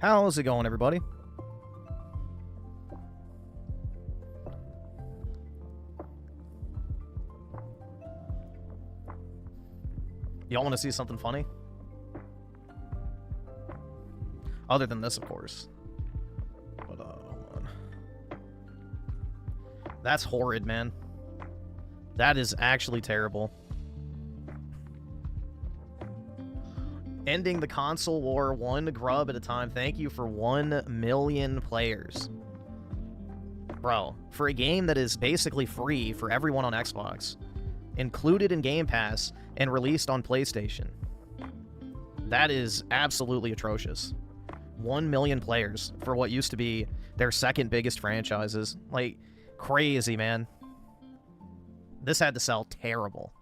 How's it going, everybody? Y'all want to see something funny? Other than this, of course. But, hold on. That's horrid, man. That is actually terrible. Ending the console war one grub at a time. Thank you for 1 million players. Bro, for a game that is basically free for everyone on Xbox, included in Game Pass, and released on PlayStation. That is absolutely atrocious. 1 million players for what used to be their second biggest franchises. Like, crazy, man. This had to sell terrible.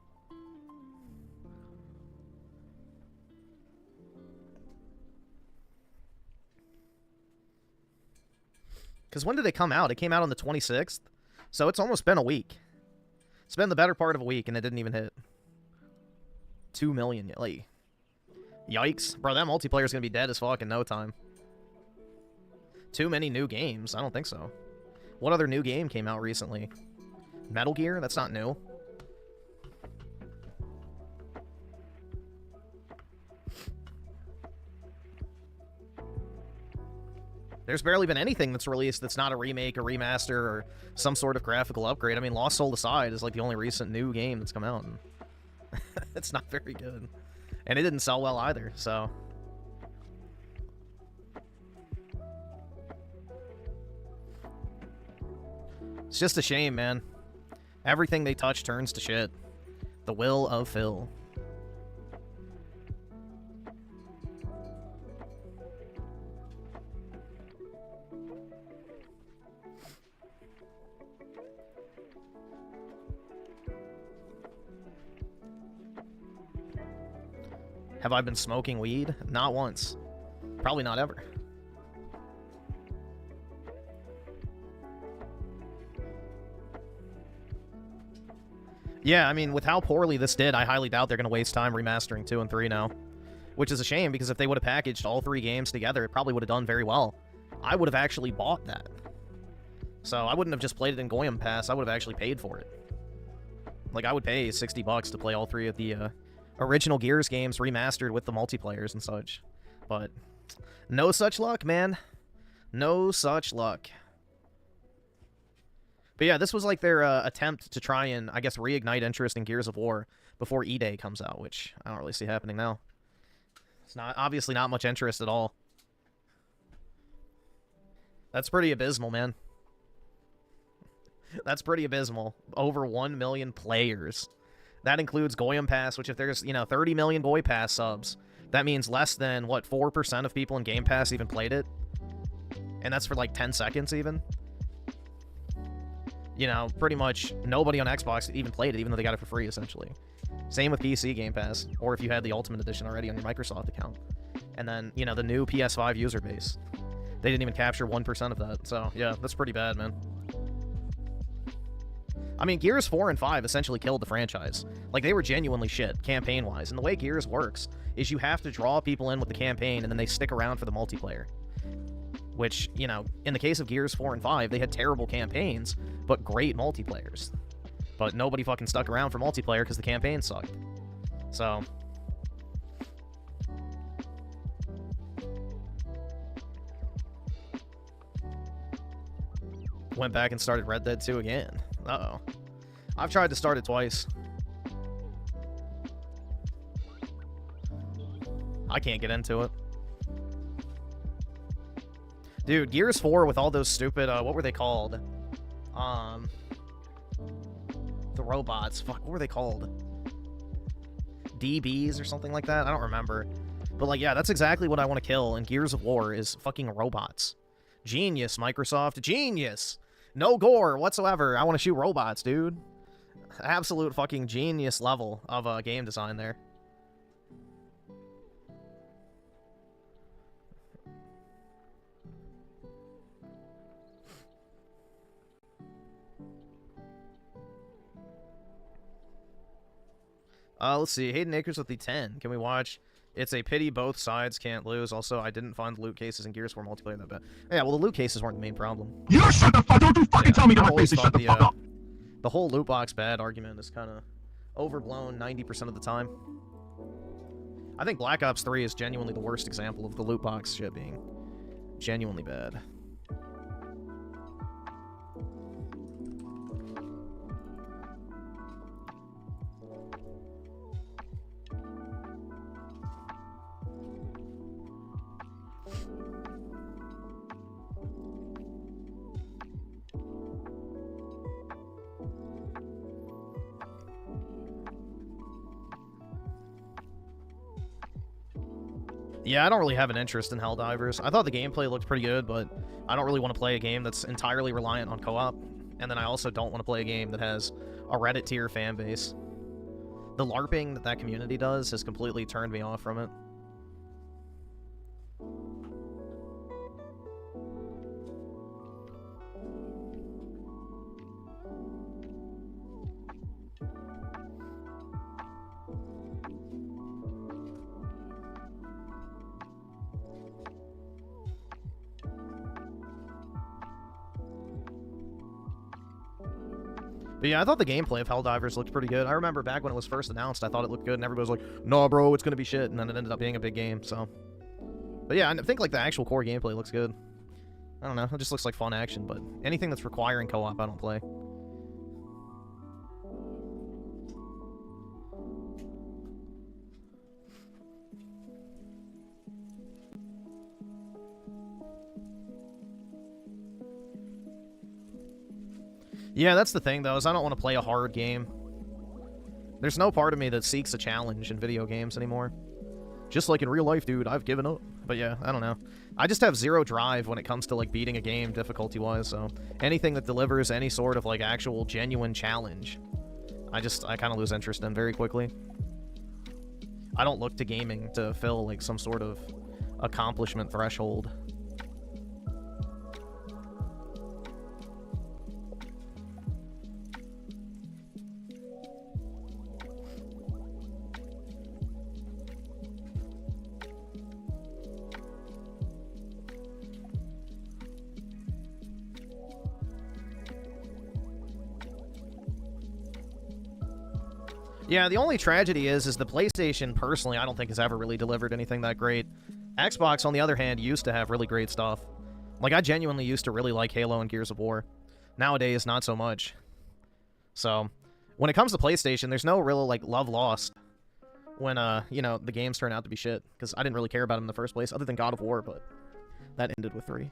Because when did it come out? It came out on the 26th. So it's almost been a week. It's been the better part of a week, and it didn't even hit 2 million. Like, yikes. Bro, that multiplayer's gonna be dead as fuck in no time. Too many new games? I don't think so. What other new game came out recently? Metal Gear? That's not new. There's barely been anything that's released that's not a remake, a remaster, or some sort of graphical upgrade. I mean, Lost Soul Aside is like the only recent new game that's come out. And it's not very good. And it didn't sell well either, so... It's just a shame, man. Everything they touch turns to shit. The will of Phil. Have I been smoking weed? Not once. Probably not ever. Yeah, I mean, with how poorly this did, I highly doubt they're going to waste time remastering 2 and 3 now. Which is a shame, because if they would have packaged all 3 games together, it probably would have done very well. I would have actually bought that. So I wouldn't have just played it in Goyim Pass, I would have actually paid for it. Like, I would pay $60 to play all 3 of the original Gears games remastered with the multiplayers and such. But no such luck, man. No such luck. But yeah, this was like their attempt to try and, I guess, reignite interest in Gears of War before E-Day comes out, which I don't really see happening now. It's not obviously not much interest at all. That's pretty abysmal, man. That's pretty abysmal. Over 1 million players. That includes Goyim Pass, which if there's, 30 million Goy Pass subs, that means less than, what, 4% of people in Game Pass even played it? And that's for like 10 seconds even? Pretty much nobody on Xbox even played it, even though they got it for free, essentially. Same with PC Game Pass, or if you had the Ultimate Edition already on your Microsoft account. And then, the new PS5 user base. They didn't even capture 1% of that, so, yeah, that's pretty bad, man. I mean, Gears 4 and 5 essentially killed the franchise. Like, they were genuinely shit, campaign-wise. And the way Gears works is you have to draw people in with the campaign, and then they stick around for the multiplayer. Which, in the case of Gears 4 and 5, they had terrible campaigns, but great multiplayers. But nobody fucking stuck around for multiplayer because the campaign sucked. So... went back and started Red Dead 2 again. Uh-oh. I've tried to start it twice. I can't get into it. Dude, Gears 4 with all those stupid, what were they called? The robots. Fuck, what were they called? DBs or something like that? I don't remember. But, like, yeah, that's exactly what I want to kill in Gears of War is fucking robots. Genius, Microsoft. Genius! No gore whatsoever. I want to shoot robots, dude. Absolute fucking genius level of game design there. Let's see. Hayden Akers with the 10. Can we watch It's a pity both sides can't lose. Also, I didn't find the loot cases in Gears 4 multiplayer that bad. Yeah, well, the loot cases weren't the main problem. You shut the fuck! Don't you fucking tell me to my face to shut the fuck up! The whole loot box bad argument is kind of overblown 90% of the time. I think Black Ops 3 is genuinely the worst example of the loot box shit being genuinely bad. Yeah, I don't really have an interest in Helldivers. I thought the gameplay looked pretty good, but I don't really want to play a game that's entirely reliant on co-op. And then I also don't want to play a game that has a Reddit tier fan base. The LARPing that that community does has completely turned me off from it. But yeah, I thought the gameplay of Helldivers looked pretty good. I remember back when it was first announced, I thought it looked good, and everybody was like, "No, bro, it's gonna be shit," and then it ended up being a big game, so... But yeah, I think, like, the actual core gameplay looks good. I don't know, it just looks like fun action, but anything that's requiring co-op, I don't play. Yeah, that's the thing, though, is I don't want to play a hard game. There's no part of me that seeks a challenge in video games anymore. Just like in real life, dude, I've given up. But yeah, I don't know. I just have zero drive when it comes to, like, beating a game difficulty-wise, so anything that delivers any sort of, like, actual genuine challenge, I kind of lose interest in very quickly. I don't look to gaming to fill, like, some sort of accomplishment threshold. Yeah, the only tragedy is the PlayStation, personally, I don't think has ever really delivered anything that great. Xbox, on the other hand, used to have really great stuff. Like, I genuinely used to really like Halo and Gears of War. Nowadays, not so much. So, when it comes to PlayStation, there's no real, like, love lost when, you know, the games turn out to be shit. Because I didn't really care about them in the first place, other than God of War, but that ended with 3.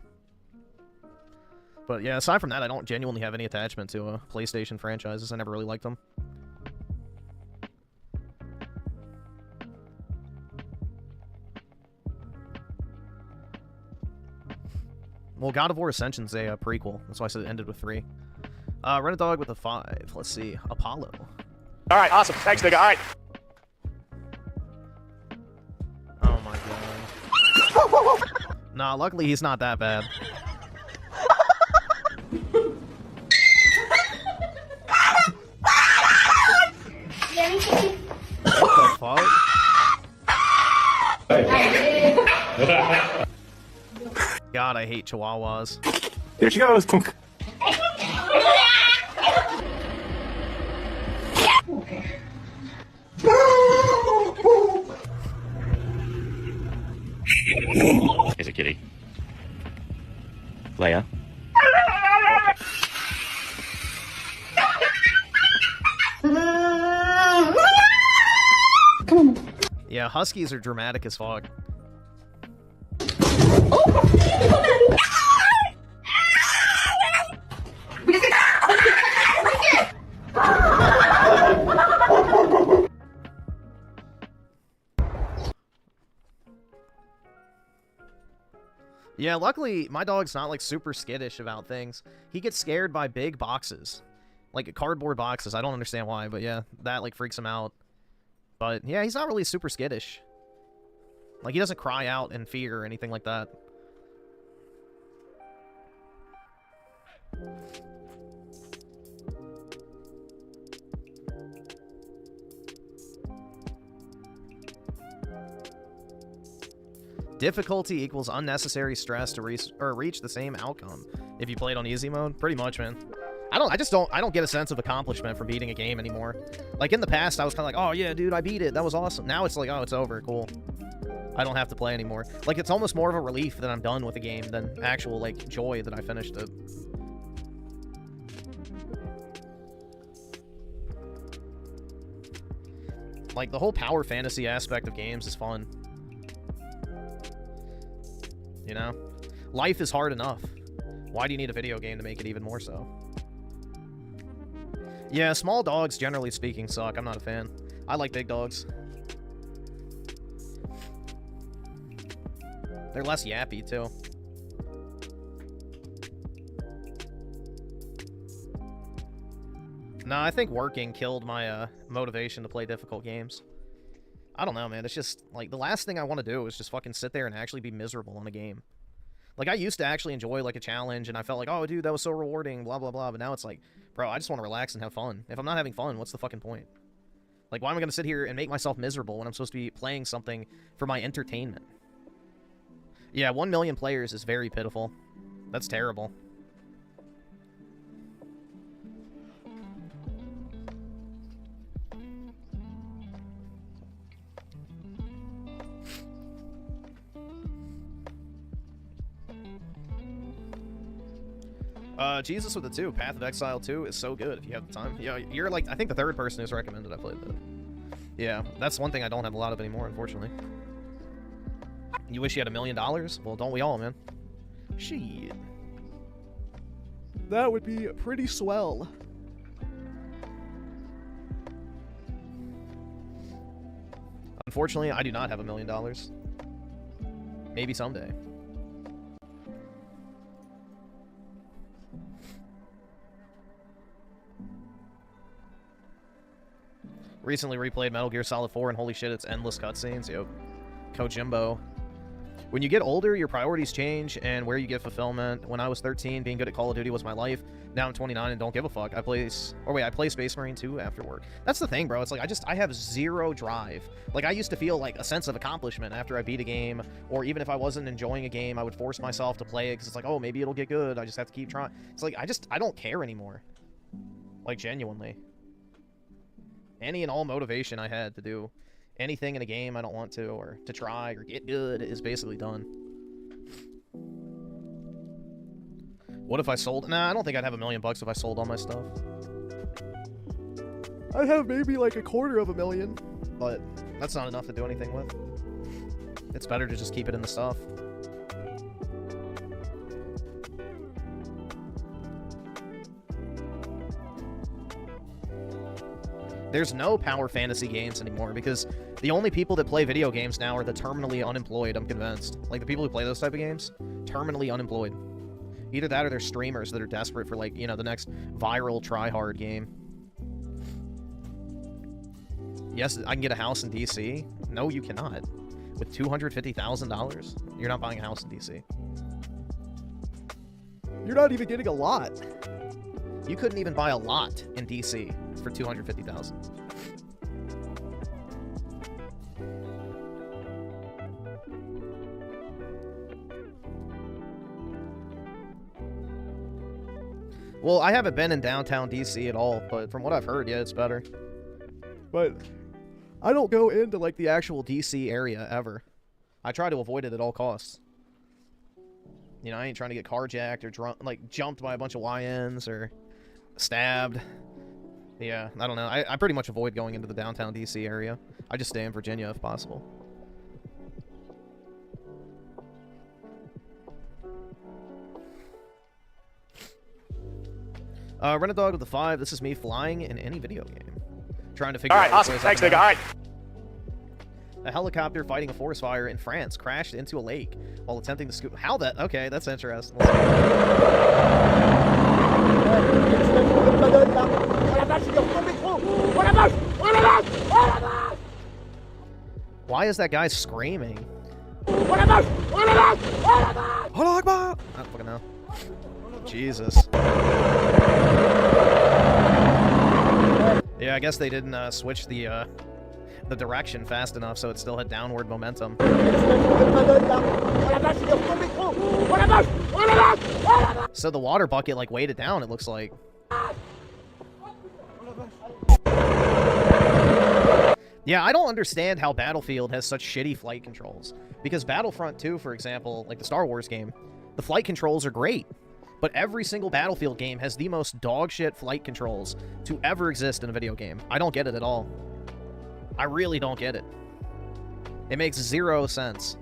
But yeah, aside from that, I don't genuinely have any attachment to PlayStation franchises. I never really liked them. Well, God of War Ascension's a prequel. That's why I said it ended with 3. Run a dog with a 5. Let's see. Apollo. All right, awesome. Thanks, nigga. All right. Oh, my God. Nah, luckily he's not that bad. What the fuck? God, I hate chihuahuas. There she goes. Here's a kitty. Leia. Yeah, huskies are dramatic as fuck. Yeah, luckily, my dog's not, like, super skittish about things. He gets scared by big boxes. Like, cardboard boxes. I don't understand why, but yeah, that, like, freaks him out. But, yeah, he's not really super skittish. Like, he doesn't cry out in fear or anything like that. Difficulty equals unnecessary stress to reach the same outcome if you played on easy mode. Pretty much, man. I don't get a sense of accomplishment from beating a game anymore. Like, in the past, I was kind of like, oh, yeah, dude, I beat it. That was awesome. Now it's like, oh, it's over. Cool. I don't have to play anymore. Like, it's almost more of a relief that I'm done with a game than actual, like, joy that I finished it. Like, the whole power fantasy aspect of games is fun. You know? Life is hard enough. Why do you need a video game to make it even more so? Yeah, small dogs, generally speaking, suck. I'm not a fan. I like big dogs. They're less yappy, too. Nah, I think working killed my motivation to play difficult games. I don't know, man. It's just, like, the last thing I want to do is just fucking sit there and actually be miserable on a game. Like, I used to actually enjoy, like, a challenge, and I felt like, oh, dude, that was so rewarding, blah, blah, blah. But now it's like, bro, I just want to relax and have fun. If I'm not having fun, what's the fucking point? Like, why am I going to sit here and make myself miserable when I'm supposed to be playing something for my entertainment? Yeah, 1 million players is very pitiful. That's terrible. Jesus with the 2. Path of Exile 2 is so good if you have the time. Yeah, you're like, I think the third person who's recommended I played that. Yeah, that's one thing I don't have a lot of anymore, unfortunately. You wish you had $1 million? Well, don't we all, man? Shit. That would be pretty swell. Unfortunately, I do not have $1 million. Maybe someday. Recently replayed Metal Gear Solid 4, and holy shit, it's endless cutscenes. Yep. Kojimbo. When you get older, your priorities change, and where you get fulfillment. When I was 13, being good at Call of Duty was my life. Now I'm 29 and don't give a fuck. I play Space Marine 2 after work. That's the thing, bro. It's like, I have zero drive. Like, I used to feel like a sense of accomplishment after I beat a game, or even if I wasn't enjoying a game, I would force myself to play it, because it's like, oh, maybe it'll get good. I just have to keep trying. It's like, I don't care anymore. Like, genuinely. Any and all motivation I had to do anything in a game I don't want to, or to try, or get good, is basically done. What if I sold? Nah, I don't think I'd have $1 million if I sold all my stuff. I'd have maybe like $250,000, but that's not enough to do anything with. It's better to just keep it in the stuff. There's no power fantasy games anymore, because the only people that play video games now are the terminally unemployed, I'm convinced. Like, the people who play those type of games, terminally unemployed. Either that or they're streamers that are desperate for, like, you know, the next viral try-hard game. Yes, I can get a house in DC. No, you cannot. With $250,000, you're not buying a house in DC. You're not even getting a lot. You couldn't even buy a lot in DC for $250,000. Well, I haven't been in downtown DC at all, but from what I've heard, yeah, it's better. But I don't go into, like, the actual DC area ever. I try to avoid it at all costs. You know, I ain't trying to get carjacked or jumped by a bunch of YNs or stabbed. Yeah, I don't know. I pretty much avoid going into the downtown DC area. I just stay in Virginia if possible. Renadog with the 5. This is me flying in any video game. Trying to figure out... Alright, awesome. Thanks, nigga. Alright. A helicopter fighting a forest fire in France crashed into a lake while attempting to scoop... How that... Okay, that's interesting. Why is that guy screaming? I don't fucking know. Jesus. Yeah, I guess they didn't switch the the direction fast enough so it still had downward momentum. So the water bucket like weighed it down, it looks like. Yeah, I don't understand how Battlefield has such shitty flight controls. Because Battlefront 2, for example, like the Star Wars game, the flight controls are great. But every single Battlefield game has the most dog-shit flight controls to ever exist in a video game. I don't get it at all. I really don't get it. It makes zero sense.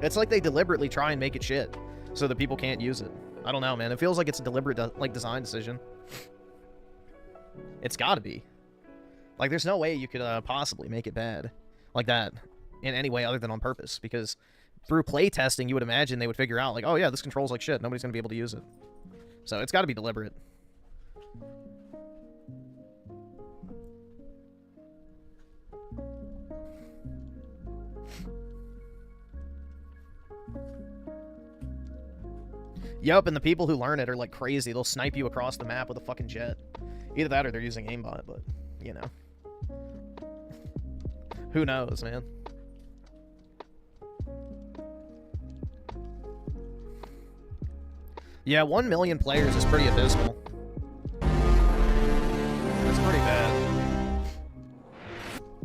It's like they deliberately try and make it shit so that people can't use it. I don't know, man. It feels like it's a deliberate like design decision. It's gotta be. Like, there's no way you could possibly make it bad like that in any way other than on purpose, because through play testing, you would imagine they would figure out, like, oh yeah, this controls like shit. Nobody's gonna be able to use it. So it's gotta be deliberate. Yup, and the people who learn it are like crazy. They'll snipe you across the map with a fucking jet. Either that or they're using aimbot, but, you know. Who knows, man? Yeah, 1 million players is pretty abysmal. That's pretty bad.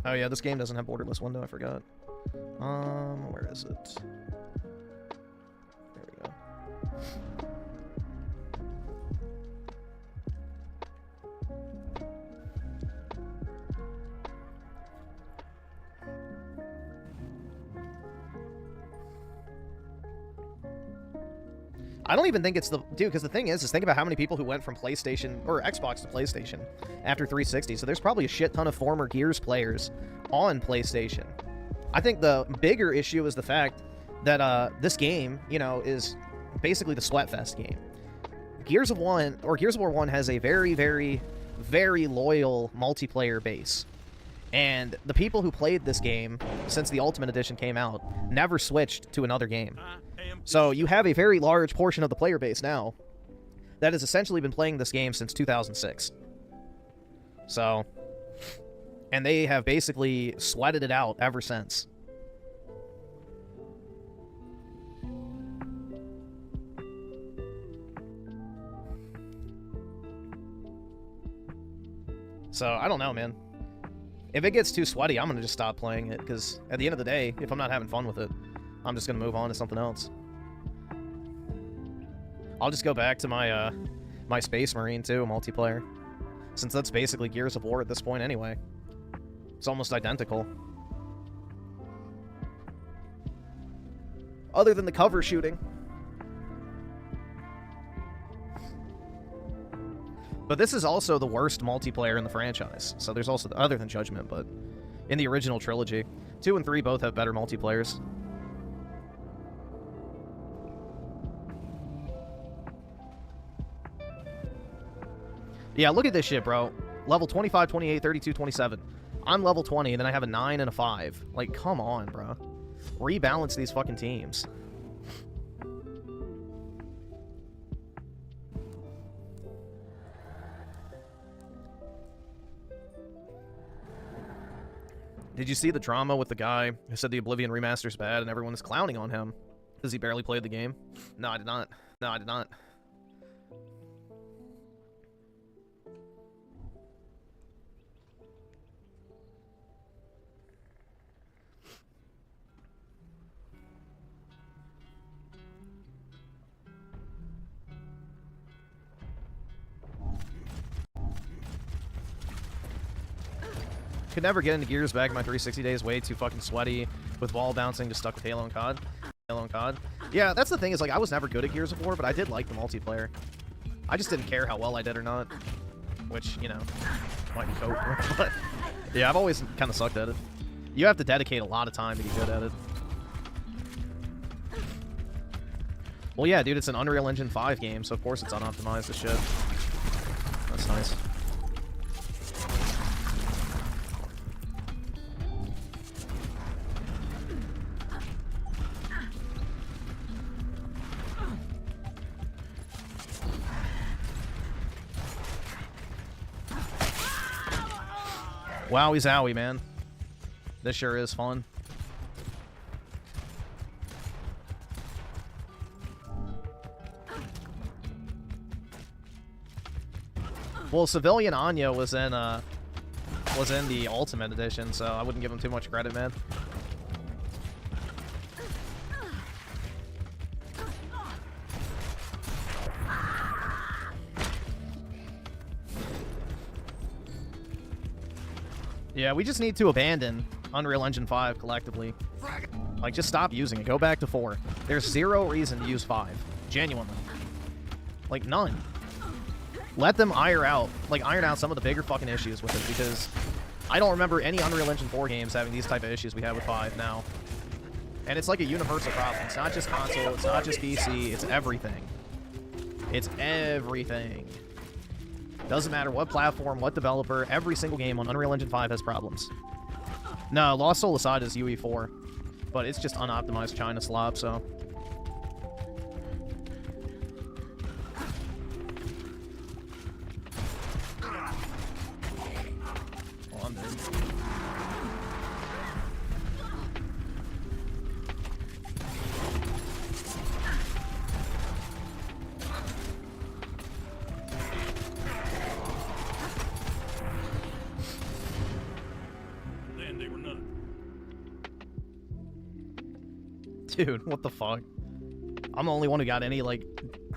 Oh yeah, this game doesn't have borderless window, I forgot. Where is it? There we go. I don't even think it's the... Dude, because the thing is think about how many people who went from PlayStation, or Xbox to PlayStation after 360. So there's probably a shit ton of former Gears players on PlayStation. I think the bigger issue is the fact that this game, you know, is basically the Sweatfest game. Gears of War 1 has a very, very, very loyal multiplayer base. And the people who played this game since the Ultimate Edition came out never switched to another game. So you have a very large portion of the player base now that has essentially been playing this game since 2006. So, and they have basically sweated it out ever since. So, I don't know, man. If it gets too sweaty, I'm going to just stop playing it, because at the end of the day, if I'm not having fun with it, I'm just going to move on to something else. I'll just go back to my my Space Marine 2 multiplayer, since that's basically Gears of War at this point anyway. It's almost identical. Other than the cover shooting. But this is also the worst multiplayer in the franchise. So there's also, other than Judgment, but in the original trilogy, 2 and 3 both have better multiplayers. Yeah, look at this shit, bro. Level 25, 28, 32, 27. I'm level 20, and then I have a 9 and a 5. Like, come on, bro. Rebalance these fucking teams. Did you see the drama with the guy who said the Oblivion remaster's bad and everyone is clowning on him because he barely played the game? No, I did not. No, I did not. Could never get into Gears back in my 360 days. Way too fucking sweaty with wall bouncing, just stuck with Halo and COD. Halo and COD. Yeah, that's the thing, is like I was never good at Gears of War, but I did like the multiplayer. I just didn't care how well I did or not, which, you know, might be cope. But yeah, I've always kind of sucked at it. You have to dedicate a lot of time to get good at it. Well, yeah, dude, it's an Unreal Engine 5 game, so of course it's unoptimized as shit. That's nice. Wowie zowie, man. This sure is fun. Well, Civilian Anya was in the Ultimate Edition, so I wouldn't give him too much credit, man. Yeah, we just need to abandon Unreal Engine 5 collectively. Like, just stop using it. Go back to 4. There's zero reason to use 5. Genuinely. Like, none. Let them iron out some of the bigger fucking issues with it, because I don't remember any Unreal Engine 4 games having these type of issues we have with 5 now. And it's like a universal problem. It's not just console, it's not just PC, it's everything. It's everything. Doesn't matter what platform, what developer, every single game on Unreal Engine 5 has problems. No, Lost Soul aside is UE4, but it's just unoptimized China slop, so... Oh, I'm dead. Dude, what the fuck? I'm the only one who got any, like...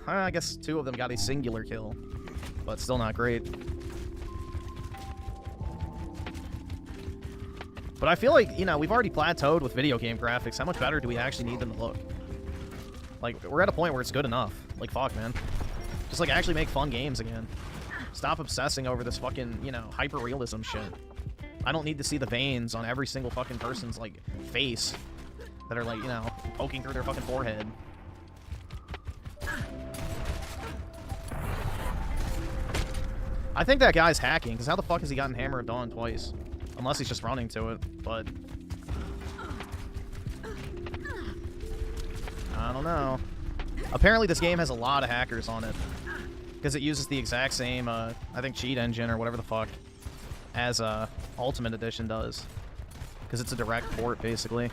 I guess 2 of them got a singular kill. But still not great. But I feel like, you know, we've already plateaued with video game graphics. How much better do we actually need them to look? Like, we're at a point where it's good enough. Like, fuck, man. Just, like, actually make fun games again. Stop obsessing over this fucking, you know, hyper-realism shit. I don't need to see the veins on every single fucking person's, like, face that are, like, you know, poking through their fucking forehead. I think that guy's hacking, because how the fuck has he gotten Hammer of Dawn twice? Unless he's just running to it, but... I don't know. Apparently this game has a lot of hackers on it. Because it uses the exact same, I think, cheat engine or whatever the fuck as Ultimate Edition does. Because it's a direct port, basically.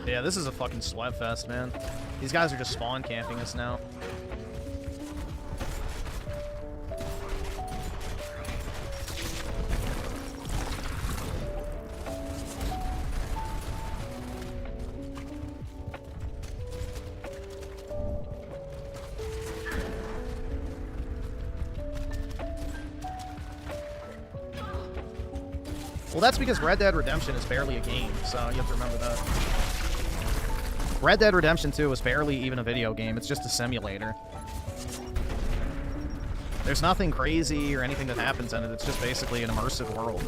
Yeah, this is a fucking sweat fest, man. These guys are just spawn camping us now. Well, that's because Red Dead Redemption is barely a game, so you have to remember that. Red Dead Redemption 2 is barely even a video game, it's just a simulator. There's nothing crazy or anything that happens in it, it's just basically an immersive world.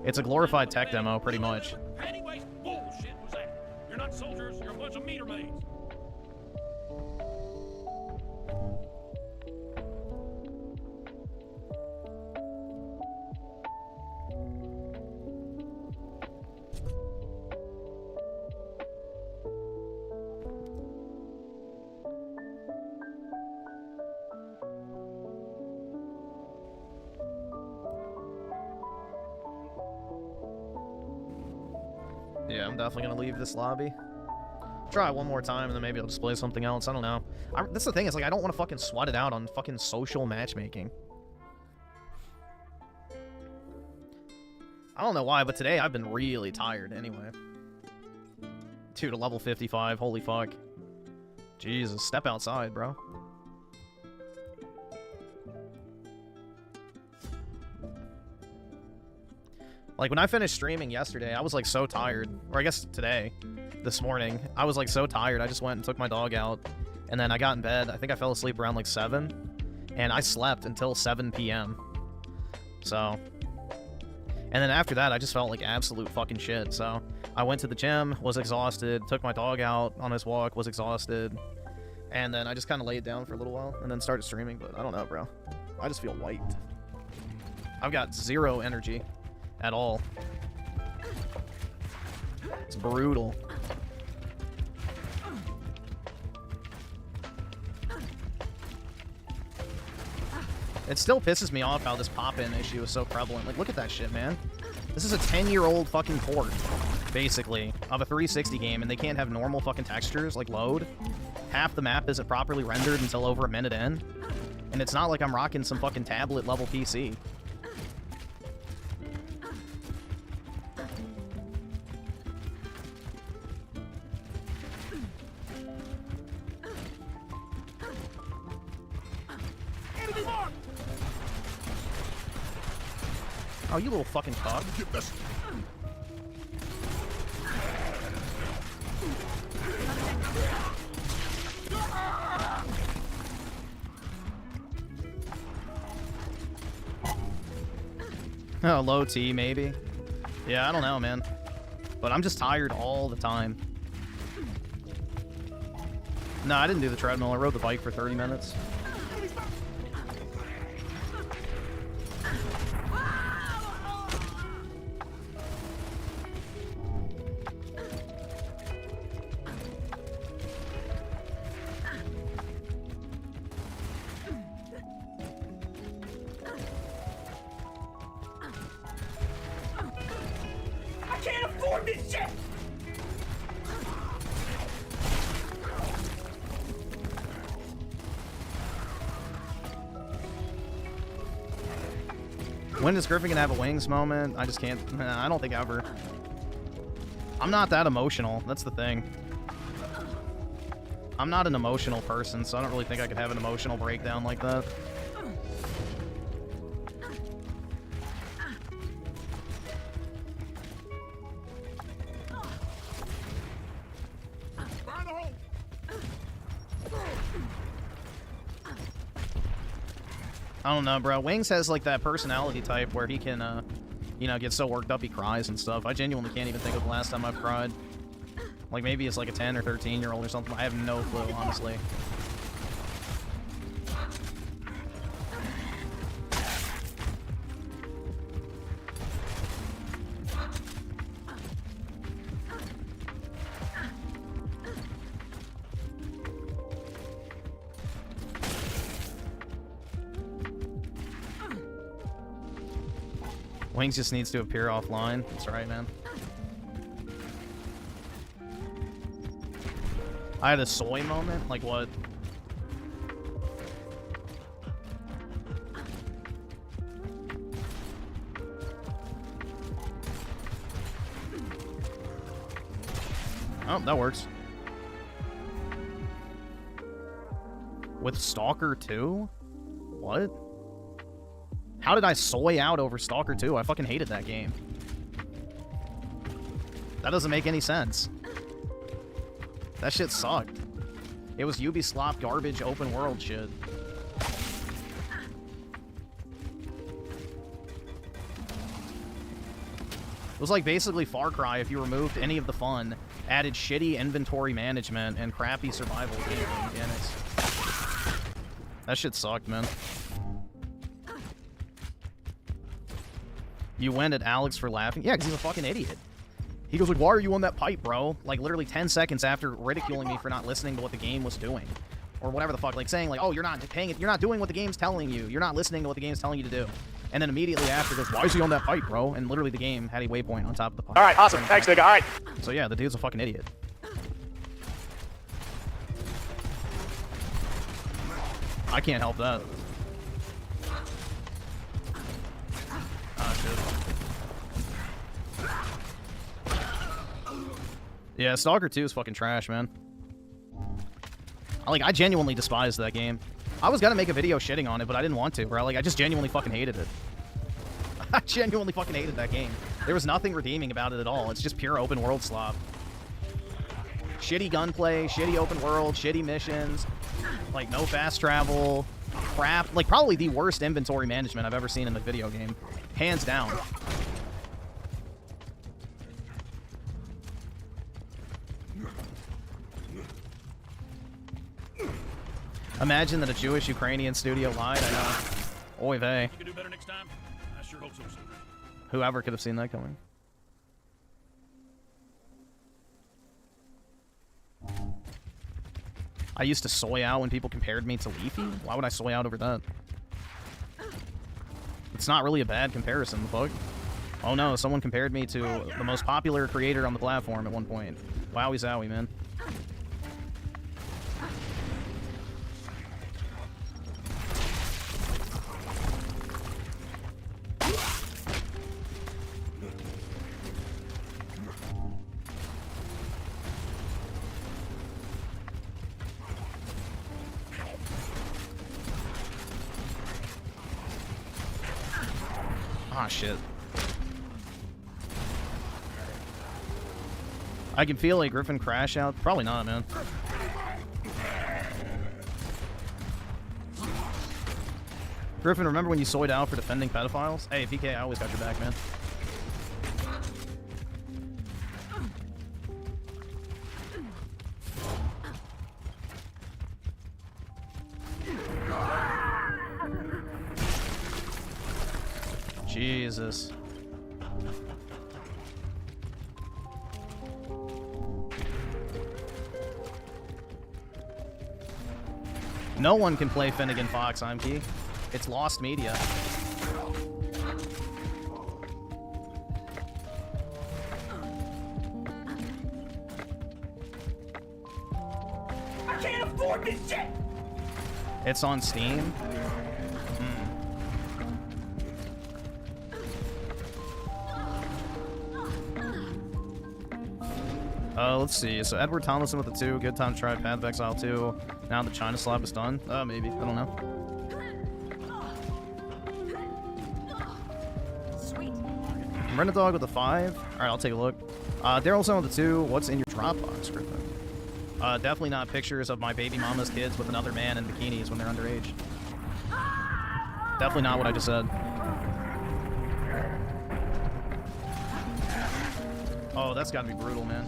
It's a glorified tech demo, pretty much. Anyway, bullshit was that? You're not soldiers, you're a bunch of meter maids. Yeah, I'm definitely gonna leave this lobby. Try one more time, and then maybe I'll just play something else. I don't know. That's the thing, is like I don't want to fucking sweat it out on fucking social matchmaking. I don't know why, but today I've been really tired anyway. Dude, a level 55, holy fuck. Jesus, step outside, bro. Like, when I finished streaming yesterday, I was, like, so tired. Or I guess today, this morning, I was, like, so tired. I just went and took my dog out, and then I got in bed. I think I fell asleep around, like, 7, and I slept until 7 p.m. So, and then after that, I just felt like absolute fucking shit. So, I went to the gym, was exhausted, took my dog out on his walk, was exhausted, And then I just kind of laid down for a little while and then started streaming, but I don't know, bro. I just feel wiped. I've got 0 energy at all. It's brutal. It still pisses me off how this pop-in issue is so prevalent. Like, look at that shit, man. This is a 10-year-old fucking port, basically, of a 360 game, and they can't have normal fucking textures, like load. Half the map isn't properly rendered until over a minute in. And it's not like I'm rocking some fucking tablet-level PC. Oh, you little fucking cock. Oh, low T, maybe. Yeah, I don't know, man. But I'm just tired all the time. No, I didn't do the treadmill. I rode the bike for 30 minutes. When is Griffin gonna have a wings moment? I just can't. I don't think ever. I'm not that emotional. That's the thing. I'm not an emotional person, so I don't really think I could have an emotional breakdown like that. I don't know, bro. Wings has, like, that personality type where he can, you know, get so worked up he cries and stuff. I genuinely can't even think of the last time I've cried. Like, maybe it's like a 10 or 13-year-old or something. I have no clue, honestly. Wings just needs to appear offline. That's right, man. I had a soy moment? Like what? Oh, that works. With Stalker 2? What? How did I soy out over Stalker 2? I fucking hated that game. That doesn't make any sense. That shit sucked. It was Ubisoft garbage open world shit. It was like basically Far Cry if you removed any of the fun, added shitty inventory management, and crappy survival gameplay mechanics. That shit sucked, man. You went at Alex for laughing? Yeah, because he's a fucking idiot. He goes like, why are you on that pipe, bro? Like, literally 10 seconds after ridiculing me for not listening to what the game was doing. Or whatever the fuck. Like, saying, like, oh, you're not paying it. You're not doing what the game's telling you. You're not listening to what the game's telling you to do. And then immediately after goes, why is he on that pipe, bro? And literally the game had a waypoint on top of the pipe. All right, awesome. Thanks, nigga. All right. So yeah, the dude's a fucking idiot. I can't help that. Ah, shit. Yeah, Stalker 2 is fucking trash, man. I genuinely despise that game. I was gonna make a video shitting on it, but I didn't want to, bro. Like, I just genuinely fucking hated it. I genuinely fucking hated that game. There was nothing redeeming about it at all. It's just pure open world slop. Shitty gunplay, shitty open world, shitty missions, like no fast travel, crap. Like, probably the worst inventory management I've ever seen in a video game. Hands down. Imagine that a Jewish Ukrainian studio lied. I know. Oy vey. You can do better next time. I sure hope so, soldiers. Whoever could have seen that coming. I used to soy out when people compared me to Leafy. Why would I soy out over that? It's not really a bad comparison, the fuck. Oh no, someone compared me to the most popular creator on the platform at one point. Wowie zowie, man. Ah, shit. I can feel a Griffin crash out. Probably not, man. Griffin, remember when you soyed out for defending pedophiles? Hey, PK, I always got your back, man. Jesus. No one can play Finnegan Fox, Imkey. It's lost media. I can't afford this shit! It's on Steam. Let's see. So Edward Tomlinson with the 2. Good time to try Path of Exile 2. Now the China Slap is done. Maybe. I don't know. Sweet. Renadog with the 5. Alright, I'll take a look. Darylson with the 2. What's in your Dropbox, Griffin? Definitely not pictures of my baby mama's kids with another man in bikinis when they're underage. Definitely not what I just said. Oh, that's gotta be brutal, man.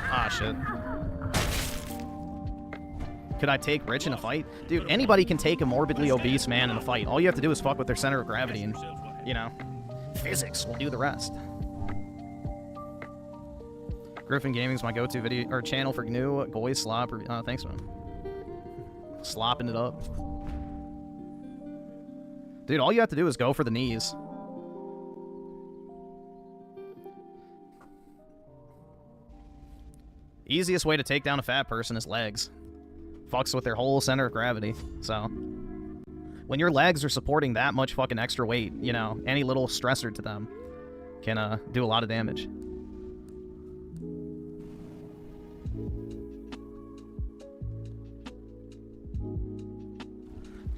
Ah, shit. Could I take Rich in a fight? Dude, anybody can take a morbidly obese man in a fight. All you have to do is fuck with their center of gravity and, you know, physics will do the rest. Griffin Gaming's my go-to video or channel for GNU. Goy Slop. Thanks, man. Slopping it up. Dude, all you have to do is go for the knees. Easiest way to take down a fat person is legs. Fucks with their whole center of gravity. So, when your legs are supporting that much fucking extra weight, you know, any little stressor to them can do a lot of damage.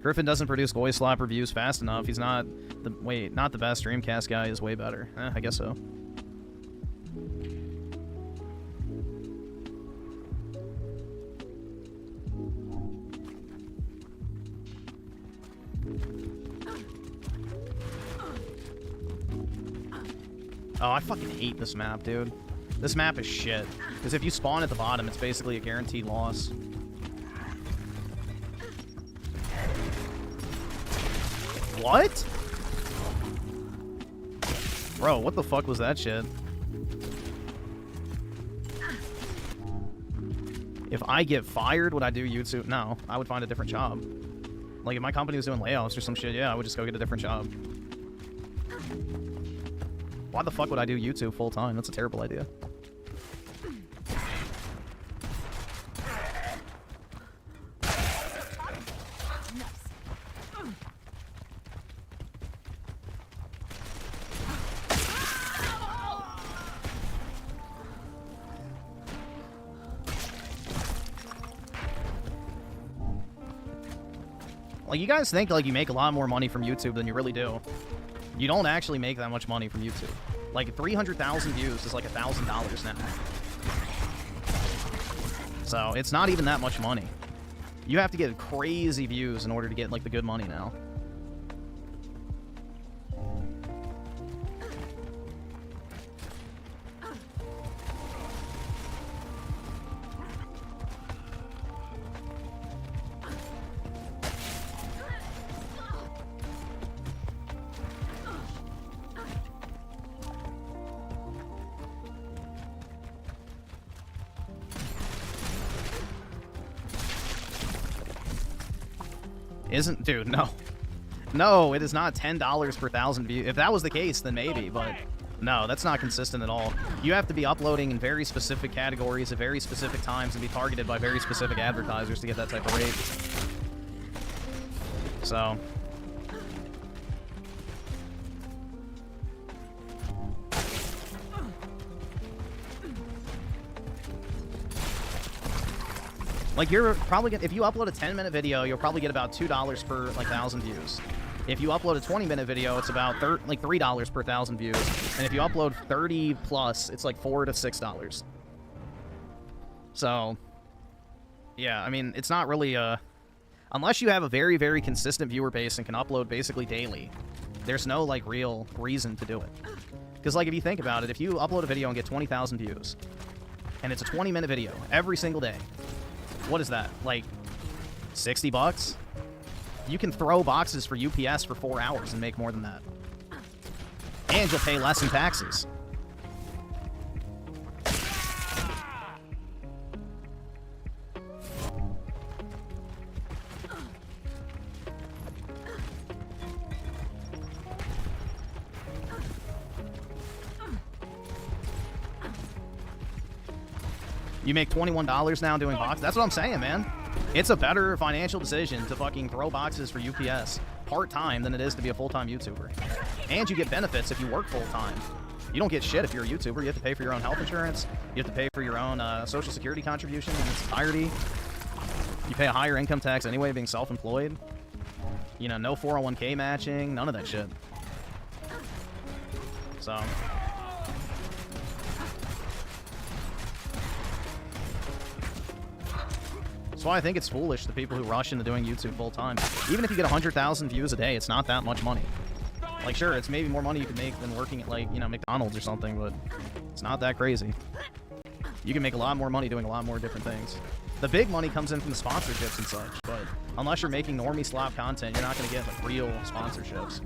Griffin doesn't produce Goy Slop reviews fast enough. He's not the not the best. Dreamcast guy is way better. I guess so. Oh, I fucking hate this map, dude. This map is shit. Because if you spawn at the bottom, it's basically a guaranteed loss. What? Bro, what the fuck was that shit? If I get fired, would I do YouTube? No, I would find a different job. Like, if my company was doing layoffs or some shit, yeah, I would just go get a different job. Why the fuck would I do YouTube full-time? That's a terrible idea. Like, you guys think, like, you make a lot more money from YouTube than you really do. You don't actually make that much money from YouTube. Like, 300,000 views is like $1,000 now. So, it's not even that much money. You have to get crazy views in order to get, like, the good money now. Isn't, dude, no. No, it is not $10 per 1,000 views. If that was the case, then maybe, but no, that's not consistent at all. You have to be uploading in very specific categories at very specific times and be targeted by very specific advertisers to get that type of rate. So... like, you're probably if you upload a 10-minute video, you'll probably get about $2 per, like, 1,000 views. If you upload a 20-minute video, it's about like $3 per 1,000 views. And if you upload 30 plus, it's like $4 to $6. So, yeah, I mean, it's not really unless you have a very, very consistent viewer base and can upload basically daily, there's no, like, real reason to do it. Because, like, if you think about it, if you upload a video and get 20,000 views, and it's a 20-minute video every single day, what is that? Like, 60 bucks? You can throw boxes for UPS for 4 hours and make more than that. And you'll pay less in taxes. You make $21 now doing boxes? That's what I'm saying, man. It's a better financial decision to fucking throw boxes for UPS part-time than it is to be a full-time YouTuber. And you get benefits if you work full-time. You don't get shit if you're a YouTuber. You have to pay for your own health insurance. You have to pay for your own Social Security contribution in its entirety. You pay a higher income tax anyway being self-employed. You know, no 401k matching, none of that shit. So... that's why I think it's foolish, the people who rush into doing YouTube full-time. Even if you get 100,000 views a day, it's not that much money. Like, sure, it's maybe more money you could make than working at, like, you know, McDonald's or something, but it's not that crazy. You can make a lot more money doing a lot more different things. The big money comes in from the sponsorships and such, but unless you're making normie slop content, you're not going to get, like, real sponsorships.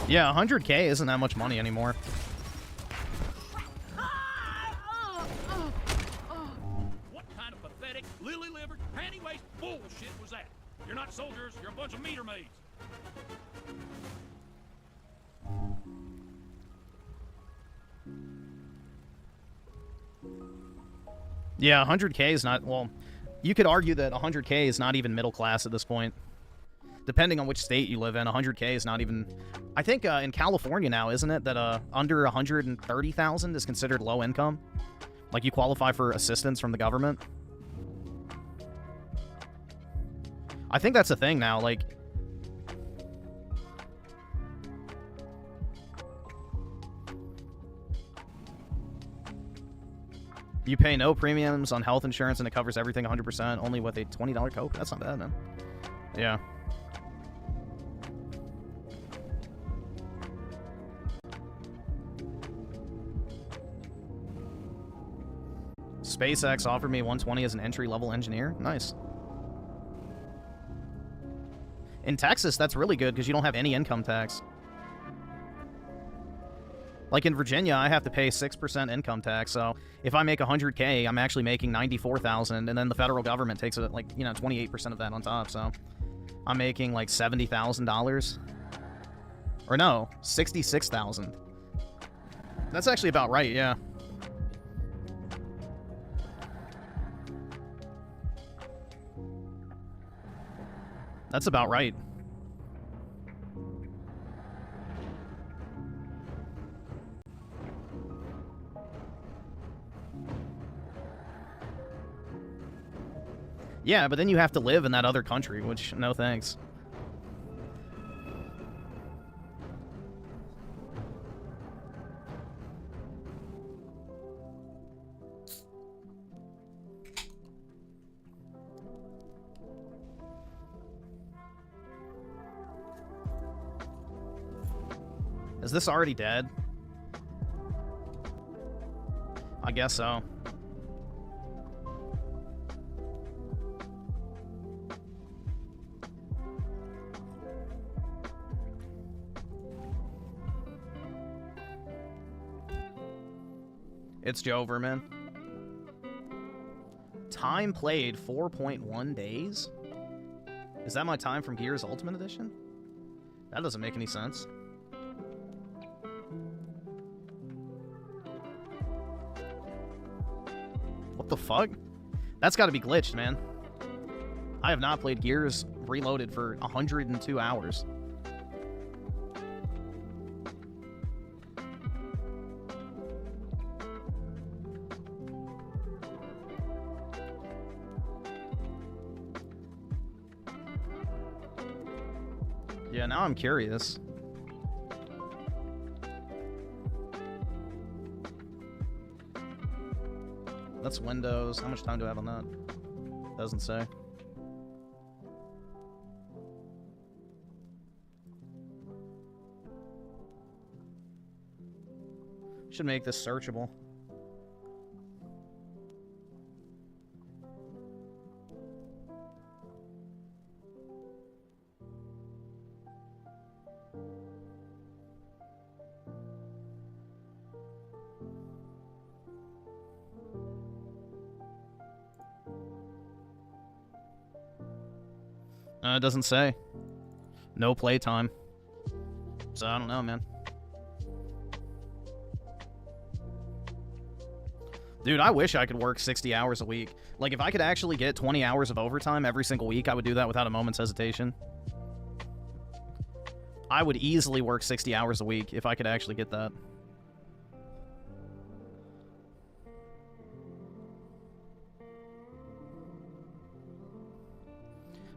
Yeah, 100K isn't that much money anymore. What kind of pathetic, lily-livered, panty-waist bullshit was that? You're not soldiers, you're a bunch of meter maids. Yeah, 100K is not... well, you could argue that 100K is not even middle class at this point. Depending on which state you live in, 100K is not even... I think in California now, isn't it, that under 130,000 is considered low income? Like, you qualify for assistance from the government? I think that's a thing now, like... you pay no premiums on health insurance and it covers everything 100%, only with a $20 coke? That's not bad, man. Yeah. SpaceX offered me 120 as an entry-level engineer. Nice. In Texas, that's really good because you don't have any income tax. Like in Virginia, I have to pay 6% income tax, so if I make 100K, I'm actually making 94,000, and then the federal government takes it, like, you know, 28% of that on top, so I'm making like $70,000. Or no, 66,000. That's actually about right, yeah. That's about right. Yeah, but then you have to live in that other country, which, no thanks. Is this already dead? I guess so. It's Jover, man. Time played 4.1 days? Is that my time from Gears Ultimate Edition? That doesn't make any sense. What the fuck? That's gotta be glitched, man. I have not played Gears Reloaded for 102 hours. Yeah, now I'm curious. That's Windows. How much time do I have on that? Doesn't say. Should make this searchable. It doesn't say. No playtime. So I don't know, man. Dude, I wish I could work 60 hours a week. Like, if I could actually get 20 hours of overtime every single week, I would do that without a moment's hesitation. I would easily work 60 hours a week if I could actually get that.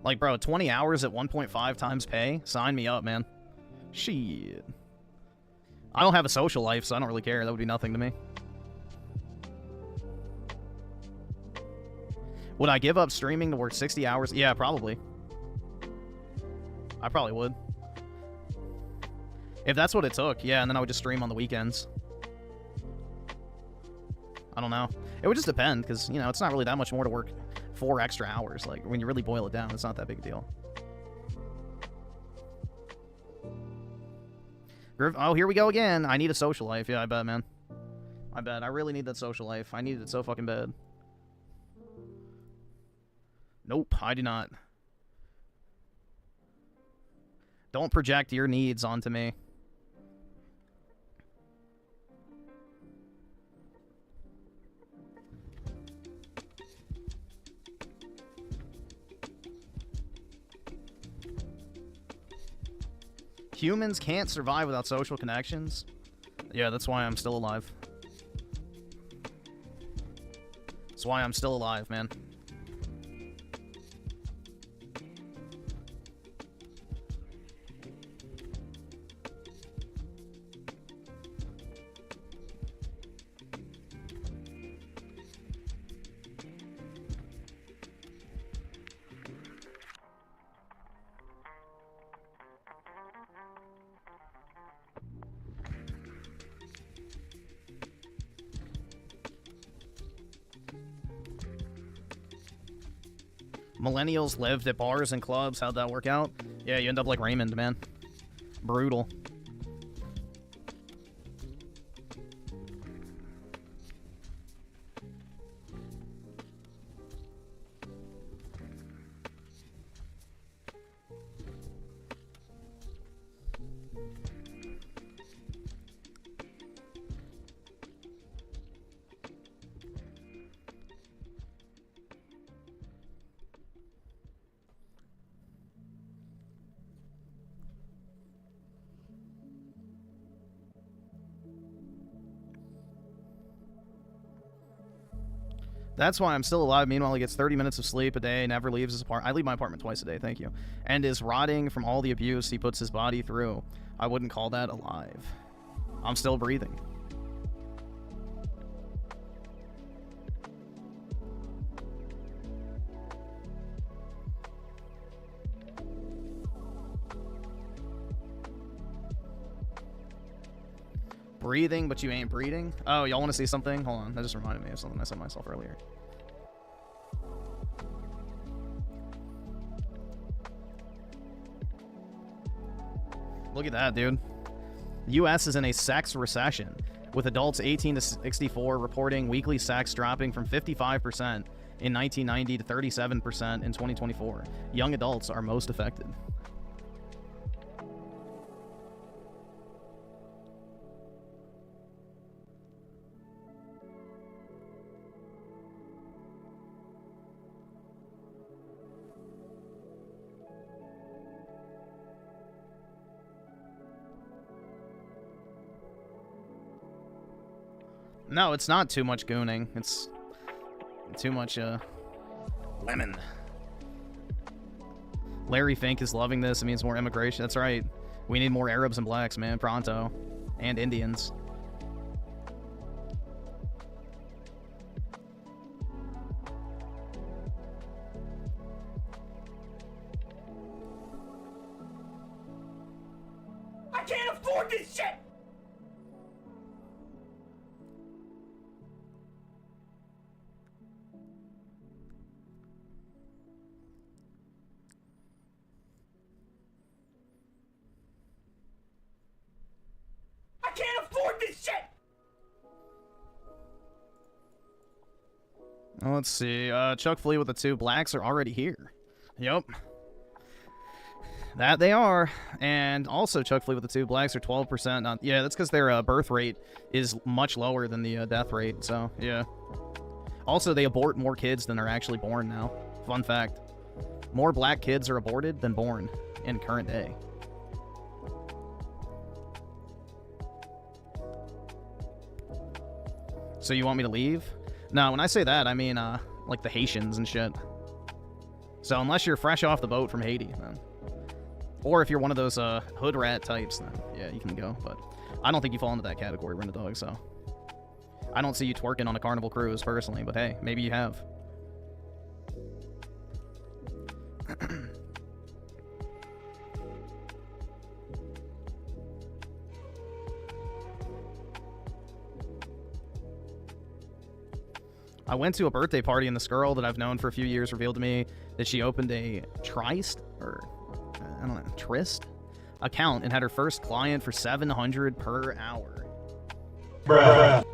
Like, bro, 20 hours at 1.5 times pay? Sign me up, man. Shit. I don't have a social life, so I don't really care. That would be nothing to me. Would I give up streaming to work 60 hours? Yeah, probably. I probably would. If that's what it took, yeah, and then I would just stream on the weekends. I don't know. It would just depend, because, you know, it's not really that much more to work 4 extra hours. Like, when you really boil it down, it's not that big a deal. Oh, here we go again. I need a social life. Yeah, I bet, man. I bet. I really need that social life. I need it so fucking bad. Nope, I do not. Don't project your needs onto me. Humans can't survive without social connections. Yeah, that's why I'm still alive. That's why I'm still alive, man. Millennials lived at bars and clubs. How'd that work out? Yeah, you end up like Raymond, man. Brutal. That's why I'm still alive. Meanwhile, he gets 30 minutes of sleep a day, never leaves his apartment. I leave my apartment twice a day, thank you. And is rotting from all the abuse he puts his body through. I wouldn't call that alive. I'm still breathing. breathing, but you ain't breeding. Oh, y'all want to see something? Hold on, that just reminded me of something I said myself earlier. Look at that, dude. U.S. is in a sex recession, with adults 18 to 64 reporting weekly sex dropping from 55% in 1990 to 37% in 2024. Young adults are most affected. No, it's not too much gooning. It's too much, lemon. Larry Fink is loving this. It means more immigration. That's right. We need more Arabs and blacks, man, pronto. And Indians. I can't afford this shit! I can't afford this shit! Let's see. Chuck Flea with the 2 blacks are already here. Yep. That they are. And also Chuck Flea with the 2 blacks are 12%. Yeah, that's because their birth rate is much lower than the death rate. So, yeah. Also, they abort more kids than are actually born now. Fun fact. More black kids are aborted than born in current day. So you want me to leave? No, when I say that, I mean, like the Haitians and shit. So unless you're fresh off the boat from Haiti, then. Or if you're one of those, hood rat types, then, yeah, you can go. But I don't think you fall into that category, Rent-A-Dog, so. I don't see you twerking on a Carnival cruise, personally, but hey, maybe you have. I went to a birthday party and this girl that I've known for a few years revealed to me that she opened a Tryst, or I don't know, Tryst account and had her first client for $700 per hour. Bruh.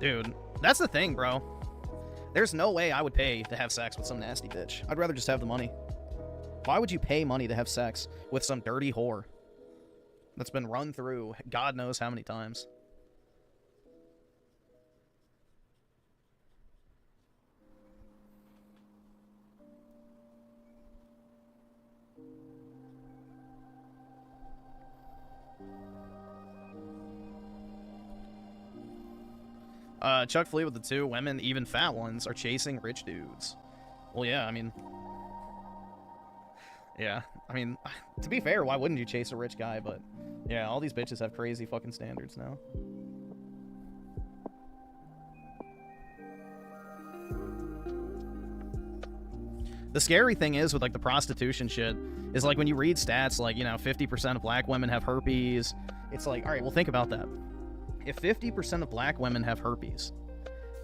Dude, that's the thing, bro. There's no way I would pay to have sex with some nasty bitch. I'd rather just have the money. Why would you pay money to have sex with some dirty whore that's been run through God knows how many times? Chuck Flea with the 2 women, even fat ones, are chasing rich dudes. Well, yeah, I mean... Yeah, I mean, to be fair, why wouldn't you chase a rich guy? But, yeah, all these bitches have crazy fucking standards now. The scary thing is with, like, the prostitution shit, is, like, when you read stats, like, you know, 50% of black women have herpes, it's like, alright, well, think about that. If 50% of black women have herpes,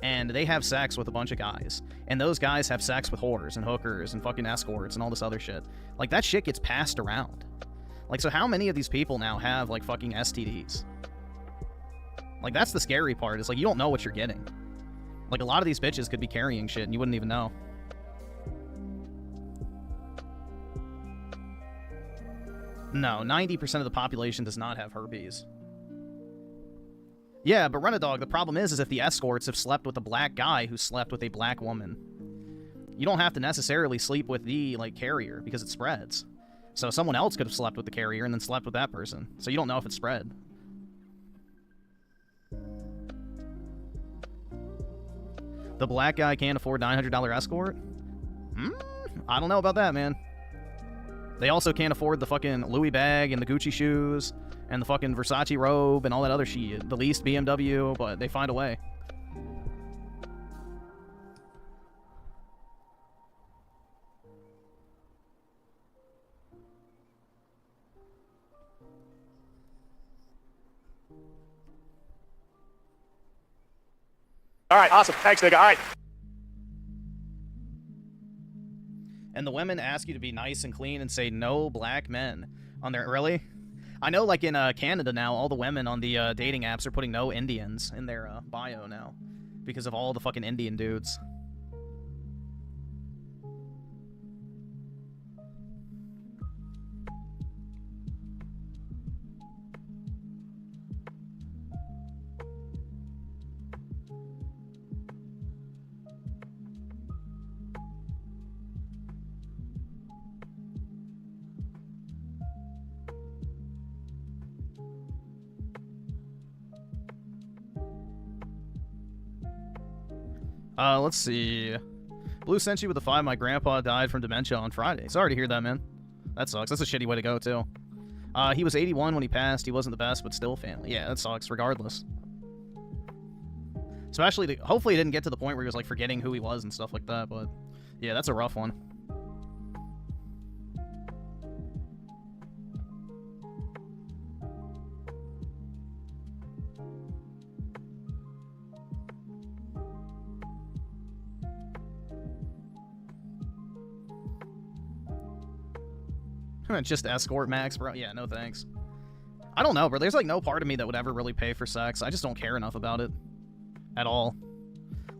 and they have sex with a bunch of guys, and those guys have sex with whores and hookers and fucking escorts and all this other shit, like, that shit gets passed around. Like, so how many of these people now have, like, fucking STDs? Like, that's the scary part, is, like, you don't know what you're getting. Like, a lot of these bitches could be carrying shit, and you wouldn't even know. No, 90% of the population does not have herpes. Yeah, but Rent-A-Dog, the problem is if the escorts have slept with a black guy who slept with a black woman. You don't have to necessarily sleep with the, like, carrier, because it spreads. So someone else could have slept with the carrier and then slept with that person. So you don't know if it spread. The black guy can't afford $900 escort? I don't know about that, man. They also can't afford the fucking Louis bag and the Gucci shoes and the fucking Versace robe and all that other shit. The leased BMW, but they find a way. All right, awesome. Thanks, nigga. All right. And the women ask you to be nice and clean and say no black men on their... Really? I know, like, in Canada now, all the women on the dating apps are putting no Indians in their bio now. Because of all the fucking Indian dudes. Let's see. Blue sent you with a 5. My grandpa died from dementia on Friday. Sorry to hear that, man. That sucks. That's a shitty way to go, too. He was 81 when he passed. He wasn't the best, but still family. Yeah, that sucks, regardless. Especially, hopefully it didn't get to the point where he was, like, forgetting who he was and stuff like that, but... Yeah, that's a rough one. Just escort Max, bro. Yeah, no thanks. I don't know, bro. There's like no part of me that would ever really pay for sex. I just don't care enough about it. At all.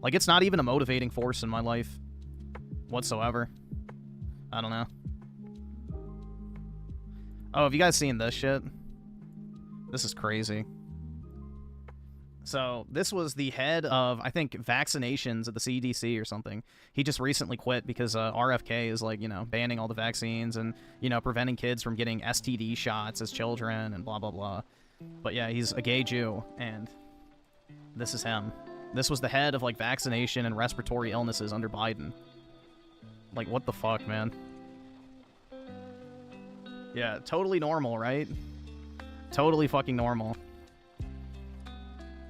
Like, it's not even a motivating force in my life. Whatsoever. I don't know. Oh, have you guys seen this shit? This is crazy. So, this was the head of, I think, vaccinations at the CDC or something. He just recently quit because RFK is, like, you know, banning all the vaccines and, you know, preventing kids from getting STD shots as children and blah, blah, blah. But yeah, he's a gay Jew, and this is him. This was the head of, like, vaccination and respiratory illnesses under Biden. Like, what the fuck, man? Yeah, totally normal, right? Totally fucking normal.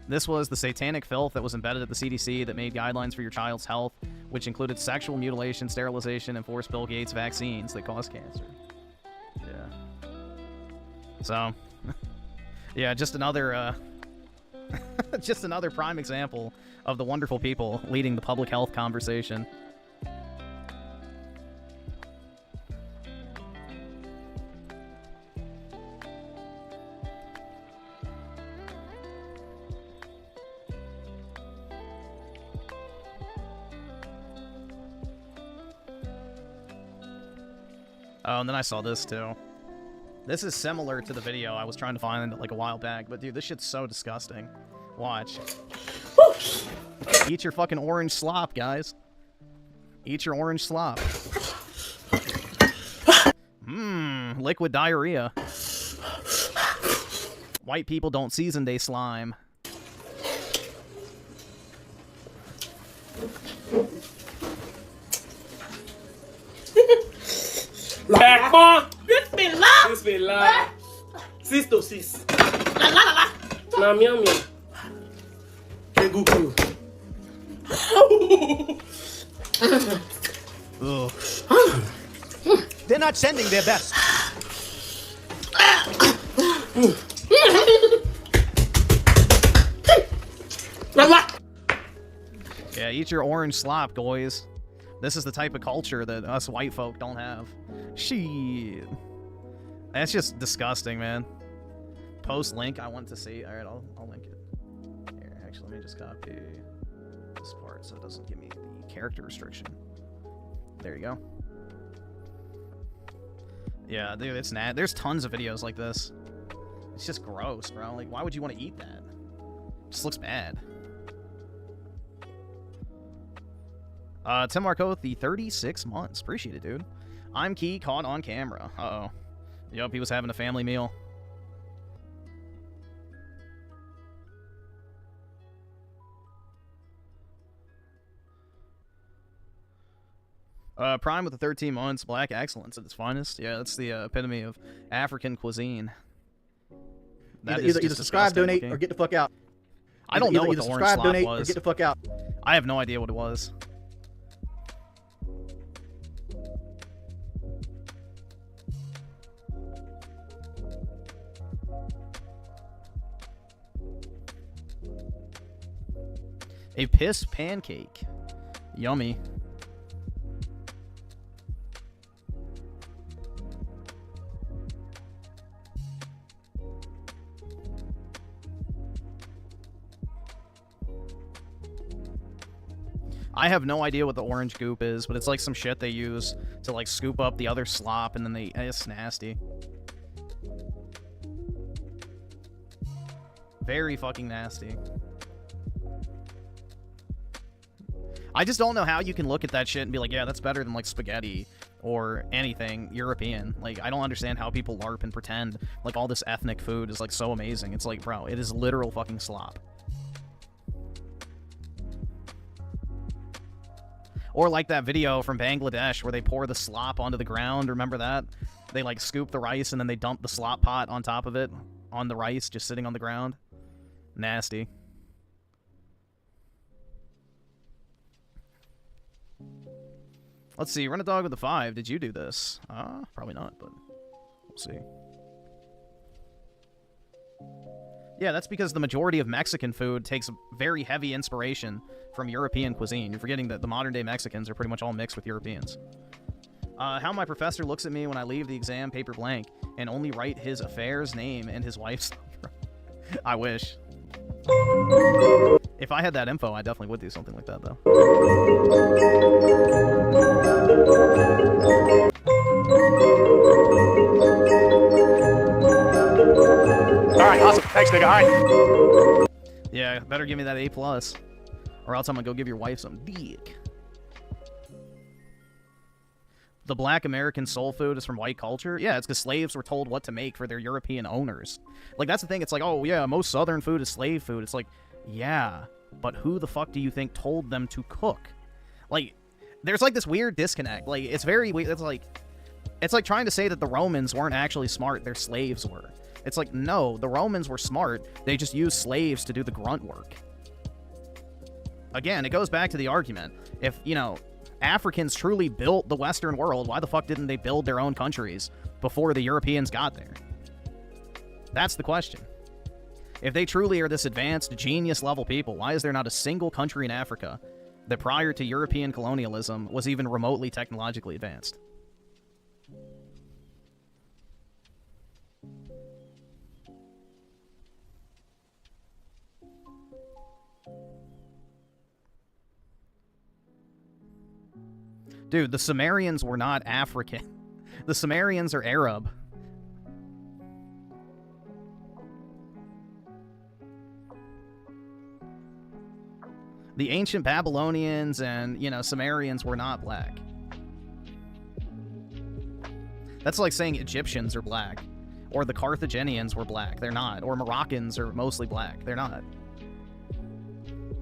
This was the satanic filth that was embedded at the CDC that made guidelines for your child's health, which included sexual mutilation, sterilization, and forced Bill Gates vaccines that cause cancer. Yeah. So, yeah, just another, just another prime example of the wonderful people leading the public health conversation. Oh, and then I saw this, too. This is similar to the video I was trying to find, like, a while back. But, dude, this shit's so disgusting. Watch. Eat your fucking orange slop, guys. Eat your orange slop. Mmm, liquid diarrhea. White people don't season they slime. Bismillah. Bismillah. Sis to sis. La la la la. Na miam miam. Keguku. They're not sending their best. Yeah, eat your orange slop, boys. This is the type of culture that us white folk don't have. Shit. That's just disgusting, man. Post link I want to see. Alright, I'll link it. Here, actually, let me just copy this part so it doesn't give me the character restriction. There you go. Yeah, dude, it's there's tons of videos like this. It's just gross, bro. Like, why would you want to eat that? It just looks bad. Tim Marco, the 36 months. Appreciate it, dude. I'm Key, caught on camera. Uh-oh. Yup, he was having a family meal. Prime with the 13 months. Black excellence at its finest. Yeah, that's the epitome of African cuisine. That is either subscribe, donate, looking. or get the fuck out. I don't know what the orange subscribe, slop donate, was. or get the fuck out. I have no idea what it was. A piss pancake. Yummy. I have no idea what the orange goop is, but it's like some shit they use to like scoop up the other slop, and then it's nasty. Very fucking nasty. I just don't know how you can look at that shit and be like, yeah, that's better than like spaghetti or anything European. Like, I don't understand how people LARP and pretend like all this ethnic food is like so amazing. It's like, bro, it is literal fucking slop. Or like that video from Bangladesh where they pour the slop onto the ground. Remember that? They like scoop the rice and then they dump the slop pot on top of it, on the rice, just sitting on the ground. Nasty. Let's see. Run a dog with a 5. Did you do this? Probably not, but we'll see. Yeah, that's because the majority of Mexican food takes very heavy inspiration from European cuisine. You're forgetting that the modern-day Mexicans are pretty much all mixed with Europeans. How my professor looks at me when I leave the exam paper blank and only write his affairs, name, and his wife's number. I wish. If I had that info, I definitely would do something like that, though. Alright, awesome. Thanks, nigga. Alright. Yeah, better give me that A+, or else I'm gonna go give your wife some dick. The black American soul food is from white culture? Yeah, it's because slaves were told what to make for their European owners. Like, that's the thing. It's like, oh, yeah, most southern food is slave food. It's like, yeah, but who the fuck do you think told them to cook? Like, there's, like, this weird disconnect. Like, it's very weird. It's like trying to say that the Romans weren't actually smart. Their slaves were. It's like, no, the Romans were smart. They just used slaves to do the grunt work. Again, it goes back to the argument. If, you know, Africans truly built the Western world, why the fuck didn't they build their own countries before the Europeans got there? That's the question. If they truly are this advanced, genius-level people, why is there not a single country in Africa that prior to European colonialism was even remotely technologically advanced? Dude, the Sumerians were not African. The Sumerians are Arab. The ancient Babylonians and, you know, Sumerians were not black. That's like saying Egyptians are black. Or the Carthaginians were black. They're not. Or Moroccans are mostly black. They're not.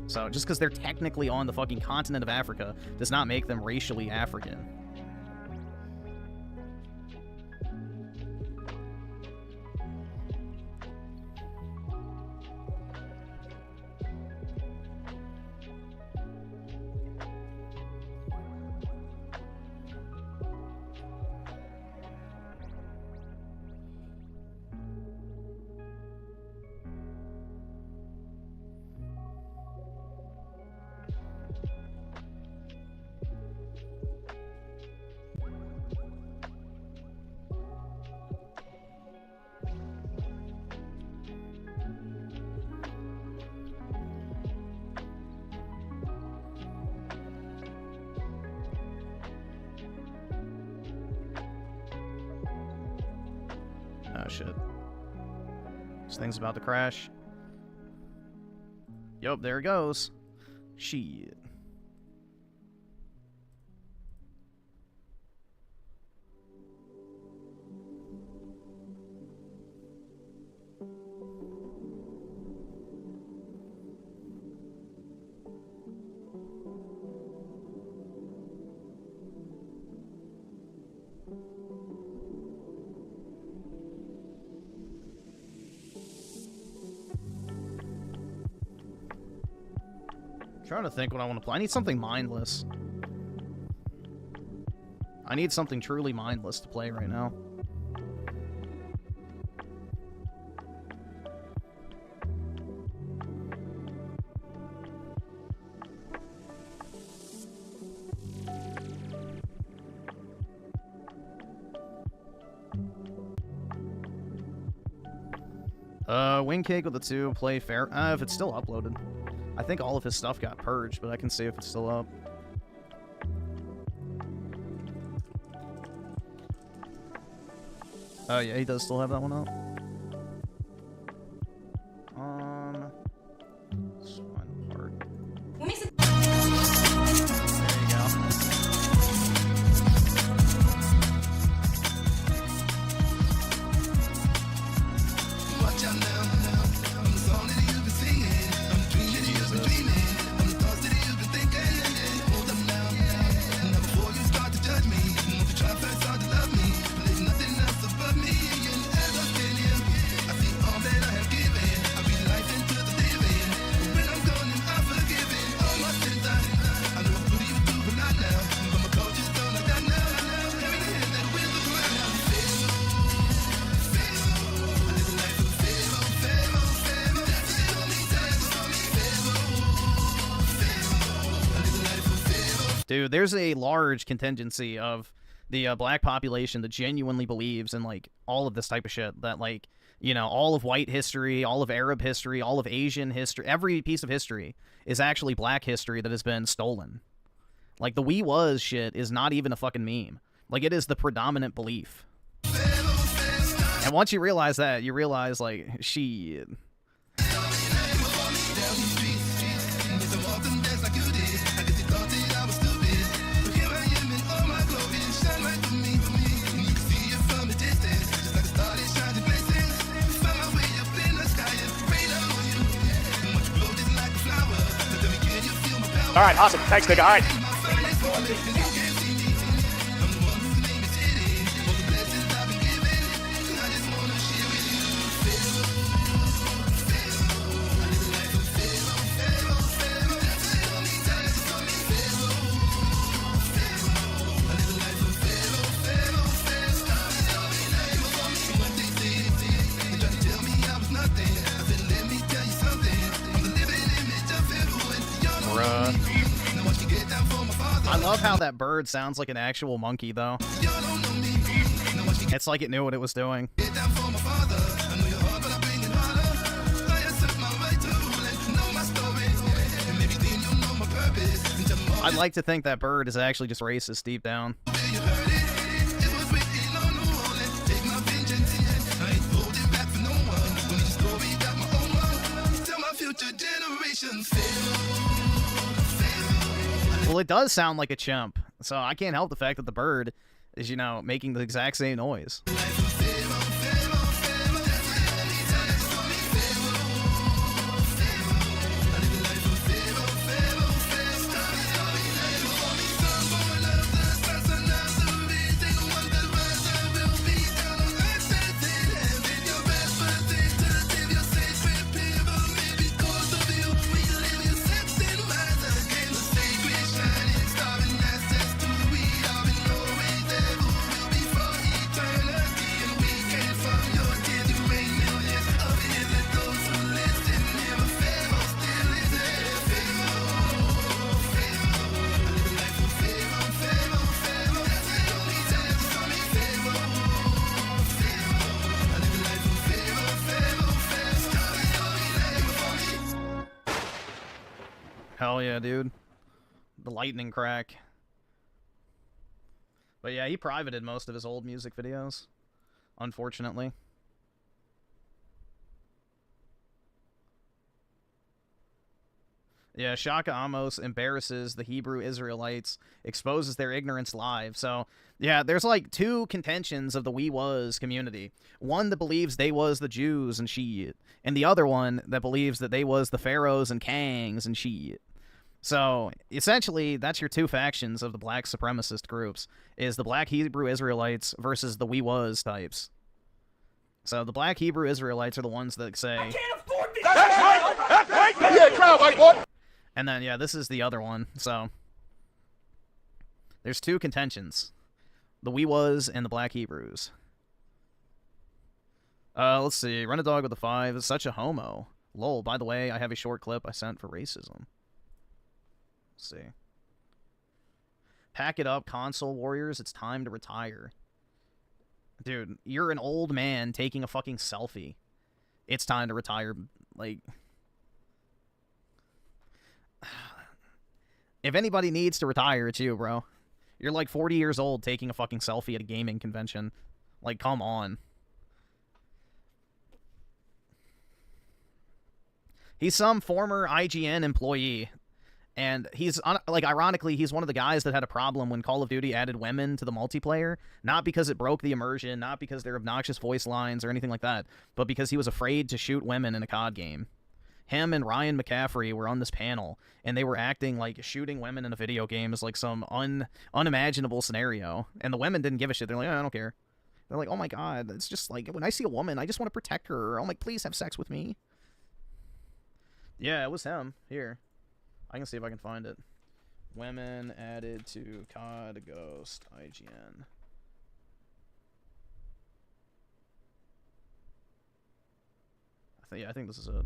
So, just because they're technically on the fucking continent of Africa does not make them racially African. Oh, shit. This thing's about to crash. Yup, there it goes. Shit. Trying to think what I want to play. I need something mindless. I need something truly mindless to play right now. Wingcake with the 2, play fair. If it's still uploaded. I think all of his stuff got purged, but I can see if it's still up. Oh yeah, he does still have that one up. Let's find the part. There you go. Dude, there's a large contingency of the black population that genuinely believes in, like, all of this type of shit. That, like, you know, all of white history, all of Arab history, all of Asian history, every piece of history is actually black history that has been stolen. Like, the we was shit is not even a fucking meme. Like, it is the predominant belief. And once you realize that, you realize, like, shit. All right, awesome. Thanks, nigga. All right. I love how that bird sounds like an actual monkey, though. It's like it knew what it was doing. I'd like to think that bird is actually just racist deep down. Well, it does sound like a chimp, so I can't help the fact that the bird is, you know, making the exact same noise. Hell yeah, dude. The lightning crack. But yeah, he privated most of his old music videos, unfortunately. Yeah, Shaka Amos embarrasses the Hebrew Israelites, exposes their ignorance live. So, yeah, there's like two contentions of the we was community. One that believes they was the Jews and shit, and the other one that believes that they was the pharaohs and kangs and shit. So, essentially, that's your two factions of the black supremacist groups, is the black Hebrew Israelites versus the we was types. So, the black Hebrew Israelites are the ones that say... I can't afford this. That's right! That's right! Yeah, crowd, white boy! And then, yeah, this is the other one. So, there's two contentions. The we was and the black Hebrews. Let's see. Run a dog with a 5 is such a homo. Lol, by the way, I have a short clip I sent for racism. Let's see. Pack it up, console warriors. It's time to retire. Dude, you're an old man taking a fucking selfie. it's time to retire. Like, if anybody needs to retire, it's you, bro. You're like 40 years old taking a fucking selfie at a gaming convention. Like, come on. He's some former IGN employee. And he's, like, ironically, he's one of the guys that had a problem when Call of Duty added women to the multiplayer. Not because it broke the immersion, not because they're obnoxious voice lines or anything like that, but because he was afraid to shoot women in a COD game. Him and Ryan McCaffrey were on this panel, and they were acting like shooting women in a video game is like some unimaginable scenario. And the women didn't give a shit. They're like, I don't care. They're like, oh my god, it's just like, when I see a woman, I just want to protect her. I'm like, please have sex with me. Yeah, it was him. Here. I can see if I can find it. Women added to COD Ghost IGN. I think this is it.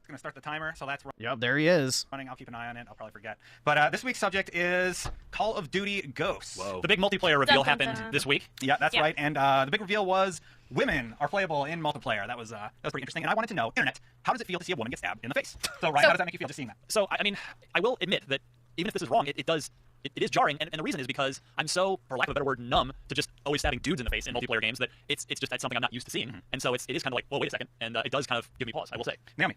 Going to start the timer, so that's Yep, there he is. running. I'll keep an eye on it. I'll probably forget. But this week's subject is Call of Duty Ghosts. Whoa. The big multiplayer reveal happened this week. Yeah, that's right. And the big reveal was women are playable in multiplayer. That was pretty interesting. And I wanted to know, Internet, how does it feel to see a woman get stabbed in the face? So, Ryan, how does that make you feel just seeing that? So, I mean, I will admit that even if this is wrong, it is jarring, and the reason is because I'm so, for lack of a better word, numb to just always stabbing dudes in the face in multiplayer games that it's just that's something I'm not used to seeing. Mm-hmm. And so it is kind of like, well, wait a second, and it does kind of give me pause, I will say. Naomi.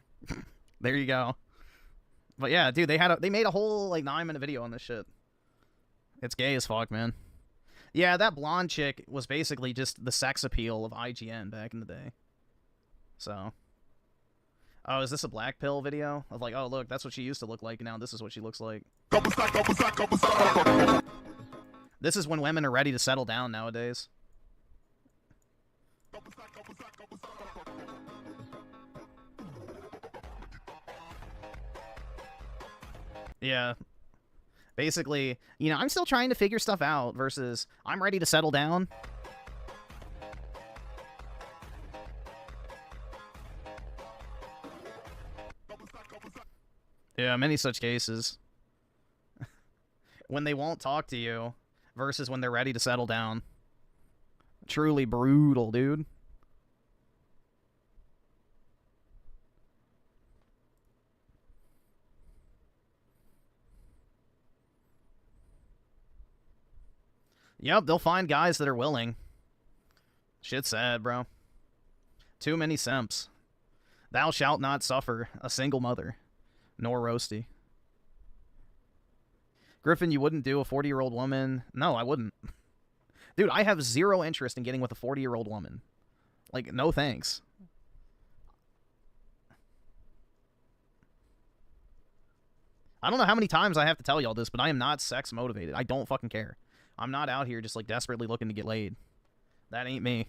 There you go. But yeah, dude, they made a whole like 9-minute video on this shit. It's gay as fuck, man. Yeah, that blonde chick was basically just the sex appeal of IGN back in the day. So. Oh, is this a black pill video? Of like, oh look, that's what she used to look like, now this is what she looks like. This is when women are ready to settle down nowadays. Yeah. Basically, you know, I'm still trying to figure stuff out versus I'm ready to settle down. Yeah, many such cases. When they won't talk to you versus when they're ready to settle down. Truly brutal, dude. Yep, they'll find guys that are willing. Shit's sad, bro. Too many simps. Thou shalt not suffer a single mother, nor roasty. Griffin, you wouldn't do a 40-year-old woman? No, I wouldn't. Dude, I have zero interest in getting with a 40-year-old woman. Like, no thanks. I don't know how many times I have to tell y'all this, but I am not sex motivated. I don't fucking care. I'm not out here just like desperately looking to get laid. That ain't me.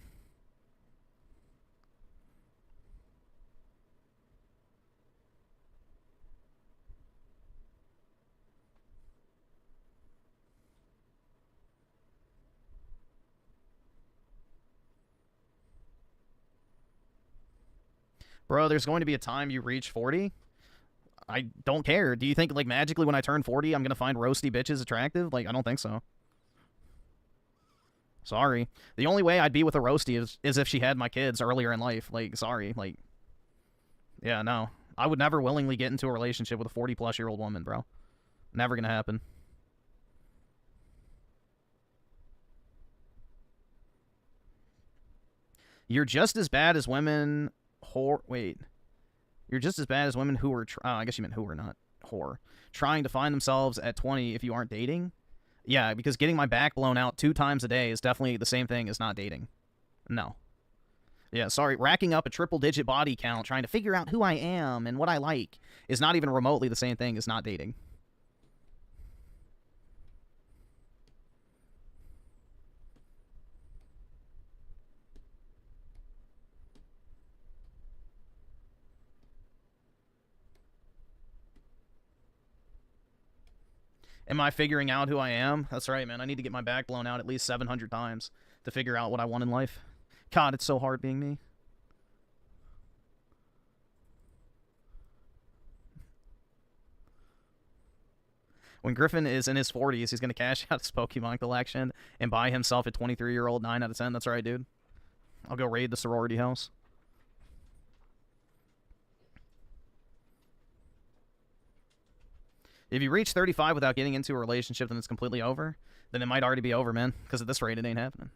Bro, there's going to be a time you reach 40. I don't care. Do you think like magically when I turn 40 I'm going to find roasty bitches attractive? Like, I don't think so. Sorry. The only way I'd be with a roasty is if she had my kids earlier in life. Like, sorry. Like, yeah, no. I would never willingly get into a relationship with a 40-plus-year-old woman, bro. Never gonna happen. You're just as bad as women Wait. You're just as bad as women who are... I guess you meant who are not whore. Trying to find themselves at 20 if you aren't dating? Yeah, because getting my back blown out 2 times a day is definitely the same thing as not dating. No. Yeah, sorry. Racking up a triple-digit body count trying to figure out who I am and what I like is not even remotely the same thing as not dating. Am I figuring out who I am? That's right, man. I need to get my back blown out at least 700 times to figure out what I want in life. God, it's so hard being me. When Griffin is in his 40s, he's going to cash out his Pokemon collection and buy himself a 23-year-old 9 out of 10. That's right, dude. I'll go raid the sorority house. If you reach 35 without getting into a relationship, then it's completely over. Then it might already be over, man. Because at this rate, it ain't happening.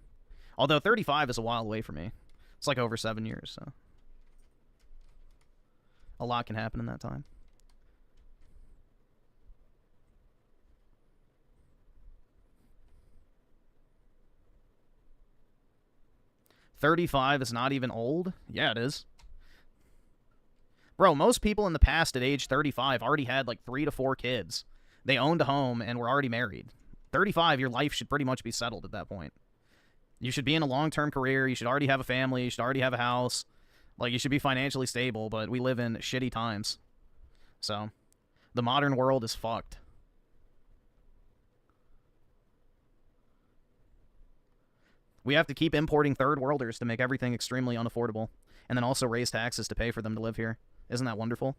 Although 35 is a while away for me. It's like over 7 years, so. A lot can happen in that time. $35 is not even old? Yeah, it is. Bro, most people in the past at age 35 already had like 3 to 4 kids. They owned a home and were already married. 35, your life should pretty much be settled at that point. You should be in a long-term career. You should already have a family. You should already have a house. Like, you should be financially stable, but we live in shitty times. So, the modern world is fucked. We have to keep importing third worlders to make everything extremely unaffordable, and then also raise taxes to pay for them to live here. Isn't that wonderful?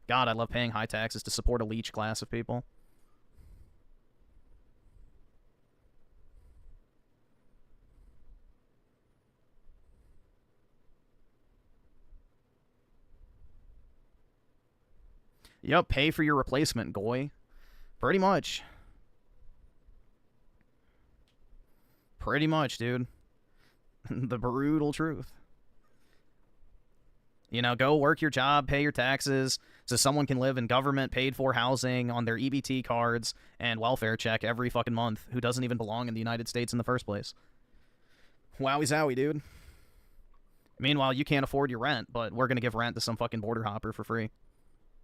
God, I love paying high taxes to support a leech class of people. Yup, pay for your replacement, Goy. Pretty much. Pretty much, dude. The brutal truth. You know, go work your job, pay your taxes, so someone can live in government-paid-for housing on their EBT cards and welfare check every fucking month who doesn't even belong in the United States in the first place. Wowie zowie, dude. Meanwhile, you can't afford your rent, but we're gonna give rent to some fucking border hopper for free.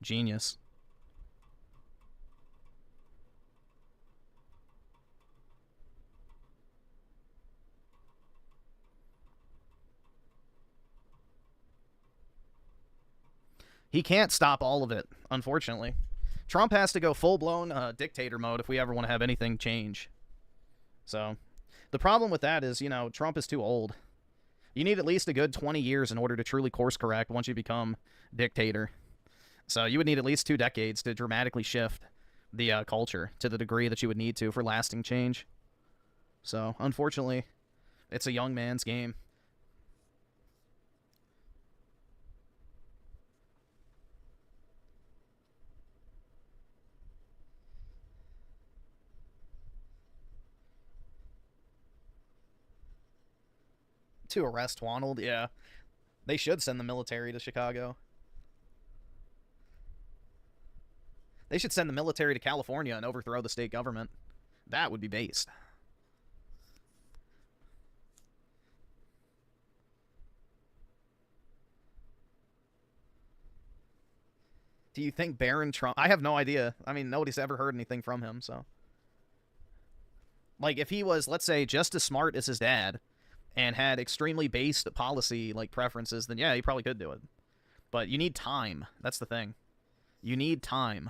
Genius. He can't stop all of it, unfortunately. Trump has to go full-blown dictator mode if we ever want to have anything change. So, the problem with that is, you know, Trump is too old. You need at least a good 20 years in order to truly course-correct once you become dictator. So you would need at least 2 decades to dramatically shift the culture to the degree that you would need to for lasting change. So, unfortunately, it's a young man's game. To arrest Wonald, yeah. They should send the military to Chicago. They should send the military to California and overthrow the state government. That would be based. Do you think Barron Trump... I have no idea. I mean, nobody's ever heard anything from him, so... Like, if he was, let's say, just as smart as his dad and had extremely based policy, like, preferences, then yeah, he probably could do it. But you need time. That's the thing. You need time.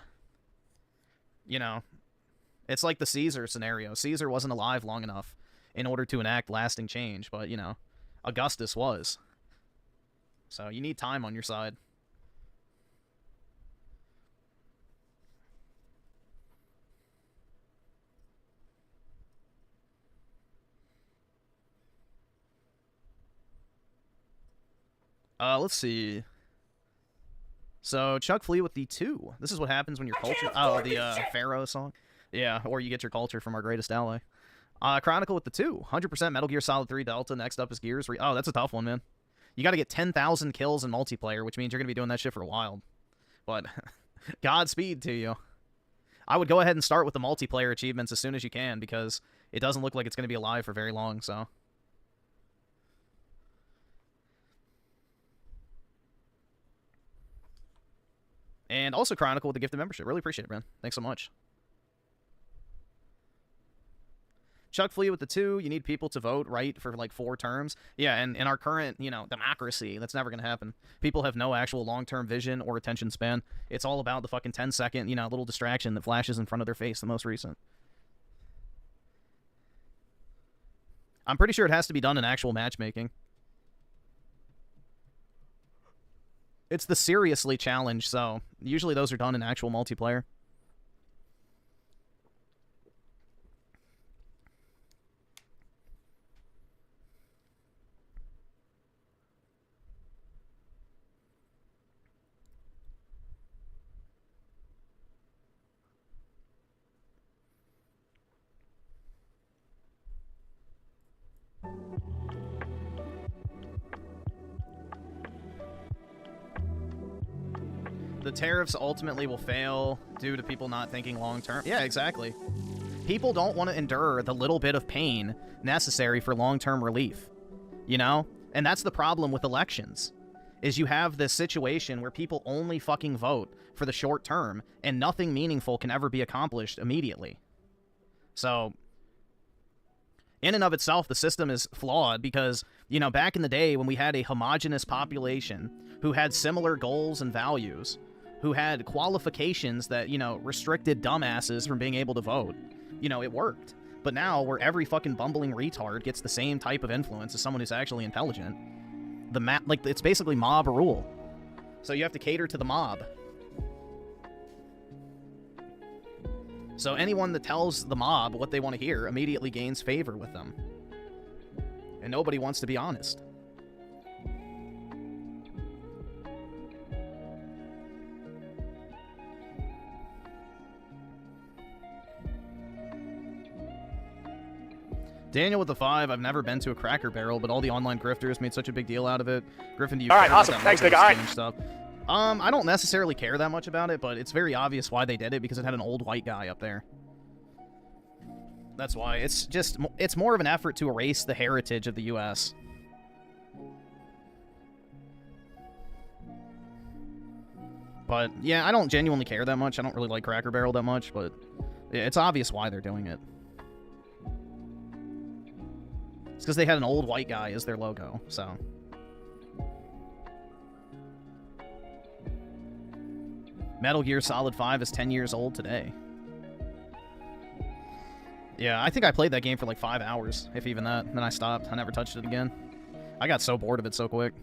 You know, it's like the Caesar scenario. Caesar wasn't alive long enough in order to enact lasting change, but, you know, Augustus was. So you need time on your side. Let's see. So, Chuck Flea with the 2. This is what happens when your culture... Oh, the Pharaoh song? Yeah, or you get your culture from our greatest ally. Chronicle with the 2. 100% Metal Gear Solid 3 Delta. Next up is Gears. Oh, that's a tough one, man. You gotta get 10,000 kills in multiplayer, which means you're gonna be doing that shit for a while. But, Godspeed to you. I would go ahead and start with the multiplayer achievements as soon as you can, because it doesn't look like it's gonna be alive for very long, so... And also Chronicle with the gift of membership. Really appreciate it, man. Thanks so much. Chuck Flea with the 2. You need people to vote, right, for like 4 terms. Yeah, and in our current, you know, democracy, that's never going to happen. People have no actual long-term vision or attention span. It's all about the fucking 10-second, you know, little distraction that flashes in front of their face, the most recent. I'm pretty sure it has to be done in actual matchmaking. It's the Seriously challenge, so usually those are done in actual multiplayer. The tariffs ultimately will fail due to people not thinking long term. Yeah, exactly. People don't want to endure the little bit of pain necessary for long-term relief. You know? And that's the problem with elections. Is you have this situation where people only fucking vote for the short term, and nothing meaningful can ever be accomplished immediately. So, in and of itself, the system is flawed because, you know, back in the day when we had a homogenous population who had similar goals and values, who had qualifications that, you know, restricted dumbasses from being able to vote, you know, it worked. But now, where every fucking bumbling retard gets the same type of influence as someone who's actually intelligent, like, it's basically mob rule. So you have to cater to the mob. So anyone that tells the mob what they want to hear immediately gains favor with them. And nobody wants to be honest. Daniel with the 5, I've never been to a Cracker Barrel, but all the online grifters made such a big deal out of it. Griffin, do you All right, care about awesome. that Thanks, much nigga. All right. and stuff? I don't necessarily care that much about it, but it's very obvious why they did it, because it had an old white guy up there. That's why. It's more of an effort to erase the heritage of the U.S. But, yeah, I don't genuinely care that much. I don't really like Cracker Barrel that much, but it's obvious why they're doing it. It's because they had an old white guy as their logo, so. Metal Gear Solid 5 is 10 years old today. Yeah, I think I played that game for like 5 hours, if even that. Then I stopped. I never touched it again. I got so bored of it so quick.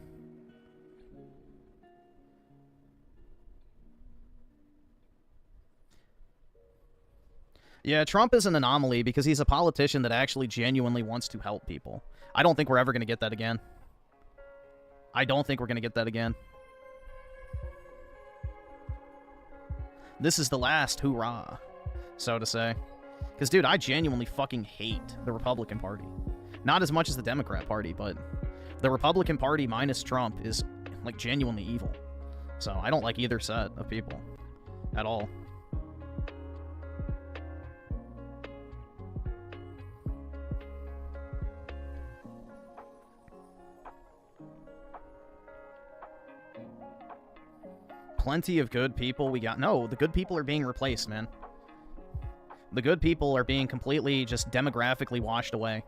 Yeah, Trump is an anomaly because he's a politician that actually genuinely wants to help people. I don't think we're ever going to get that again. I don't think we're going to get that again. This is the last hoorah, so to say. Because, dude, I genuinely fucking hate the Republican Party. Not as much as the Democrat Party, but the Republican Party minus Trump is, like, genuinely evil. So I don't like either set of people at all. Plenty of good people we got. No, the good people are being replaced, man. The good people are being completely just demographically washed away.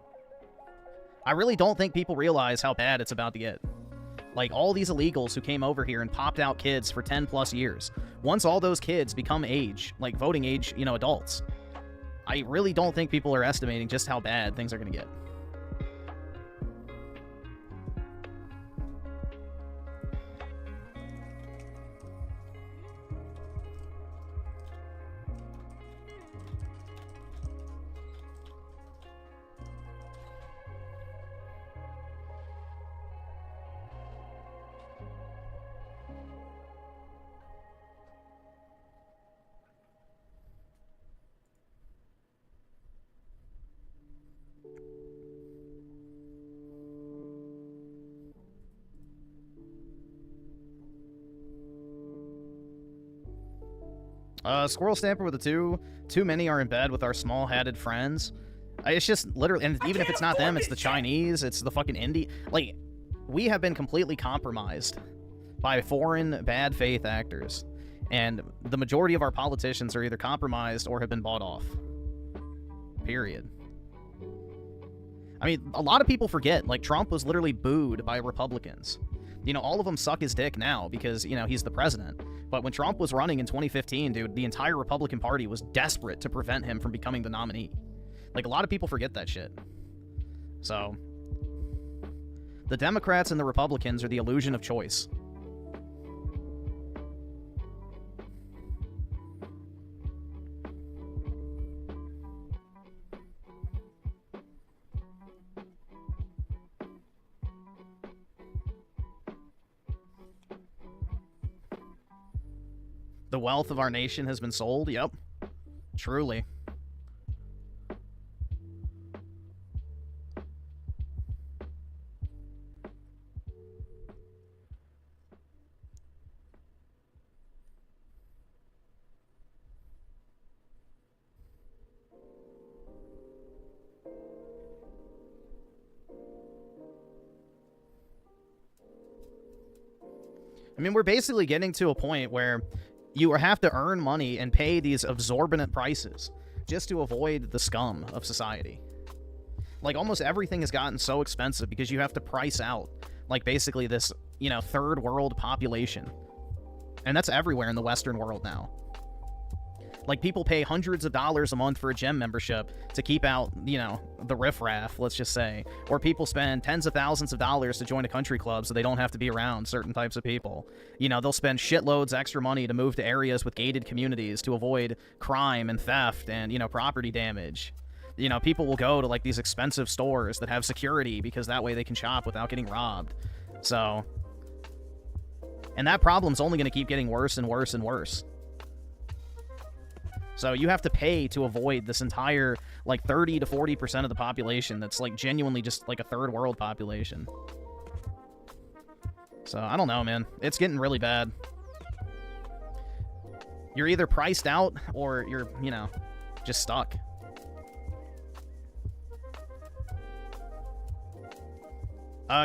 I really don't think people realize how bad it's about to get. Like, all these illegals who came over here and popped out kids for 10 plus years. Once all those kids become age, like voting age, you know, adults, I really don't think people are estimating just how bad things are going to get. Squirrel Stamper with a 2. Too many are in bed with our small-hatted friends. It's just literally, and even if it's not them, it's the Chinese, it's the fucking Indie. Like, we have been completely compromised by foreign bad faith actors. And the majority of our politicians are either compromised or have been bought off. Period. I mean, a lot of people forget, like, Trump was literally booed by Republicans. You know, all of them suck his dick now because, you know, he's the president. But when Trump was running in 2015, dude, the entire Republican Party was desperate to prevent him from becoming the nominee. Like, a lot of people forget that shit. So, the Democrats and the Republicans are the illusion of choice. The wealth of our nation has been sold? Yep. Truly. I mean, we're basically getting to a point where you have to earn money and pay these exorbitant prices just to avoid the scum of society. Like, almost everything has gotten so expensive because you have to price out, like, basically this, you know, third world population. And that's everywhere in the Western world now. Like, people pay hundreds of dollars a month for a gym membership to keep out, you know, the riffraff, let's just say. Or people spend tens of thousands of dollars to join a country club so they don't have to be around certain types of people. You know, they'll spend shitloads extra money to move to areas with gated communities to avoid crime and theft and, you know, property damage. You know, people will go to, like, these expensive stores that have security because that way they can shop without getting robbed. So... And that problem's only going to keep getting worse and worse and worse. So you have to pay to avoid this entire, like, 30 to 40% of the population that's, like, genuinely just, like, a third world population. So, I don't know, man. It's getting really bad. You're either priced out or you're, you know, just stuck.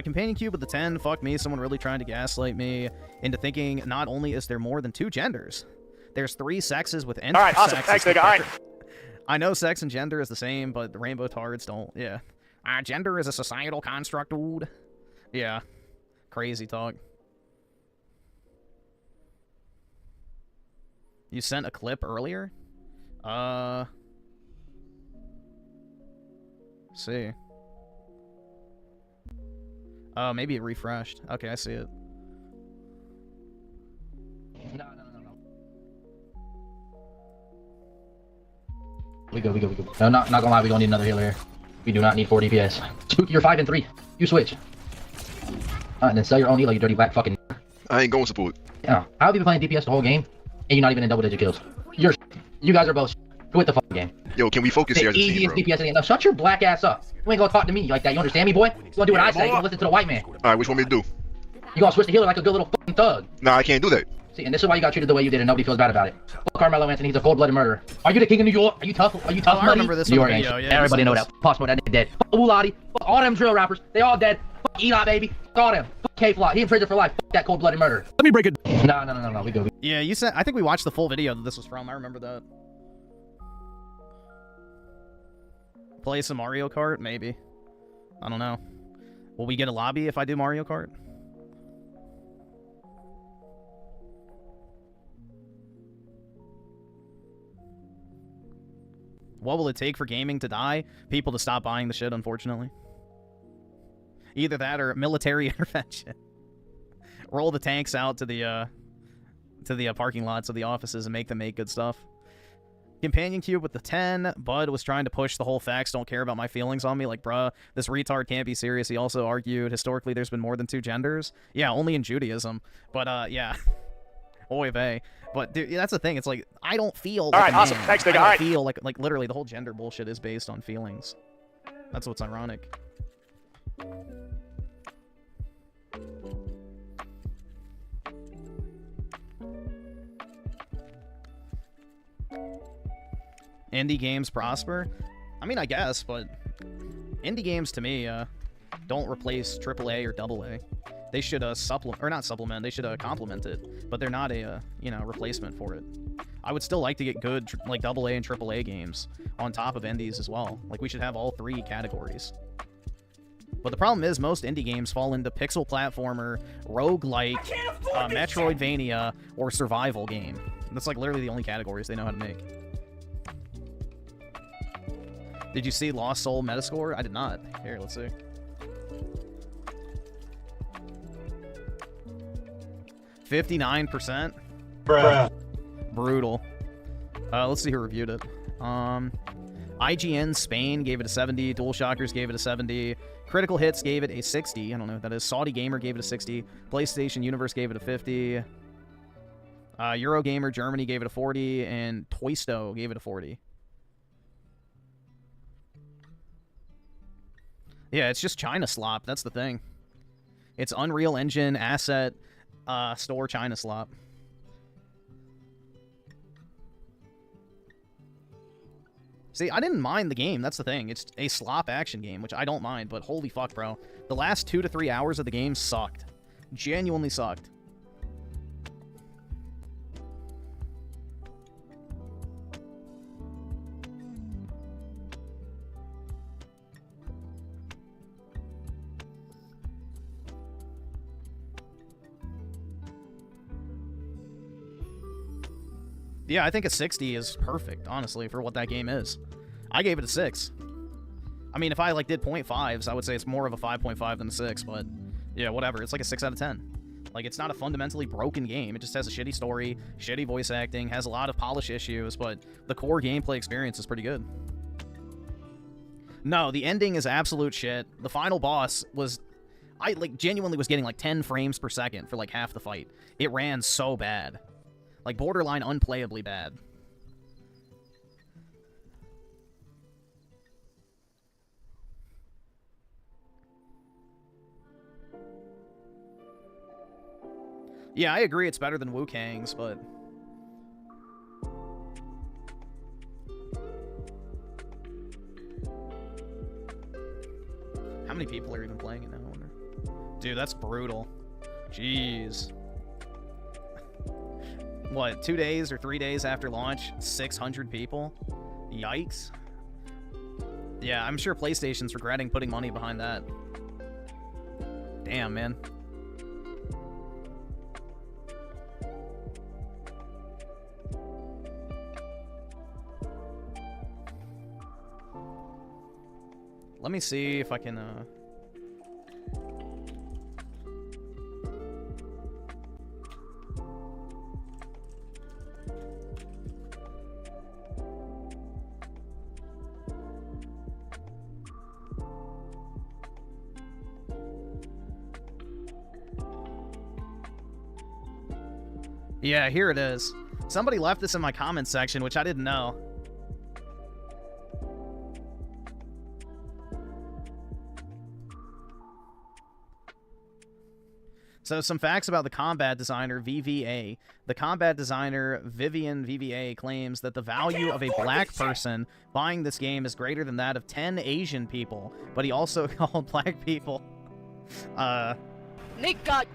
Companion Cube with the 10. Fuck me, someone really trying to gaslight me into thinking not only is there more than 2 genders, there's 3 sexes with intersex. Alright, awesome. Thanks, nigga. Alright. I know sex and gender is the same, but the rainbow tards don't. Yeah. Gender is a societal construct, dude. Yeah. Crazy talk. You sent a clip earlier? See. Oh, maybe it refreshed. Okay, I see it. No. We go. No, not gonna lie, we don't need another healer here. We do not need 4 DPS. Spooky, you're 5 and 3. You switch. And then sell your own healer, you dirty black fucking. I ain't going support. Yeah. How have you been playing DPS the whole game, and you're not even in double-digit kills? You guys are both quit the fucking game. Yo, can we focus here as a team, easiest bro? DPS in the game. Now shut your black ass up. You ain't gonna talk to me like that. You understand me, boy? You gonna do what I say. You gonna listen to the white man. Alright, what you want me to do? You gonna switch the healer like a good little fucking thug. Nah, I can't do that. See, and this is why you got treated the way you did, and nobody feels bad about it. Fuck Carmelo Anthony, he's a cold-blooded murderer. Are you the king of New York? Are you tough? Are you tough, I remember this New York video, ain't. yeah, Everybody know that. Post Mode, that nigga dead. Fuck Ulati. Fuck all them drill rappers. They all dead. Fuck Eli, baby. Fuck all them. Fuck K-Flop. He in prison for life. Fuck that cold-blooded murderer. Let me break it. No. We go. Yeah, you said... I think we watched the full video that this was from. I remember that. Play some Mario Kart? Maybe. I don't know. Will we get a lobby if I do Mario Kart? What will it take for gaming to die? People to stop buying the shit, unfortunately. Either that or military intervention. Roll the tanks out to the parking lots of the offices and make them make good stuff. Companion Cube with the 10. Bud was trying to push the whole facts don't care about my feelings on me. Like, bruh, this retard can't be serious. He also argued historically there's been more than 2 genders. Yeah, only in Judaism. But, yeah. Oy vey. But, dude, that's the thing. It's like, I don't feel like Alright, a awesome. man. Thanks, nigga. I Alright. don't feel like literally the whole gender bullshit is based on feelings. That's what's ironic. Indie games prosper? I mean, I guess, but indie games to me don't replace AAA or AA. They should supplement, or not supplement, they should complement it, but they're not a replacement for it. I would still like to get good like AA and AAA games on top of indies as well. Like, we should have all 3 categories. But the problem is most indie games fall into pixel platformer, roguelike, Metroidvania, or survival game. That's like literally the only categories they know how to make. Did you see Lost Soul Metascore? I did not. Here, let's see. $59%? Bruh. Brutal. Let's see who reviewed it. IGN Spain gave it a 70. DualShockers gave it a 70. Critical Hits gave it a 60. I don't know what that is. Saudi Gamer gave it a 60. PlayStation Universe gave it a 50. Eurogamer Germany gave it a 40. And Toysto gave it a 40. Yeah, it's just China slop. That's the thing. It's Unreal Engine asset store China slop. See, I didn't mind the game. That's the thing. It's a slop action game, which I don't mind, but holy fuck, bro. The last 2 to 3 hours of the game sucked. Genuinely sucked. Yeah, I think a 60 is perfect, honestly, for what that game is. I gave it a 6. I mean, if I like did 0.5s, I would say it's more of a 5.5 than a 6, but yeah, whatever. It's like a 6 out of 10. Like, it's not a fundamentally broken game. It just has a shitty story, shitty voice acting, has a lot of polish issues, but the core gameplay experience is pretty good. No, the ending is absolute shit. The final boss was... I, like, genuinely was getting, like, 10 frames per second for, like, half the fight. It ran so bad. Like, borderline unplayably bad. Yeah, I agree it's better than Wu Kang's, but... How many people are even playing it now, I wonder? Dude, that's brutal. Jeez. What, 2 days or 3 days after launch? 600 people? Yikes. Yeah, I'm sure PlayStation's regretting putting money behind that. Damn, man. Let me see if I can, Yeah, here it is. Somebody left this in my comments section, which I didn't know. So some facts about the combat designer, VVA. The combat designer, Vivian VVA, claims that the value of a black person buying this game is greater than that of 10 Asian people, but he also called black people, Nick got...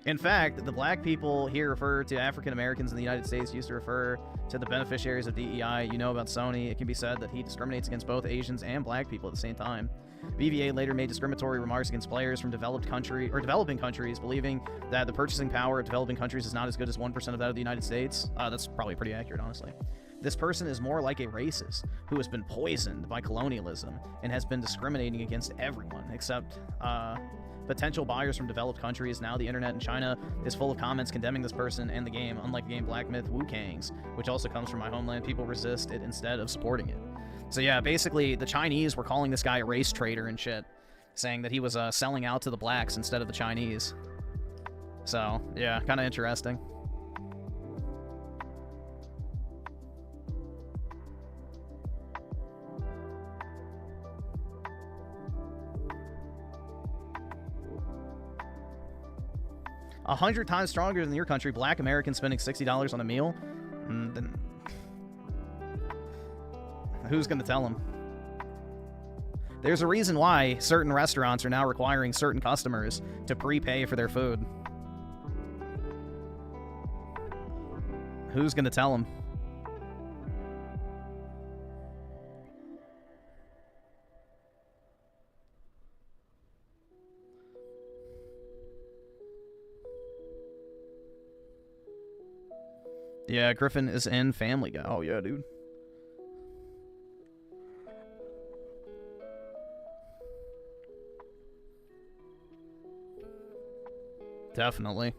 In fact, the black people here refer to African Americans in the United States used to refer to the beneficiaries of DEI. You know about Sony. It can be said that he discriminates against both Asians and black people at the same time. BVA later made discriminatory remarks against players from developing countries, believing that the purchasing power of developing countries is not as good as 1% of that of the United States. That's probably pretty accurate, honestly. This person is more like a racist who has been poisoned by colonialism and has been discriminating against everyone except potential buyers from developed countries. Now the internet in China is full of comments condemning this person and the game, unlike the game Black Myth Wu Kang's, which also comes from my homeland. People resist it instead of supporting it. So yeah, basically the Chinese were calling this guy a race traitor and shit, saying that he was selling out to the blacks instead of the Chinese. So yeah, kind of interesting. $100 times stronger than your country. Black Americans spending $60 on a meal? Then who's going to tell them? There's a reason why certain restaurants are now requiring certain customers to prepay for their food. Who's going to tell them? Yeah, Griffin is in Family Guy. Oh, yeah, dude. Definitely.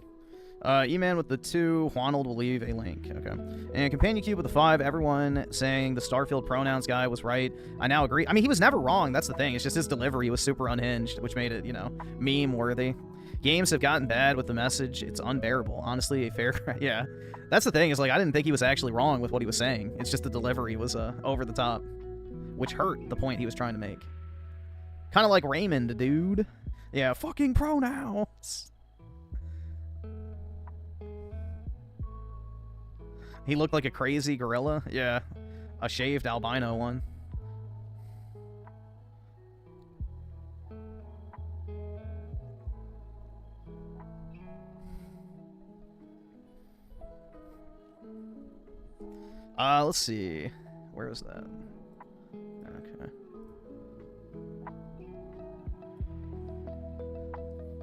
E-Man with the 2. Juanold will leave a link. Okay. And Companion Cube with the 5. Everyone saying the Starfield pronouns guy was right. I now agree. I mean, he was never wrong. That's the thing. It's just his delivery was super unhinged, which made it, you know, meme-worthy. Games have gotten bad with the message. It's unbearable. Honestly, a fair... Yeah. That's the thing, is, like, I didn't think he was actually wrong with what he was saying. It's just the delivery was over the top, which hurt the point he was trying to make. Kind of like Raymond, dude. Yeah, fucking pronouns. He looked like a crazy gorilla. Yeah, a shaved albino one. Let's see. Where is that? Okay.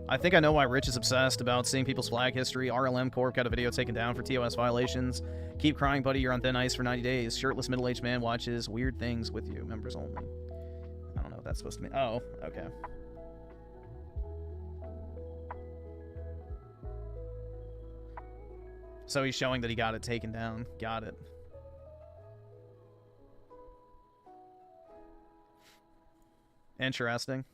I think I know why Rich is obsessed about seeing people's flag history. RLM Corp got a video taken down for TOS violations. Keep crying, buddy. You're on thin ice for 90 days. Shirtless middle-aged man watches weird things with you. Members only. I don't know what that's supposed to mean. Oh, okay. So he's showing that he got it taken down. Got it. Interesting.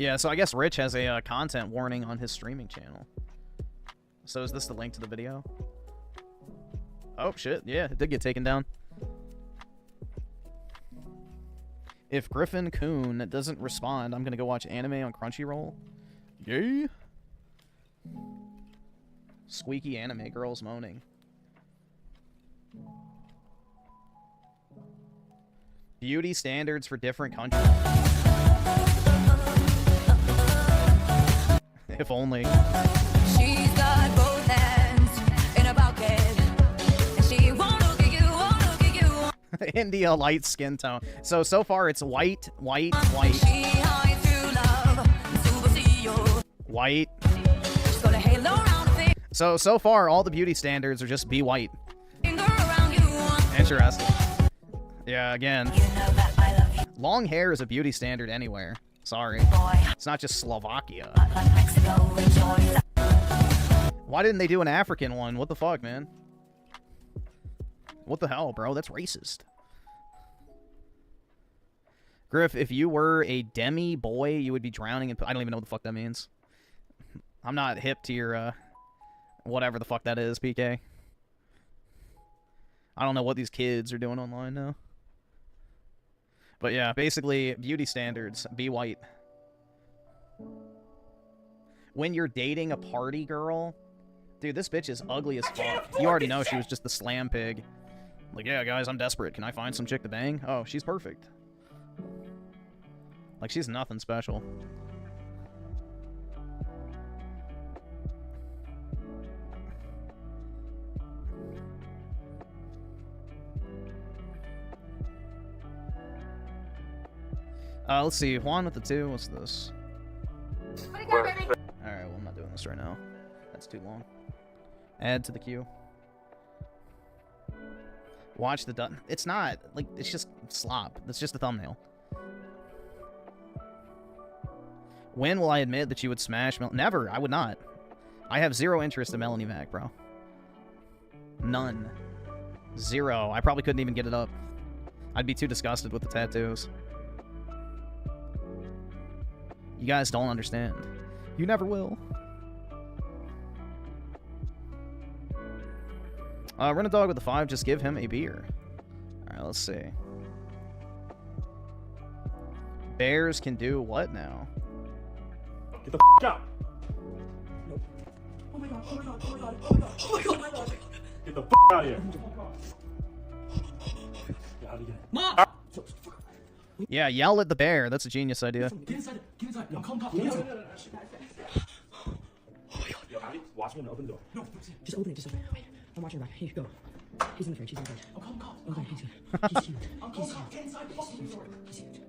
Yeah, so I guess Rich has a content warning on his streaming channel. So is this the link to the video? Oh, shit. Yeah, it did get taken down. If Griffin Coon doesn't respond, I'm going to go watch anime on Crunchyroll. Yay! Squeaky anime girls moaning. Beauty standards for different countries. If only. She's got both hands in a bucket, and she won't look at you. India light skin tone. So far it's white, white, white. She hides through love, super CEO. White. She's got a halo around her face, So far all the beauty standards are just be white. finger around you. Interesting. Yeah, again. You know that I love you, Long hair is a beauty standard anywhere. Sorry. boy. It's not just Slovakia. Like Mexico enjoys. Why didn't they do an African one? What the fuck, man? What the hell, bro? That's racist. Griff, if you were a demi boy, you would be drowning in... I don't even know what the fuck that means. I'm not hip to your, whatever the fuck that is, PK. I don't know what these kids are doing online now. But yeah, basically, beauty standards, be white. When you're dating a party girl... Dude, this bitch is ugly as fuck. You already know she was just the slam pig. Like, yeah, guys, I'm desperate. Can I find some chick to bang? Oh, she's perfect. Like, she's nothing special. Let's see. Juan with the 2. What's this? Alright, well, I'm not doing this right now. That's too long. Add to the queue. Watch the... It's not. Like, it's just slop. It's just a thumbnail. When will I admit that you would smash Never. I would not. I have zero interest in Melanie Mac, bro. None. Zero. I probably couldn't even get it up. I'd be too disgusted with the tattoos. You guys don't understand. You never will. Run a dog with the 5. Just give him a beer. Alright, let's see. Bears can do what now? Get the out. Nope. Oh my god, oh my god, oh my god, oh my god, oh my god, oh my god. Get the out of here. Yeah, how do you get it? Mom! Yeah, yell at the bear. That's a genius idea. Get inside. Get inside. No, calm down. Get inside. Oh my god. Yo, Abby, watch me and open the door. No, Just open it. Just open it. Wait. I'm watching back. Here you go. He's in the fridge. He's in the fridge. Oh, calm. Okay, he's good. He's huge. He's huge. Get inside. He's huge.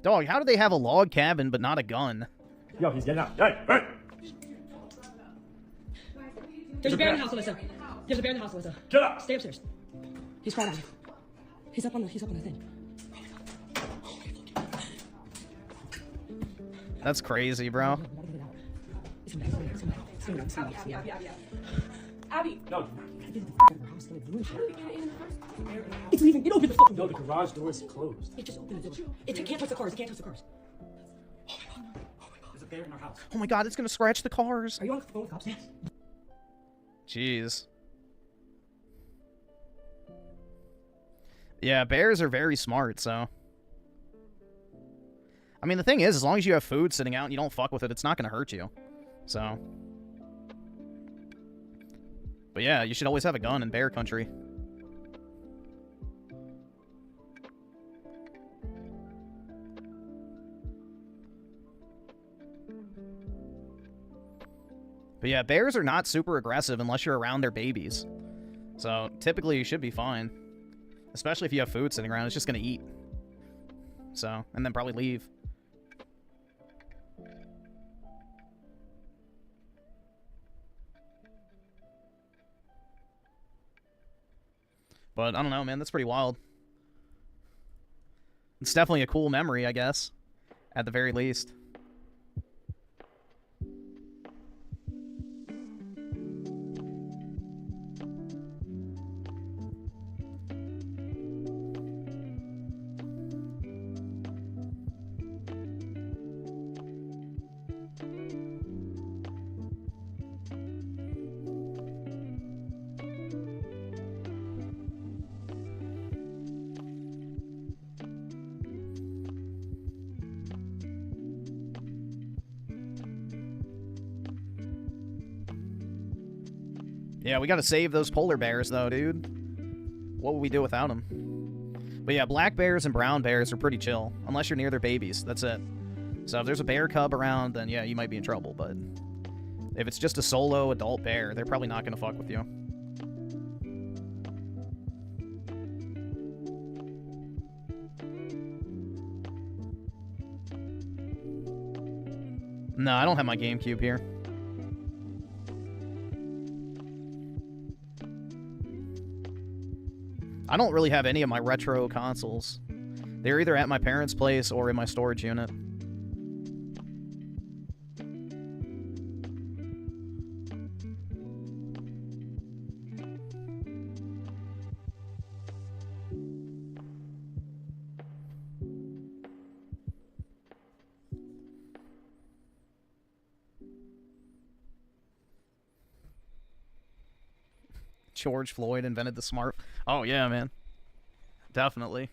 Dog, how do they have a log cabin but not a gun? Yo, he's getting out. Hey, hey! There's a bear in the house, Alyssa. There's a bear in the house, Alyssa. Get up! Stay upstairs. He's crawling out. He's up on the thing. That's crazy, bro. Abby. No. It's leaving. It opened the fucking No, door. the garage door is closed. It just opened the door. It can't touch the cars. It can't touch the cars. There's a bear in our house. Oh my god, it's gonna scratch the cars. Are you on the phone with cops? Yes. Jeez. Yeah, bears are very smart, so... I mean, the thing is, as long as you have food sitting out and you don't fuck with it, it's not gonna hurt you. So... But yeah, you should always have a gun in bear country. But yeah, bears are not super aggressive unless you're around their babies. So typically you should be fine. Especially if you have food sitting around, it's just going to eat. So, and then probably leave. But I don't know, man, that's pretty wild. It's definitely a cool memory, I guess. At the very least. Yeah, we gotta save those polar bears, though, dude. What would we do without them? But yeah, black bears and brown bears are pretty chill. Unless you're near their babies. That's it. So if there's a bear cub around, then yeah, you might be in trouble. But if it's just a solo adult bear, they're probably not gonna fuck with you. No, I don't have my GameCube here. I don't really have any of my retro consoles. They're either at my parents' place or in my storage unit. George Floyd invented the smart... Oh, yeah, man. Definitely.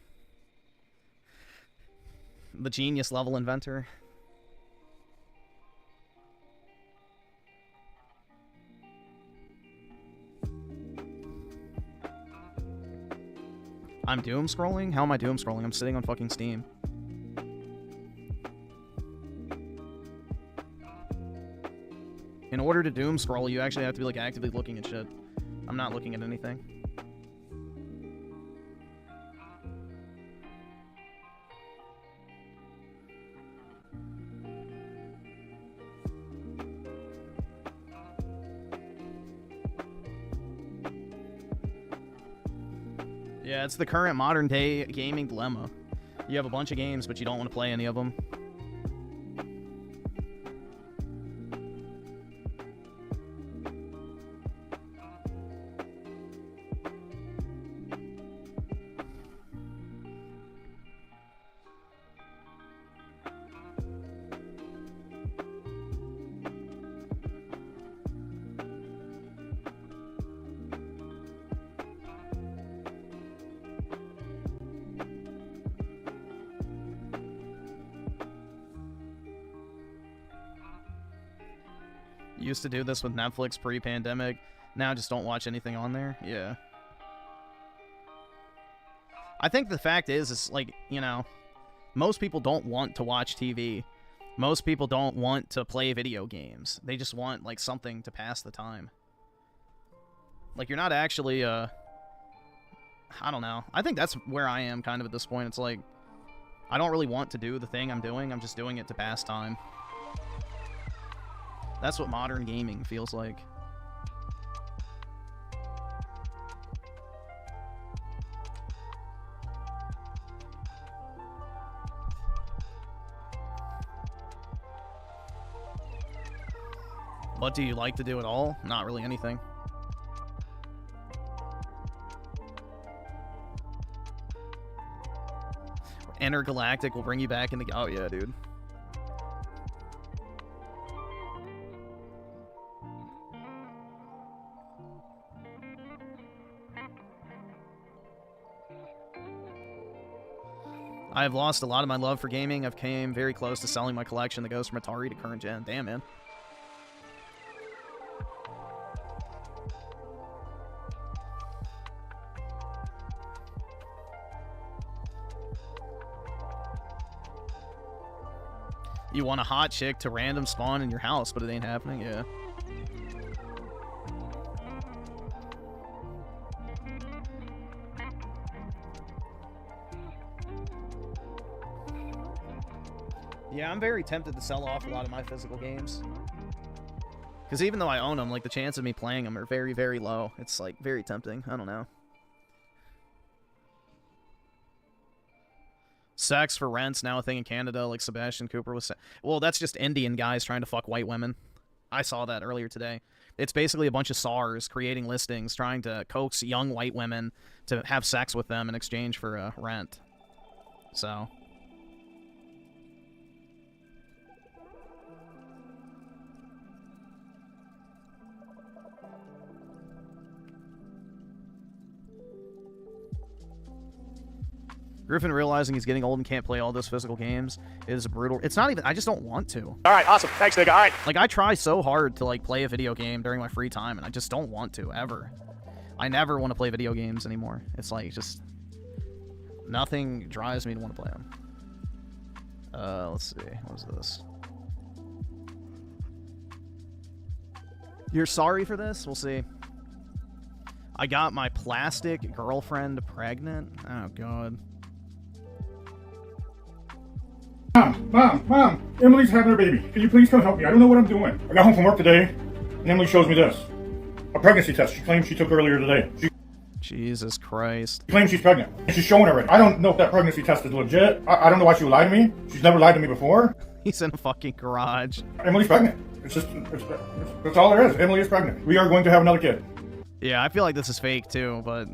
The genius level inventor. I'm doom scrolling? How am I doom scrolling? I'm sitting on fucking Steam. In order to doom scroll, you actually have to be like actively looking at shit. I'm not looking at anything. Yeah, it's the current modern day gaming dilemma. You have a bunch of games, but you don't want to play any of them. Used to do this with Netflix pre-pandemic. Now just don't watch anything on there. Yeah. I think the fact is like, you know, most people don't want to watch TV. Most people don't want to play video games. They just want, like, something to pass the time. Like, you're not actually, I don't know. I think that's where I am kind of at this point. It's like, I don't really want to do the thing I'm doing. I'm just doing it to pass time. That's what modern gaming feels like. What do you like to do at all? Not really anything. Intergalactic will bring you back into... Oh, yeah, dude. I have lost a lot of my love for gaming. I've came very close to selling my collection that goes from Atari to current gen. Damn, man. You want a hot chick to random spawn in your house, but it ain't happening? Yeah. Yeah, I'm very tempted to sell off a lot of my physical games. Because even though I own them, like, the chance of me playing them are very, very low. It's, like, very tempting. I don't know. Sex for rent's now a thing in Canada, like Sebastian Cooper was saying. Well, that's just Indian guys trying to fuck white women. I saw that earlier today. It's basically a bunch of SARs creating listings, trying to coax young white women to have sex with them in exchange for rent. So... Griffin realizing he's getting old and can't play all those physical games is brutal. It's not even... I just don't want to. All right, awesome. Thanks, nigga. All right. Like, I try so hard to, like, play a video game during my free time, and I just don't want to, ever. I never want to play video games anymore. It's, like, just... Nothing drives me to want to play them. Let's see. What was this? You're sorry for this? We'll see. I got my plastic girlfriend pregnant? Oh, God. Mom, Emily's having her baby. Can you please come help me? I don't know what I'm doing. I got home from work today, and Emily shows me this. A pregnancy test she claims she took earlier today. Jesus Christ. She claims she's pregnant. And she's showing her it. I don't know if that pregnancy test is legit. I don't know why she would lie to me. She's never lied to me before. He's in a fucking garage. Emily's pregnant. That's all there is. Emily is pregnant. We are going to have another kid. Yeah, I feel like this is fake too, but...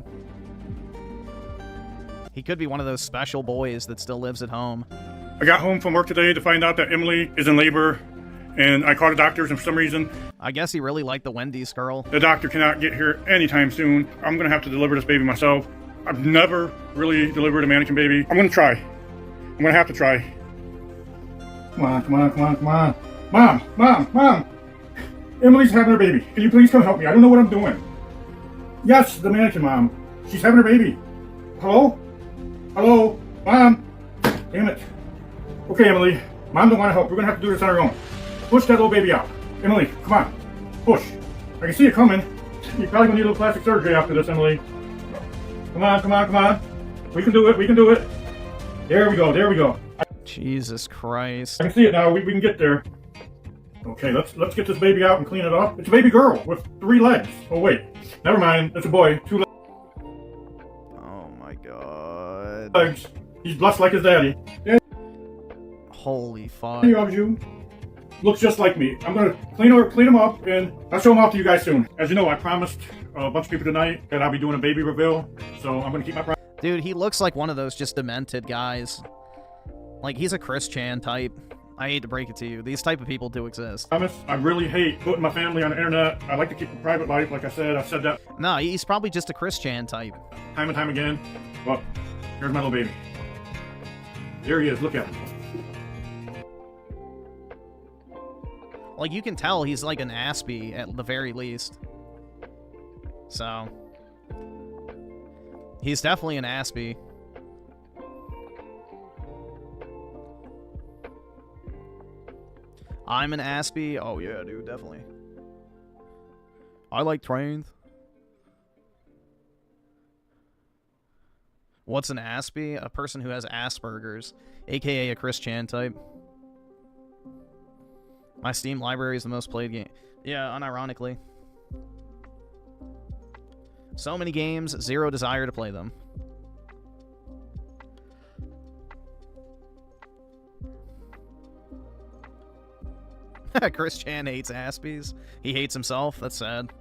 He could be one of those special boys that still lives at home. I got home from work today to find out that Emily is in labor, and I called the doctors, and for some reason... I guess he really liked the Wendy's girl. The doctor cannot get here anytime soon. I'm going to have to deliver this baby myself. I've never really delivered a mannequin baby. I'm going to try. I'm going to have to try. Come on. Mom! Emily's having her baby. Can you please come help me? I don't know what I'm doing. Yes, the mannequin mom. She's having her baby. Hello? Mom? Damn it. Okay, Emily. Mom don't want to help. We're going to have to do this on our own. Push that little baby out. Emily, come on. Push. I can see it coming. You're probably going to need a little plastic surgery after this, Emily. Come on. We can do it. There we go. Jesus Christ. I can see it now. We can get there. Okay, let's get this baby out and clean it up. It's a baby girl with 3 legs. Oh, wait. Never mind. It's a boy. 2 legs. Oh, my God. Legs. He's blessed like his daddy. Holy fuck. He loves you. Looks just like me. I'm gonna clean him up, and I'll show him off to you guys soon. As you know, I promised a bunch of people tonight that I'll be doing a baby reveal, so I'm gonna keep my promise. Dude, he looks like one of those just demented guys. Like, he's a Chris Chan type. I hate to break it to you. These type of people do exist. I really hate putting my family on the internet. I like to keep a private life, like I said. I've said that. No, he's probably just a Chris Chan type. Time and time again. Well, here's my little baby. There he is. Look at him. Like, you can tell he's like an Aspie at the very least. So. He's definitely an Aspie. I'm an Aspie? Oh yeah, dude, definitely. I like trains. What's an Aspie? A person who has Asperger's, aka a Chris Chan type. My Steam library is the most played game. Yeah, unironically. So many games, zero desire to play them. Chris Chan hates Aspies. He hates himself. That's sad.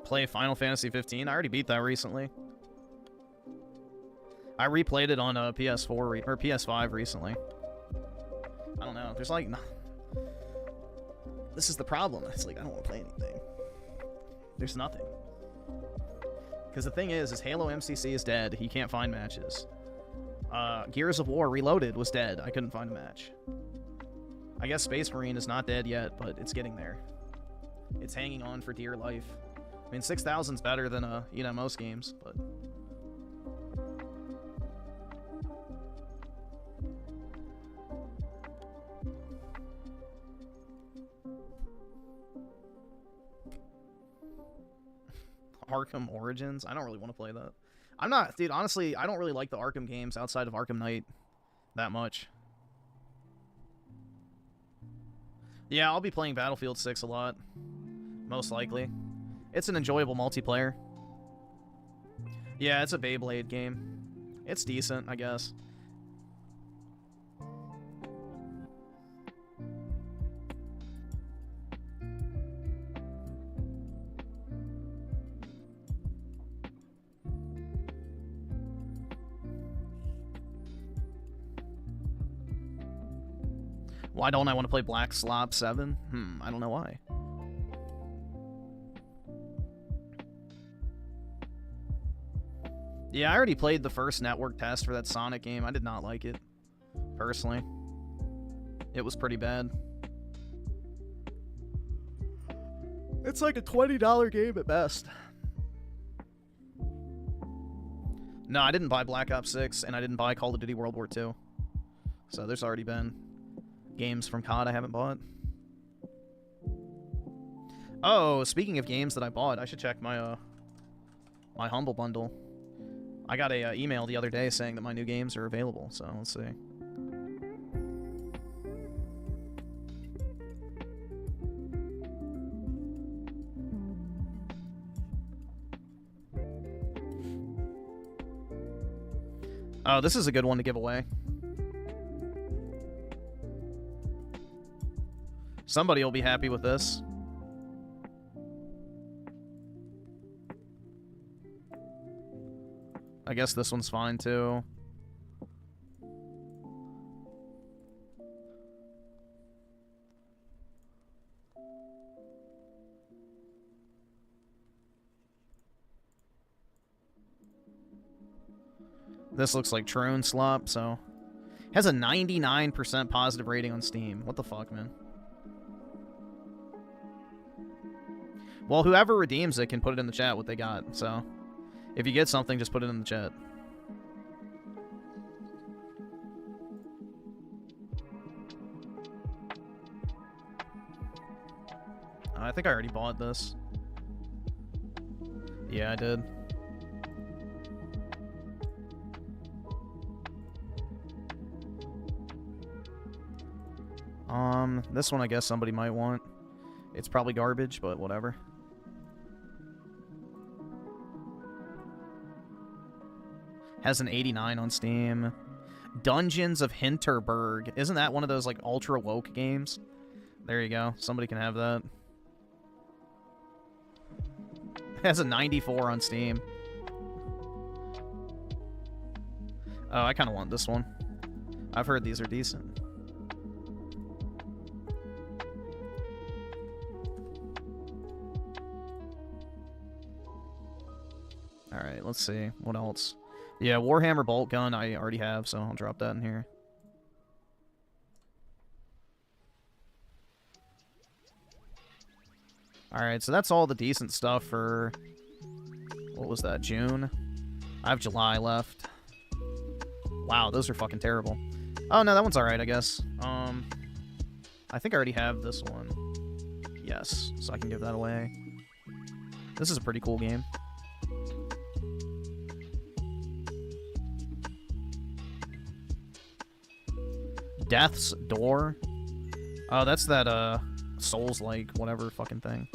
Play Final Fantasy 15. I already beat that recently. I replayed it on PS4 or PS5 recently. I don't know. There's like... This is the problem. It's like, I don't want to play anything. There's nothing. Because the thing is Halo MCC is dead. You can't find matches. Gears of War Reloaded was dead. I couldn't find a match. I guess Space Marine is not dead yet, but it's getting there. It's hanging on for dear life. I mean, 6,000's better than, most games, but... Arkham Origins? I don't really want to play that. I'm not... Dude, honestly, I don't really like the Arkham games outside of Arkham Knight that much. Yeah, I'll be playing Battlefield 6 a lot. Most likely. It's an enjoyable multiplayer. Yeah, it's a Beyblade game. It's decent, I guess. Why don't I want to play Black Slob 7? I don't know why. Yeah, I already played the first network test for that Sonic game. I did not like it, personally. It was pretty bad. It's like a $20 game at best. No, I didn't buy Black Ops 6, and I didn't buy Call of Duty World War II. So there's already been games from COD I haven't bought. Oh, speaking of games that I bought, I should check my my Humble Bundle. I got a email the other day saying that my new games are available, so let's see. Oh, this is a good one to give away. Somebody will be happy with this. I guess this one's fine too. This looks like Troon Slop, so... Has a 99% positive rating on Steam. What the fuck, man? Well, whoever redeems it can put it in the chat what they got, so... If you get something, just put it in the chat. I think I already bought this. Yeah, I did. This one I guess somebody might want. It's probably garbage, but whatever. Has an 89 on Steam. Dungeons of Hinterberg. Isn't that one of those, like, ultra woke games? There you go. Somebody can have that. Has a 94 on Steam. Oh, I kind of want this one. I've heard these are decent. Alright, let's see. What else? Yeah, Warhammer Bolt Gun I already have, so I'll drop that in here. Alright, so that's all the decent stuff for... What was that, June? I have July left. Wow, those are fucking terrible. Oh, no, that one's alright, I guess. I think I already have this one. Yes, so I can give that away. This is a pretty cool game. Death's Door? Oh, that's that, Souls-like, whatever fucking thing.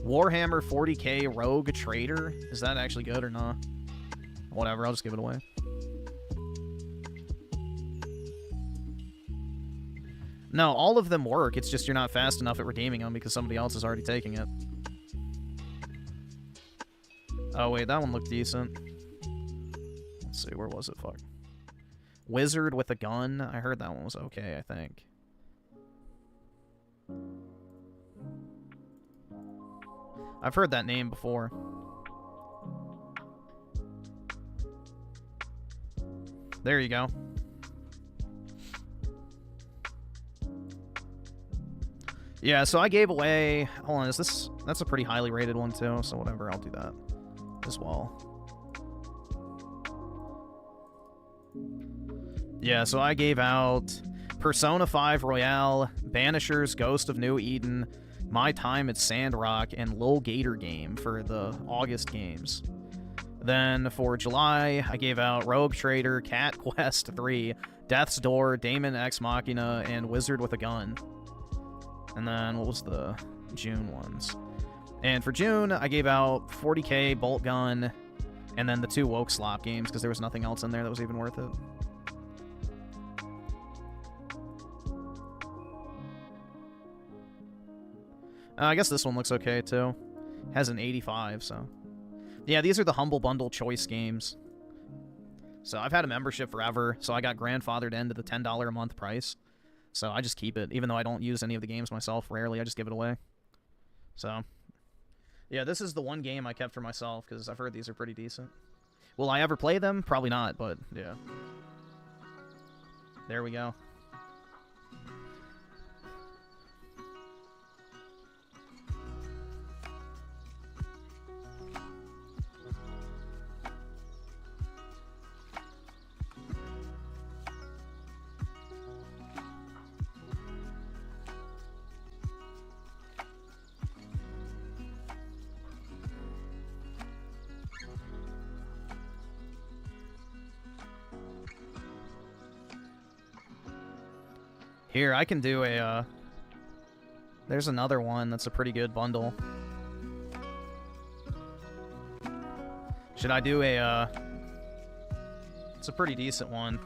Warhammer 40k Rogue Trader? Is that actually good or not? Whatever, I'll just give it away. No, all of them work. It's just you're not fast enough at redeeming them because somebody else is already taking it. Oh, wait, that one looked decent. Let's see, where was it? Fuck. Wizard with a gun. I heard that one was okay, I think. I've heard that name before. There you go. Yeah, so I gave away... Hold on, is this... That's a pretty highly rated one, too, so whatever, I'll do that as well. Yeah, so I gave out Persona 5 Royale, Banishers, Ghost of New Eden, My Time at Sandrock, and Lil Gator Game for the August games. Then for July, I gave out Rogue Trader, Cat Quest 3, Death's Door, Daemon Ex Machina, and Wizard with a Gun. And then, what was the June ones? And for June, I gave out 40k, Bolt Gun, and then the 2 Woke Slop games, because there was nothing else in there that was even worth it. I guess this one looks okay, too. Has an 85, so... Yeah, these are the Humble Bundle choice games. So I've had a membership forever, so I got grandfathered into the $10 a month price. So I just keep it, even though I don't use any of the games myself. Rarely, I just give it away. So, yeah, this is the one game I kept for myself, because I've heard these are pretty decent. Will I ever play them? Probably not, but, yeah. There we go. Here, I can do a, there's another one that's a pretty good bundle. Should I do a, it's a pretty decent one.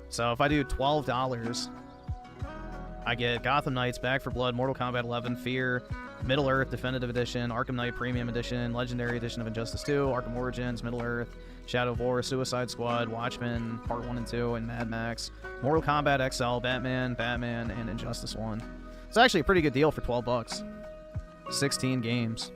So if I do $12, I get Gotham Knights, Back 4 Blood, Mortal Kombat 11, Fear, Middle-earth Definitive Edition, Arkham Knight Premium Edition, Legendary Edition of Injustice 2, Arkham Origins, Middle-earth, Shadow of War, Suicide Squad, Watchmen, Part 1 and 2, and Mad Max, Mortal Kombat XL, Batman, and Injustice 1. It's actually a pretty good deal for $12. 16 games.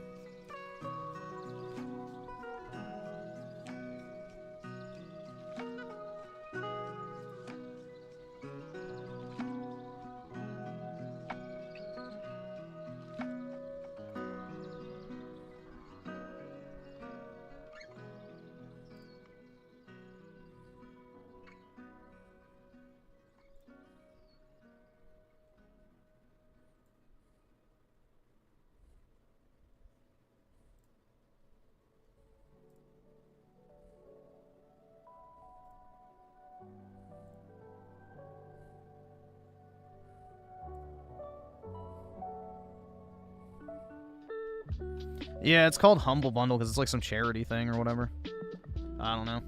Yeah, it's called Humble Bundle because it's like some charity thing or whatever. I don't know.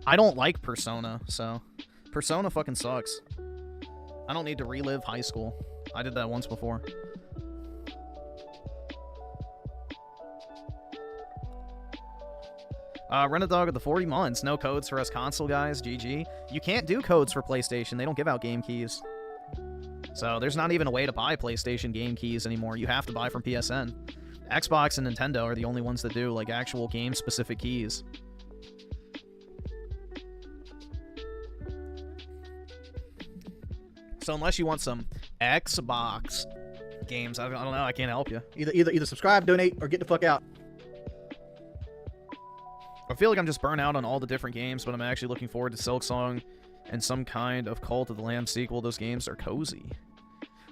I don't like Persona, so... Persona fucking sucks. I don't need to relive high school. I did that once before. Rent-A-Dog of the 40 months. No codes for us console guys. GG. You can't do codes for PlayStation. They don't give out game keys. So there's not even a way to buy PlayStation game keys anymore. You have to buy from PSN. Xbox and Nintendo are the only ones that do, like, actual game-specific keys. So unless you want some Xbox games, I don't know. I can't help you. Either subscribe, donate, or get the fuck out. I feel like I'm just burnt out on all the different games, but I'm actually looking forward to Silksong and some kind of Cult of the Lamb sequel. Those games are cozy.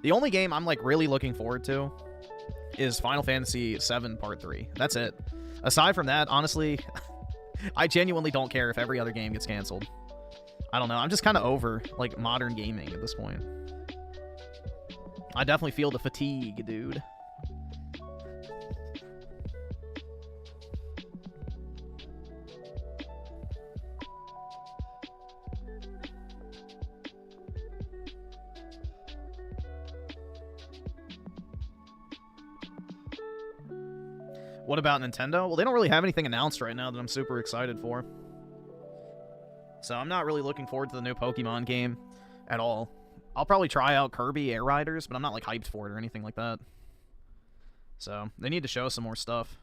The only game I'm, like, really looking forward to is Final Fantasy VII Part 3. That's it. Aside from that, honestly, I genuinely don't care if every other game gets canceled. I don't know. I'm just kind of over, like, modern gaming at this point. I definitely feel the fatigue, dude. What about Nintendo? Well, they don't really have anything announced right now that I'm super excited for. So I'm not really looking forward to the new Pokemon game at all. I'll probably try out Kirby Air Riders, but I'm not like hyped for it or anything like that. So they need to show some more stuff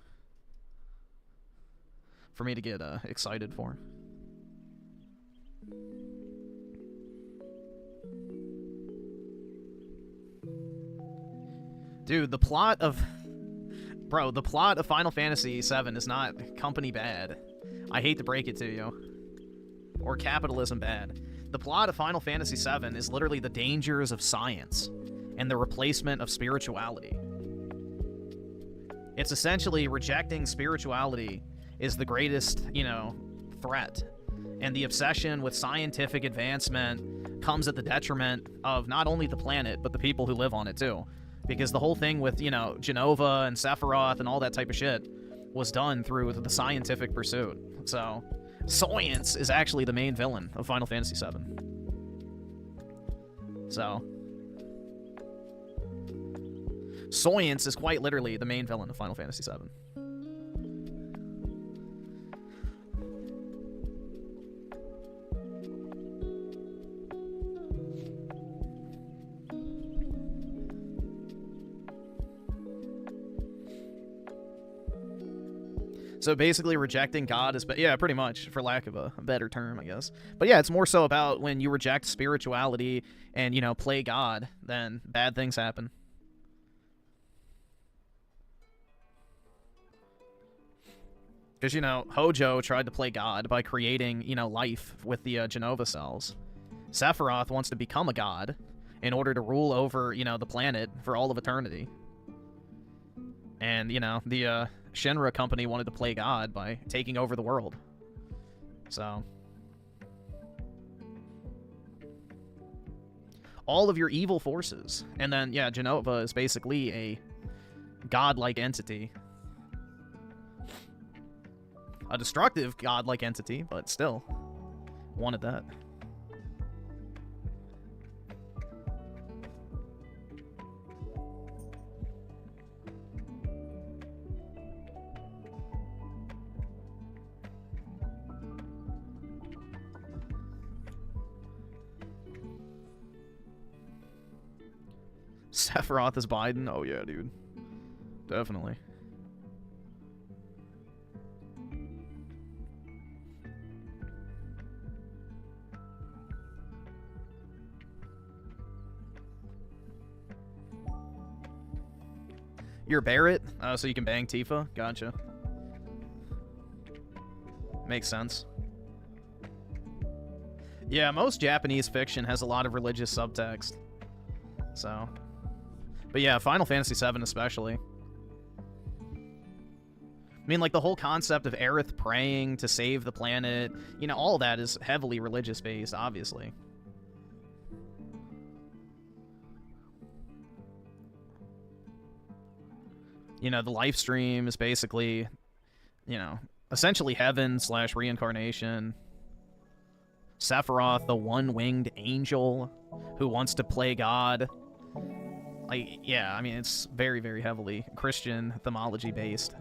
for me to get excited for. Dude, the plot of... Bro, the plot of Final Fantasy VII is not company bad. I hate to break it to you. Or capitalism bad. The plot of Final Fantasy VII is literally the dangers of science and the replacement of spirituality. It's essentially rejecting spirituality is the greatest, you know, threat. And the obsession with scientific advancement comes at the detriment of not only the planet, but the people who live on it too. Because the whole thing with, you know, Jenova and Sephiroth and all that type of shit was done through the scientific pursuit. So, science is actually the main villain of Final Fantasy VII. So, science is quite literally the main villain of Final Fantasy VII. So basically rejecting God is, yeah, pretty much, for lack of a better term, I guess. But yeah, it's more so about when you reject spirituality and, you know, play God, then bad things happen. Because, you know, Hojo tried to play God by creating, you know, life with the Jenova cells. Sephiroth wants to become a god in order to rule over, you know, the planet for all of eternity. And, you know, the Shinra company wanted to play God by taking over the world. So, all of your evil forces. And then, yeah, Jenova is basically a godlike entity. A destructive godlike entity, but still wanted that. Sephiroth is Biden? Oh yeah, dude. Definitely. You're Barrett? So you can bang Tifa? Gotcha. Makes sense. Yeah, most Japanese fiction has a lot of religious subtext. So... But yeah, Final Fantasy VII especially. I mean, like, the whole concept of Aerith praying to save the planet, you know, all that is heavily religious-based, obviously. You know, the life stream is basically, you know, essentially heaven/reincarnation. Sephiroth, the one-winged angel who wants to play God. Like, yeah, I mean, it's very, very heavily Christian themology based.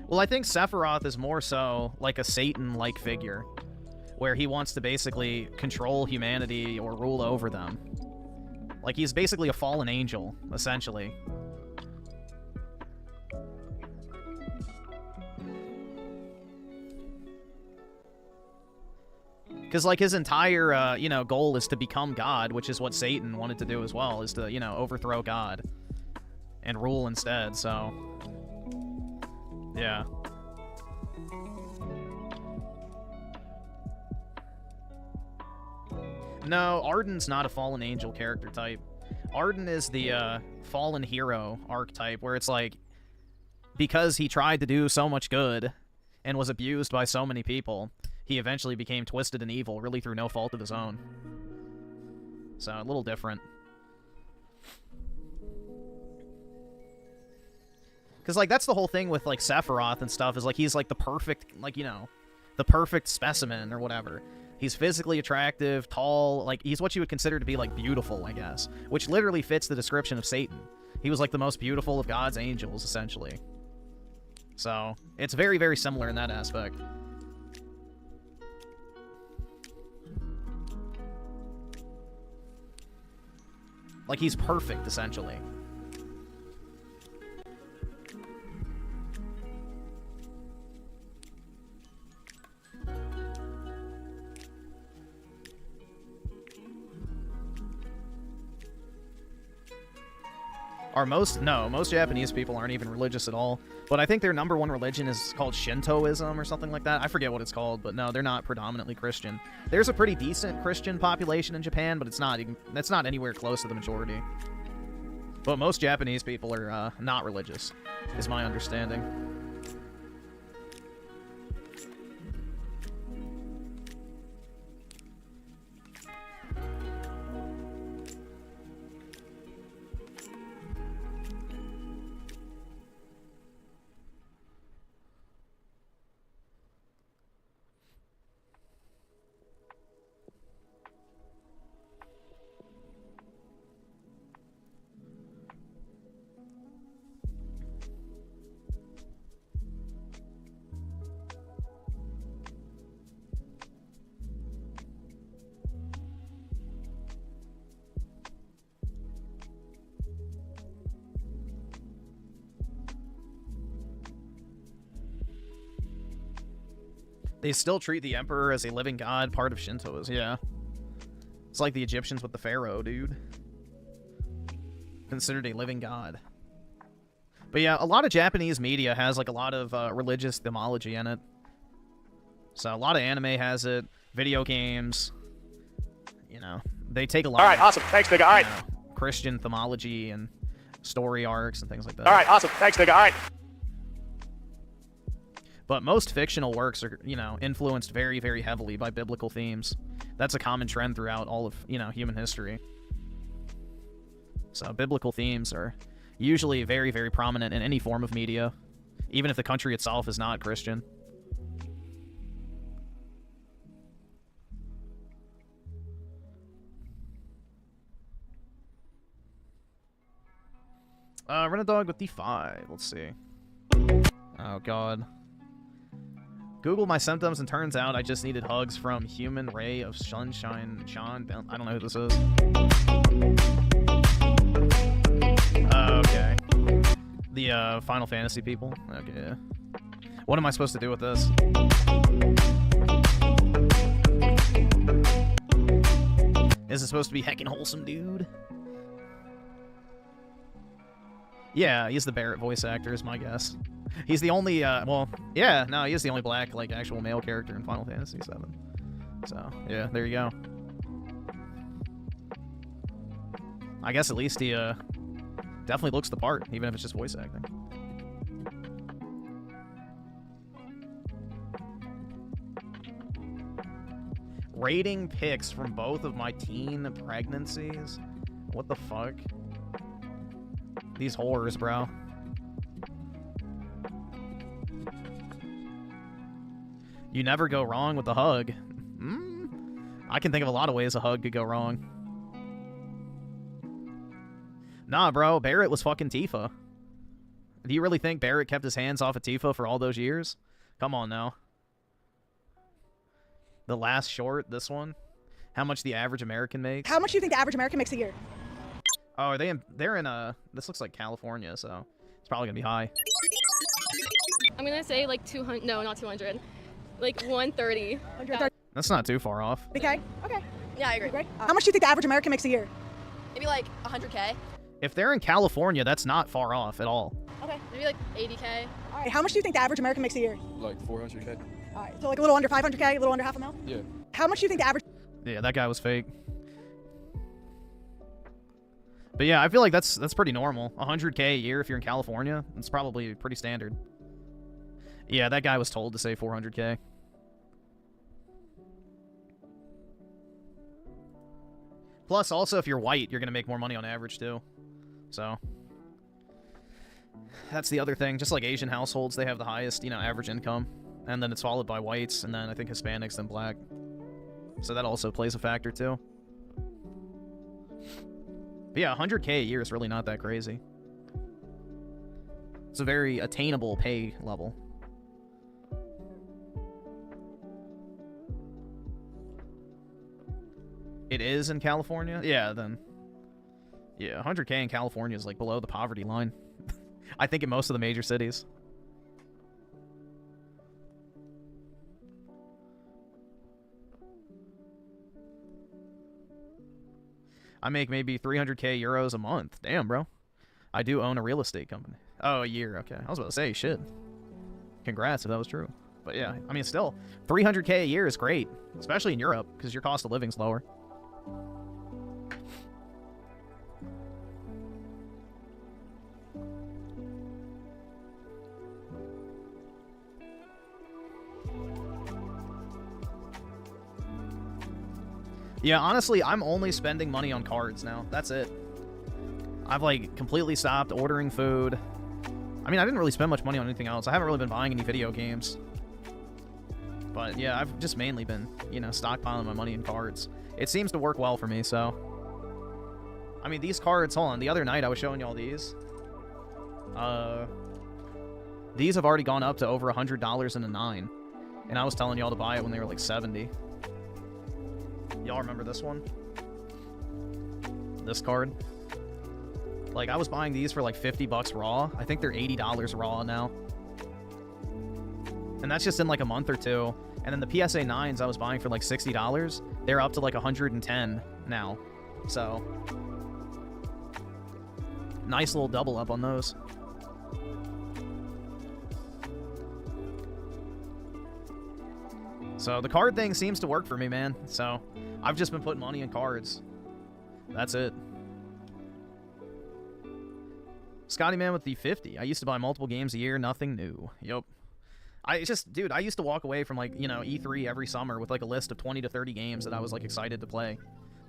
Well, I think Sephiroth is more so like a Satan-like figure, where he wants to basically control humanity or rule over them. Like, he's basically a fallen angel, essentially. Because, like, his entire, you know, goal is to become God, which is what Satan wanted to do as well, is to, you know, overthrow God and rule instead, so... Yeah. No, Arden's not a fallen angel character type. Arden is the fallen hero archetype, where it's like, because he tried to do so much good and was abused by so many people, he eventually became twisted and evil, really through no fault of his own. So, a little different. Because, like, that's the whole thing with, like, Sephiroth and stuff, is, like, he's, like, the perfect, like, you know, the perfect specimen or whatever. He's physically attractive, tall, like, he's what you would consider to be, like, beautiful, I guess. Which literally fits the description of Satan. He was, like, the most beautiful of God's angels, essentially. So, it's very, very similar in that aspect. Like, he's perfect, essentially. Most Japanese people aren't even religious at all. But I think their #1 religion is called Shintoism or something like that. I forget what it's called, but no, they're not predominantly Christian. There's a pretty decent Christian population in Japan, but it's not anywhere close to the majority. But most Japanese people are not religious, is my understanding. They still treat the emperor as a living god, part of Shintoism. Yeah. It's like the Egyptians with the pharaoh, dude. Considered a living god. But yeah, a lot of Japanese media has like a lot of religious themology in it. So a lot of anime has it, video games. You know, they take a lot. All right, awesome. Thanks, nigga. All right. Christian themology and story arcs and things like that. All right, awesome. Thanks, nigga. All right. But most fictional works are, you know, influenced very, very heavily by biblical themes. That's a common trend throughout all of, you know, human history. So biblical themes are usually very, very prominent in any form of media, even if the country itself is not Christian. Run a dog with D5. Let's see. Oh, God. Google my symptoms and turns out I just needed hugs from Human Ray of Sunshine Sean. I don't know who this is. Okay. The Final Fantasy people? Okay, yeah. What am I supposed to do with this? Is it supposed to be heckin' wholesome, dude? Yeah, he's the Barrett voice actor, is my guess. He's the only, well, yeah, no, he is the only black, like, actual male character in Final Fantasy VII. So, yeah, there you go. I guess at least he, definitely looks the part, even if it's just voice acting. Rating pics from both of my teen pregnancies? What the fuck? These whores, bro. You never go wrong with a hug. I can think of a lot of ways a hug could go wrong. Nah, bro, Barrett was fucking Tifa. Do you really think Barrett kept his hands off of Tifa for all those years? Come on now. The last short, this one. How much the average American makes? How much do you think the average American makes a year? Oh, are they in, they're in, this looks like California, so it's probably gonna be high. I'm gonna say like 200, no, not 200. Like 130. That's not too far off. Okay. Okay. Yeah, I agree. Great. How much do you think the average American makes a year? Maybe like 100K. If they're in California, that's not far off at all. Okay. Maybe like 80K. All right. How much do you think the average American makes a year? Like 400K. All right. So like a little under 500K, a little under half a mil? Yeah. How much do you think the average? Yeah, that guy was fake. But yeah, I feel like that's pretty normal. 100K a year if you're in California, it's probably pretty standard. Yeah, that guy was told to say 400K. Plus, also, if you're white, you're going to make more money on average, too. So. That's the other thing. Just like Asian households, they have the highest, you know, average income. And then it's followed by whites, and then I think Hispanics, then black. So that also plays a factor, too. But yeah, 100K a year is really not that crazy. It's a very attainable pay level. It is in California? Yeah, then. Yeah, 100K in California is like below the poverty line. I think in most of the major cities. I make maybe 300K euros a month. Damn, bro. I do own a real estate company. Oh, a year. Okay. I was about to say, shit. Congrats if that was true. But yeah, I mean, still, 300K a year is great, especially in Europe, because your cost of living's lower. Yeah, honestly, I'm only spending money on cards now. That's it. I've, like, completely stopped ordering food. I mean, I didn't really spend much money on anything else. I haven't really been buying any video games. But, yeah, I've just mainly been, you know, stockpiling my money in cards. It seems to work well for me, so... I mean, these cards... Hold on. The other night, I was showing y'all these. These have already gone up to over $100 in a 9. And I was telling y'all to buy it when they were, like, 70. Y'all remember this one? This card? Like, I was buying these for like 50 bucks raw. I think they're $80 raw now. And that's just in like a month or two. And then the PSA 9s I was buying for like $60. They're up to like 110 now. So, nice little double up on those. So the card thing seems to work for me, man. So I've just been putting money in cards. That's it. Scotty Man with the 50. I used to buy multiple games a year, nothing new. Yup. Dude, I used to walk away from, like, you know, E3 every summer with, like, a list of 20 to 30 games that I was, like, excited to play.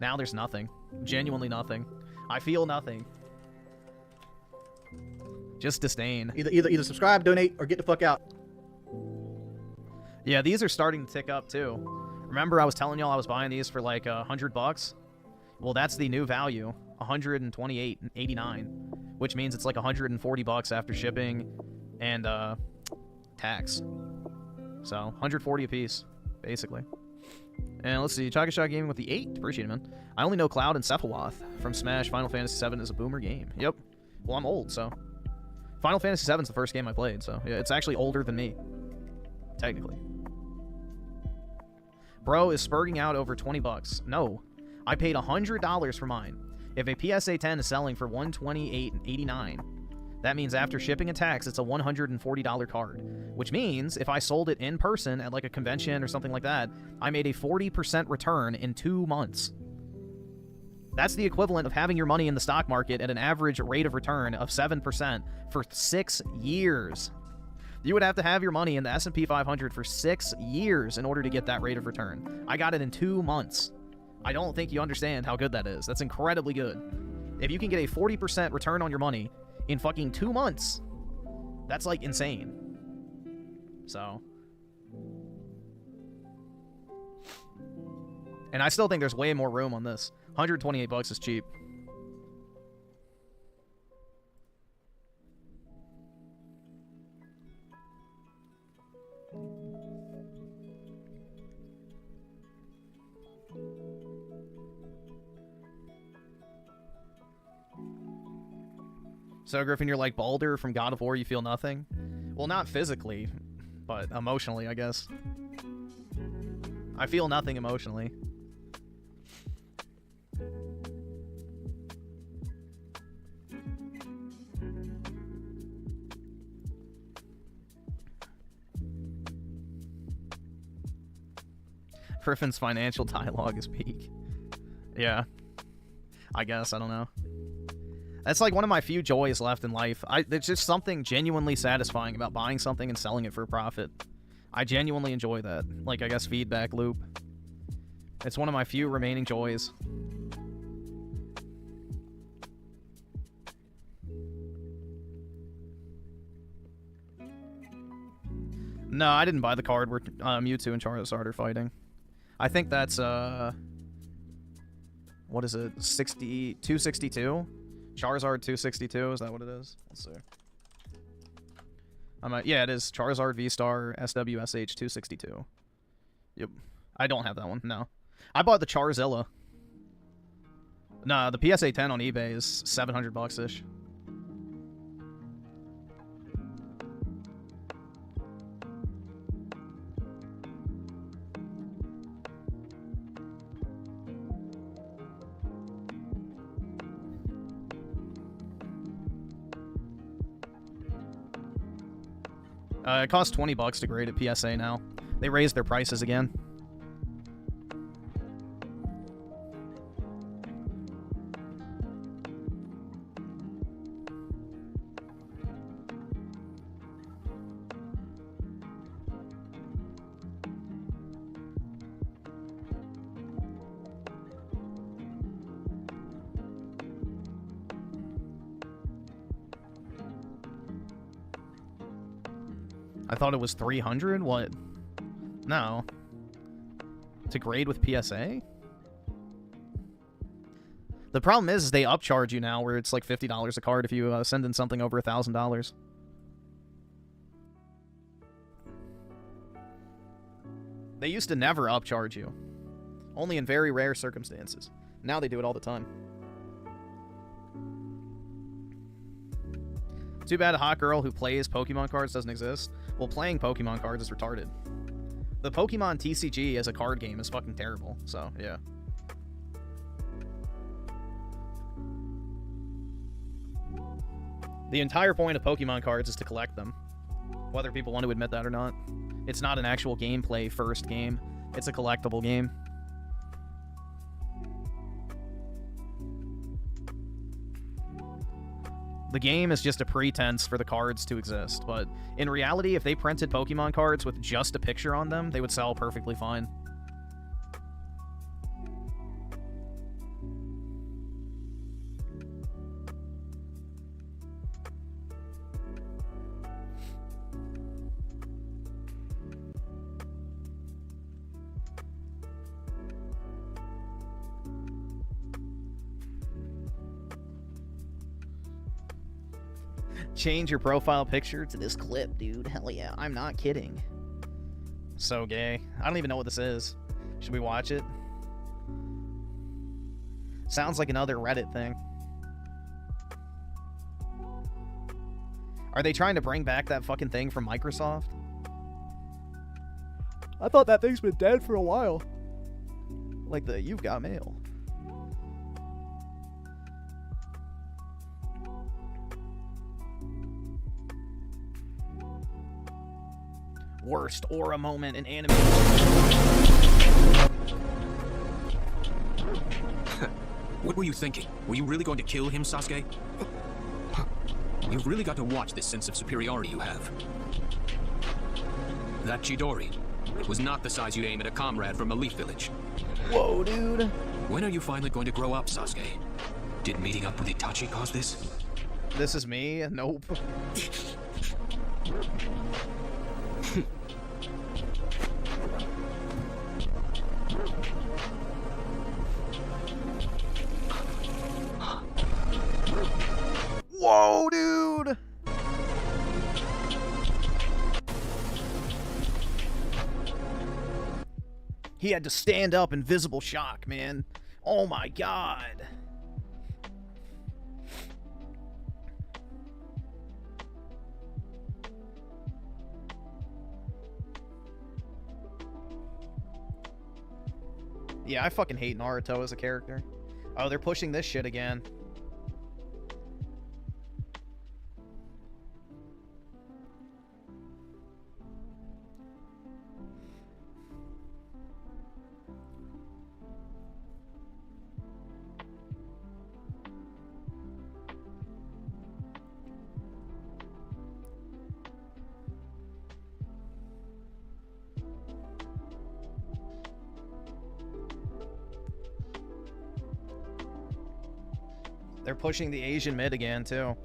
Now there's nothing. Genuinely nothing. I feel nothing. Just disdain. Either subscribe, donate, or get the fuck out. Yeah, these are starting to tick up, too. Remember I was telling y'all I was buying these for, like, $100? Well, that's the new value. $128.89. Which means it's like $140 after shipping and tax. So 140 a piece, basically. And let's see, Chaka Shot Gaming with the 8. Appreciate it, man. I only know Cloud and Cephalwath from Smash. Final Fantasy VII is a boomer game. Yep. Well, I'm old, so. Final Fantasy VII is the first game I played, so yeah, it's actually older than me. Technically. Bro is spurting out over 20 bucks. No. I paid $100 for mine. If a PSA 10 is selling for $128.89, that means after shipping and tax, it's a $140 card. Which means if I sold it in person at like a convention or something like that, I made a 40% return in 2 months. That's the equivalent of having your money in the stock market at an average rate of return of 7% for 6 years. You would have to have your money in the S&P 500 for 6 years in order to get that rate of return. I got it in 2 months. I don't think you understand how good that is. That's incredibly good. If you can get a 40% return on your money in fucking 2 months, that's like insane. So. And I still think there's way more room on this. 128 bucks is cheap. So, Griffin, you're like Baldur from God of War, you feel nothing? Well, not physically, but emotionally, I guess. I feel nothing emotionally. Griffin's financial dialogue is peak. Yeah. I guess, I don't know. That's like one of my few joys left in life. There's just something genuinely satisfying about buying something and selling it for a profit. I genuinely enjoy that. Like, I guess, feedback loop. It's one of my few remaining joys. No, I didn't buy the card where Mewtwo and Charizard are fighting. I think that's, what is it? 262? Charizard 262, is that what it is? Let's see. Yeah, it is. Charizard V-Star SWSH 262. Yep. I don't have that one, no. I bought the Charizilla. Nah, the PSA 10 on eBay is $700-ish. It costs $20 to grade at PSA now. They raised their prices again. I thought it was 300? What? No. To grade with PSA? The problem is they upcharge you now where it's like $50 a card if you send in something over $1,000. They used to never upcharge you. Only in very rare circumstances. Now they do it all the time. Too bad a hot girl who plays Pokemon cards doesn't exist. Well, playing Pokemon cards is retarded. The Pokemon TCG as a card game is fucking terrible, so, yeah. The entire point of Pokemon cards is to collect them. Whether people want to admit that or not. It's not an actual gameplay first game. It's a collectible game. The game is just a pretense for the cards to exist, but in reality, if they printed Pokemon cards with just a picture on them, they would sell perfectly fine. Change your profile picture to this clip, dude. Hell yeah, I'm not kidding. So gay. I don't even know what this is. Should we watch it? Sounds like another Reddit thing. Are they trying to bring back that fucking thing from Microsoft? I thought that thing's been dead for a while. Like the You've Got Mail. Worst aura moment in anime. What were you thinking? Were you really going to kill him, Sasuke? You've really got to watch this sense of superiority you have. That Chidori, it was not the size you'd aim at a comrade from a Leaf Village. Whoa, dude. When are you finally going to grow up, Sasuke? Did meeting up with Itachi cause this? This is me? Nope. Whoa, dude! He had to stand up in visible shock, man. Oh my god. Yeah, I fucking hate Naruto as a character. Oh, they're pushing this shit again. They're pushing the Asian mid again, too.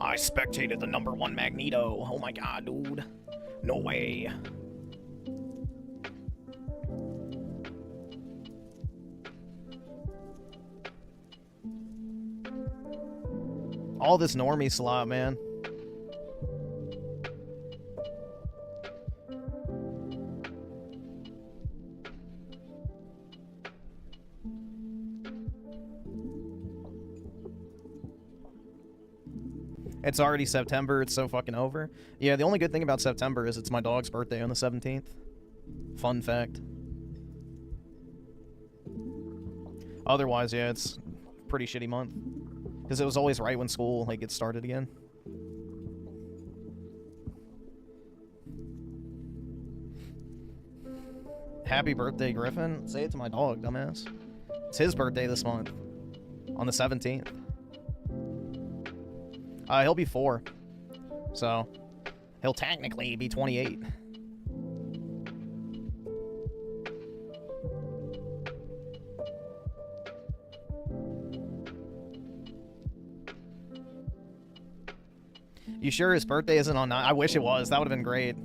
I spectated the #1 Magneto. Oh my god, dude. No way. All this normie slot, man. It's already September. It's so fucking over. Yeah, the only good thing about September is it's my dog's birthday on the 17th. Fun fact. Otherwise, yeah, it's a pretty shitty month. Because it was always right when school like gets started again. Happy birthday, Griffin. Say it to my dog, dumbass. It's his birthday this month. On the 17th. He'll be 4. So, he'll technically be 28. You sure his birthday isn't on 9? I wish it was. That would have been great.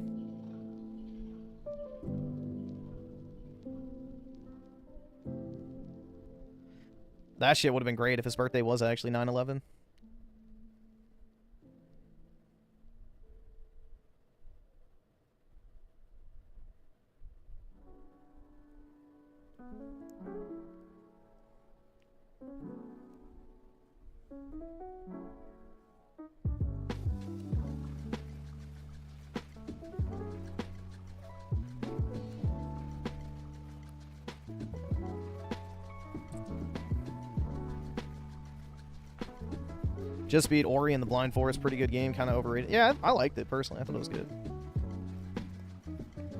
That shit would have been great if his birthday was actually 9/11. Just beat Ori in the Blind Forest. Pretty good game. Kind of overrated. Yeah, I liked it personally. I thought it was good.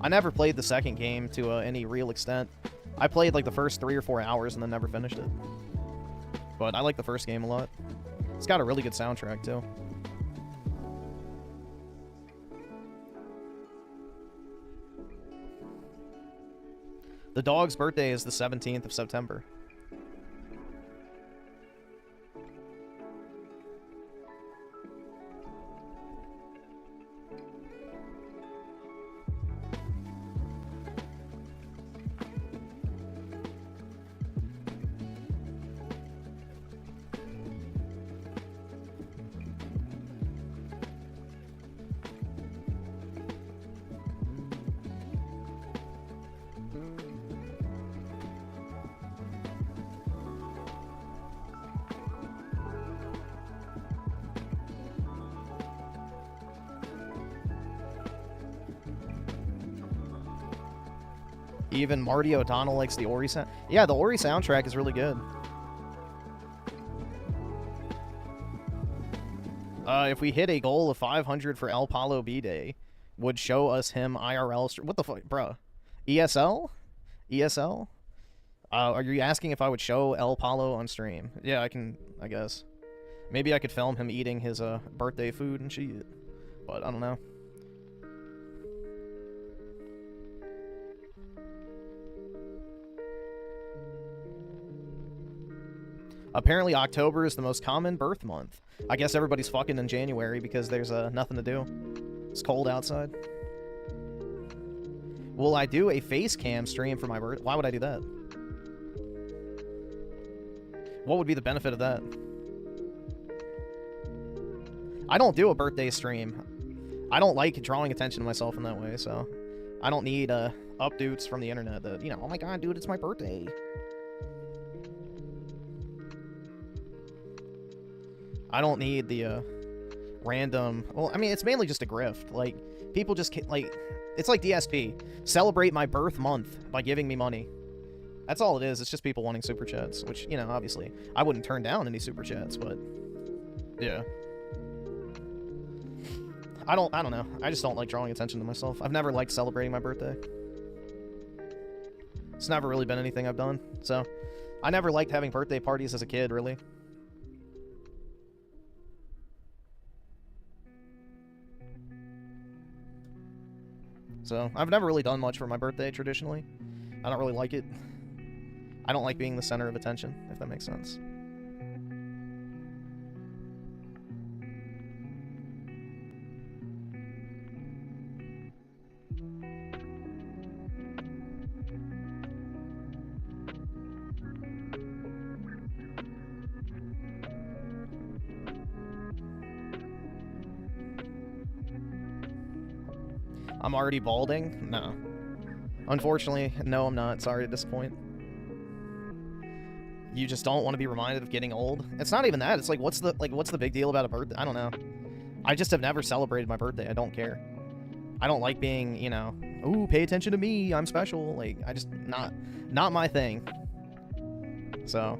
I never played the second game to any real extent. I played like the first 3 or 4 hours and then never finished it. But I like the first game a lot. It's got a really good soundtrack too. The dog's birthday is the 17th of September. Even Marty O'Donnell likes the Ori sound. Yeah, the Ori soundtrack is really good. If we hit a goal of 500 for El Palo B-Day, would show us him IRL. What the fuck, bruh? ESL? ESL? Are you asking if I would show El Palo on stream? Yeah, I can, I guess. Maybe I could film him eating his birthday food and shit. But I don't know. Apparently October is the most common birth month. I guess everybody's fucking in January because there's nothing to do. It's cold outside. Will I do a face cam stream for my birth? Why would I do that? What would be the benefit of that? I don't do a birthday stream. I don't like drawing attention to myself in that way, so I don't need updates from the internet that, you know, oh my god, dude, it's my birthday. I don't need the random... Well, I mean, it's mainly just a grift. Like, people just... like, it's like DSP. Celebrate my birth month by giving me money. That's all it is. It's just people wanting super chats, which, you know, obviously, I wouldn't turn down any super chats, but... yeah. I don't know. I just don't like drawing attention to myself. I've never liked celebrating my birthday. It's never really been anything I've done, so... I never liked having birthday parties as a kid, really. So, I've never really done much for my birthday, traditionally. I don't really like it. I don't like being the center of attention, if that makes sense. I'm already balding? No. Unfortunately, no, I'm not. Sorry to disappoint. You just don't want to be reminded of getting old? It's not even that. It's like, what's the big deal about a birthday? I don't know. I just have never celebrated my birthday. I don't care. I don't like being, you know, ooh, pay attention to me, I'm special. Like, I just, not my thing. So.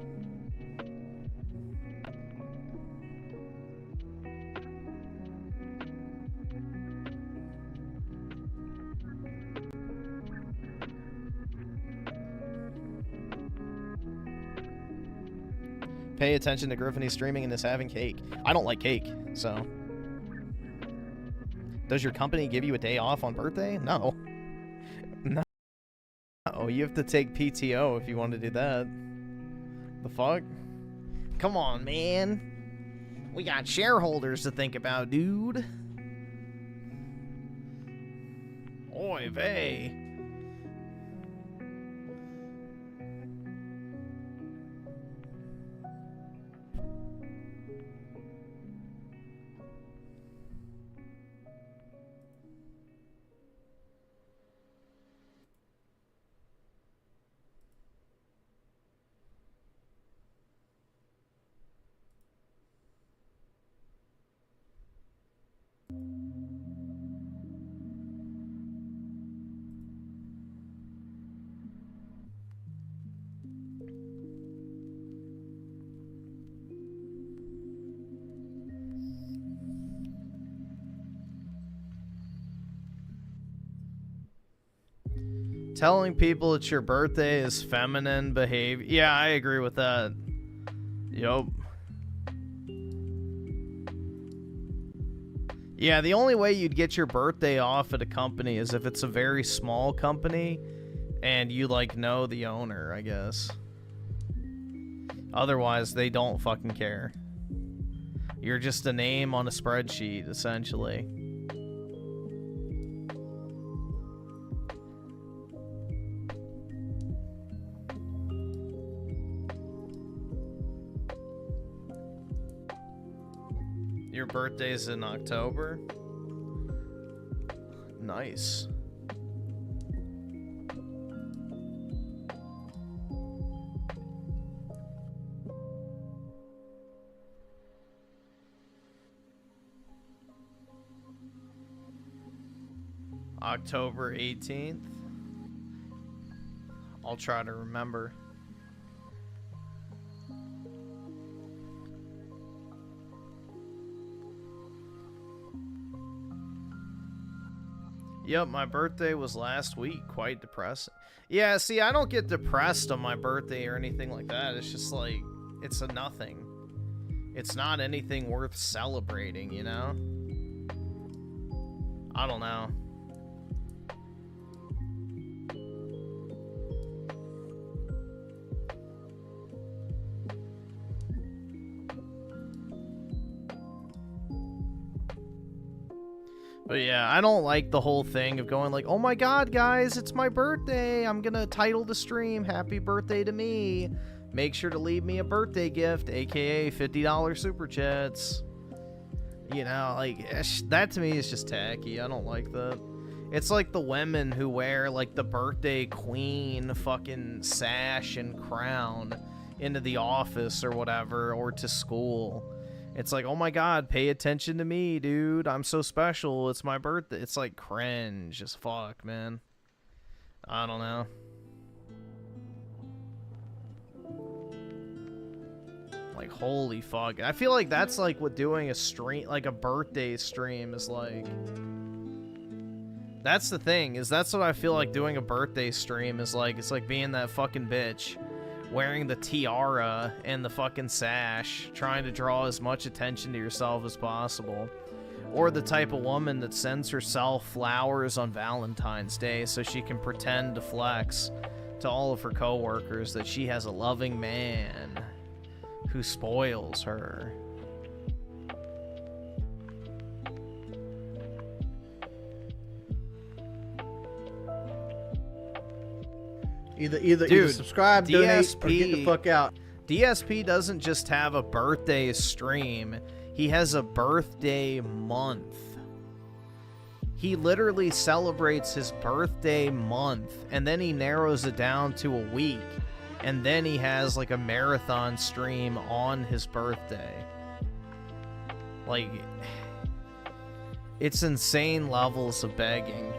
Pay attention to Griffin. He's streaming and is having cake. I don't like cake, so. Does your company give you a day off on birthday? No. No. Oh, you have to take PTO if you want to do that. The fuck? Come on, man. We got shareholders to think about, dude. Oy vey. Telling people it's your birthday is feminine behavior. Yeah, I agree with that. Yup. Yeah, the only way you'd get your birthday off at a company is if it's a very small company and you, like, know the owner, I guess. Otherwise, they don't fucking care. You're just a name on a spreadsheet, essentially. Your birthday's in October? Nice. October 18th. I'll try to remember. Yep, my birthday was last week. Quite depressing. Yeah, see, I don't get depressed on my birthday or anything like that. It's just like, it's a nothing. It's not anything worth celebrating, you know? I don't know. But yeah, I don't like the whole thing of going like, oh my god, guys, it's my birthday. I'm gonna title the stream, Happy Birthday to Me. Make sure to leave me a birthday gift, aka $50 super chats. You know, like, that to me is just tacky. I don't like that. It's like the women who wear, like, the birthday queen fucking sash and crown into the office or whatever, or to school. It's like, oh my god, pay attention to me, dude. I'm so special. It's my birthday. It's like cringe as fuck, man. I don't know. Like, holy fuck. I feel like that's like what doing a stream, like a birthday stream is like. That's the thing, is that's what I feel like doing a birthday stream is like. It's like being that fucking bitch. Wearing the tiara and the fucking sash, trying to draw as much attention to yourself as possible. Or the type of woman that sends herself flowers on Valentine's Day so she can pretend to flex to all of her coworkers that she has a loving man who spoils her. Either subscribe, donate, or get the fuck out. DSP doesn't just have a birthday stream. He has a birthday month. He literally celebrates his birthday month, and then he narrows it down to a week, and then he has like a marathon stream on his birthday. Like, it's insane levels of begging.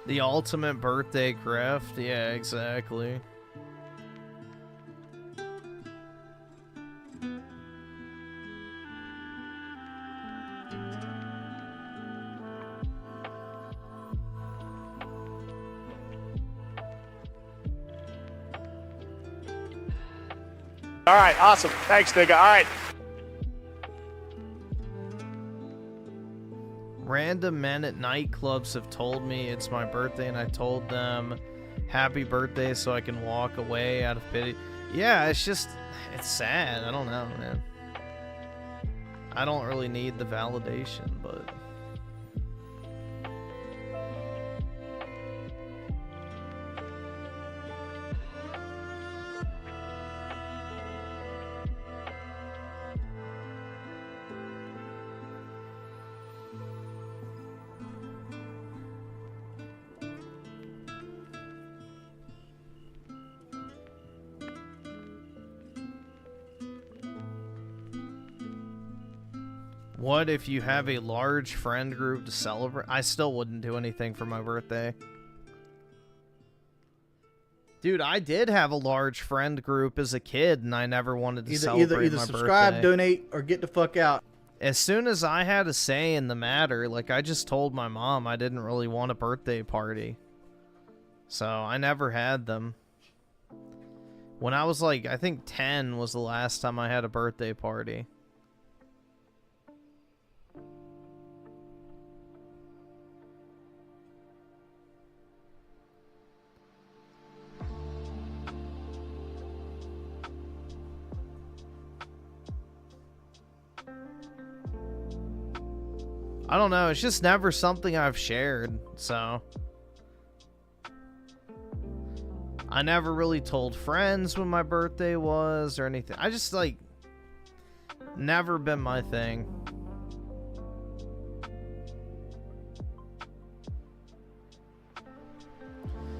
The ultimate birthday grift? Yeah, exactly. All right, awesome. Thanks, nigga. All right. Random men at nightclubs have told me it's my birthday, and I told them happy birthday so I can walk away out of pity. Yeah, it's just, it's sad. I don't know, man. I don't really need the validation, but... What if you have a large friend group to celebrate? I still wouldn't do anything for my birthday. Dude, I did have a large friend group as a kid, and I never wanted to celebrate either my subscribe, birthday. donate, or get the fuck out. As soon as I had a say in the matter, like, I just told my mom I didn't really want a birthday party. So, I never had them. When I was, like, I think 10 was the last time I had a birthday party. I don't know, it's just never something I've shared, so... I never really told friends when my birthday was or anything. I just, like, never been my thing.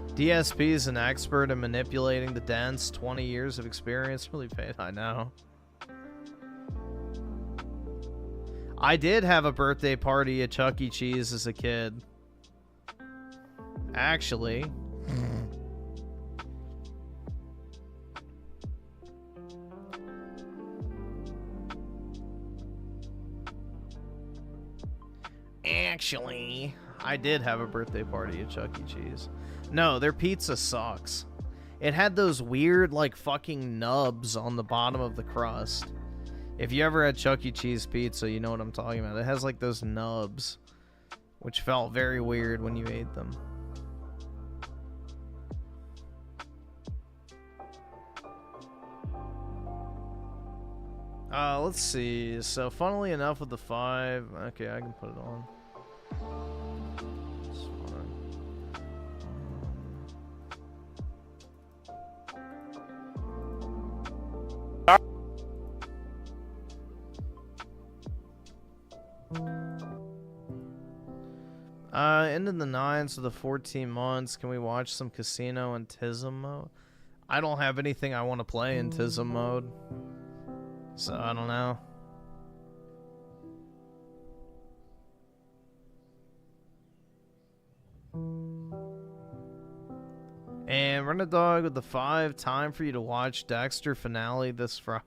DSP is an expert in manipulating the dents. 20 years of experience, really paid, I know. I did have a birthday party at Chuck E. Cheese as a kid. Actually. Actually, I did have a birthday party at Chuck E. Cheese. No, their pizza sucks. It had those weird, like, fucking nubs on the bottom of the crust. If you ever had Chuck E. Cheese pizza, you know what I'm talking about. It has, like, those nubs, which felt very weird when you ate them. Let's see. So, funnily enough, with the 5... Okay, I can put it on. It's fine. Ending the 9s of the 14 months. Can we watch some Casino in Tism mode? I don't have anything I want to play in Tism mode. So, I don't know. And Run a Dog with the 5. Time for you to watch Dexter finale this Friday.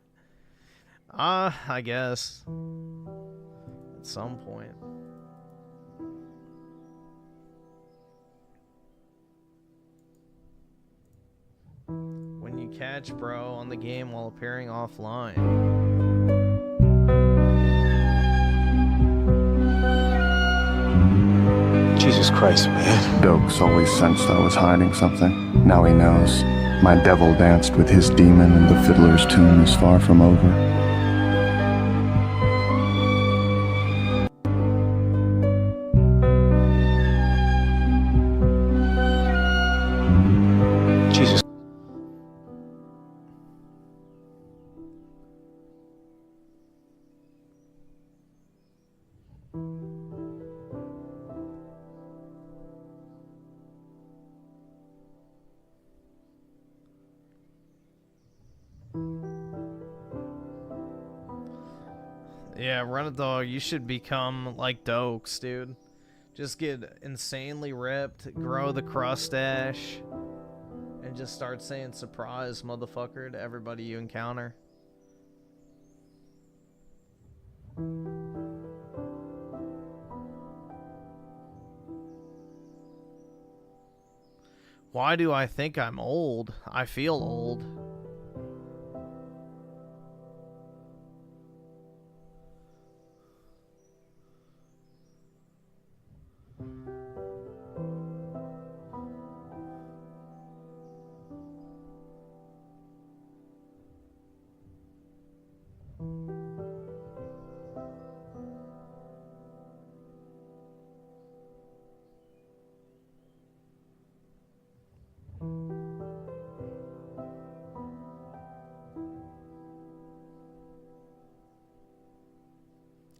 I guess. At some point. When you catch bro on the game while appearing offline. Jesus Christ, man. Dokes always sensed I was hiding something. Now he knows. My devil danced with his demon, and the fiddler's tune is far from over. Yeah, Run It Dog, you should become like Dokes, dude. Just get insanely ripped, grow the crustache, and just start saying surprise, motherfucker, to everybody you encounter. Why do I think I'm old? I feel old.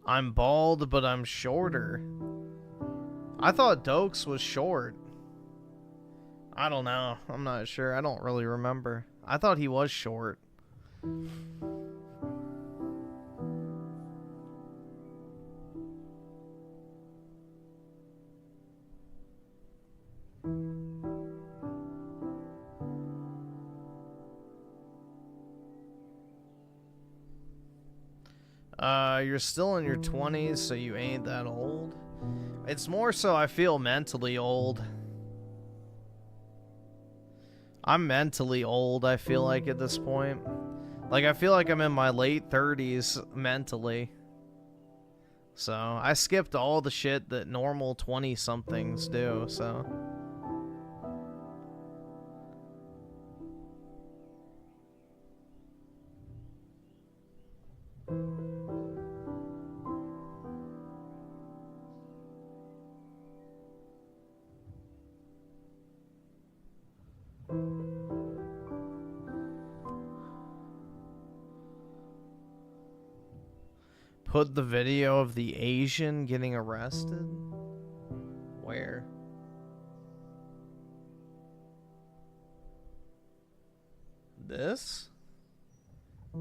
I'm bald, but I'm shorter. I thought Dokes was short. I don't know. I'm not sure. I don't really remember. I thought he was short. You're still in your 20s, so you ain't that old. It's more so I feel mentally old. I'm mentally old, I feel like, at this point. Like, I feel like I'm in my late 30s mentally. So, I skipped all the shit that normal 20-somethings do, so... Put the video of the Asian getting arrested? Where? This?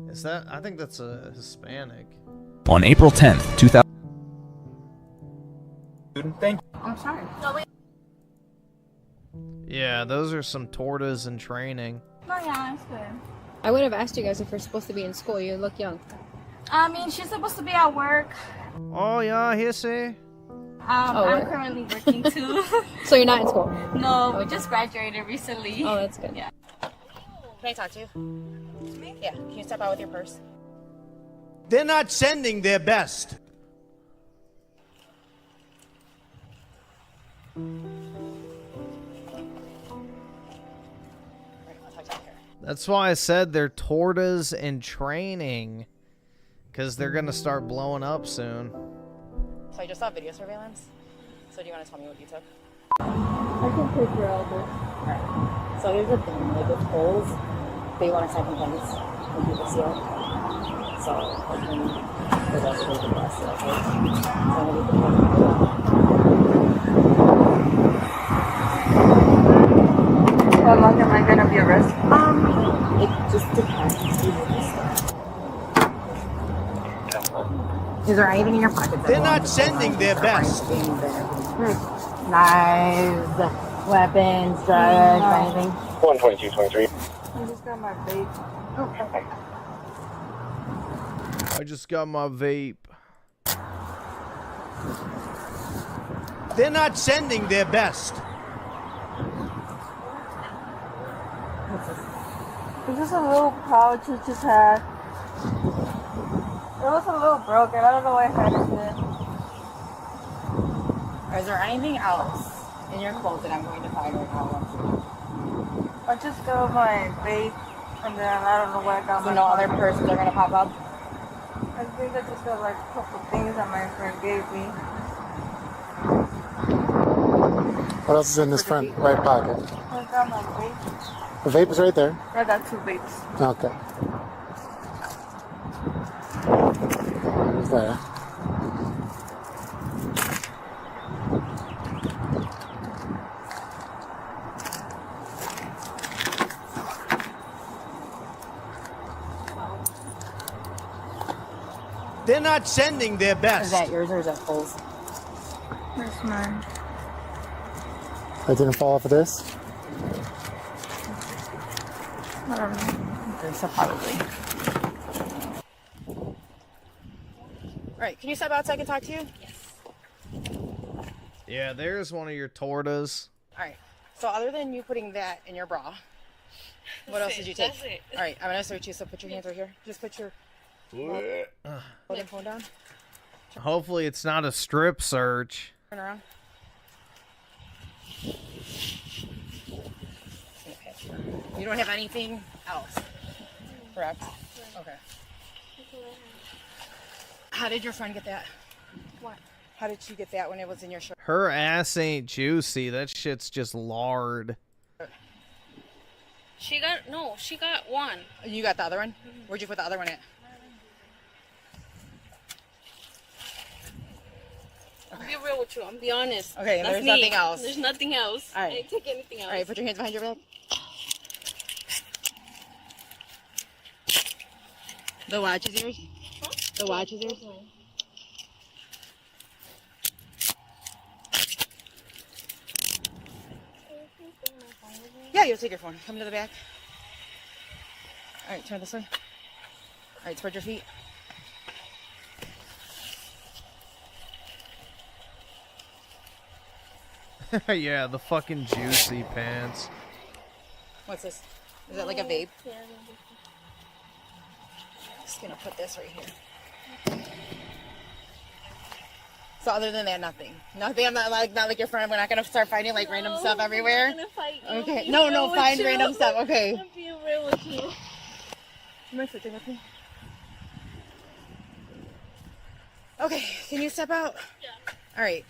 Is that? I think that's a Hispanic. On April 10th, 2000. Thank you. I'm sorry. No, wait. Yeah, those are some tortas in training. No, yeah, it's good. I would have asked you guys if we're supposed to be in school. You look young. I mean, she's supposed to be at work. Oh, yeah, here, see? I'm currently working too. So you're not in school? No, we just graduated recently. Oh, that's good. Yeah. Can I talk to you? To me? Yeah. Can you step out with your purse? They're not sending their best. That's why I said they're tortas in training. Because they're going to start blowing up soon. So I just saw video surveillance. So do you want to tell me what you took? I can take your elbow. Alright. So here's the thing, like with polls, they want to sign complaints when people see it. So I can the rest of the bus. So I'm going to How long am I going to be arrested? It just depends. Is there anything in your pockets? They're not sending their best. Knives, weapons, drugs, anything? 122-23. I just got my vape. Oh, perfect. I just got my vape. They're not sending their best. It's just a little pouch it just had. It was a little broken. I don't know why I had it. Is there anything else in your clothes that I'm going to find right now? I just got my vape, and then I don't know where I got So my no phone. other persons are going to pop up? I think I just got like a couple things that my friend gave me. What else is in this front right pocket? I got my vape. The vape is right there. I got 2 vapes. Okay. What's that? They're not sending their Is best. that yours or is that Cole's? That's mine. I didn't fall off of this. I don't know. So probably. Alright, can you step out so I can talk to you? Yeah, there's one of your tortas. Alright. So other than you putting that in your bra, what else did you take? Alright, I'm gonna search you, so put your hands right here. Just put your phone down. Hopefully it's not a strip search. Turn around. You don't have anything else, correct? Okay. How did your friend get that? What? How did she get that when it was in your shirt? Her ass ain't juicy. That shit's just lard. She got one. You got the other one? Where'd you put the other one at? I'll be real with you. I'm be honest. Okay, and That's there's me. nothing else. There's nothing else. All right. I didn't take anything else. All right, put your hands behind your back. The watch is yours? Huh? The watch is yours? Yeah, you'll take your phone. Come to the back. All right, turn this way. All right, spread your feet. Yeah, the fucking juicy pants. What's this? Is that like a vape? Yeah. Just gonna put this right here. So other than that, nothing. Nothing. I'm not like your friend. We're not gonna start finding like random stuff everywhere. I'm gonna fight you. Okay. Be No, real with find you. random stuff. Okay. I'm being real with you. Am I sitting with me? Okay. Can you step out? Yeah. All right.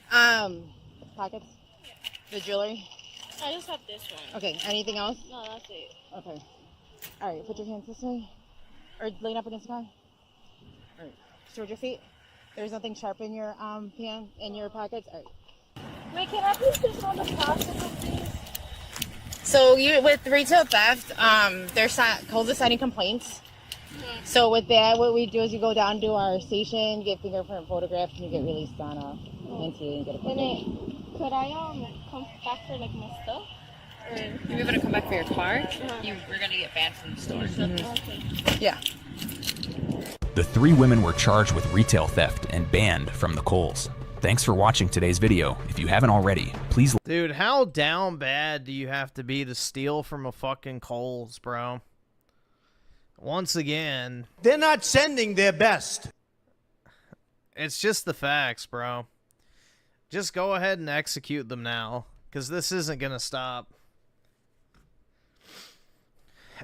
Pockets. The jewelry. I just have this one. Okay. Anything else? No, that's it. Okay. All right. Put your hands this way, or lean up against the car. All right. Spread your feet. There's nothing sharp in your pants, in your pockets. All right. Wait, can I please just know the process, please? So you with retail theft, Kohl's is signing complaints. So with that, what we do is you go down to our station, get fingerprint photographs, and you get released on NTA and get a photo. Could I come back for like my stuff? Or You're gonna come back for your car? We're gonna get banned from the store. Okay. Yeah. The 3 women were charged with retail theft and banned from the Kohl's. Thanks for watching today's video. If you haven't already, please... Dude, how down bad do you have to be to steal from a fucking Kohl's, bro? Once again... They're not sending their best. It's just the facts, bro. Just go ahead and execute them now, because this isn't gonna stop.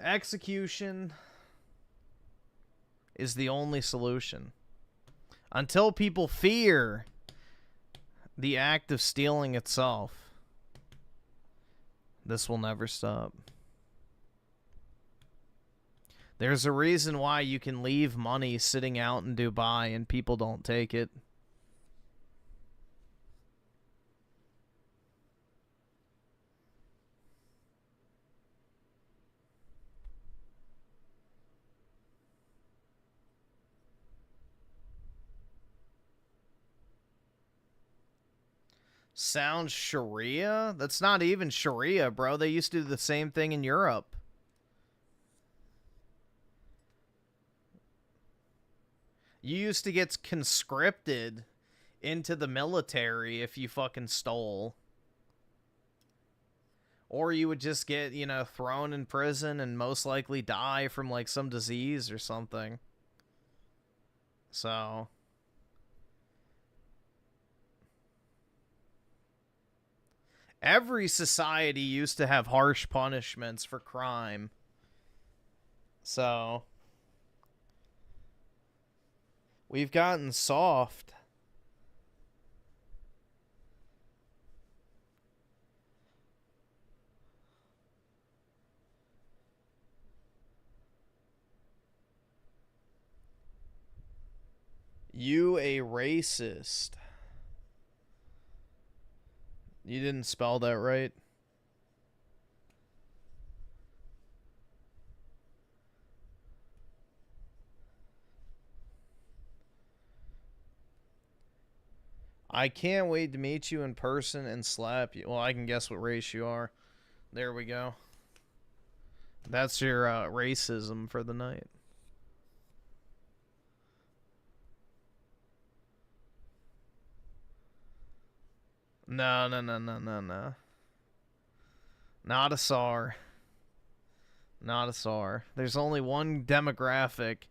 Execution is the only solution. Until people fear the act of stealing itself, this will never stop. There's a reason why you can leave money sitting out in Dubai and people don't take it. Sounds Sharia? That's not even Sharia, bro. They used to do the same thing in Europe. You used to get conscripted into the military if you fucking stole. Or you would just get, you know, thrown in prison and most likely die from, like, some disease or something. So... every society used to have harsh punishments for crime. So... we've gotten soft. You a racist. You didn't spell that right. I can't wait to meet you in person and slap you. Well, I can guess what race you are. There we go. That's your racism for the night. No. Not a SAR. Not a SAR. There's only one demographic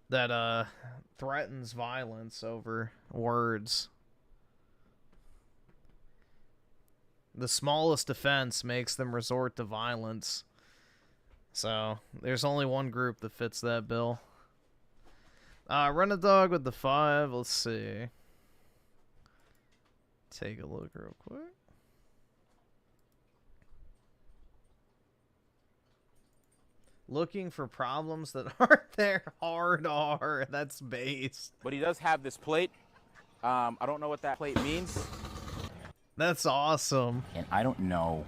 that threatens violence over words. The smallest offense makes them resort to violence. So, there's only one group that fits that bill. Run a dog with the 5. Let's see. Take a look real quick. Looking for problems that aren't there. Hard R. That's based. But he does have this plate. I don't know what that plate means. That's awesome. And I don't know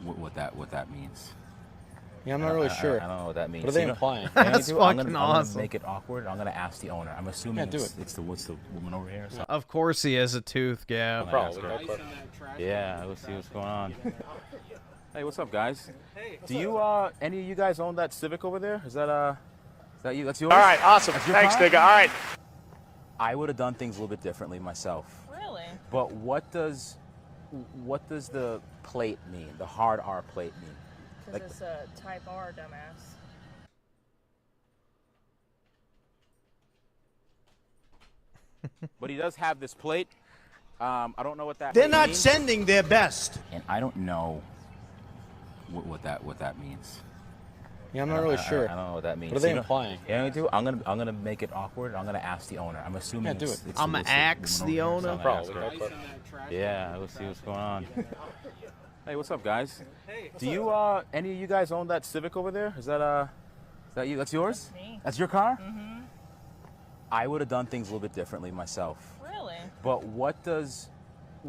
what that means. Yeah, I'm not really sure. I don't know what that means. What are they implying? That's fucking I'm awesome. gonna make it awkward. I'm gonna ask the owner. I'm assuming it's the woman over here. So. Of course he has a tooth gap. Probably. Yeah, let's see what's going on. Hey, what's up, guys? Do you any of you guys own that Civic over there? Is that you? That's yours? All right, awesome. Thanks, nigga. All right. I would have done things a little bit differently myself. Really? But what does the plate mean? The hard R plate mean? Because it's a type R, dumbass. But he does have this plate. I don't know what that They're plate not means. sending their best. And I don't know what that means. Yeah, I'm not really sure. I don't know what that means. What are they implying? Yeah, I'm gonna make it awkward. I'm gonna ask the owner. I'm assuming. Yeah, do it's, it. it's I'm the- gonna it's axe woman the over here, owner? so I'm gonna ask her. Yeah, let's see what's going on. Hey, what's up, guys? Do you any of you guys own that Civic over there? Is that you? That's yours? Me. That's your car? Mm-hmm. I would have done things a little bit differently myself. Really? But what does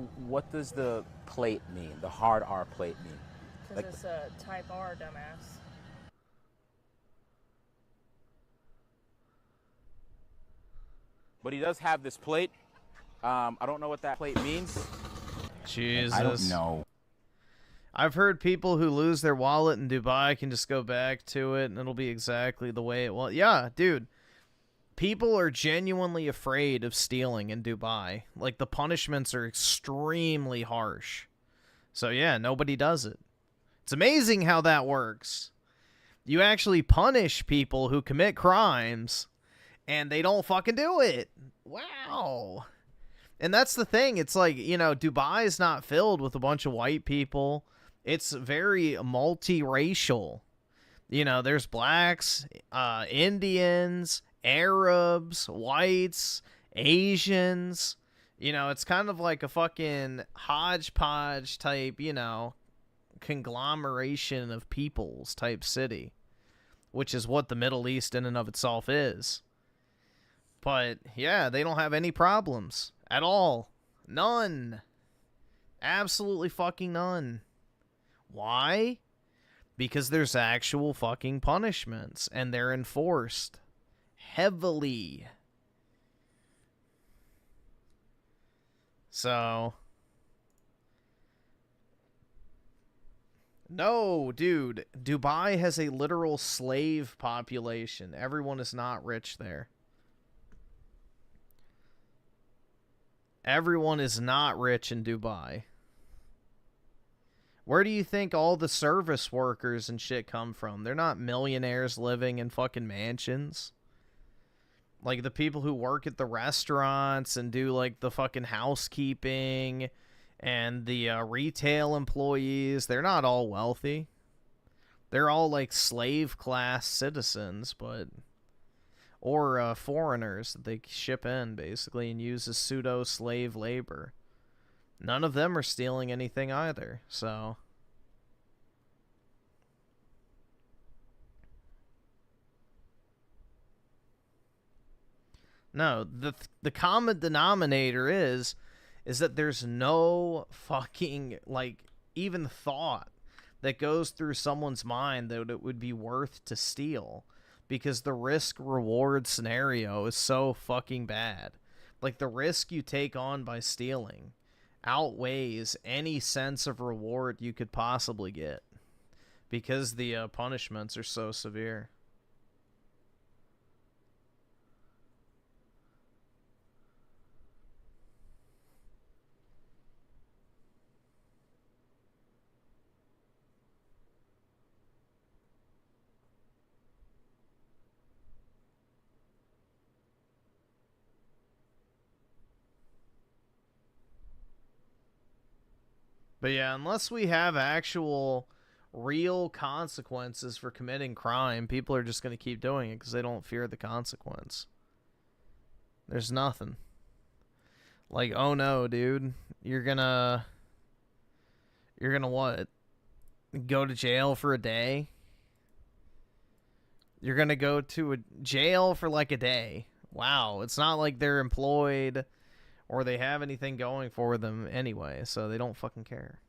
the plate mean? The hard R plate mean? Because it's a type R, dumbass. But he does have this plate. I don't know what that plate means. Jesus. I don't know. I've heard people who lose their wallet in Dubai can just go back to it and it'll be exactly the way it was. Yeah, dude. People are genuinely afraid of stealing in Dubai. Like, the punishments are extremely harsh. So, yeah, nobody does it. It's amazing how that works. You actually punish people who commit crimes, and they don't fucking do it. Wow. And that's the thing. It's like, you know, Dubai is not filled with a bunch of white people. It's very multiracial. You know, there's blacks, Indians, Arabs, whites, Asians. You know, it's kind of like a fucking hodgepodge type, you know, conglomeration of peoples type city, which is what the Middle East in and of itself is. But, yeah, they don't have any problems at all. None. Absolutely fucking none. Why? Because there's actual fucking punishments, and they're enforced heavily. So, no, dude, Dubai has a literal slave population. Everyone is not rich there. Everyone is not rich in Dubai. Where do you think all the service workers and shit come from? They're not millionaires living in fucking mansions. Like, the people who work at the restaurants and do, like, the fucking housekeeping and the retail employees, they're not all wealthy. They're all, like, slave-class citizens, but... Or foreigners that they ship in, basically, and use as pseudo-slave labor. None of them are stealing anything either, so... No, the common denominator is that there's no fucking, like, even thought that goes through someone's mind that it would be worth to steal. Because the risk-reward scenario is so fucking bad. Like, the risk you take on by stealing outweighs any sense of reward you could possibly get, because the punishments are so severe. But yeah, unless we have actual real consequences for committing crime, people are just going to keep doing it because they don't fear the consequence. There's nothing. Like, oh no, dude, you're gonna what? Go to jail for a day? You're gonna go to a jail for like a day. Wow, it's not like they're employed or they have anything going for them anyway, so they don't fucking care.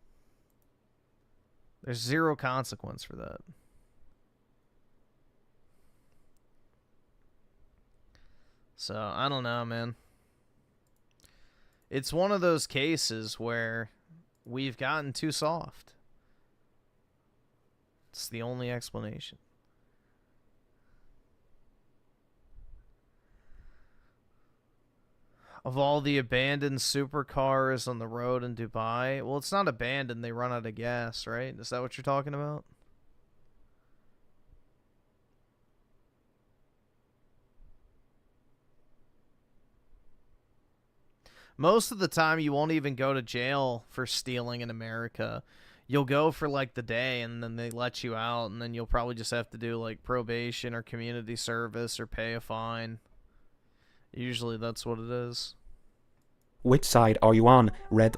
There's zero consequence for that. So, I don't know, man. It's one of those cases where we've gotten too soft. It's the only explanation. Of all the abandoned supercars on the road in Dubai, well, it's not abandoned. They run out of gas, right? Is that what you're talking about? Most of the time, you won't even go to jail for stealing in America. You'll go for like the day, and then they let you out, and then you'll probably just have to do like probation or community service or pay a fine. Usually that's what it is. Which side are you on? Red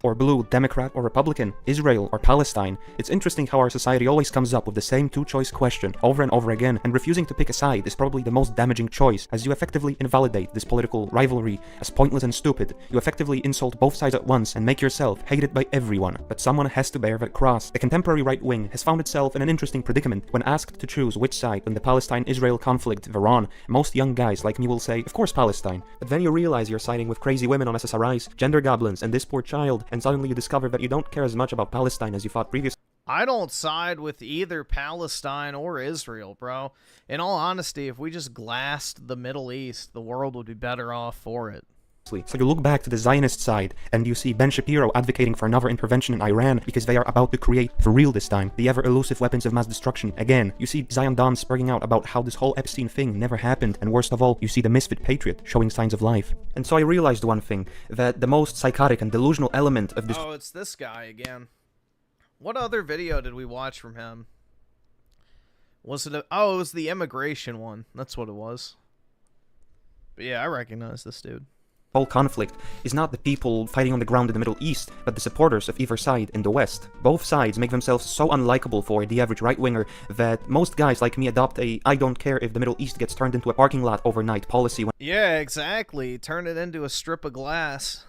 or blue, Democrat or Republican, Israel or Palestine? It's interesting how our society always comes up with the same two-choice question over and over again, and refusing to pick a side is probably the most damaging choice, as you effectively invalidate this political rivalry as pointless and stupid. You effectively insult both sides at once and make yourself hated by everyone, but someone has to bear that cross. The contemporary right wing has found itself in an interesting predicament when asked to choose which side in the Palestine-Israel conflict they're on. Most young guys like me will say, of course Palestine, but then you realize you're siding with crazy women on SSRIs, gender goblins, and this poor child, and suddenly you discover that you don't care as much about Palestine as you thought previously. I don't side with either Palestine or Israel, bro. In all honesty, if we just glassed the Middle East, the world would be better off for it. So you look back to the Zionist side, and you see Ben Shapiro advocating for another intervention in Iran because they are about to create, for real this time, the ever-elusive weapons of mass destruction again. You see Zion Dawn spurring out about how this whole Epstein thing never happened, and worst of all, you see the misfit patriot showing signs of life. And so I realized one thing, that the most psychotic and delusional element of this— Oh, it's this guy again. What other video did we watch from him? Was it oh, it was the immigration one. That's what it was. But yeah, I recognize this dude. Whole conflict is not the people fighting on the ground in the Middle East, but the supporters of either side in the West. Both sides make themselves so unlikable for the average right-winger that most guys like me adopt a I don't care if the Middle East gets turned into a parking lot overnight policy. Yeah, exactly. Turn it into a strip of glass.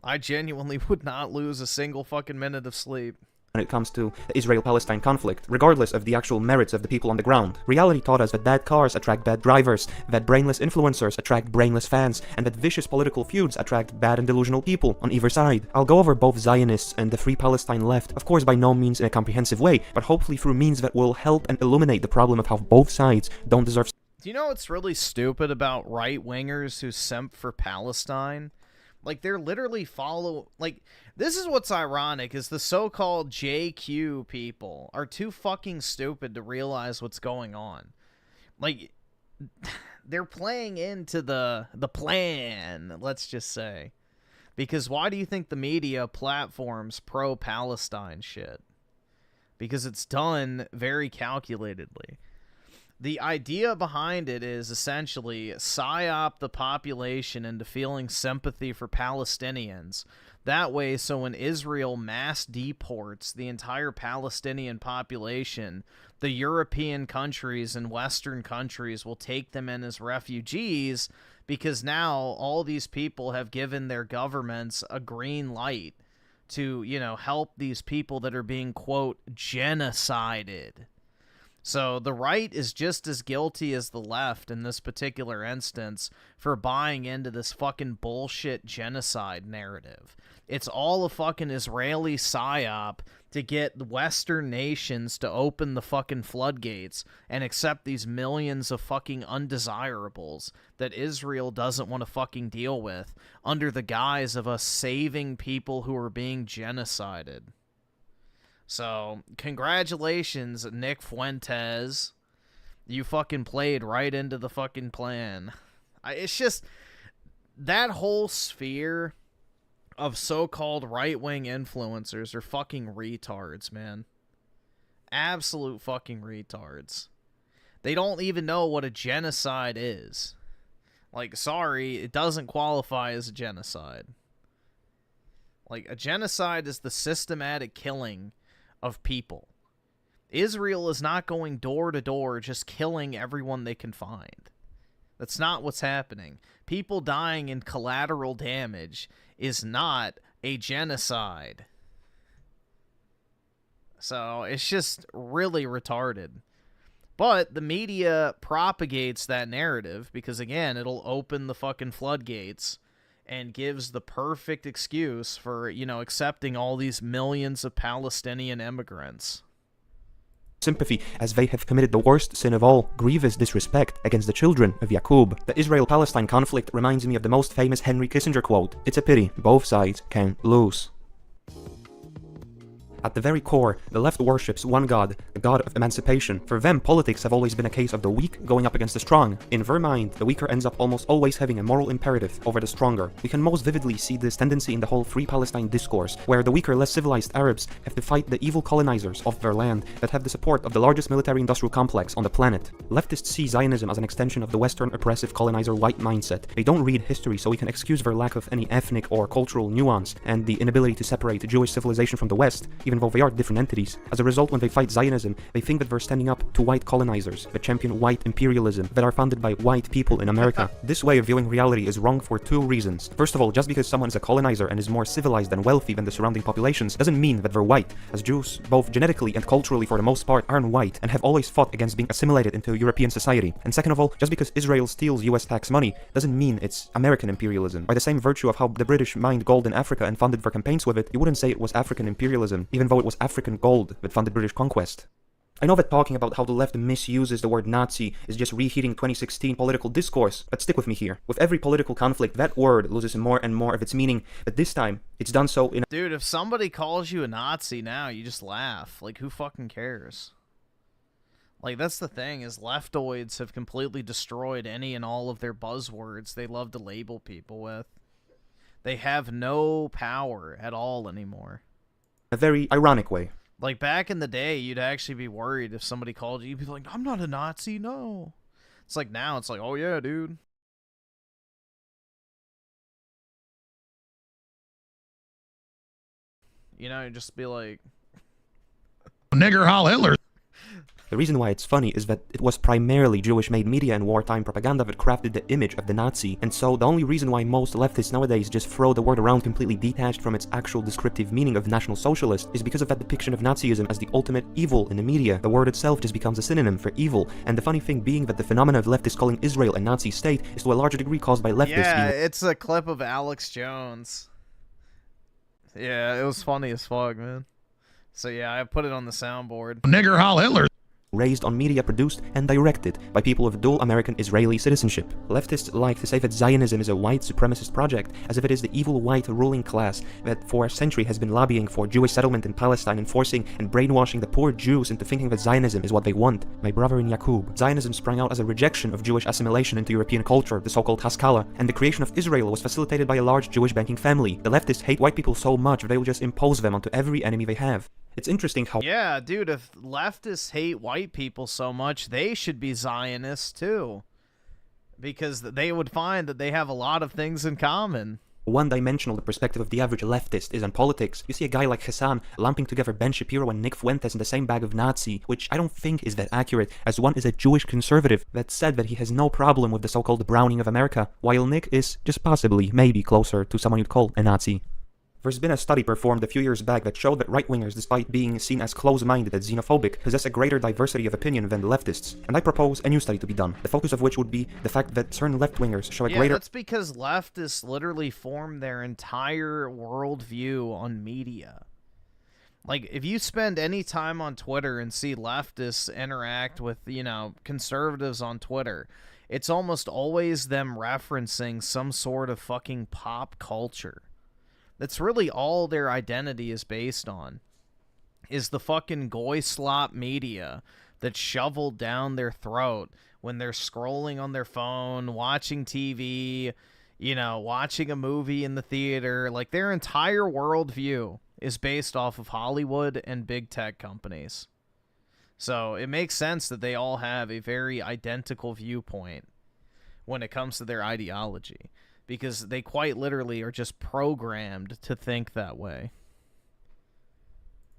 I genuinely would not lose a single fucking minute of sleep when it comes to the Israel-Palestine conflict, regardless of the actual merits of the people on the ground. Reality taught us that bad cars attract bad drivers, that brainless influencers attract brainless fans, and that vicious political feuds attract bad and delusional people on either side. I'll go over both Zionists and the Free Palestine left, of course by no means in a comprehensive way, but hopefully through means that will help and illuminate the problem of how both sides don't deserve— Do you know what's really stupid about right-wingers who simp for Palestine? Like, they're literally like, this is what's ironic, is the so-called JQ people are too fucking stupid to realize what's going on. Like, they're playing into the plan, let's just say. Because why do you think the media platforms pro-Palestine shit? Because it's done very calculatedly. The idea behind it is essentially psyop the population into feeling sympathy for Palestinians. That way, so when Israel mass deports the entire Palestinian population, the European countries and Western countries will take them in as refugees because now all these people have given their governments a green light to, you know, help these people that are being, quote, genocided. So the right is just as guilty as the left in this particular instance for buying into this fucking bullshit genocide narrative. It's all a fucking Israeli psyop to get the Western nations to open the fucking floodgates and accept these millions of fucking undesirables that Israel doesn't want to fucking deal with under the guise of us saving people who are being genocided. So, congratulations, Nick Fuentes. You fucking played right into the fucking plan. It's just, that whole sphere of so-called right-wing influencers are fucking retards, man. Absolute fucking retards. They don't even know what a genocide is. Like, sorry, it doesn't qualify as a genocide. Like, a genocide is the systematic killing of people. Israel is not going door to door just killing everyone they can find. That's not what's happening. People dying in collateral damage is not a genocide. So it's just really retarded. But the media propagates that narrative because, again, it'll open the fucking floodgates and gives the perfect excuse for, you know, accepting all these millions of Palestinian immigrants. Sympathy, as they have committed the worst sin of all, grievous disrespect against the children of Yaqub. The Israel-Palestine conflict reminds me of the most famous Henry Kissinger quote, "It's a pity, both sides can lose." At the very core, the left worships one god, the god of emancipation. For them, politics have always been a case of the weak going up against the strong. In their mind, the weaker ends up almost always having a moral imperative over the stronger. We can most vividly see this tendency in the whole Free Palestine discourse, where the weaker, less civilized Arabs have to fight the evil colonizers of their land that have the support of the largest military-industrial complex on the planet. Leftists see Zionism as an extension of the Western oppressive colonizer white mindset. They don't read history, so we can excuse their lack of any ethnic or cultural nuance and the inability to separate Jewish civilization from the West, even though they are different entities. As a result, when they fight Zionism, they think that they're standing up to white colonizers that champion white imperialism that are funded by white people in America. This way of viewing reality is wrong for two reasons. First of all, just because someone is a colonizer and is more civilized and wealthy than the surrounding populations doesn't mean that they're white, as Jews, both genetically and culturally for the most part, aren't white and have always fought against being assimilated into European society. And second of all, just because Israel steals US tax money doesn't mean it's American imperialism. By the same virtue of how the British mined gold in Africa and funded their campaigns with it, you wouldn't say it was African imperialism, even though it was African gold that funded British conquest. I know that talking about how the left misuses the word Nazi is just reheating 2016 political discourse, but stick with me here. With every political conflict, that word loses more and more of its meaning, but this time, it's done so in a— Dude, if somebody calls you a Nazi now, you just laugh. Like, who fucking cares? Like, that's the thing, is leftoids have completely destroyed any and all of their buzzwords they love to label people with. They have no power at all anymore. a very ironic way. Like, back in the day, you'd actually be worried if somebody called you. You'd be like, I'm not a Nazi, no. It's like now, it's like, oh yeah, dude. You know, you just be like... Nigger Hal Hitler. The reason why it's funny is that it was primarily Jewish-made media and wartime propaganda that crafted the image of the Nazi, and so the only reason why most leftists nowadays just throw the word around completely detached from its actual descriptive meaning of National Socialist is because of that depiction of Nazism as the ultimate evil in the media. The word itself just becomes a synonym for evil, and the funny thing being that the phenomena of leftists calling Israel a Nazi state is to a larger degree caused by leftists Yeah, being... it's a clip of Alex Jones. Yeah, it was funny as fuck, man. So yeah, I put it on the soundboard. Nigger Hal Hitler. Raised on media produced and directed by people with dual American-Israeli citizenship. Leftists like to say that Zionism is a white supremacist project, as if it is the evil white ruling class that for a century has been lobbying for Jewish settlement in Palestine and forcing and brainwashing the poor Jews into thinking that Zionism is what they want. My brother in Yaqub. Zionism sprang out as a rejection of Jewish assimilation into European culture, the so-called Haskalah, and the creation of Israel was facilitated by a large Jewish banking family. The leftists hate white people so much that they will just impose them onto every enemy they have. It's interesting how... Yeah, dude, if leftists hate white people so much, they should be Zionists too. Because they would find that they have a lot of things in common. One-dimensional the perspective of the average leftist is on politics. You see a guy like Hassan lumping together Ben Shapiro and Nick Fuentes in the same bag of Nazi, which I don't think is that accurate, as one is a Jewish conservative that said that he has no problem with the so-called browning of America, while Nick is just possibly, maybe closer to someone you'd call a Nazi. There's been a study performed a few years back that showed that right-wingers, despite being seen as close-minded and xenophobic, possess a greater diversity of opinion than the leftists. And I propose a new study to be done, the focus of which would be the fact that certain left-wingers show a greater... that's because leftists literally form their entire worldview on media. Like, if you spend any time on Twitter and see leftists interact with, you know, conservatives on Twitter, it's almost always them referencing some sort of fucking pop culture. That's really all their identity is based on, is the fucking goy slop media that's shoveled down their throat when they're scrolling on their phone, watching TV, you know, watching a movie in the theater. Like, their entire worldview is based off of Hollywood and big tech companies. So it makes sense that they all have a very identical viewpoint when it comes to their ideology, because they quite literally are just programmed to think that way.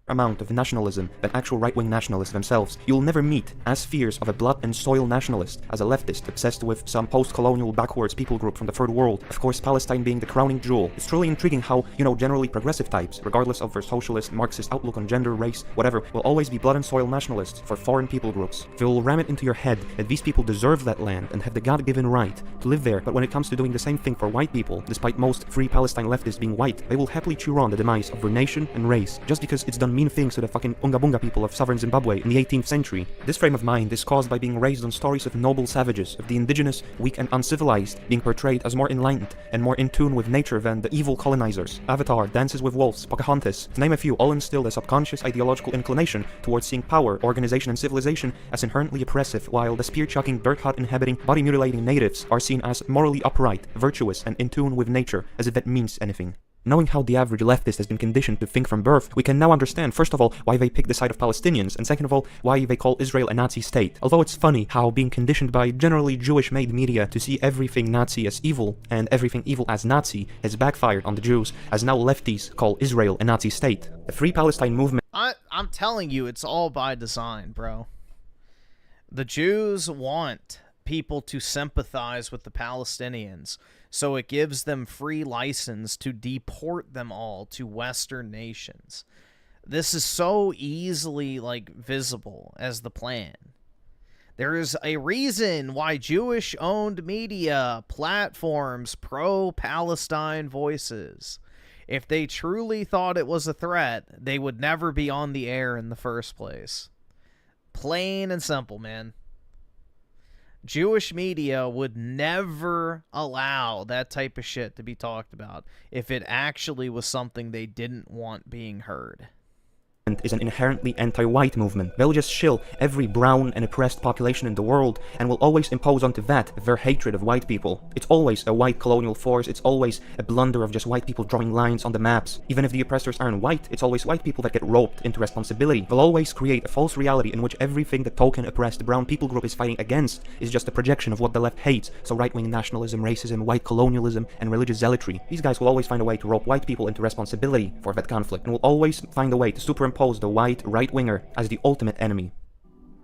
Amount of nationalism than actual right-wing nationalists themselves. You'll never meet as fierce of a blood and soil nationalist as a leftist obsessed with some post-colonial backwards people group from the third world. Of course, Palestine being the crowning jewel. It's truly intriguing how, you know, generally progressive types, regardless of their socialist, Marxist outlook on gender, race, whatever, will always be blood and soil nationalists for foreign people groups. They will ram it into your head that these people deserve that land and have the God-given right to live there, but when it comes to doing the same thing for white people, despite most Free Palestine leftists being white, they will happily chew on the demise of their nation and race, just because it's done mean things to the fucking Unga Bunga people of southern Zimbabwe in the 18th century. This frame of mind is caused by being raised on stories of noble savages, of the indigenous, weak and uncivilized, being portrayed as more enlightened and more in tune with nature than the evil colonizers. Avatar, Dances with Wolves, Pocahontas, to name a few, all instilled a subconscious ideological inclination towards seeing power, organization and civilization as inherently oppressive, while the spear-chucking, dirt-hut inhabiting, body-mutilating natives are seen as morally upright, virtuous and in tune with nature, as if that means anything. Knowing how the average leftist has been conditioned to think from birth, we can now understand, first of all, why they pick the side of Palestinians, and second of all, why they call Israel a Nazi state. Although it's funny how being conditioned by generally Jewish-made media to see everything Nazi as evil, and everything evil as Nazi, has backfired on the Jews, as now lefties call Israel a Nazi state. The Free Palestine movement... I'm telling you, it's all by design, bro. The Jews want people to sympathize with the Palestinians, so it gives them free license to deport them all to Western nations. This is so easily, like, visible as the plan. There is a reason why Jewish-owned media platforms pro-Palestine voices. If they truly thought it was a threat, they would never be on the air in the first place. Plain and simple, man. Jewish media would never allow that type of shit to be talked about if it actually was something they didn't want being heard. Is an inherently anti-white movement. They'll just shill every brown and oppressed population in the world and will always impose onto that their hatred of white people. It's always a white colonial force, it's always a blunder of just white people drawing lines on the maps. Even if the oppressors aren't white, it's always white people that get roped into responsibility. They'll always create a false reality in which everything the token oppressed brown people group is fighting against is just a projection of what the left hates, so right-wing nationalism, racism, white colonialism, and religious zealotry. These guys will always find a way to rope white people into responsibility for that conflict, and will always find a way to superimpose the white right-winger as the ultimate enemy.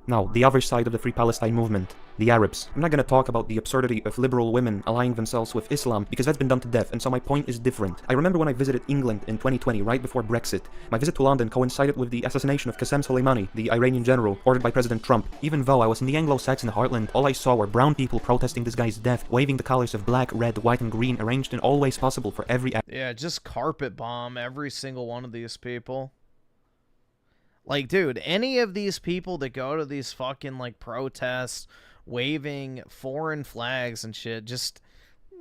Now, the other side of the Free Palestine movement, the Arabs. I'm not going to talk about the absurdity of liberal women allying themselves with Islam, because that's been done to death, and so my point is different. I remember when I visited England in 2020, right before Brexit. My visit to London coincided with the assassination of Qasem Soleimani, the Iranian general, ordered by President Trump. Even though I was in the Anglo-Saxon heartland, all I saw were brown people protesting this guy's death, waving the colors of black, red, white, and green, arranged in all ways possible for every... Yeah, just carpet bomb every single one of these people. Like, dude, any of these people that go to these fucking, like, protests, waving foreign flags and shit, just...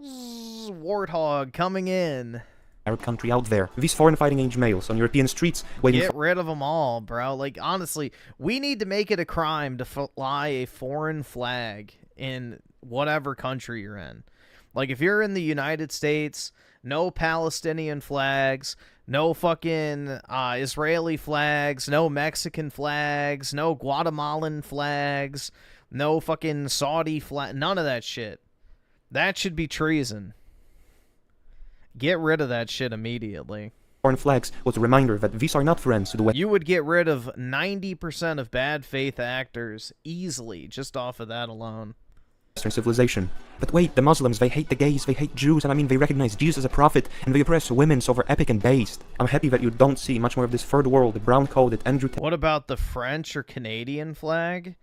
Warthog coming in. Arab country out there. These foreign fighting age males on European streets waiting Get rid of them all, bro. Like, honestly, we need to make it a crime to fly a foreign flag in whatever country you're in. Like, if you're in the United States, no Palestinian flags, no fucking Israeli flags, no Mexican flags, no Guatemalan flags, no fucking Saudi flag, none of that shit. That should be treason. Get rid of that shit immediately. Foreign flags was a reminder that these are not friends to the West. You would get rid of 90% of bad faith actors easily just off of that alone. Western civilization. But wait, the Muslims, they hate the gays, they hate Jews, and I mean they recognize Jesus as a prophet, and they oppress women, so they're epic and based. I'm happy that you don't see much more of this third world, the brown-coded Andrew Tate. What about the French or Canadian flag?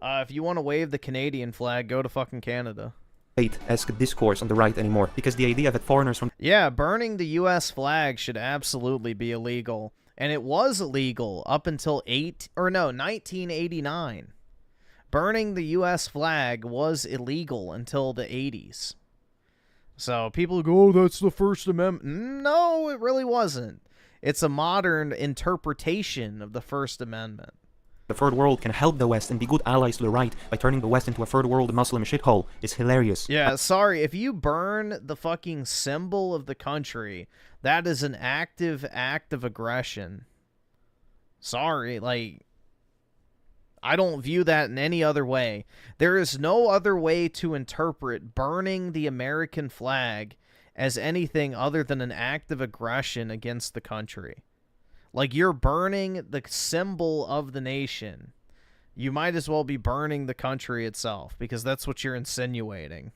If you want to wave the Canadian flag, go to fucking Canada. Esque discourse on the right anymore, because the idea that foreigners from Yeah, burning the U.S. flag should absolutely be illegal. And it was illegal up until 1989. Burning the U.S. flag was illegal until the 80s. So people go, oh, that's the First Amendment. No, it really wasn't. It's a modern interpretation of the First Amendment. the third world can help the West and be good allies to the right by turning the West into a third world Muslim shithole is hilarious. Yeah, sorry, if you burn the fucking symbol of the country, that is an active act of aggression. Sorry, like, I don't view that in any other way. There is no other way to interpret burning the American flag as anything other than an act of aggression against the country. Like, you're burning the symbol of the nation. You might as well be burning the country itself, because that's what you're insinuating.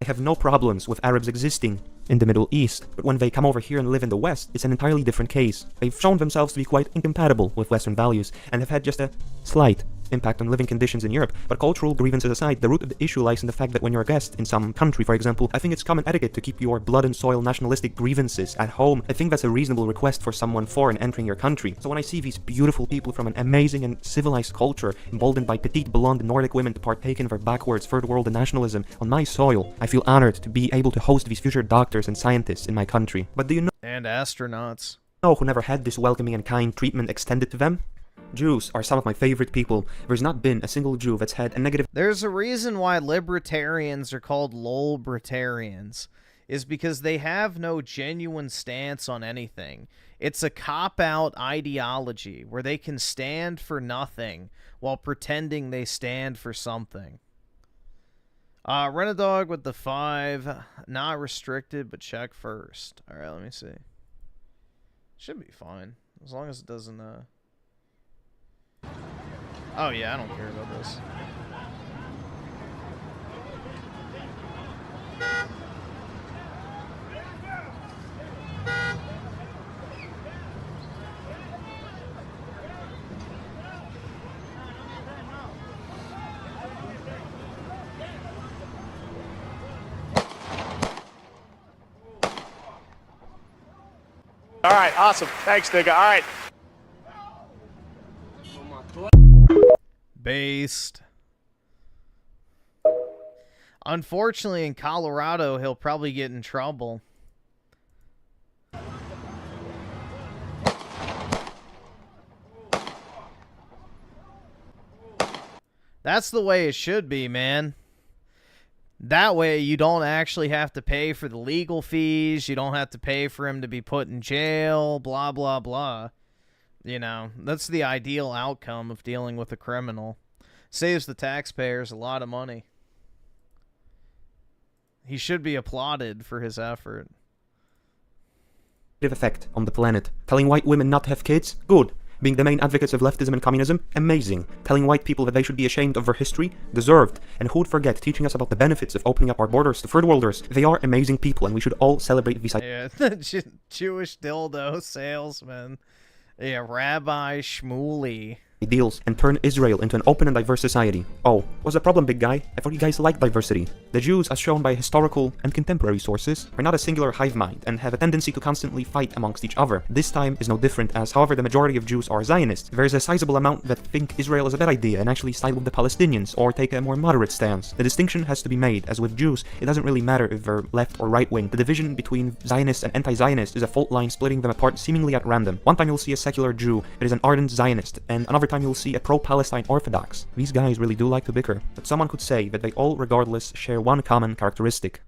I have no problems with Arabs existing in the Middle East, but when they come over here and live in the West, it's an entirely different case. They've shown themselves to be quite incompatible with Western values, and have had just a slight impact on living conditions in Europe. But cultural grievances aside, the root of the issue lies in the fact that when you're a guest in some country, for example, I think it's common etiquette to keep your blood and soil nationalistic grievances at home. I think that's a reasonable request for someone foreign entering your country. So when I see these beautiful people from an amazing and civilized culture emboldened by petite blonde Nordic women to partake in their backwards third world nationalism on my soil, I feel honored to be able to host these future doctors and scientists in my country. But do you know— And astronauts. Who never had this welcoming and kind treatment extended to them? Jews are some of my favorite people. There's not been a single Jew that's had a negative— There's a reason why libertarians are called lolbritarians, is because they have no genuine stance on anything. It's a cop-out ideology where they can stand for nothing while pretending they stand for something. Renadog with the 5, not restricted, but check first. Alright, let me see. Should be fine, as long as it doesn't, Oh yeah, I don't care about this. All right, awesome. Thanks, nigga. All right. Based. Unfortunately, in Colorado, he'll probably get in trouble. That's the way it should be, man. That way, you don't actually have to pay for the legal fees. You don't have to pay for him to be put in jail, blah, blah, blah. You know, that's the ideal outcome of dealing with a criminal. Saves the taxpayers a lot of money. He should be applauded for his effort. effect on the planet. Telling white women not to have kids? Good. Being the main advocates of leftism and communism? Amazing. Telling white people that they should be ashamed of their history? Deserved. And who'd forget teaching us about the benefits of opening up our borders to third worlders? They are amazing people, and we should all celebrate these. Yeah, the Jewish dildo salesman. Yeah, Rabbi Shmuley. Ideals and turn Israel into an open and diverse society. Oh, what's the problem, big guy? I thought you guys liked diversity. The Jews, as shown by historical and contemporary sources, are not a singular hive mind and have a tendency to constantly fight amongst each other. This time is no different, as however the majority of Jews are Zionists. There is a sizable amount that think Israel is a bad idea and actually side with the Palestinians or take a more moderate stance. The distinction has to be made, as with Jews, it doesn't really matter if they're left or right wing. The division between Zionists and anti-Zionists is a fault line splitting them apart seemingly at random. One time you'll see a secular Jew that is an ardent Zionist, and another time you'll see a pro-Palestine Orthodox. These guys really do like to bicker, but someone could say that they all regardless share one common characteristic.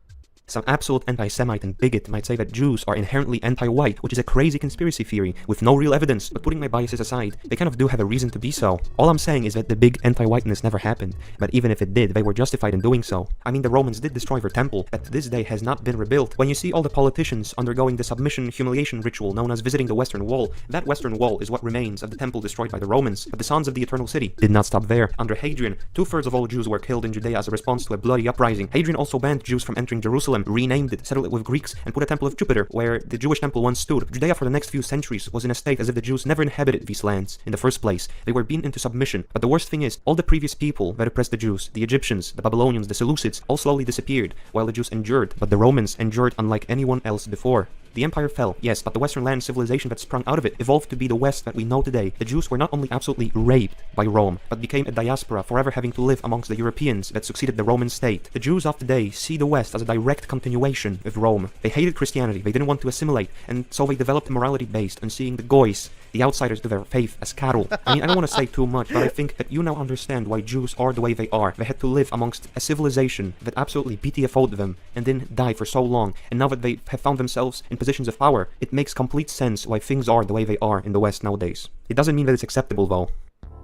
Some absolute anti-Semite and bigot might say that Jews are inherently anti-white, which is a crazy conspiracy theory with no real evidence, but putting my biases aside, they kind of do have a reason to be so. All I'm saying is that the big anti-whiteness never happened, but even if it did, they were justified in doing so. I mean, the Romans did destroy their temple, that to this day has not been rebuilt. When you see all the politicians undergoing the submission humiliation ritual known as visiting the Western Wall, that Western Wall is what remains of the temple destroyed by the Romans, but the sons of the Eternal City did not stop there. Under Hadrian, 2/3 of all Jews were killed in Judea as a response to a bloody uprising. Hadrian also banned Jews from entering Jerusalem, renamed it, settled it with Greeks, and put a temple of Jupiter where the Jewish temple once stood. Judea for the next few centuries was in a state as if the Jews never inhabited these lands in the first place. They were beaten into submission. But the worst thing is, all the previous people that oppressed the Jews, the Egyptians, the Babylonians, the Seleucids, all slowly disappeared, while the Jews endured. But the Romans endured unlike anyone else before. The empire fell, yes, but the Western land civilization that sprung out of it evolved to be the West that we know today. The Jews were not only absolutely raped by Rome, but became a diaspora, forever having to live amongst the Europeans that succeeded the Roman state. The Jews of today see the West as a direct continuation of Rome. They hated Christianity, they didn't want to assimilate, and so they developed a morality based on seeing the goys, the outsiders to their faith, as cattle. I mean, I don't want to say too much, but I think that you now understand why Jews are the way they are. They had to live amongst a civilization that absolutely BTFO'd them and then die for so long, and now that they have found themselves in positions of power, it makes complete sense why things are the way they are in the West nowadays. It doesn't mean that it's acceptable though.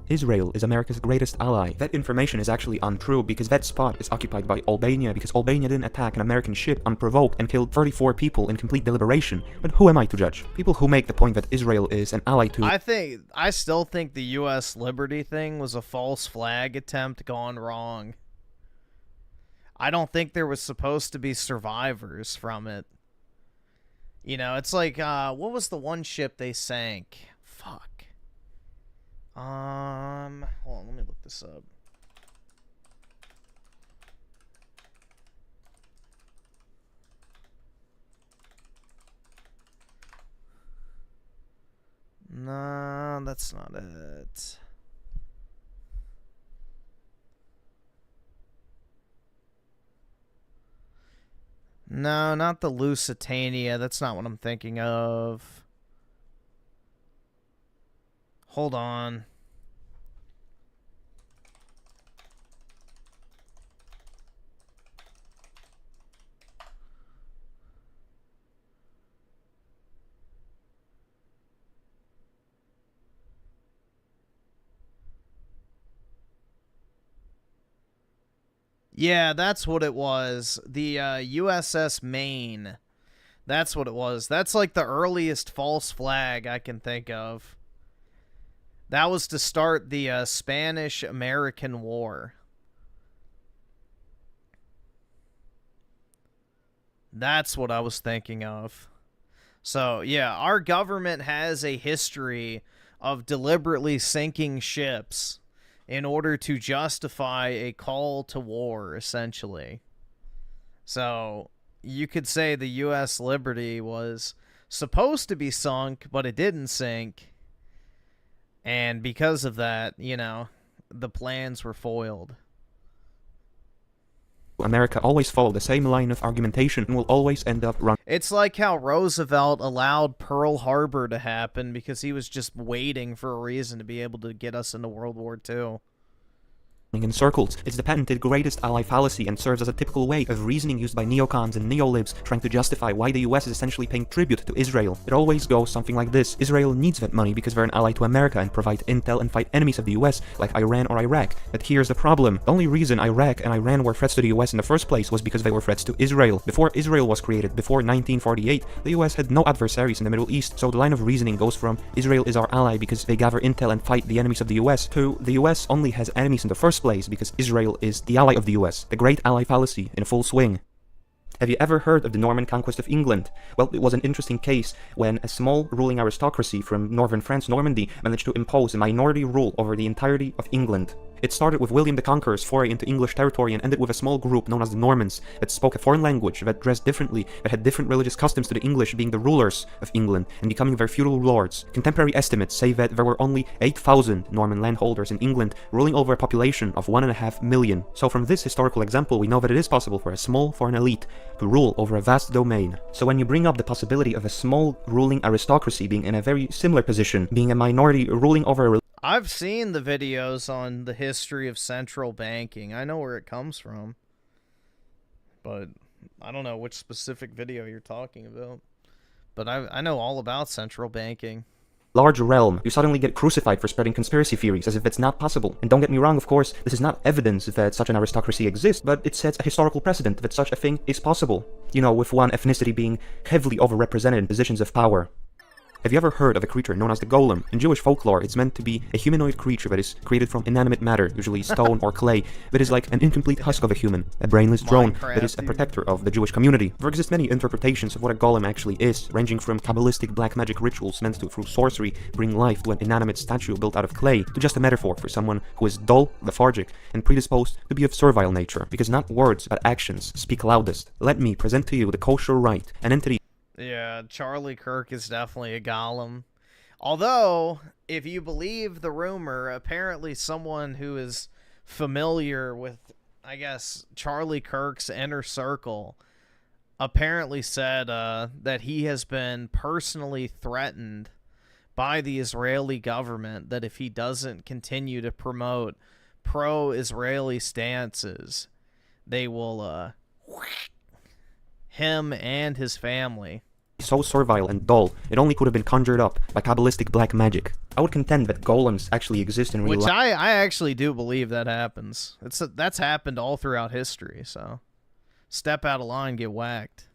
Israel is America's greatest ally. That information is actually untrue because that spot is occupied by Albania because Albania didn't attack an American ship unprovoked and killed 34 people in complete deliberation. But who am I to judge? People who make the point that Israel is an ally to... I still think the U.S. Liberty thing was a false flag attempt gone wrong. I don't think there was supposed to be survivors from it. You know, it's like, what was the one ship they sank? Fuck. Hold on, let me look this up. No, that's not it. No, not the Lusitania. That's not what I'm thinking of. Hold on. Yeah, that's what it was. The USS Maine. That's what it was. That's like the earliest false flag I can think of. That was to start the Spanish-American War. That's what I was thinking of. So, yeah, our government has a history of deliberately sinking ships in order to justify a call to war, essentially. So, you could say the U.S. Liberty was supposed to be sunk, but it didn't sink. And because of that, you know, the plans were foiled. America always followed the same line of argumentation and will always end up running. It's like how Roosevelt allowed Pearl Harbor to happen because he was just waiting for a reason to be able to get us into World War II. In circles. It's the patented greatest ally fallacy and serves as a typical way of reasoning used by neocons and neolibs trying to justify why the US is essentially paying tribute to Israel. It always goes something like this. Israel needs that money because they're an ally to America and provide intel and fight enemies of the US like Iran or Iraq. But here's the problem. The only reason Iraq and Iran were threats to the US in the first place was because they were threats to Israel. Before Israel was created, before 1948, the US had no adversaries in the Middle East, so the line of reasoning goes from Israel is our ally because they gather intel and fight the enemies of the US to the US only has enemies in the first place because Israel is the ally of the US, the great ally fallacy in full swing. Have you ever heard of the Norman conquest of England? Well, it was an interesting case when a small ruling aristocracy from northern France, Normandy, managed to impose a minority rule over the entirety of England. It started with William the Conqueror's foray into English territory and ended with a small group known as the Normans that spoke a foreign language, that dressed differently, that had different religious customs to the English being the rulers of England and becoming their feudal lords. Contemporary estimates say that there were only 8,000 Norman landholders in England ruling over a population of 1.5 million. So from this historical example, we know that it is possible for a small foreign elite to rule over a vast domain. So when you bring up the possibility of a small ruling aristocracy being in a very similar position, being a minority ruling over a I've seen the videos on the history of central banking. I know where it comes from. But I don't know which specific video you're talking about, but I know all about central banking. Large realm, you suddenly get crucified for spreading conspiracy theories as if it's not possible. And don't get me wrong, of course, this is not evidence that such an aristocracy exists, but it sets a historical precedent that such a thing is possible. You know, with one ethnicity being heavily overrepresented in positions of power. Have you ever heard of a creature known as the golem? In Jewish folklore, it's meant to be a humanoid creature that is created from inanimate matter, usually stone or clay, that is like an incomplete husk of a human, a brainless drone that is a protector of the Jewish community. There exist many interpretations of what a golem actually is, ranging from Kabbalistic black magic rituals meant to, through sorcery, bring life to an inanimate statue built out of clay, to just a metaphor for someone who is dull, lethargic, and predisposed to be of servile nature, because not words but actions speak loudest. Let me present to you the kosher rite, an entity. Yeah, Charlie Kirk is definitely a golem. Although, if you believe the rumor, apparently someone who is familiar with, I guess, Charlie Kirk's inner circle apparently said that he has been personally threatened by the Israeli government that if he doesn't continue to promote pro-Israeli stances, they will him and his family. So servile and dull, it only could have been conjured up by Kabbalistic black magic. I would contend that golems actually exist in real life. Which I actually do believe that happens. That's happened all throughout history, so step out of line, get whacked.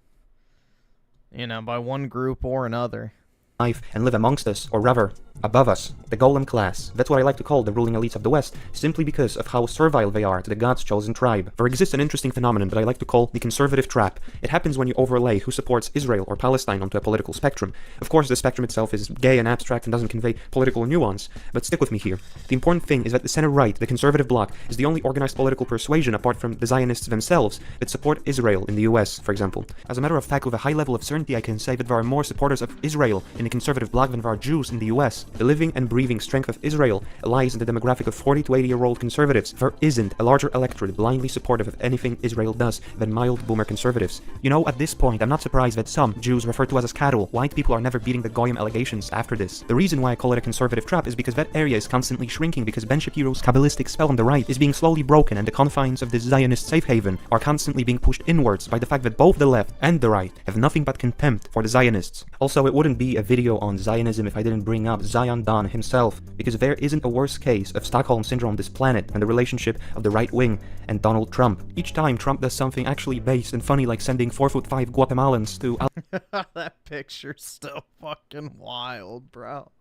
You know, by one group or another. And live amongst us, or rather, above us, the golem class. That's what I like to call the ruling elites of the West, simply because of how servile they are to the God's chosen tribe. There exists an interesting phenomenon that I like to call the conservative trap. It happens when you overlay who supports Israel or Palestine onto a political spectrum. Of course, the spectrum itself is gay and abstract and doesn't convey political nuance, but stick with me here. The important thing is that the center-right, the conservative bloc, is the only organized political persuasion apart from the Zionists themselves that support Israel in the US, for example. As a matter of fact, with a high level of certainty, I can say that there are more supporters of Israel in the conservative bloc than there are Jews in the US. The living and breathing strength of Israel lies in the demographic of 40 to 80-year-old conservatives. There isn't a larger electorate blindly supportive of anything Israel does than mild boomer conservatives. You know, at this point, I'm not surprised that some Jews referred to us as cattle. White people are never beating the Goyim allegations after this. The reason why I call it a conservative trap is because that area is constantly shrinking because Ben Shapiro's Kabbalistic spell on the right is being slowly broken and the confines of this Zionist safe haven are constantly being pushed inwards by the fact that both the left and the right have nothing but contempt for the Zionists. Also, it wouldn't be a video on Zionism if I didn't bring up Zion Don himself, because there isn't a worse case of Stockholm Syndrome on this planet than the relationship of the right wing and Donald Trump. Each time Trump does something actually based and funny like sending 4'5" Guatemalans to That picture's so fucking wild, bro.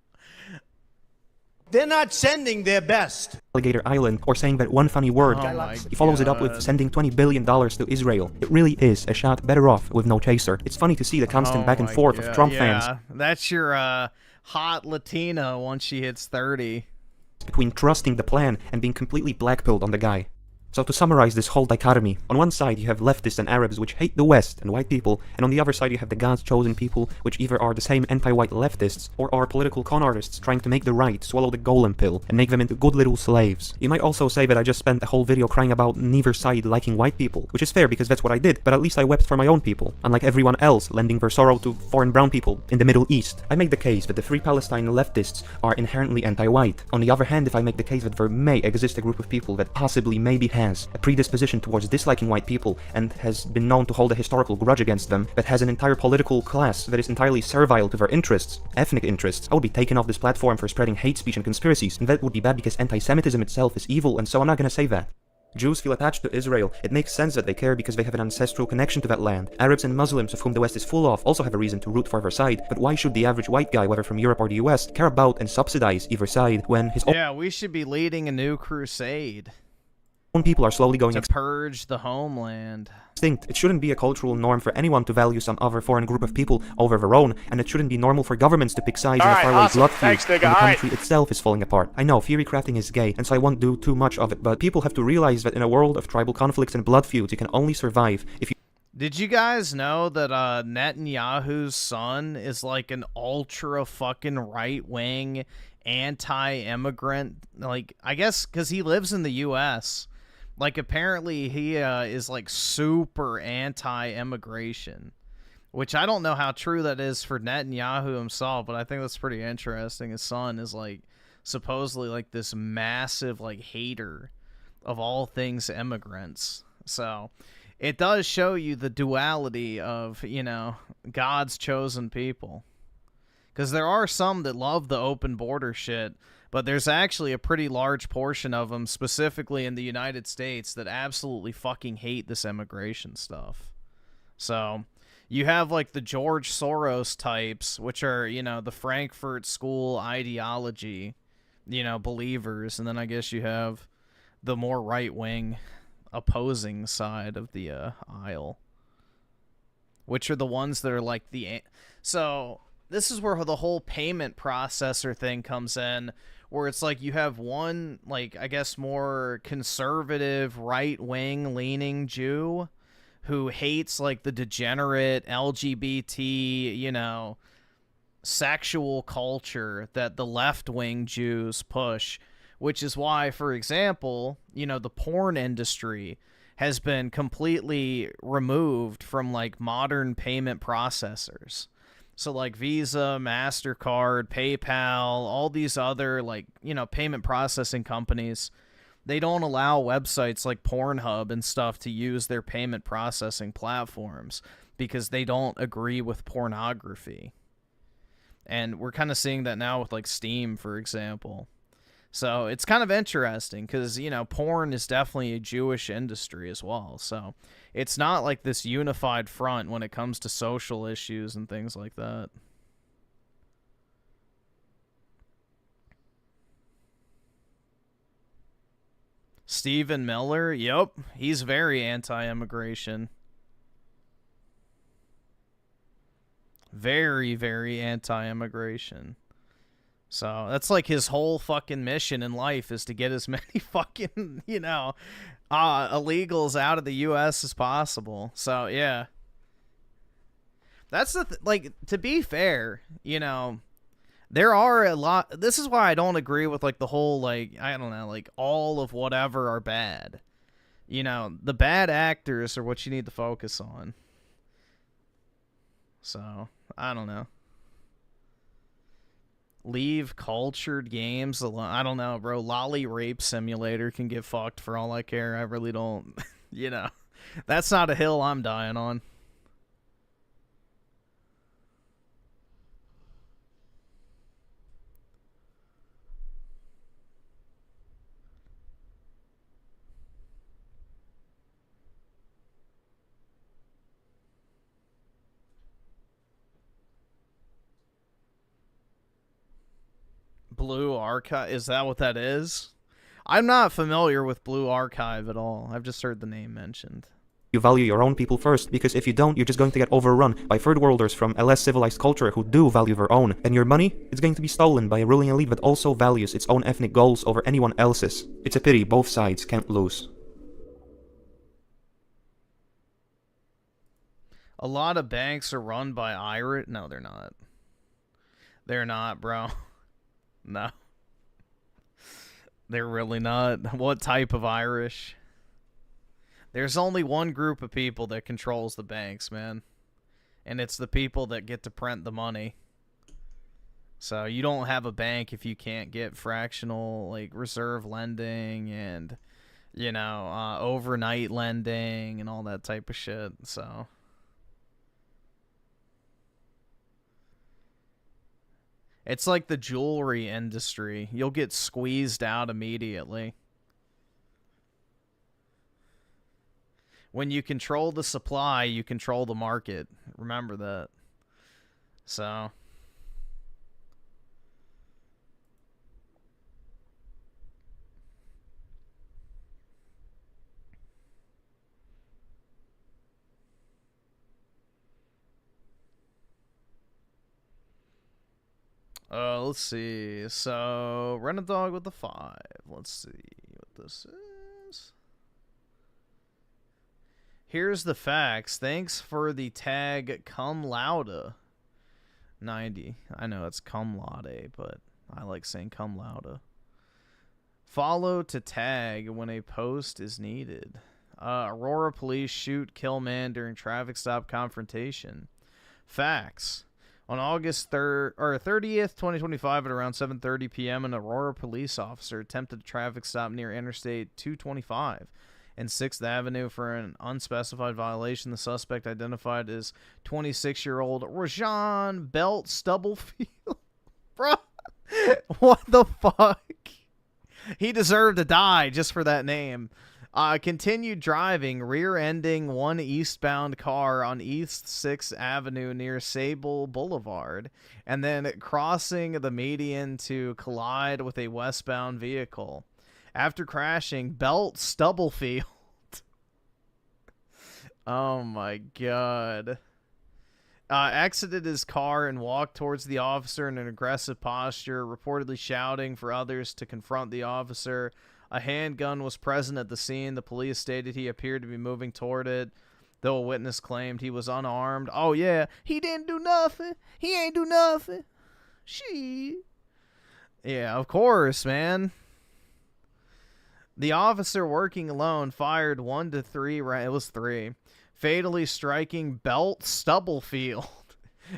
They're not sending their best. Alligator Island, or saying that one funny word. He follows it up with sending $20 billion to Israel. It really is a shot better off with no chaser. It's funny to see the constant back and forth of Trump fans. That's your hot Latina once she hits 30. Between trusting the plan and being completely blackpilled on the guy. So to summarize this whole dichotomy, on one side you have leftists and Arabs which hate the West and white people, and on the other side you have the God's chosen people which either are the same anti-white leftists or are political con artists trying to make the right swallow the golem pill and make them into good little slaves. You might also say that I just spent a whole video crying about neither side liking white people, which is fair because that's what I did, but at least I wept for my own people, unlike everyone else lending their sorrow to foreign brown people in the Middle East. I made the case that the Free Palestine leftists are inherently anti-white. On the other hand, if I make the case that there may exist a group of people that possibly maybe has a predisposition towards disliking white people and has been known to hold a historical grudge against them, that has an entire political class that is entirely servile to their interests, ethnic interests, I would be taken off this platform for spreading hate speech and conspiracies, and that would be bad because anti-Semitism itself is evil, and so I'm not gonna say that. Jews feel attached to Israel. It makes sense that they care because they have an ancestral connection to that land. Arabs and Muslims, of whom the West is full of, also have a reason to root for their side, but why should the average white guy, whether from Europe or the US, care about and subsidize either side when his Yeah, we should be leading a new crusade. own people are slowly going to purge the homeland. Extinct? It shouldn't be a cultural norm for anyone to value some other foreign group of people over their own, and it shouldn't be normal for governments to pick sides in a faraway blood feud when the country itself is falling apart. I know, theory crafting is gay, and so I won't do too much of it, but people have to realize that in a world of tribal conflicts and blood feuds, you can only survive if you... Did you guys know that Netanyahu's son is like an ultra fucking right-wing anti-immigrant? Like, I guess because he lives in the U.S., like, apparently he is, like, super anti-immigration, which I don't know how true that is for Netanyahu himself, but I think that's pretty interesting. His son is, like, supposedly, like, this massive, like, hater of all things immigrants. So, it does show you the duality of, you know, God's chosen people. Because there are some that love the open border shit, but there's actually a pretty large portion of them, specifically in the United States, that absolutely fucking hate this immigration stuff. So, you have, like, the George Soros types, which are, you know, the Frankfurt School ideology, you know, believers, and then I guess you have the more right-wing opposing side of the aisle, which are the ones that are like the... So, this is where the whole payment processor thing comes in, where it's like you have one, like, I guess more conservative, right-wing leaning Jew who hates, like, the degenerate LGBT, you know, sexual culture that the left-wing Jews push, which is why, for example, you know, the porn industry has been completely removed from, like, modern payment processors. So, like, Visa, MasterCard, PayPal, all these other, like, you know, payment processing companies, they don't allow websites like Pornhub and stuff to use their payment processing platforms because they don't agree with pornography. And we're kind of seeing that now with, like, Steam, for example. So it's kind of interesting because, you know, porn is definitely a Jewish industry as well. So it's not like this unified front when it comes to social issues and things like that. Stephen Miller, yep, he's very anti-immigration. Very, very anti-immigration. So that's like his whole fucking mission in life is to get as many fucking, you know, illegals out of the U.S. as possible. So, yeah. That's the, like, to be fair, you know, there are a lot, this is why I don't agree with, like, the whole, like, I don't know, like, all of whatever are bad. You know, the bad actors are what you need to focus on. So, I don't know. Leave cultured games alone. I don't know, bro. Lolly Rape Simulator can get fucked for all I care. I really don't, you know. That's not a hill I'm dying on. Blue Archive, is that what that is? I'm not familiar with Blue Archive at all. I've just heard the name mentioned. You value your own people first, because if you don't, you're just going to get overrun by third worlders from a less civilized culture who do value their own. And your money is going to be stolen by a ruling elite that also values its own ethnic goals over anyone else's. It's a pity both sides can't lose. A lot of banks are run by Irish. No, they're not. They're not, bro. No. They're really not. What type of Irish? There's only one group of people that controls the banks, man. And it's the people that get to print the money. So you don't have a bank if you can't get fractional, like, reserve lending and, you know, overnight lending and all that type of shit. So... it's like the jewelry industry. You'll get squeezed out immediately. When you control the supply, you control the market. Remember that. So... let's see. So, Rent a Dog with the 5. Let's see what this is. Here's the facts. Thanks for the tag cum laude 90. I know it's cum laude, but I like saying cum laude. Follow to tag when a post is needed. Aurora police shoot kill man during traffic stop confrontation. Facts. On August 30th, 2025, at around 7:30 p.m., an Aurora police officer attempted a traffic stop near Interstate 225 and 6th Avenue for an unspecified violation. The suspect identified as 26-year-old Rajan Belt Stubblefield. Bro, what the fuck? He deserved to die just for that name. Continued driving, rear-ending one eastbound car on East 6th Avenue near Sable Boulevard, and then crossing the median to collide with a westbound vehicle. After crashing, Belt Stubblefield. Oh my god. Exited his car and walked towards the officer in an aggressive posture, reportedly shouting for others to confront the officer. A handgun was present at the scene. The police stated he appeared to be moving toward it, though a witness claimed he was unarmed. Oh, yeah. He didn't do nothing. He ain't do nothing. She. Yeah, of course, man. The officer working alone fired 1 to 3 it was 3, fatally striking Belt Stubblefield,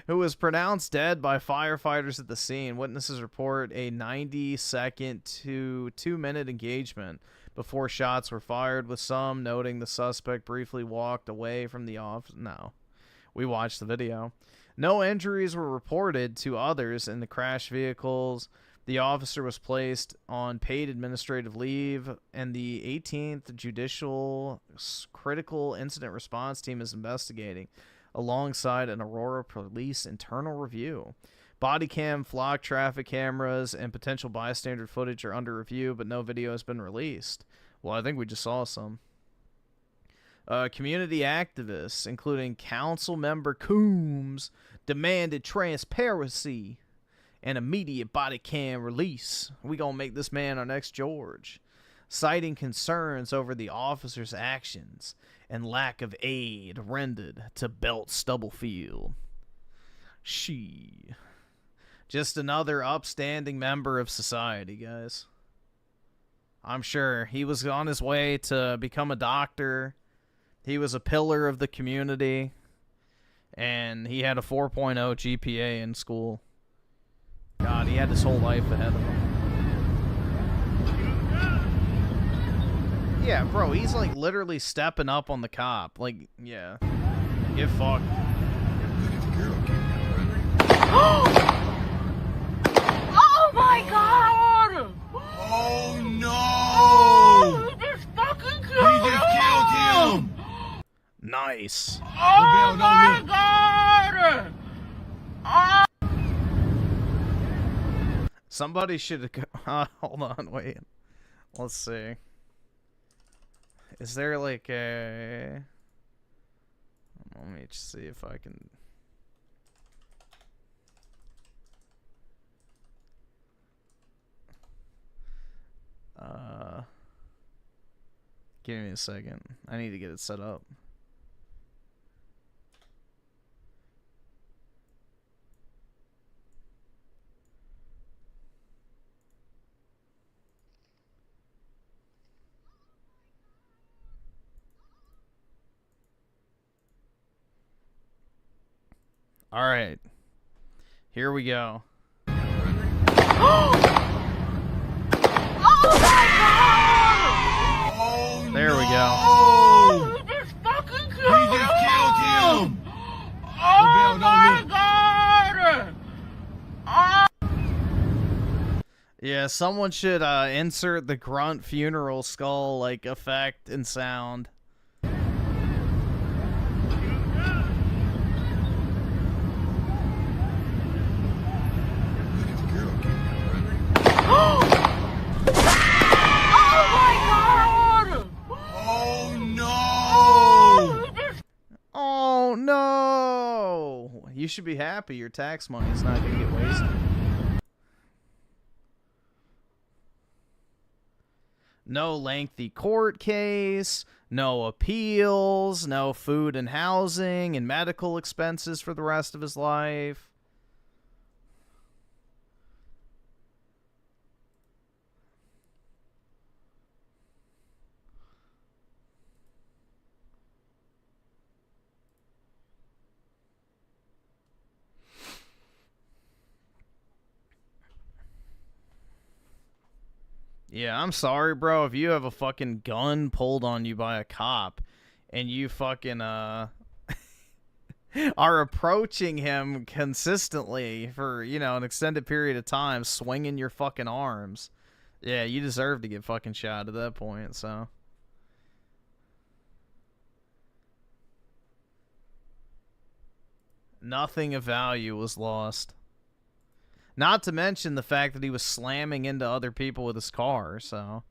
who was pronounced dead by firefighters at the scene. Witnesses report a 90-second to 2-minute engagement before shots were fired, with some noting the suspect briefly walked away from the office. No, we watched the video. No injuries were reported to others in the crash vehicles. The officer was placed on paid administrative leave, and the 18th Judicial Critical Incident Response Team is investigating, alongside an Aurora Police internal review. Body cam, flock traffic cameras, and potential bystander footage are under review, but no video has been released. Well, I think we just saw some. Community activists, including council member Coombs, demanded transparency and immediate body cam release. We gonna make this man our next George. Citing concerns over the officer's actions and lack of aid rendered to Belt Stubblefield. She. Just another upstanding member of society, guys. I'm sure he was on his way to become a doctor. He was a pillar of the community. And he had a 4.0 GPA in school. God, he had his whole life ahead of him. Yeah, bro, he's like literally stepping up on the cop. Like, yeah. Get fucked. Oh my god! Oh no! Oh, he just fucking killed him! Nice. Oh my god! Oh. Somebody should hold on, wait. Let's see. Is there like a... Let me just see if I can... Give me a second. I need to get it set up. All right. Here we go. There we go. Oh, he just fucking killed him! Oh my god! Oh. Yeah, someone should insert the grunt funeral skull like effect and sound. Oh no! You should be happy your tax money is not going to get wasted. No lengthy court case, no appeals, no food and housing and medical expenses for the rest of his life. Yeah, I'm sorry, bro. If you have a fucking gun pulled on you by a cop and you fucking, are approaching him consistently for, you know, an extended period of time, swinging your fucking arms, yeah, you deserve to get fucking shot at that point, so. Nothing of value was lost. Not to mention the fact that he was slamming into other people with his car, so.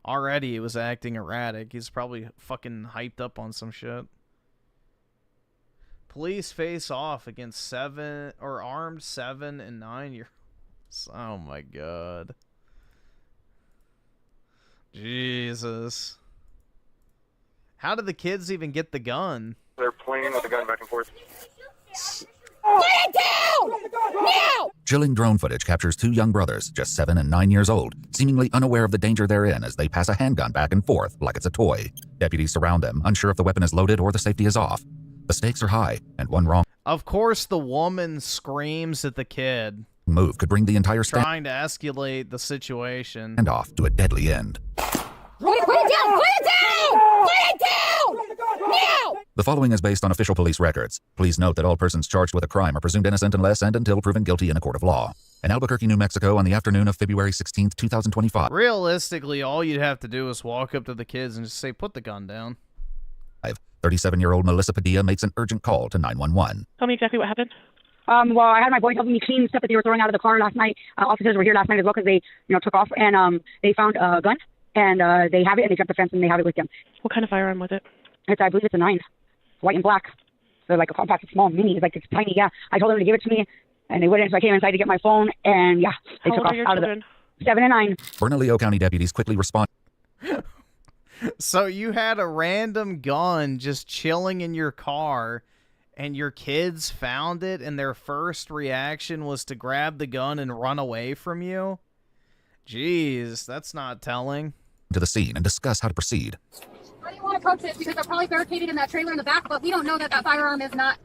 Already he was acting erratic. He's probably fucking hyped up on some shit. Police face off against armed 7 and 9-year-olds. Oh my god. Jesus. How did the kids even get the gun? They're playing with the gun back and forth. Put it down! Now! Chilling drone footage captures two young brothers, just 7 and 9 years old, seemingly unaware of the danger they're in as they pass a handgun back and forth like it's a toy. Deputies surround them, unsure if the weapon is loaded or the safety is off. The stakes are high, and one wrong Of course the woman screams at the kid, move could bring the entire trying to escalate the situation. standoff to a deadly end. Put it down! Put it down! Put it down! Now! The following is based on official police records. Please note that all persons charged with a crime are presumed innocent unless and until proven guilty in a court of law. In Albuquerque, New Mexico, on the afternoon of February 16th, 2025. Realistically, all you'd have to do is walk up to the kids and just say, put the gun down. 37-year-old Melissa Padilla makes an urgent call to 911. Tell me exactly what happened. Well, I had my boys helping me clean stuff that they were throwing out of the car last night. Officers were here last night as well because they, took off, and they found a gun, and they have it, and they jumped the fence, and they have it with them. What kind of firearm was it? I believe it's a 9, white and black. So like a compact, small mini. It's tiny. Yeah, I told them to give it to me, and they wouldn't. So I came inside to get my phone, and yeah, they took off out of the 7 and 9. Bernalillo County deputies quickly respond. So you had a random gun just chilling in your car, and your kids found it, and their first reaction was to grab the gun and run away from you? Jeez, that's not telling. To the scene and discuss how to proceed. How do you want to approach this? Because they're probably barricaded in that trailer in the back, but we don't know that that firearm is not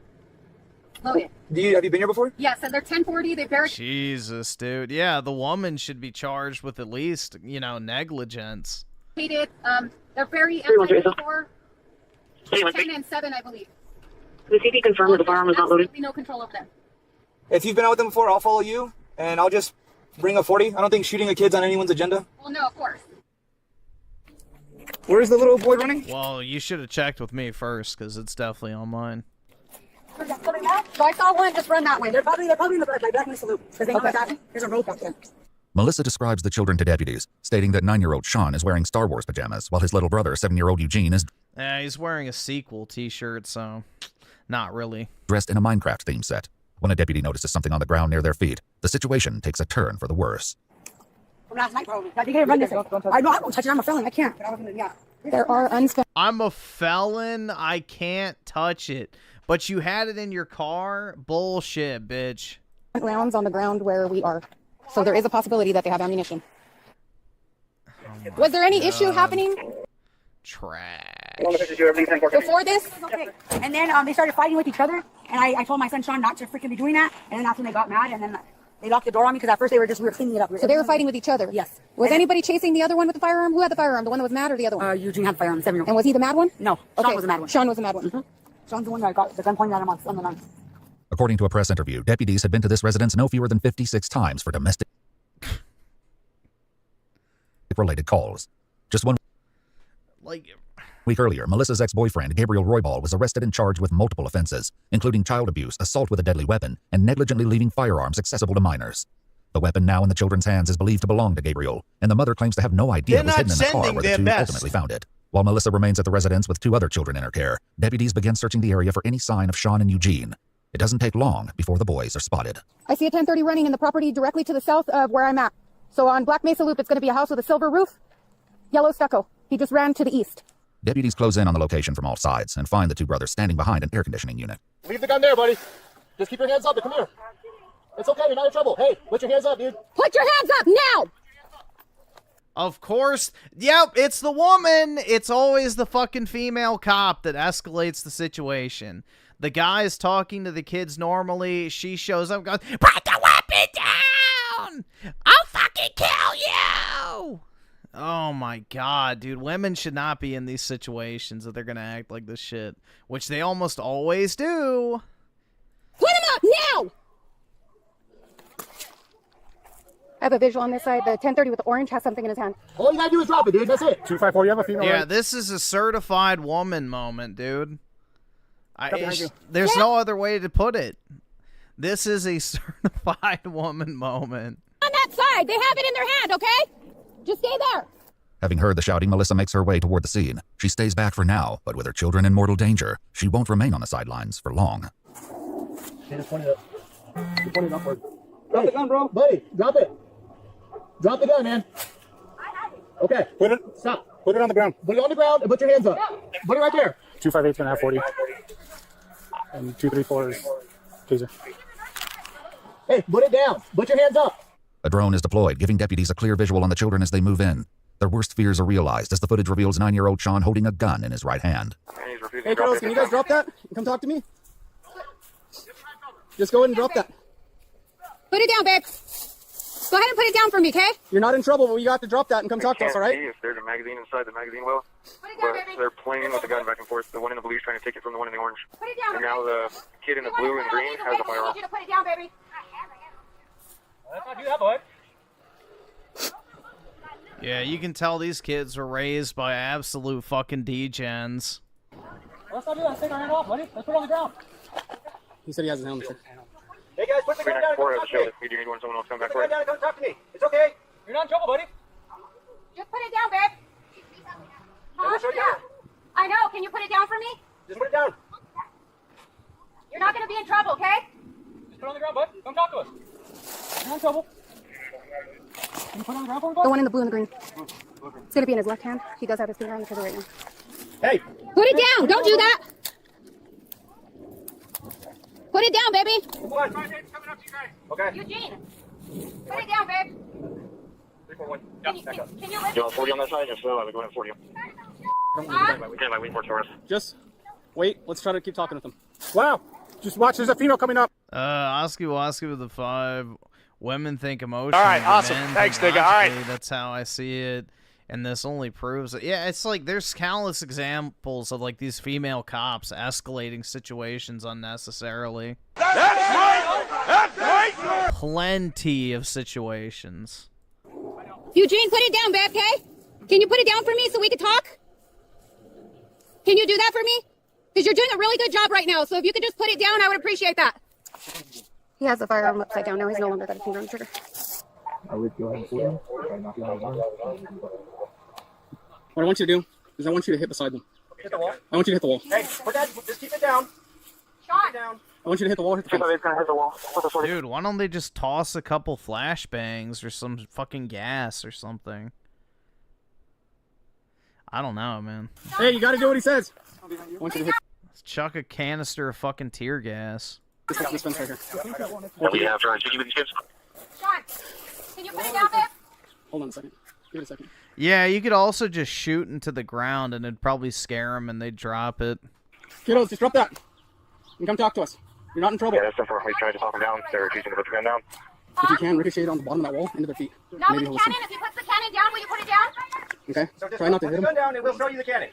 loaded. Have you been here before? Yes, and they're 1040. They barricaded. Jesus, dude. Yeah, the woman should be charged with at least, negligence. They're very M94, 10 and 7, I believe. The CP confirmed that the firearm is not loaded. Absolutely no control over them. If you've been out with them before, I'll follow you, and I'll just bring a 40. I don't think shooting at kids on anyone's agenda. Well, no, of course. Where's the little boy running? Well, you should have checked with me first, because it's definitely on mine. So I saw one just run that way. They're probably in the Black Mesa Loop because they know what's happening. There's a road back there. Melissa describes the children to deputies, stating that 9-year-old Sean is wearing Star Wars pajamas, while his little brother, 7-year-old Eugene, is He's wearing a sequel t-shirt, so not really. dressed in a Minecraft theme set. When a deputy notices something on the ground near their feet, the situation takes a turn for the worse. From last night, probably. You can't run this. I know I won't touch it. I'm a felon. I can't. But I was gonna, yeah. There are unspent. I'm a felon. I can't touch it. But you had it in your car? Bullshit, bitch. Rounds on the ground where we are. So there is a possibility that they have ammunition. Was there any issue happening Trash. before this? Okay. And then they started fighting with each other. And I told my son Sean not to freaking be doing that. And then that's when they got mad. And then they locked the door on me because at first we were cleaning it up. So they were fighting with each other? Yes. Was anybody chasing the other one with the firearm? Who had the firearm? The one that was mad or the other one? Eugene had the firearm, 7-year-old. And was he the mad one? No. Sean was the mad one. Sean was the mad one. Mm-hmm. Sean's the one that got the gun pointed at him on the 9. According to a press interview, deputies had been to this residence no fewer than 56 times for domestic related calls. Just 1 week earlier, Melissa's ex-boyfriend, Gabriel Roybal, was arrested and charged with multiple offenses, including child abuse, assault with a deadly weapon, and negligently leaving firearms accessible to minors. The weapon now in the children's hands is believed to belong to Gabriel, and the mother claims to have no idea it was hidden in the car where the two ultimately found it. While Melissa remains at the residence with 2 other children in her care, deputies begin searching the area for any sign of Sean and Eugene. It doesn't take long before the boys are spotted. I see a 1030 running in the property directly to the south of where I'm at. So on Black Mesa Loop, it's going to be a house with a silver roof, yellow stucco. He just ran to the east. Deputies close in on the location from all sides and find the 2 brothers standing behind an air conditioning unit. Leave the gun there, buddy. Just keep your hands up and come here. It's okay, you're not in trouble. Hey, put your hands up, dude. Put your hands up now! Of course. Yep, it's the woman. It's always the fucking female cop that escalates the situation. The guy is talking to the kids normally. She shows up and goes, "Put the weapon down! I'll fucking kill you!" Oh my god, dude. Women should not be in these situations if they're gonna act like this shit. Which they almost always do. Put him up now! I have a visual on this side. The 1030 with the orange has something in his hand. All you gotta do is drop it, dude. That's it. 254, you have a female. Yeah, right? this is a certified woman moment, dude. behind you. There's no other way to put it. This is a certified woman moment. On that side, they have it in their hand, okay? Just stay there. Having heard the shouting, Melissa makes her way toward the scene. She stays back for now, but with her children in mortal danger, she won't remain on the sidelines for long. Just point it up. Just point it upward. Drop the gun, bro. Buddy, drop it. Drop the gun, man. Okay. Put it. Stop. Put it on the ground. Put it on the ground and put your hands up. Put it right there. 258's gonna have 40. And 234 is taser. Hey, put it down. Put your hands up. A drone is deployed, giving deputies a clear visual on the children as they move in. Their worst fears are realized as the footage reveals 9-year-old Sean holding a gun in his right hand. Hey, girls, can you guys drop that? Come talk to me. Just go ahead and drop that. Put it down, babe. Go ahead and put it down for me, okay? You're not in trouble, but you got to drop that and come talk to us, all right? If there's a magazine inside the magazine well, but they're playing with the gun back and forth. The one in the blue is trying to take it from the one in the orange. Put it down. And now the kid in the blue and green has a I firearm. need you to put it down, baby. Let's not do that, bud. Yeah, you can tell these kids were raised by absolute fucking degens. Let's not do that. Let's take our hand off, buddy. Let's put it on the ground. He said he has his hand on the chair. Hey, guys, put the gun down and come talk to me. If you need one, someone else come back Put the for gun it. down and come talk to me. It's okay. You're not in trouble, buddy. Just put it down, babe. Huh? Yeah. I know. Can you put it down for me? Just put it down. You're not going to be in trouble, okay? Just put it on the ground, bud. Come talk to us. You're not in trouble. Can you put it on the ground for him, bud? The one in the blue and the green. It's going to be in his left hand. He does have his finger on the trigger right now. Hey. Put it down. Don't do that. Put it down, baby. Okay. Eugene. Put it down, babe. 341. Can you lift You want 40 on that side? If so, I would go ahead and 40 you. Okay, my wing towards. Just wait. Let's try to keep talking with him. Wow. Just watch. There's a female coming up. Oski Woski with the 5. Women think emotionally. All right, awesome. Men Thanks, think nigga. All right. logically. That's how I see it. And this only proves it. Yeah, it's like there's countless examples of like these female cops escalating situations unnecessarily. That's right! That's right! Plenty of situations. Eugene, put it down, babe, okay? Can you put it down for me so we can talk? Can you do that for me? Because you're doing a really good job right now, so if you could just put it down, I would appreciate that. He has the firearm upside down now. He's no longer got a finger on the trigger. I would go ahead and shoot him. What I want you to do is I want you to hit beside them. Hit the wall? I want you to hit the wall. Hey, put that, just keep it down. Sean! Down. I want you to hit the wall, hit the fence. Hit the wall. Dude, why don't they just toss a couple flashbangs or some fucking gas or something? I don't know, man. Hey, you gotta do what he says. I want you to hit Let's chuck a canister of fucking tear gas. this fence right here. Yeah, we have to keep these kids. Sean, can you put it down, babe? Hold on a second. Give it a second. Yeah, you could also just shoot into the ground and it'd probably scare them and they'd drop it. Kiddos, just drop that. And come talk to us. You're not in trouble. Yeah, that's important. We tried to talk them down. They're refusing to put the gun down. If you can, ricochet it on the bottom of that wall into their feet. Not Maybe with he'll the cannon. If he puts the cannon down, will you put it down? listen. Okay? Try not to hit him. down and we'll throw you the cannon.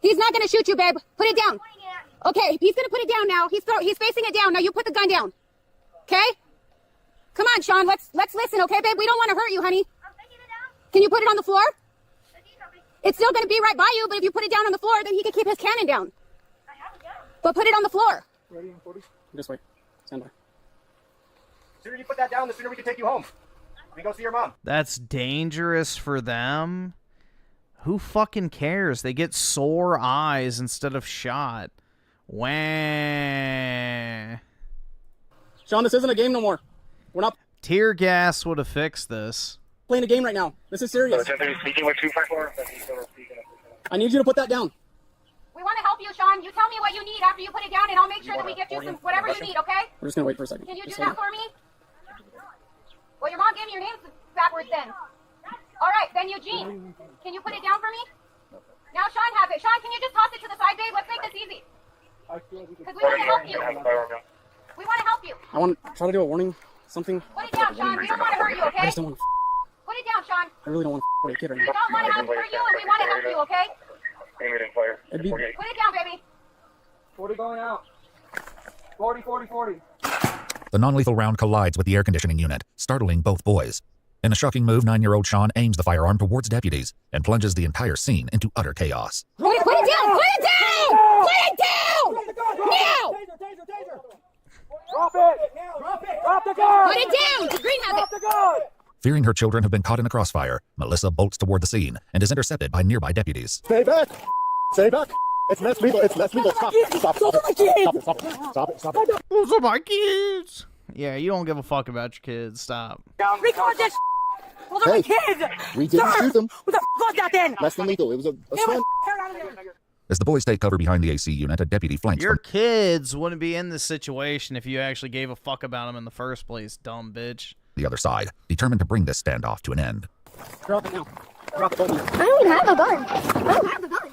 He's not going to shoot you, babe. Put it down. Okay, he's going to put it down now. He's facing it down. Now you put the gun down. Okay? Come on, Sean. Let's listen, okay, babe? We don't want to hurt you, honey. Can you put it on the floor? It's still going to be right by you, but if you put it down on the floor, then he can keep his cannon down. But put it on the floor. Ready in 40? Just wait. Stand by. The sooner you put that down, the sooner we can take you home. We go see your mom. That's dangerous for them. Who fucking cares? They get sore eyes instead of shot. Wah. Sean, this isn't a game no more. We're not Tear gas would have fixed this. playing a game right now. This is serious. Speaking with 254. I need you to put that down. We want to help you, Sean. You tell me what you need after you put it down, and I'll make sure that we get you some whatever you need, okay? We're just gonna wait for a second. Can you do Just that hold for me? Well, your mom gave me your name backwards then. All right, then Eugene. Can you put it down for me? Now Sean has it. Sean, can you just toss it to the side, babe? Let's make this easy. Because we want to help you. We want to help you. I want to try to do a warning, something. Put it down, Sean. We don't want to hurt you, I okay? just don't want to. Put it down, Sean. Sean. I really don't want to f*** a kid right We now. don't want to have for you, and we want to help you, okay? Fire. It'd be- 48. Put it down, baby. 40 going out. 40, 40, 40. The non-lethal round collides with the air conditioning unit, startling both boys. In a shocking move, 9-year-old Sean aims the firearm towards deputies and plunges the entire scene into utter chaos. Put it down! Put it down! Put it down! Now! Drop it! Drop it! Drop the gun! Put it down! The green has it. Drop the gun! Fearing her children have been caught in a crossfire, Melissa bolts toward the scene and is intercepted by nearby deputies. Stay back! Stay back! It's less legal. It's less legal. Stop! Stop! Stop! Stop it! Stop it! Stop it! Stop it! Those are my kids. Yeah, you don't give a fuck about your kids. Stop. Record this! Those are my kids! We didn't shoot them. What the f was that then? Less than lethal. It was a swim. As the boys take cover behind the AC unit, a deputy flanks Your from kids wouldn't be in this situation if you actually gave a fuck about them in the first place, dumb bitch. the other side, determined to bring this standoff to an end. Drop it now. Drop it. I don't even have a gun. I don't have a gun.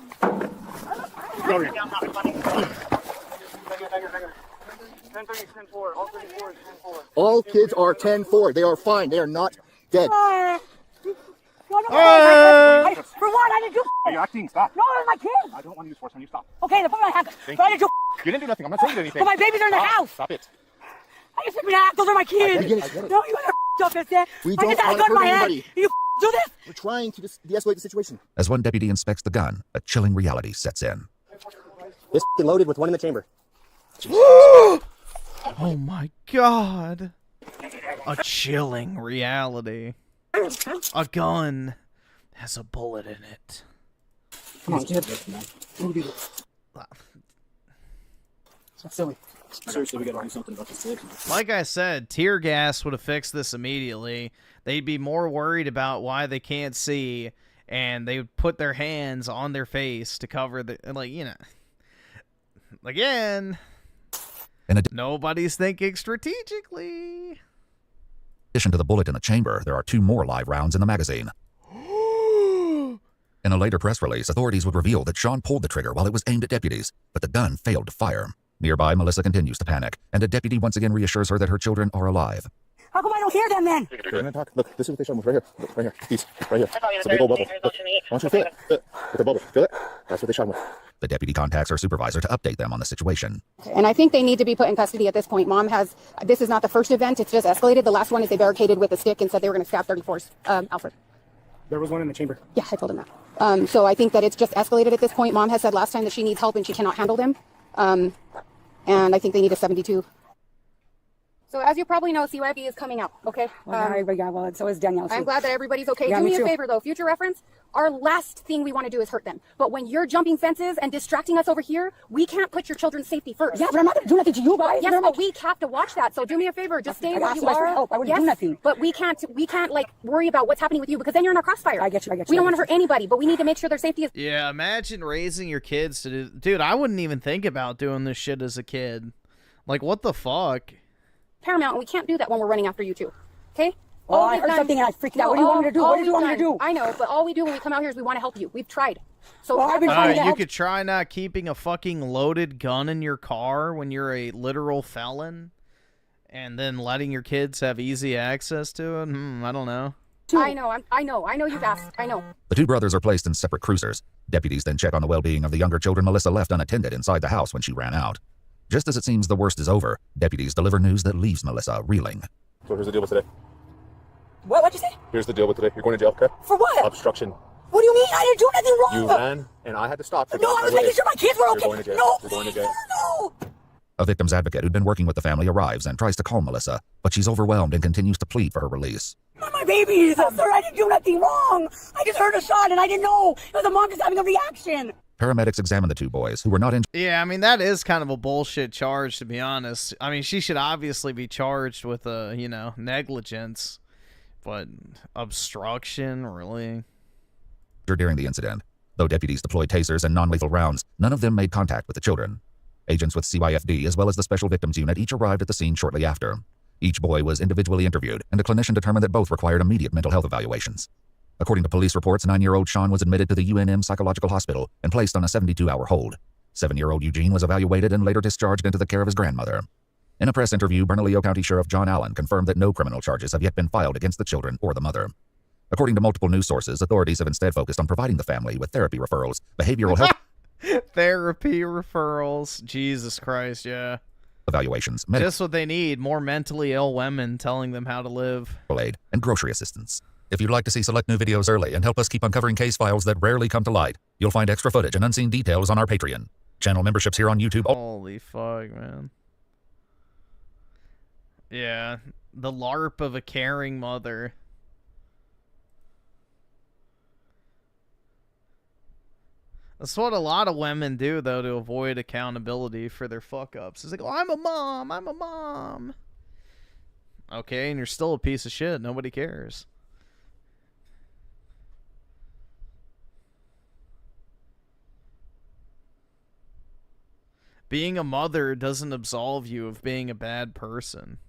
All kids are 10-4. They are fine. They are not dead. For what? I didn't do. You're acting. Stop. No, they're my kids. I don't want to use force on you. Stop. Okay, then put my hands. Thank So I didn't do. You didn't do nothing. I'm not saying anything. But my babies are in the house. Stop it. I just didn't act. Those are my kids. I get it. No, you guys are up there. We I don't just had a want gun to in my hurt hand. anybody. You do this. We're trying to de-escalate the situation. As one deputy inspects the gun, a chilling reality sets in. It's loaded with one in the chamber. Oh my god. A chilling reality. A gun has a bullet in it. Come on, get this, man. What do we do? It's not silly. Seriously, we gotta do something about this situation. Like I said, tear gas would have fixed this immediately. They'd be more worried about why they can't see, and they would put their hands on their face to cover the, like, you know. Again, nobody's thinking strategically. In addition to the bullet in the chamber, there are 2 more live rounds in the magazine. In a later press release, authorities would reveal that Sean pulled the trigger while it was aimed at deputies, but the gun failed to fire. Nearby, Melissa continues to panic, and a deputy once again reassures her that her children are alive. How come I don't hear them then? We're gonna talk. Look, this is what they showed me right here. Look, right here. These, right here. It's a big old bubble. Look. I want you to feel it. With the bubble. Feel it? That's what they shot him with. The deputy contacts her supervisor to update them on the situation. And I think they need to be put in custody at this point. Mom has, this is not the first event, it's just escalated. The last one is they barricaded with a stick and said they were going to scrap 34's Alfred. There was one in the chamber. Yeah, I told him that. So I think that it's just escalated at this point. Mom has said last time that she needs help and she cannot handle them. And I think they need a 72. So as you probably know, CYB is coming out, okay? Well, so is Danielle. I'm glad that everybody's okay. Yeah, Do me me a too. favor, though. Future reference, our last thing we want to do is hurt them. But when you're jumping fences and distracting us over here, we can't put your children's safety first. Yeah, but I'm not going to do nothing to you guys. Yes, but we have to watch that. So do me a favor, just stay I where asked you you guys for are. help. I wouldn't do nothing. But we can't like worry about what's happening with you because then you're in a crossfire. I get you. We don't want to hurt anybody, but we need to make sure their safety is. Yeah, imagine raising your kids to do... Dude, I wouldn't even think about doing this shit as a kid. Like, what the fuck? Paramount, and we can't do that when we're running after you two. Okay? Well, I heard something and I freaked out. What do you want me to do? What did you want me to do? I know, but all we do when we come out here is we want to help you. We've tried. So Well, I've been trying to You help. could try not keeping a fucking loaded gun in your car when you're a literal felon, and then letting your kids have easy access to it. I don't know. I know you've asked. I know. The 2 brothers are placed in separate cruisers. Deputies then check on the well-being of the younger children Melissa left unattended inside the house when she ran out. Just as it seems the worst is over, deputies deliver news that leaves Melissa reeling. So here's the deal with today. What'd you say? Here's the deal with today. You're going to jail, okay? For what? Obstruction. What do you mean? I didn't do nothing wrong. You ran, and I had to stop. No, I was making sure my kids were okay. You're going to jail. No, You're going to jail. no. A victim's advocate who'd been working with the family arrives and tries to calm Melissa, but she's overwhelmed and continues to plead for her release. My babies, sir, I didn't do nothing wrong. I just heard a shot and I didn't know. It was a mom just having a reaction. Paramedics examine the 2 boys, who were not injured. Yeah, I mean, that is kind of a bullshit charge, to be honest. I mean, she should obviously be charged with, negligence. But obstruction, really? During the incident. Though deputies deployed tasers and non-lethal rounds, none of them made contact with the children. Agents with CYFD, as well as the Special Victims Unit, each arrived at the scene shortly after. Each boy was individually interviewed, and a clinician determined that both required immediate mental health evaluations. According to police reports, 9-year-old Sean was admitted to the UNM Psychological Hospital and placed on a 72-hour hold. 7-year-old Eugene was evaluated and later discharged into the care of his grandmother. In a press interview, Bernalillo County Sheriff John Allen confirmed that no criminal charges have yet been filed against the children or the mother. According to multiple news sources, authorities have instead focused on providing the family with therapy referrals, behavioral health Therapy referrals. Jesus Christ, yeah. evaluations, Just what they need. More mentally ill women telling them how to live. medical aid, and grocery assistance. If you'd like to see select new videos early and help us keep uncovering case files that rarely come to light, you'll find extra footage and unseen details on our Patreon. Channel memberships here on YouTube. Holy fuck, man. Yeah, the LARP of a caring mother. That's what a lot of women do, though, to avoid accountability for their fuck-ups. It's like, oh, I'm a mom, I'm a mom. Okay, and you're still a piece of shit. Nobody cares. Being a mother doesn't absolve you of being a bad person.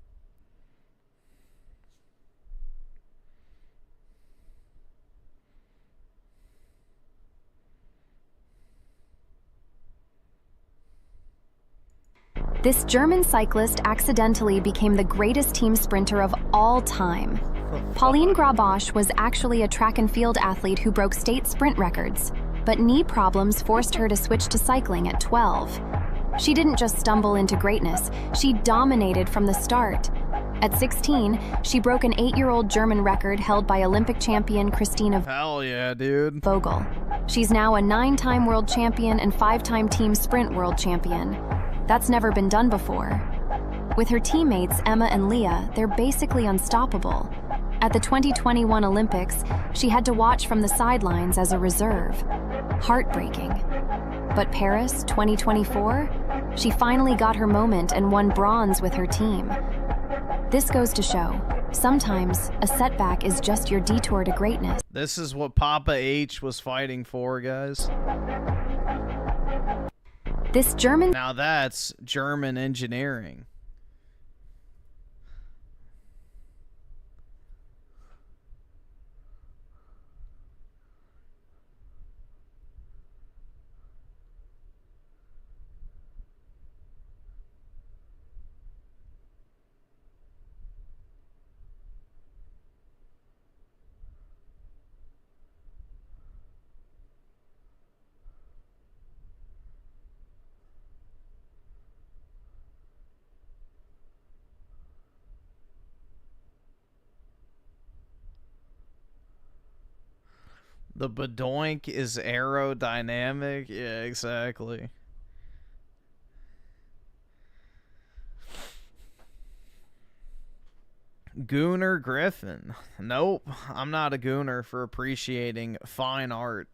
This German cyclist accidentally became the greatest team sprinter of all time. Pauline Grabosch was actually a track and field athlete who broke state sprint records, but knee problems forced her to switch to cycling at 12. She didn't just stumble into greatness, she dominated from the start. At 16, she broke an 8-year-old German record held by Olympic champion Christina Hell yeah, dude. Vogel. She's now a 9-time world champion and 5-time team sprint world champion. That's never been done before. With her teammates Emma and Leah, they're basically unstoppable. At the 2021 Olympics, she had to watch from the sidelines as a reserve. Heartbreaking. But Paris 2024, she finally got her moment and won bronze with her team. This goes to show, sometimes a setback is just your detour to greatness. This is what Papa H was fighting for, guys. This German... Now that's German engineering. The badoink is aerodynamic? Yeah, exactly. Gooner Griffin. Nope, I'm not a gooner for appreciating fine art.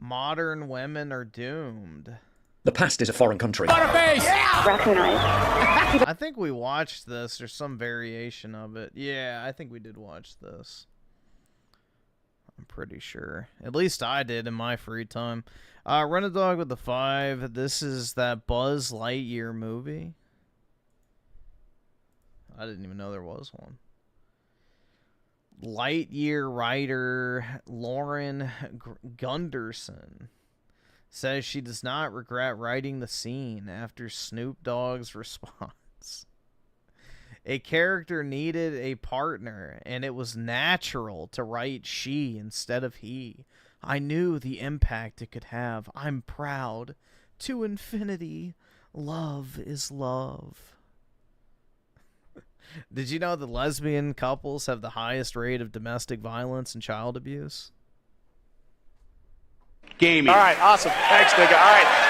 Modern women are doomed. The past is a foreign country. I think we watched this, or some variation of it. Yeah, I think we did watch this. I'm pretty sure. At least I did in my free time. Run a Dog with the 5. This is that Buzz Lightyear movie. I didn't even know there was one. Lightyear writer Lauren Gunderson says she does not regret writing the scene after Snoop Dogg's response. A character needed a partner, and it was natural to write she instead of he. I knew the impact it could have. I'm proud. To infinity, love is love. Did you know that lesbian couples have the highest rate of domestic violence and child abuse? Gaming. All right, awesome. Thanks, nigga. All right.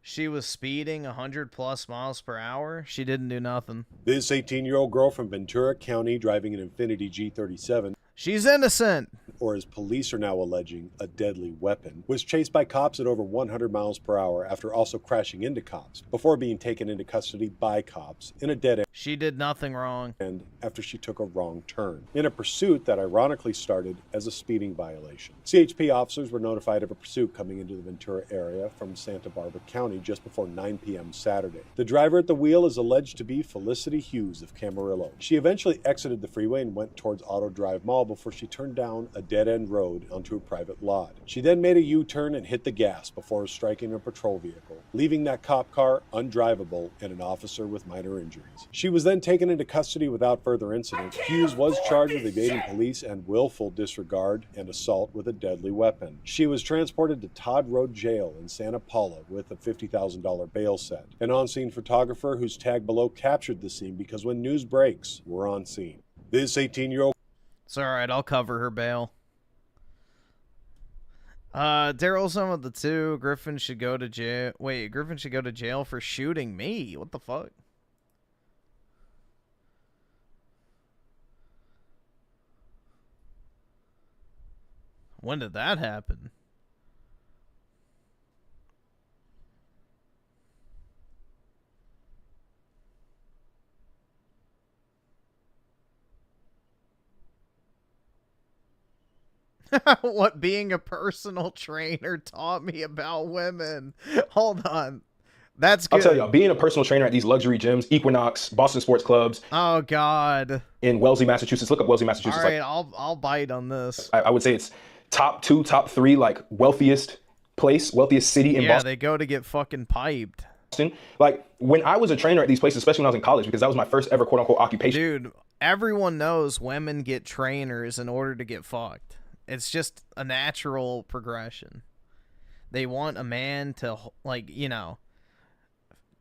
She was speeding 100+ miles per hour. She didn't do nothing. This 18-year-old girl from Ventura County driving an Infiniti G37. She's innocent. Or as police are now alleging, a deadly weapon, was chased by cops at over 100 miles per hour after also crashing into cops before being taken into custody by cops in a dead end. She did nothing wrong. And after she took a wrong turn in a pursuit that ironically started as a speeding violation. CHP officers were notified of a pursuit coming into the Ventura area from Santa Barbara County just before 9 p.m. Saturday. The driver at the wheel is alleged to be Felicity Hughes of Camarillo. She eventually exited the freeway and went towards Auto Drive Mall before she turned down a dead-end road onto a private lot. She then made a U-turn and hit the gas before striking a patrol vehicle, leaving that cop car undrivable and an officer with minor injuries. She was then taken into custody without further incident. Hughes was charged with evading police and willful disregard and assault with a deadly weapon. She was transported to Todd Road Jail in Santa Paula with a $50,000 bail set. An on-scene photographer whose tag below captured the scene because when news breaks, we're on scene. This 18-year-old... It's alright, I'll cover her bail. Daryl's on with the 2. Griffin should go to jail. Wait, Griffin should go to jail for shooting me. What the fuck? When did that happen? What being a personal trainer taught me about women. Hold on. That's good. I'll tell y'all, being a personal trainer at these luxury gyms, Equinox, Boston Sports Clubs. Oh, God. In Wellesley, Massachusetts. Look up Wellesley, Massachusetts. All right, I'll bite on this. I would say it's top 2, top 3, like wealthiest city in Boston. Yeah, they go to get fucking piped. Like when I was a trainer at these places, especially when I was in college, because that was my first ever quote unquote occupation. Dude, everyone knows women get trainers in order to get fucked. It's just a natural progression. They want a man to, like, you know,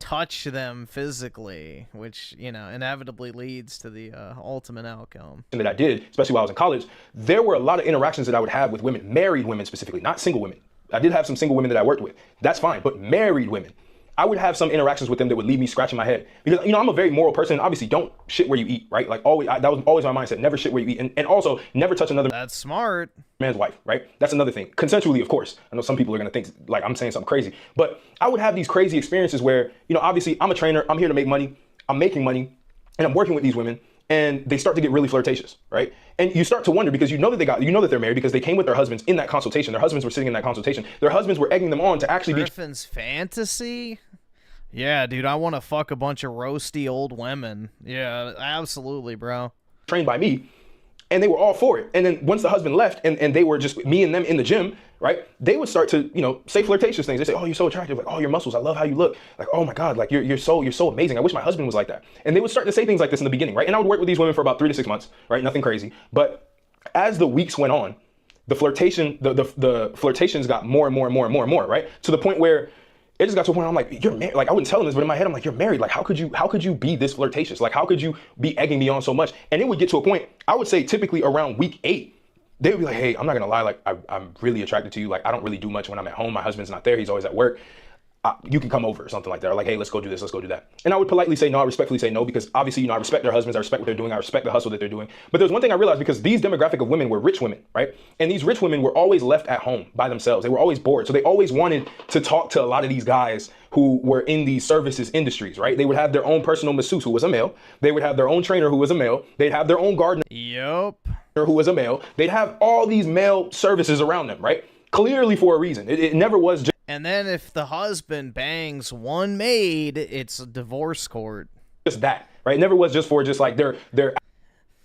touch them physically, which, you know, inevitably leads to the ultimate outcome. That I did, especially while I was in college, there were a lot of interactions that I would have with women, married women specifically, not single women. I did have some single women that I worked with. That's fine, but married women. I would have some interactions with them that would leave me scratching my head. Because, you know, I'm a very moral person. Obviously, don't shit where you eat, right? Like, always, that was always my mindset. Never shit where you eat. And also, never touch another That's smart. man's wife, right? That's another thing. Consensually, of course. I know some people are going to think, like, I'm saying something crazy. But I would have these crazy experiences where, you know, obviously, I'm a trainer. I'm here to make money. I'm making money. And I'm working with these women. And they start to get really flirtatious, right? And you start to wonder because you know that they're married because they came with their husbands in that consultation. Their husbands were sitting in that consultation. Their husbands were egging them on to actually Griffin's fantasy? Yeah, dude, I want to fuck a bunch of roasty old women. Yeah, absolutely, bro. Trained by me, and they were all for it. And then once the husband left and they were just me and them in the gym, right? They would start to, you know, say flirtatious things. They say, "Oh, you're so attractive. Like, oh, your muscles. I love how you look. Like, oh my God, like you're so amazing. I wish my husband was like that." And they would start to say things like this in the beginning, right? And I would work with these women for about 3 to 6 months, right? Nothing crazy. But as the weeks went on, the flirtations got more and more, right? To the point where it just got to a point where I'm like, you're married. Like, I wouldn't tell them this, but in my head, I'm like, you're married. Like, how could you be this flirtatious? Like, how could you be egging me on so much? And it would get to a point, I would say typically around week 8, they would be like, hey, I'm not gonna lie, like, I'm really attracted to you. Like, I don't really do much when I'm at home. My husband's not there. He's always at work. You can come over or something like that. Or like, hey, let's go do this, let's go do that. And I would politely say no, I respectfully say no, because obviously, you know, I respect their husbands, I respect what they're doing, I respect the hustle that they're doing. But there's one thing I realized, because these demographic of women were rich women, right? And these rich women were always left at home by themselves. They were always bored. So they always wanted to talk to a lot of these guys who were in these services industries, right? They would have their own personal masseuse who was a male. They would have their own trainer who was a male. They'd have their own gardener who was a male. They'd have all these male services around them, right? Clearly for a reason. It never was just. And then if the husband bangs one maid, it's a divorce court. Just that, right? It never was just for just like their.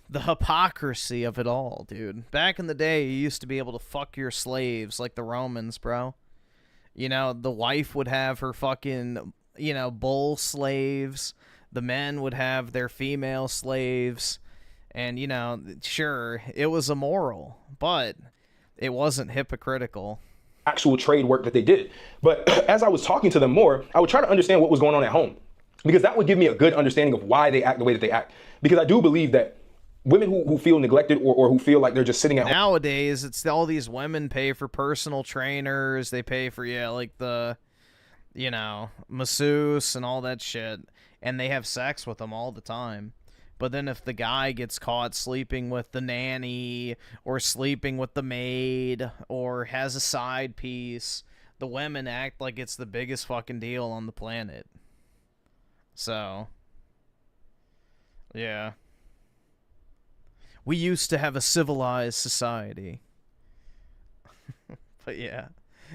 The hypocrisy of it all, dude. Back in the day, you used to be able to fuck your slaves like the Romans, bro. You know, the wife would have her fucking, you know, bull slaves. The men would have their female slaves. And, you know, sure, it was immoral, but it wasn't hypocritical. Actual trade work that they did. But as I was talking to them more, I would try to understand what was going on at home, because that would give me a good understanding of why they act the way that they act. Because I do believe that women who feel neglected or who feel like they're just sitting at home. Nowadays, it's all these women pay for personal trainers. They pay for, like the, you know, masseuse and all that shit. And they have sex with them all the time. But then if the guy gets caught sleeping with the nanny or sleeping with the maid or has a side piece, the women act like it's the biggest fucking deal on the planet. So, Yeah. We used to have a civilized society. But yeah.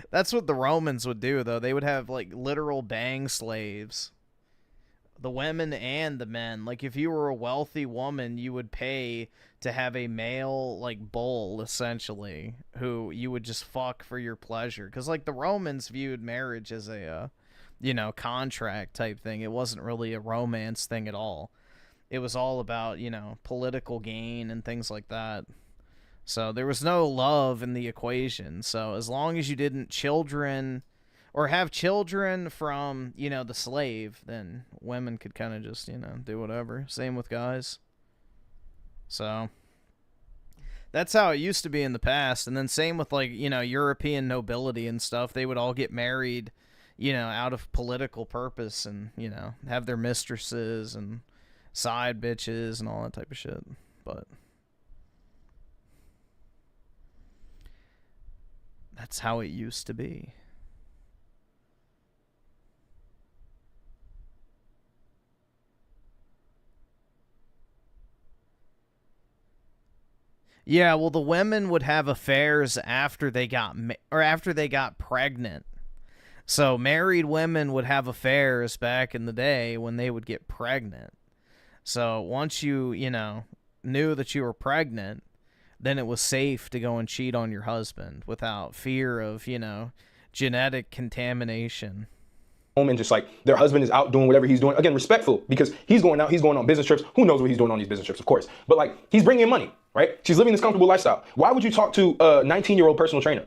That's what the Romans would do, though. They would have, like, literal bang slaves. The women and the men. Like, if you were a wealthy woman, you would pay to have a male, like, bull, essentially, who you would just fuck for your pleasure. Because, like, the Romans viewed marriage as a, you know, contract type thing. It wasn't really a romance thing at all. It was all about, you know, political gain and things like that. So there was no love in the equation. So as long as you didn't have children from, you know, the slave, then women could kind of just, you know, do whatever. Same with guys. So that's how it used to be in the past. And then same with, like, you know, European nobility and stuff. They would all get married, you know, out of political purpose and, you know, have their mistresses and side bitches and all that type of shit. But that's how it used to be. Yeah, well, the women would have affairs after they got pregnant. So married women would have affairs back in the day when they would get pregnant. So once you know, knew that you were pregnant, then it was safe to go and cheat on your husband without fear of, you know, genetic contamination. And just like their husband is out doing whatever he's doing. Again, respectful, because he's going out, he's going on business trips. Who knows what he's doing on these business trips, of course. But like, he's bringing in money, right? She's living this comfortable lifestyle. Why would you talk to a 19-year-old personal trainer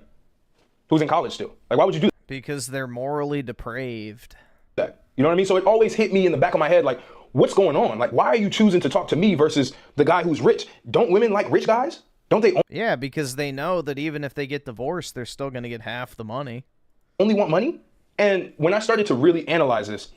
who's in college still? Like, why would you do that? Because they're morally depraved. You know what I mean? So it always hit me in the back of my head, like, what's going on? Like, why are you choosing to talk to me versus the guy who's rich? Don't women like rich guys? Don't they? Yeah, because they know that even if they get divorced, they're still going to get half the money. Only want money? And when I started to really analyze this,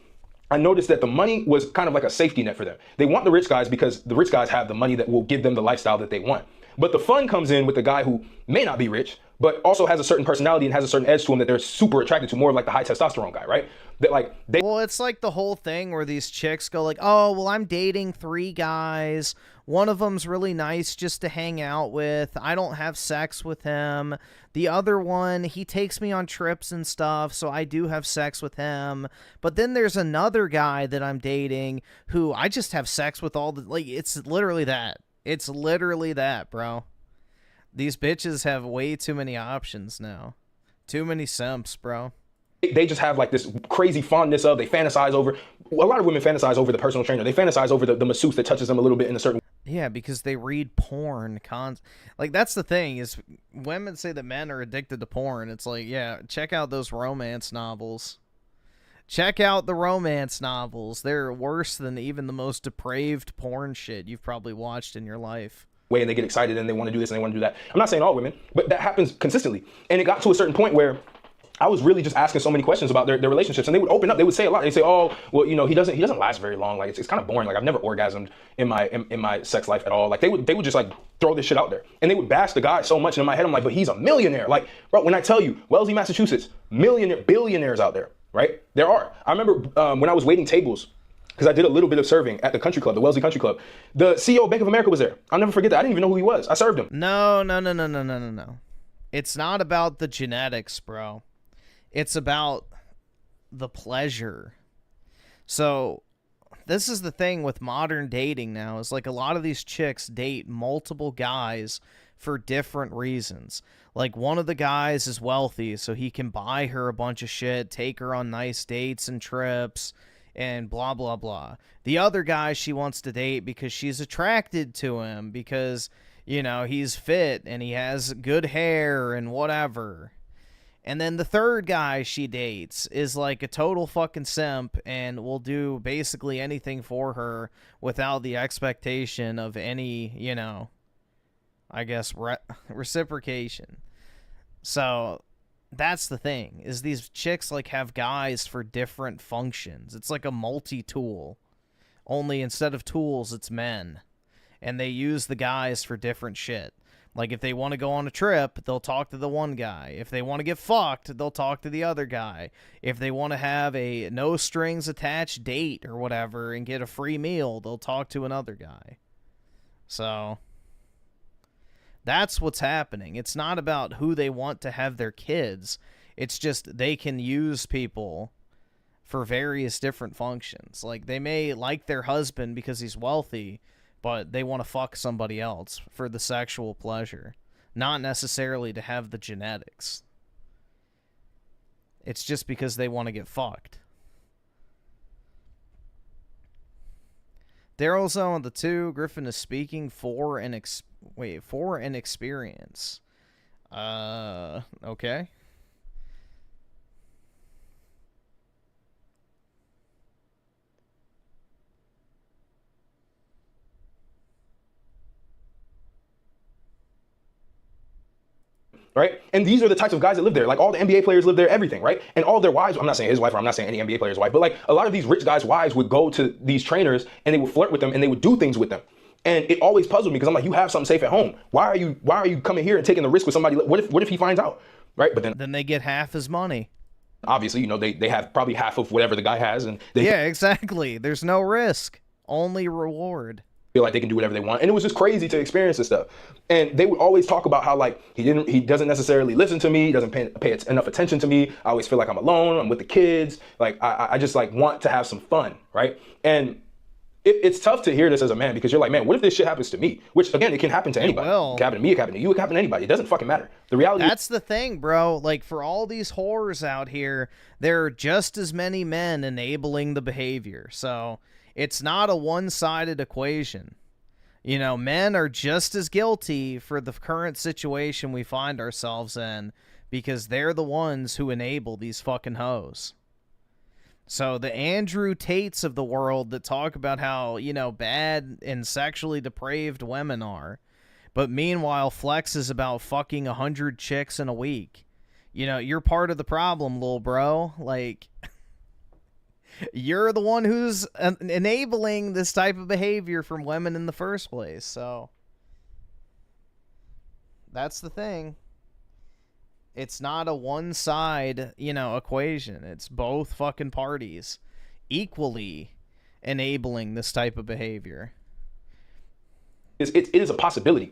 I noticed that the money was kind of like a safety net for them. They want the rich guys because the rich guys have the money that will give them the lifestyle that they want. But the fun comes in with the guy who may not be rich, but also has a certain personality and has a certain edge to him that they're super attracted to, more of like the high testosterone guy, right? That like well, it's like the whole thing where these chicks go like, oh, well, I'm dating 3 guys. One of them's really nice just to hang out with. I don't have sex with him. The other one, he takes me on trips and stuff, so I do have sex with him. But then there's another guy that I'm dating who I just have sex with all the, like, it's literally that. It's literally that, bro. These bitches have way too many options now. Too many simps, bro. They just have like this crazy fondness of, they fantasize over, a lot of women fantasize over the personal trainer. They fantasize over the masseuse that touches them a little bit in a certain way. Yeah, because they read porn. Like, that's the thing, is women say that men are addicted to porn. It's like, yeah, check out those romance novels. Check out the romance novels. They're worse than even the most depraved porn shit you've probably watched in your life. Way, and they get excited and they want to do this and they want to do that. I'm not saying all women, but that happens consistently. And it got to a certain point where I was really just asking so many questions about their relationships, and they would open up. They would say a lot. They say, "Oh, well, you know, he doesn't last very long. Like it's kind of boring. Like I've never orgasmed in my sex life at all." Like they would just like throw this shit out there, and they would bash the guy so much. And in my head, I'm like, "But he's a millionaire." Like, bro, when I tell you, Wellesley, Massachusetts, billionaires out there, right? There are. I remember when I was waiting tables, because I did a little bit of serving at the country club, the Wellesley Country Club. The CEO of Bank of America was there. I'll never forget that. I didn't even know who he was. I served him. No. It's not about the genetics, bro. It's about the pleasure. So this is the thing with modern dating now, is like a lot of these chicks date multiple guys for different reasons. Like one of the guys is wealthy, so he can buy her a bunch of shit, take her on nice dates and trips, and blah, blah, blah. The other guy she wants to date because she's attracted to him, because, you know, he's fit and he has good hair and whatever. And then the third guy she dates is like a total fucking simp and will do basically anything for her without the expectation of any, you know, I guess reciprocation. So that's the thing, is these chicks like have guys for different functions. It's like a multi-tool, only instead of tools, it's men. And they use the guys for different shit. Like, if they want to go on a trip, they'll talk to the one guy. If they want to get fucked, they'll talk to the other guy. If they want to have a no-strings-attached date or whatever and get a free meal, they'll talk to another guy. So, that's what's happening. It's not about who they want to have their kids. It's just they can use people for various different functions. Like, they may like their husband because he's wealthy, but they want to fuck somebody else for the sexual pleasure, not necessarily to have the genetics. It's just because they want to get fucked. Daryl's on the 2. Griffin is speaking for an experience. Okay. Right? And these are the types of guys that live there. Like, all the NBA players live there, everything, right? And all their wives, I'm not saying his wife, or I'm not saying any NBA player's wife, but like a lot of these rich guys' wives would go to these trainers and they would flirt with them and they would do things with them. And it always puzzled me because I'm like, you have something safe at home. Why are you coming here and taking the risk with somebody? What if he finds out? Right? But then they get half his money. Obviously, you know, they have probably half of whatever the guy has, and yeah, exactly. There's no risk, only reward. Feel like they can do whatever they want. And it was just crazy to experience this stuff. And they would always talk about how, like, he doesn't necessarily listen to me, he doesn't pay enough attention to me. I always feel like I'm alone, I'm with the kids. Like, I just like want to have some fun, right? And it's tough to hear this as a man, because you're like, man, what if this shit happens to me? Which, again, it can happen to anybody. It can happen to me, it can happen to you, it can happen to anybody. It doesn't fucking matter. The reality That's the thing, bro. Like, for all these whores out here, there are just as many men enabling the behavior. So it's not a one-sided equation. You know, men are just as guilty for the current situation we find ourselves in, because they're the ones who enable these fucking hoes. So the Andrew Tates of the world that talk about how, you know, bad and sexually depraved women are, but meanwhile flexes about fucking 100 chicks in a week. You know, you're part of the problem, little bro. Like, you're the one who's enabling this type of behavior from women in the first place. So that's the thing. It's not a one-side, you know, equation. It's both fucking parties equally enabling this type of behavior. It is a possibility,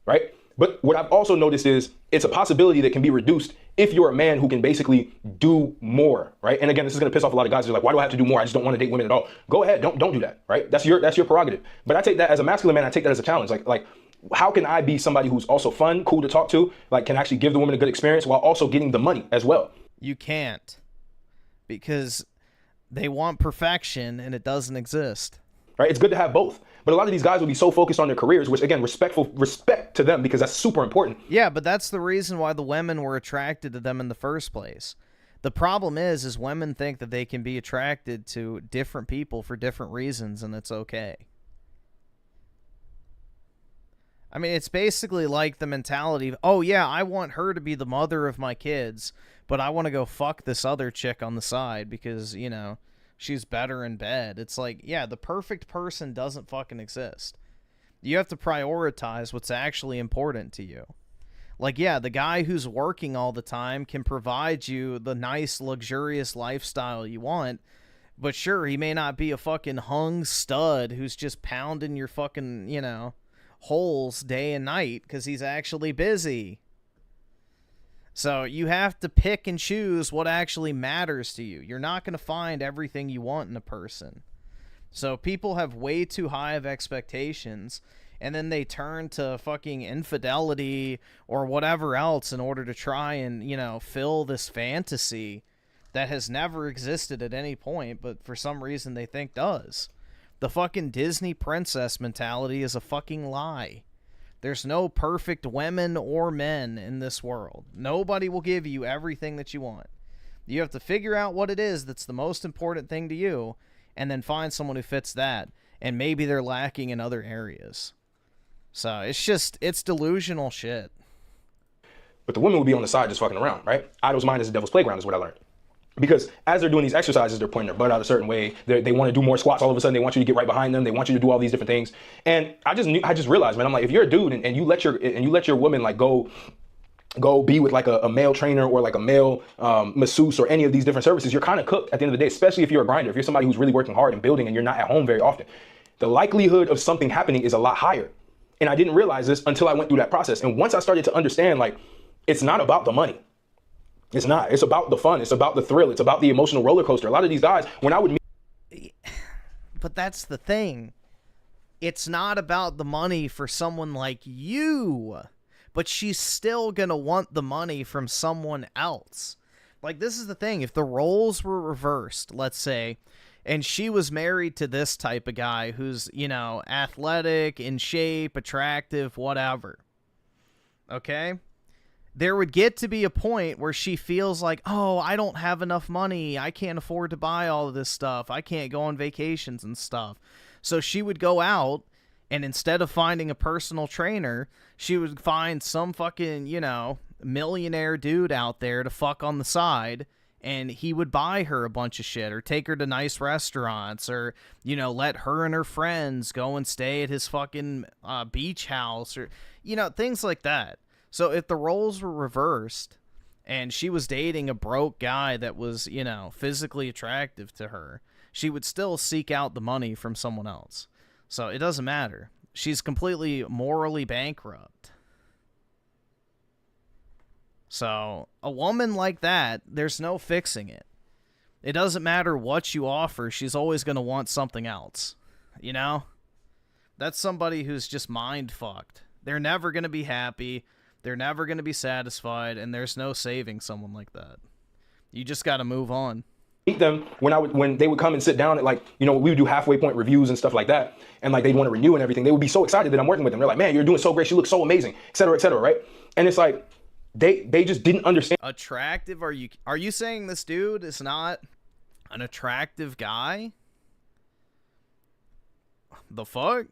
right? But what I've also noticed is it's a possibility that can be reduced if you're a man who can basically do more, right? And again, this is going to piss off a lot of guys. They're like, why do I have to do more? I just don't want to date women at all. Go ahead, don't do that, right? That's your prerogative. But I take that as a masculine man. I take that as a challenge. Like, how can I be somebody who's also fun, cool to talk to, like can actually give the woman a good experience while also getting the money as well? You can't, because they want perfection and it doesn't exist. Right? It's good to have both. But a lot of these guys will be so focused on their careers, which, again, respect to them, because that's super important. Yeah, but that's the reason why the women were attracted to them in the first place. The problem is women think that they can be attracted to different people for different reasons, and it's okay. I mean, it's basically like the mentality of, oh yeah, I want her to be the mother of my kids, but I want to go fuck this other chick on the side because, you know, she's better in bed. It's like, yeah, the perfect person doesn't fucking exist. You have to prioritize what's actually important to you. Like, yeah, the guy who's working all the time can provide you the nice, luxurious lifestyle you want, but sure, he may not be a fucking hung stud who's just pounding your fucking, you know, holes day and night because he's actually busy. So you have to pick and choose what actually matters to you. You're not going to find everything you want in a person. So people have way too high of expectations, and then they turn to fucking infidelity or whatever else in order to try and, you know, fill this fantasy that has never existed at any point, but for some reason they think does. The fucking Disney princess mentality is a fucking lie. There's no perfect women or men in this world. Nobody will give you everything that you want. You have to figure out what it is that's the most important thing to you, and then find someone who fits that, and maybe they're lacking in other areas. So it's delusional shit. But the women will be on the side just fucking around, right? Idle's mind is the devil's playground is what I learned. Because as they're doing these exercises, they're pointing their butt out a certain way. They want to do more squats. All of a sudden, they want you to get right behind them. They want you to do all these different things. And I just realized, man, I'm like, if you're a dude and you let your woman like go be with like a male trainer or like a male masseuse or any of these different services, you're kind of cooked at the end of the day, especially if you're a grinder. If you're somebody who's really working hard and building and you're not at home very often, the likelihood of something happening is a lot higher. And I didn't realize this until I went through that process. And once I started to understand, like, it's not about the money. It's not. It's about the fun. It's about the thrill. It's about the emotional roller coaster. A lot of these guys, when I would meet... But that's the thing. It's not about the money for someone like you, but she's still going to want the money from someone else. Like, this is the thing. If the roles were reversed, let's say, and she was married to this type of guy who's, you know, athletic, in shape, attractive, whatever. Okay? There would get to be a point where she feels like, oh, I don't have enough money. I can't afford to buy all of this stuff. I can't go on vacations and stuff. So she would go out, and instead of finding a personal trainer, she would find some fucking, you know, millionaire dude out there to fuck on the side, and he would buy her a bunch of shit or take her to nice restaurants or, you know, let her and her friends go and stay at his fucking beach house or, you know, things like that. So if the roles were reversed and she was dating a broke guy that was, you know, physically attractive to her, she would still seek out the money from someone else. So it doesn't matter. She's completely morally bankrupt. So a woman like that, there's no fixing it. It doesn't matter what you offer. She's always going to want something else. You know? That's somebody who's just mind fucked. They're never going to be happy. They're never going to be satisfied, and there's no saving someone like that. You just got to move on. Meet them when they would come and sit down at, like, you know, we would do halfway point reviews and stuff like that, and like they'd want to renew and everything. They would be so excited that I'm working with them. They're like, man, you're doing so great. You look so amazing, et cetera, right? And it's like they just didn't understand. Attractive? Are you saying this dude is not an attractive guy? The fuck?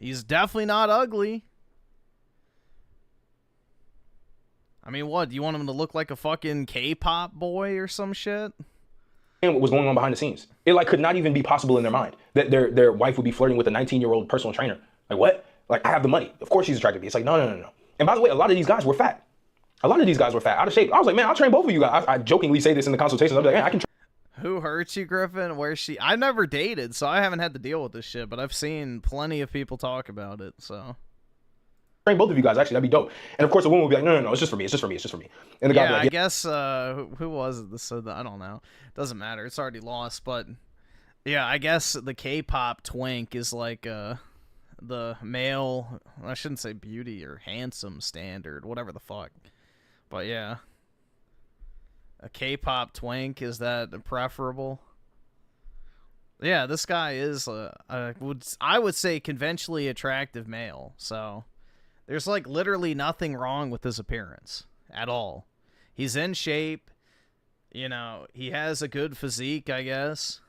He's definitely not ugly. I mean, what? Do you want him to look like a fucking K-pop boy or some shit? And what was going on behind the scenes. It like could not even be possible in their mind that their wife would be flirting with a 19-year-old personal trainer. Like, what? Like, I have the money. Of course she's attracted to me. It's like, no. And by the way, a lot of these guys were fat. Out of shape. I was like, man, I'll train both of you guys. I jokingly say this in the consultations. I'm like, man, I can train. Who hurt you, Griffin? Where's she? I've never dated, so I haven't had to deal with this shit, but I've seen plenty of people talk about it, so. Train both of you guys, actually, that'd be dope. And of course, a woman would be like, no, it's just for me. And the guy would be like, I guess, who was it that said that? I don't know. Doesn't matter. It's already lost, but yeah, I guess the K-pop twink is like, the male, I shouldn't say beauty or handsome standard, whatever the fuck. But yeah. A K-pop twink, is that preferable? Yeah, this guy is I would say conventionally attractive male. So there's like literally nothing wrong with his appearance at all. He's in shape. You know, he has a good physique, I guess.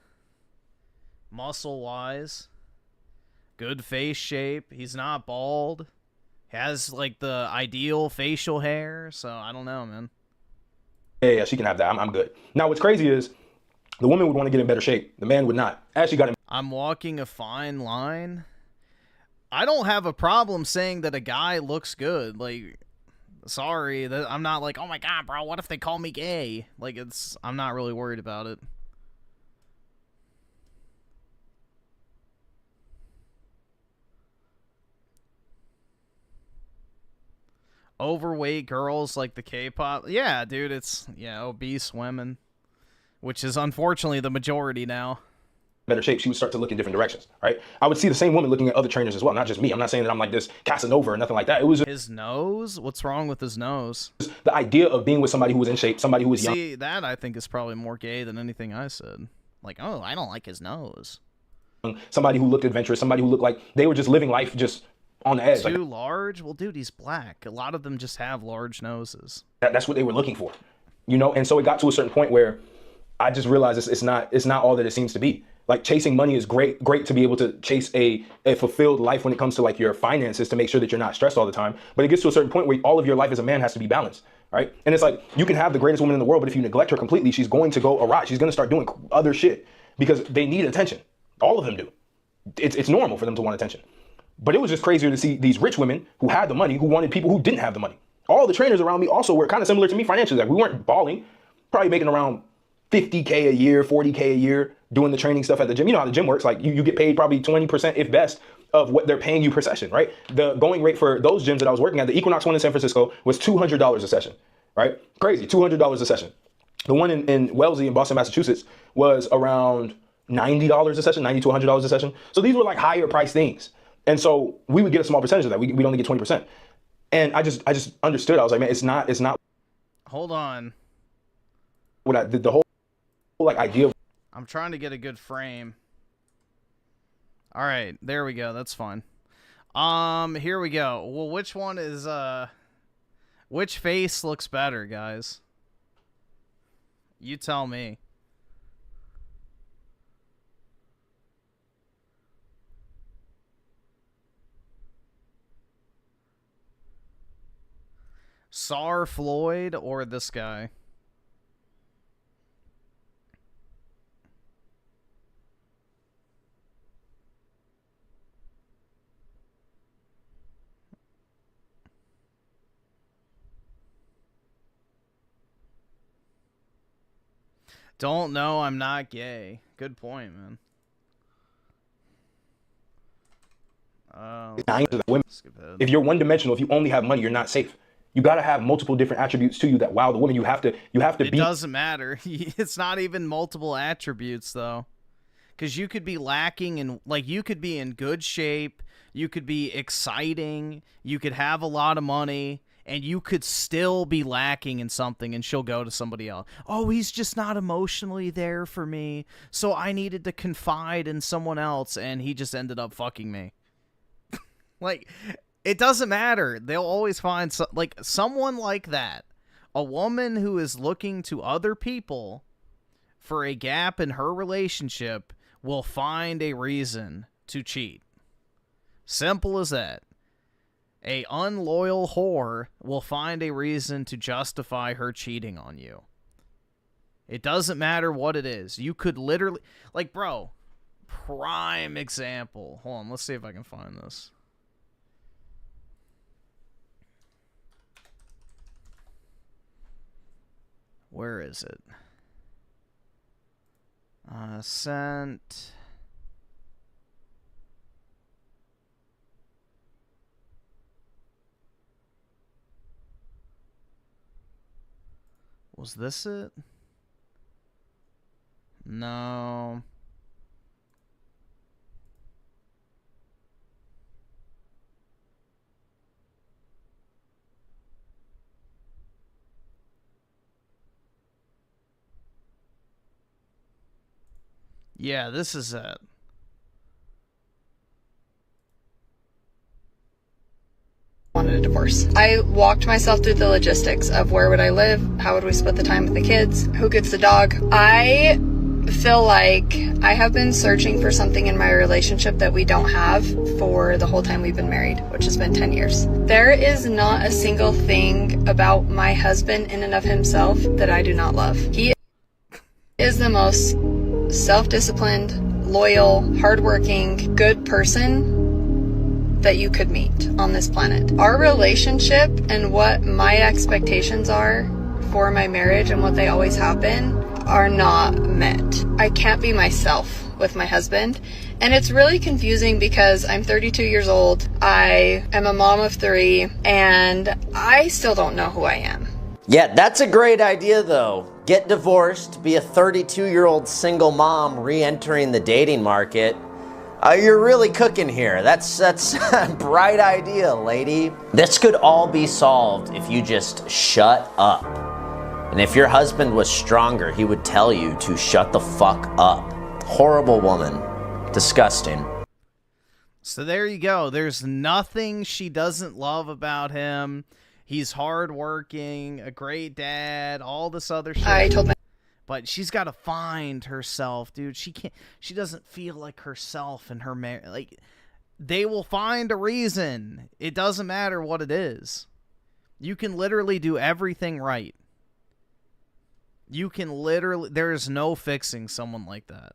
Muscle-wise. Good face shape. He's not bald. Has like the ideal facial hair. So I don't know, man. Yeah, she can have that. I'm good. Now, what's crazy is the woman would want to get in better shape. The man would not. As she got in. I'm walking a fine line. I don't have a problem saying that a guy looks good. Like, sorry, that I'm not like, oh my god, bro, what if they call me gay? Like, I'm not really worried about it. Overweight girls like the K-pop. Yeah, dude, obese women, which is unfortunately the majority now. Better shape, she would start to look in different directions, right? I would see the same woman looking at other trainers as well, not just me. I'm not saying that I'm like this Casanova or nothing like that. It was his nose. What's wrong with his nose? The idea of being with somebody who was in shape, somebody who was young. See, that I think is probably more gay than anything I said. Like, oh, I don't like his nose. Somebody who looked adventurous, somebody who looked like they were just living life just on the edge. Too large? Well, dude, he's black. A lot of them just have large noses. That's what they were looking for, you know? And so it got to a certain point where I just realized it's not all that it seems to be. Like chasing money is great to be able to chase a fulfilled life when it comes to like your finances to make sure that you're not stressed all the time. But it gets to a certain point where all of your life as a man has to be balanced, right? And it's like, you can have the greatest woman in the world, but if you neglect her completely, she's going to go awry. She's going to start doing other shit because they need attention. All of them do. It's normal for them to want attention. But it was just crazier to see these rich women who had the money, who wanted people who didn't have the money. All the trainers around me also were kind of similar to me financially. Like we weren't balling, probably making around $50K a year, $40K a year, doing the training stuff at the gym. You know how the gym works. Like you get paid probably 20%, if best, of what they're paying you per session, right? The going rate for those gyms that I was working at, the Equinox one in San Francisco, was $200 a session, right? Crazy, $200 a session. The one in Wellesley in Boston, Massachusetts was around $90 a session, $90 to $100 a session. So these were like higher price things. And so we would get a small percentage of that. We'd only get 20%. And I just understood. I was like, man, it's not. Hold on. What I did, the whole like idea of. I'm trying to get a good frame. All right, there we go. That's fine. Here we go. Well, which one is which face looks better, guys? You tell me. Sar Floyd or this guy? Don't know, I'm not gay. Good point, man. If you're one-dimensional, if you only have money, you're not safe. You got to have multiple different attributes to you that wow the woman you have to it doesn't matter. It's not even multiple attributes though, because you could be lacking in, like, you could be in good shape, you could be exciting, you could have a lot of money, and you could still be lacking in something, and she'll go to somebody else. Oh, he's just not emotionally there for me, so I needed to confide in someone else, and he just ended up fucking me. Like, it doesn't matter. They'll always find someone like that. A woman who is looking to other people for a gap in her relationship will find a reason to cheat. Simple as that. A unloyal whore will find a reason to justify her cheating on you. It doesn't matter what it is. You could literally, like, bro, prime example. Hold on, let's see if I can find this. Where is it? Sent. Was this it? No. Yeah, this is it. Wanted a divorce. I walked myself through the logistics of where would I live, how would we split the time with the kids, who gets the dog. I feel like I have been searching for something in my relationship that we don't have for the whole time we've been married, which has been 10 years. There is not a single thing about my husband in and of himself that I do not love. He is the most self-disciplined, loyal, hardworking, good person that you could meet on this planet. Our relationship and what my expectations are for my marriage and what they always have been are not met. I can't be myself with my husband, and it's really confusing because I'm 32 years old, I am a mom of 3, and I still don't know who I am. Yeah, that's a great idea though. Get divorced, be a 32-year-old single mom re-entering the dating market. You're really cooking here. That's a bright idea, lady. This could all be solved if you just shut up. And if your husband was stronger, he would tell you to shut the fuck up. Horrible woman. Disgusting. So there you go. There's nothing she doesn't love about him. He's hardworking, a great dad, all this other shit. I told my But she's got to find herself, dude. She doesn't feel like herself in her marriage. Like, they will find a reason. It doesn't matter what it is. You can literally do everything right. You can literally, there's no fixing someone like that.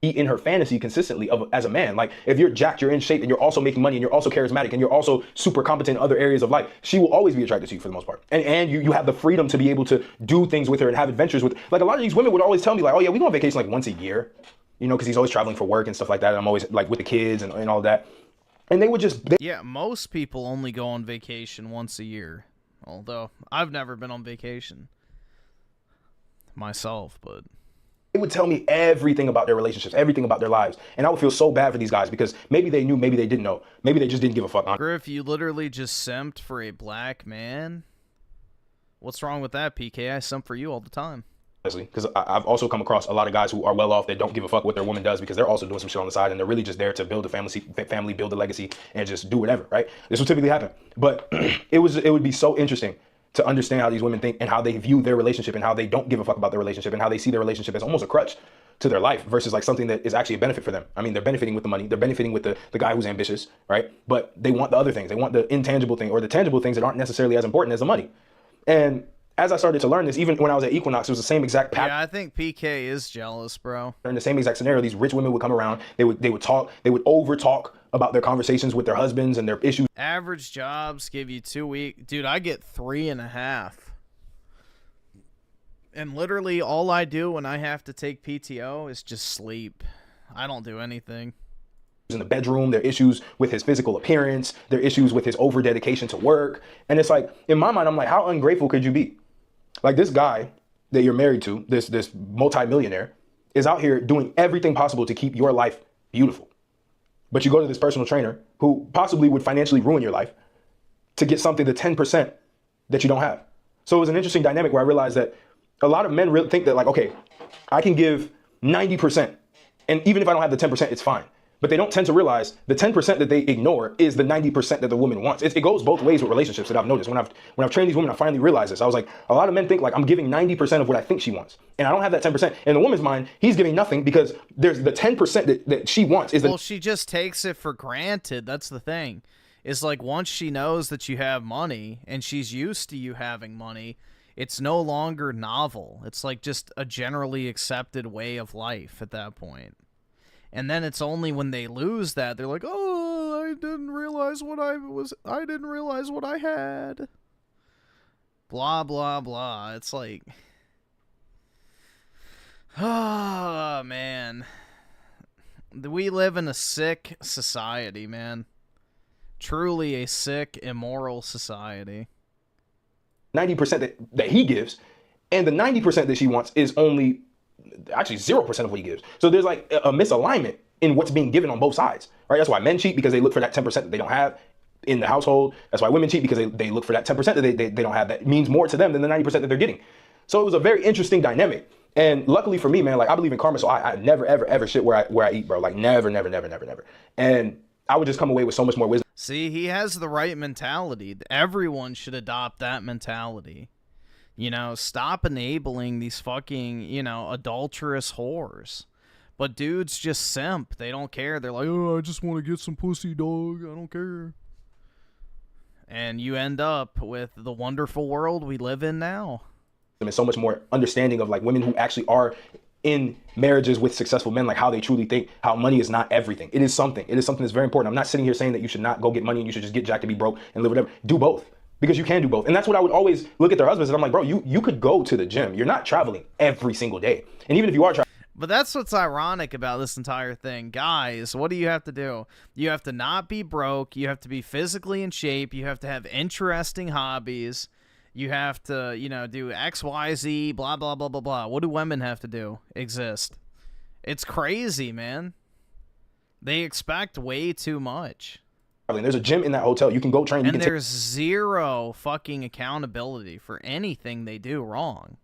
In her fantasy consistently as a man. Like, if you're jacked, you're in shape, and you're also making money, and you're also charismatic, and you're also super competent in other areas of life, she will always be attracted to you for the most part. And you have the freedom to be able to do things with her and have adventures with, like, a lot of these women would always tell me, like, oh yeah, we go on vacation like once a year, you know, because he's always traveling for work and stuff like that, and I'm always like with the kids and all that. And they would just... Yeah, most people only go on vacation once a year. Although, I've never been on vacation myself, but... They would tell me everything about their relationships, everything about their lives. And I would feel so bad for these guys because maybe they knew, maybe they didn't know. Maybe they just didn't give a fuck. Griff, you literally just simped for a black man? What's wrong with that, PK? I simp for you all the time. Honestly, because I've also come across a lot of guys who are well off that don't give a fuck what their woman does because they're also doing some shit on the side and they're really just there to build a family, build a legacy, and just do whatever, right? This will typically happen. But it would be so interesting to understand how these women think and how they view their relationship and how they don't give a fuck about their relationship and how they see their relationship as almost a crutch to their life versus like something that is actually a benefit for them. I mean, they're benefiting with the money, they're benefiting with the guy who's ambitious, right? But they want the other things. They want the intangible thing or the tangible things that aren't necessarily as important as the money. And as I started to learn this, even when I was at Equinox, it was the same exact pattern. Yeah, I think PK is jealous, bro. In the same exact scenario, these rich women would come around, they would talk, they would over talk about their conversations with their husbands and their issues. Average jobs give you 2 weeks. Dude, I get 3.5. And literally all I do when I have to take PTO is just sleep. I don't do anything. In the bedroom, their issues with his physical appearance, their issues with his over dedication to work. And it's like, in my mind, I'm like, how ungrateful could you be? Like, this guy that you're married to, this multi-millionaire, is out here doing everything possible to keep your life beautiful. But you go to this personal trainer who possibly would financially ruin your life to get something, the 10% that you don't have. So it was an interesting dynamic where I realized that a lot of men really think that, like, okay, I can give 90%, and even if I don't have the 10%, it's fine. But they don't tend to realize the 10% that they ignore is the 90% that the woman wants. It goes both ways with relationships that I've noticed. When I've trained these women, I finally realized this. I was like, a lot of men think like I'm giving 90% of what I think she wants. And I don't have that 10%. In the woman's mind, he's giving nothing because there's the 10% that she wants. Well, she just takes it for granted. That's the thing. It's like once she knows that you have money and she's used to you having money, it's no longer novel. It's like just a generally accepted way of life at that point. And then it's only when they lose that they're like, "Oh, I didn't realize what I had." Blah blah blah. It's like, oh man, we live in a sick society, man. Truly a sick, immoral society. 90% that he gives, and the 90% that she wants is only actually 0% of what he gives. So there's like a misalignment in what's being given on both sides, right? That's why men cheat, because they look for that 10% that they don't have in the household. That's why women cheat, because they look for that 10% that they don't have that means more to them than the 90% that they're getting. So it was a very interesting dynamic. And luckily for me, man, like I believe in karma, so I never, ever shit where I eat, bro. Like never. And I would just come away with so much more wisdom. See, he has the right mentality. Everyone should adopt that mentality. You know, stop enabling these fucking, you know, adulterous whores. But dudes just simp. They don't care. They're like, "Oh, I just want to get some pussy, dog. I don't care." And you end up with the wonderful world we live in now. And so much more understanding of like women who actually are in marriages with successful men, like how they truly think, how money is not everything. It is something. It is something that's very important. I'm not sitting here saying that you should not go get money and you should just get jacked to be broke and live whatever. Do both. Because you can do both. And that's what I would always look at their husbands and I'm like, bro, you could go to the gym. You're not traveling every single day. And even if you are traveling. But that's what's ironic about this entire thing. Guys, what do you have to do? You have to not be broke. You have to be physically in shape. You have to have interesting hobbies. You have to, you know, do X, Y, Z, blah, blah, blah, blah, blah. What do women have to do? Exist. It's crazy, man. They expect way too much. There's a gym in that hotel. You can go train. And there's zero fucking accountability for anything they do wrong.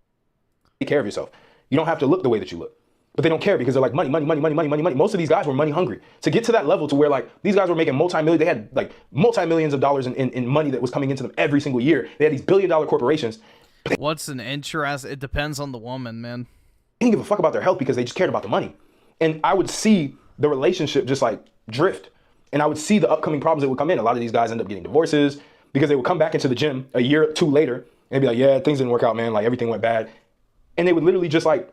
Take care of yourself. You don't have to look the way that you look. But they don't care because they're like money. Most of these guys were money hungry. To get to that level to where like these guys were making multi-million, they had like multi-millions of dollars in money that was coming into them every single year. They had these billion-dollar corporations. What's an interest? It depends on the woman, man. didn't give a fuck about their health because they just cared about the money. And I would see the relationship just like drift. And I would see the upcoming problems that would come in. A lot of these guys end up getting divorces because they would come back into the gym a year or two later and be like, yeah, things didn't work out, man. Like everything went bad. And they would literally just like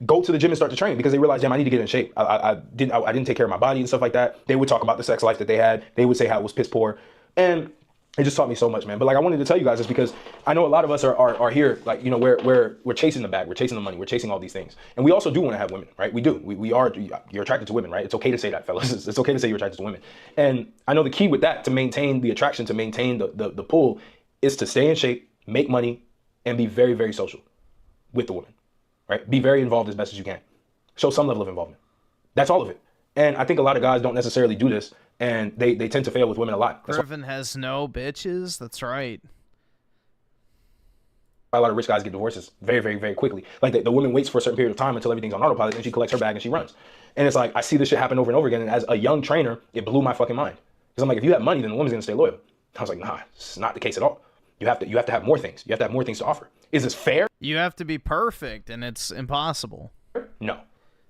go to the gym and start to train because they realized, damn, I need to get in shape. I didn't take care of my body and stuff like that. They would talk about the sex life that they had. They would say how it was piss poor. And it just taught me so much, man. But like, I wanted to tell you guys this because I know a lot of us are here, like, you know, we're chasing the bag, we're chasing the money, we're chasing all these things. And we also do want to have women, right? We do. We are, you're attracted to women, right? It's okay to say that, fellas. It's okay to say you're attracted to women. And I know the key with that, to maintain the attraction, to maintain the pull, is to stay in shape, make money, and be very, very social with the woman, right? Be very involved as best as you can. Show some level of involvement. That's all of it. And I think a lot of guys don't necessarily do this, and they tend to fail with women a lot. Griffin has no bitches. That's right. A lot of rich guys get divorces very, very, very quickly. Like the woman waits for a certain period of time until everything's on autopilot, and she collects her bag and she runs. And it's like, I see this shit happen over and over again. And as a young trainer, it blew my fucking mind. Because I'm like, if you have money, then the woman's gonna stay loyal. I was like, nah, it's not the case at all. You have to have more things. You have to have more things to offer. Is this fair? You have to be perfect, and it's impossible. No.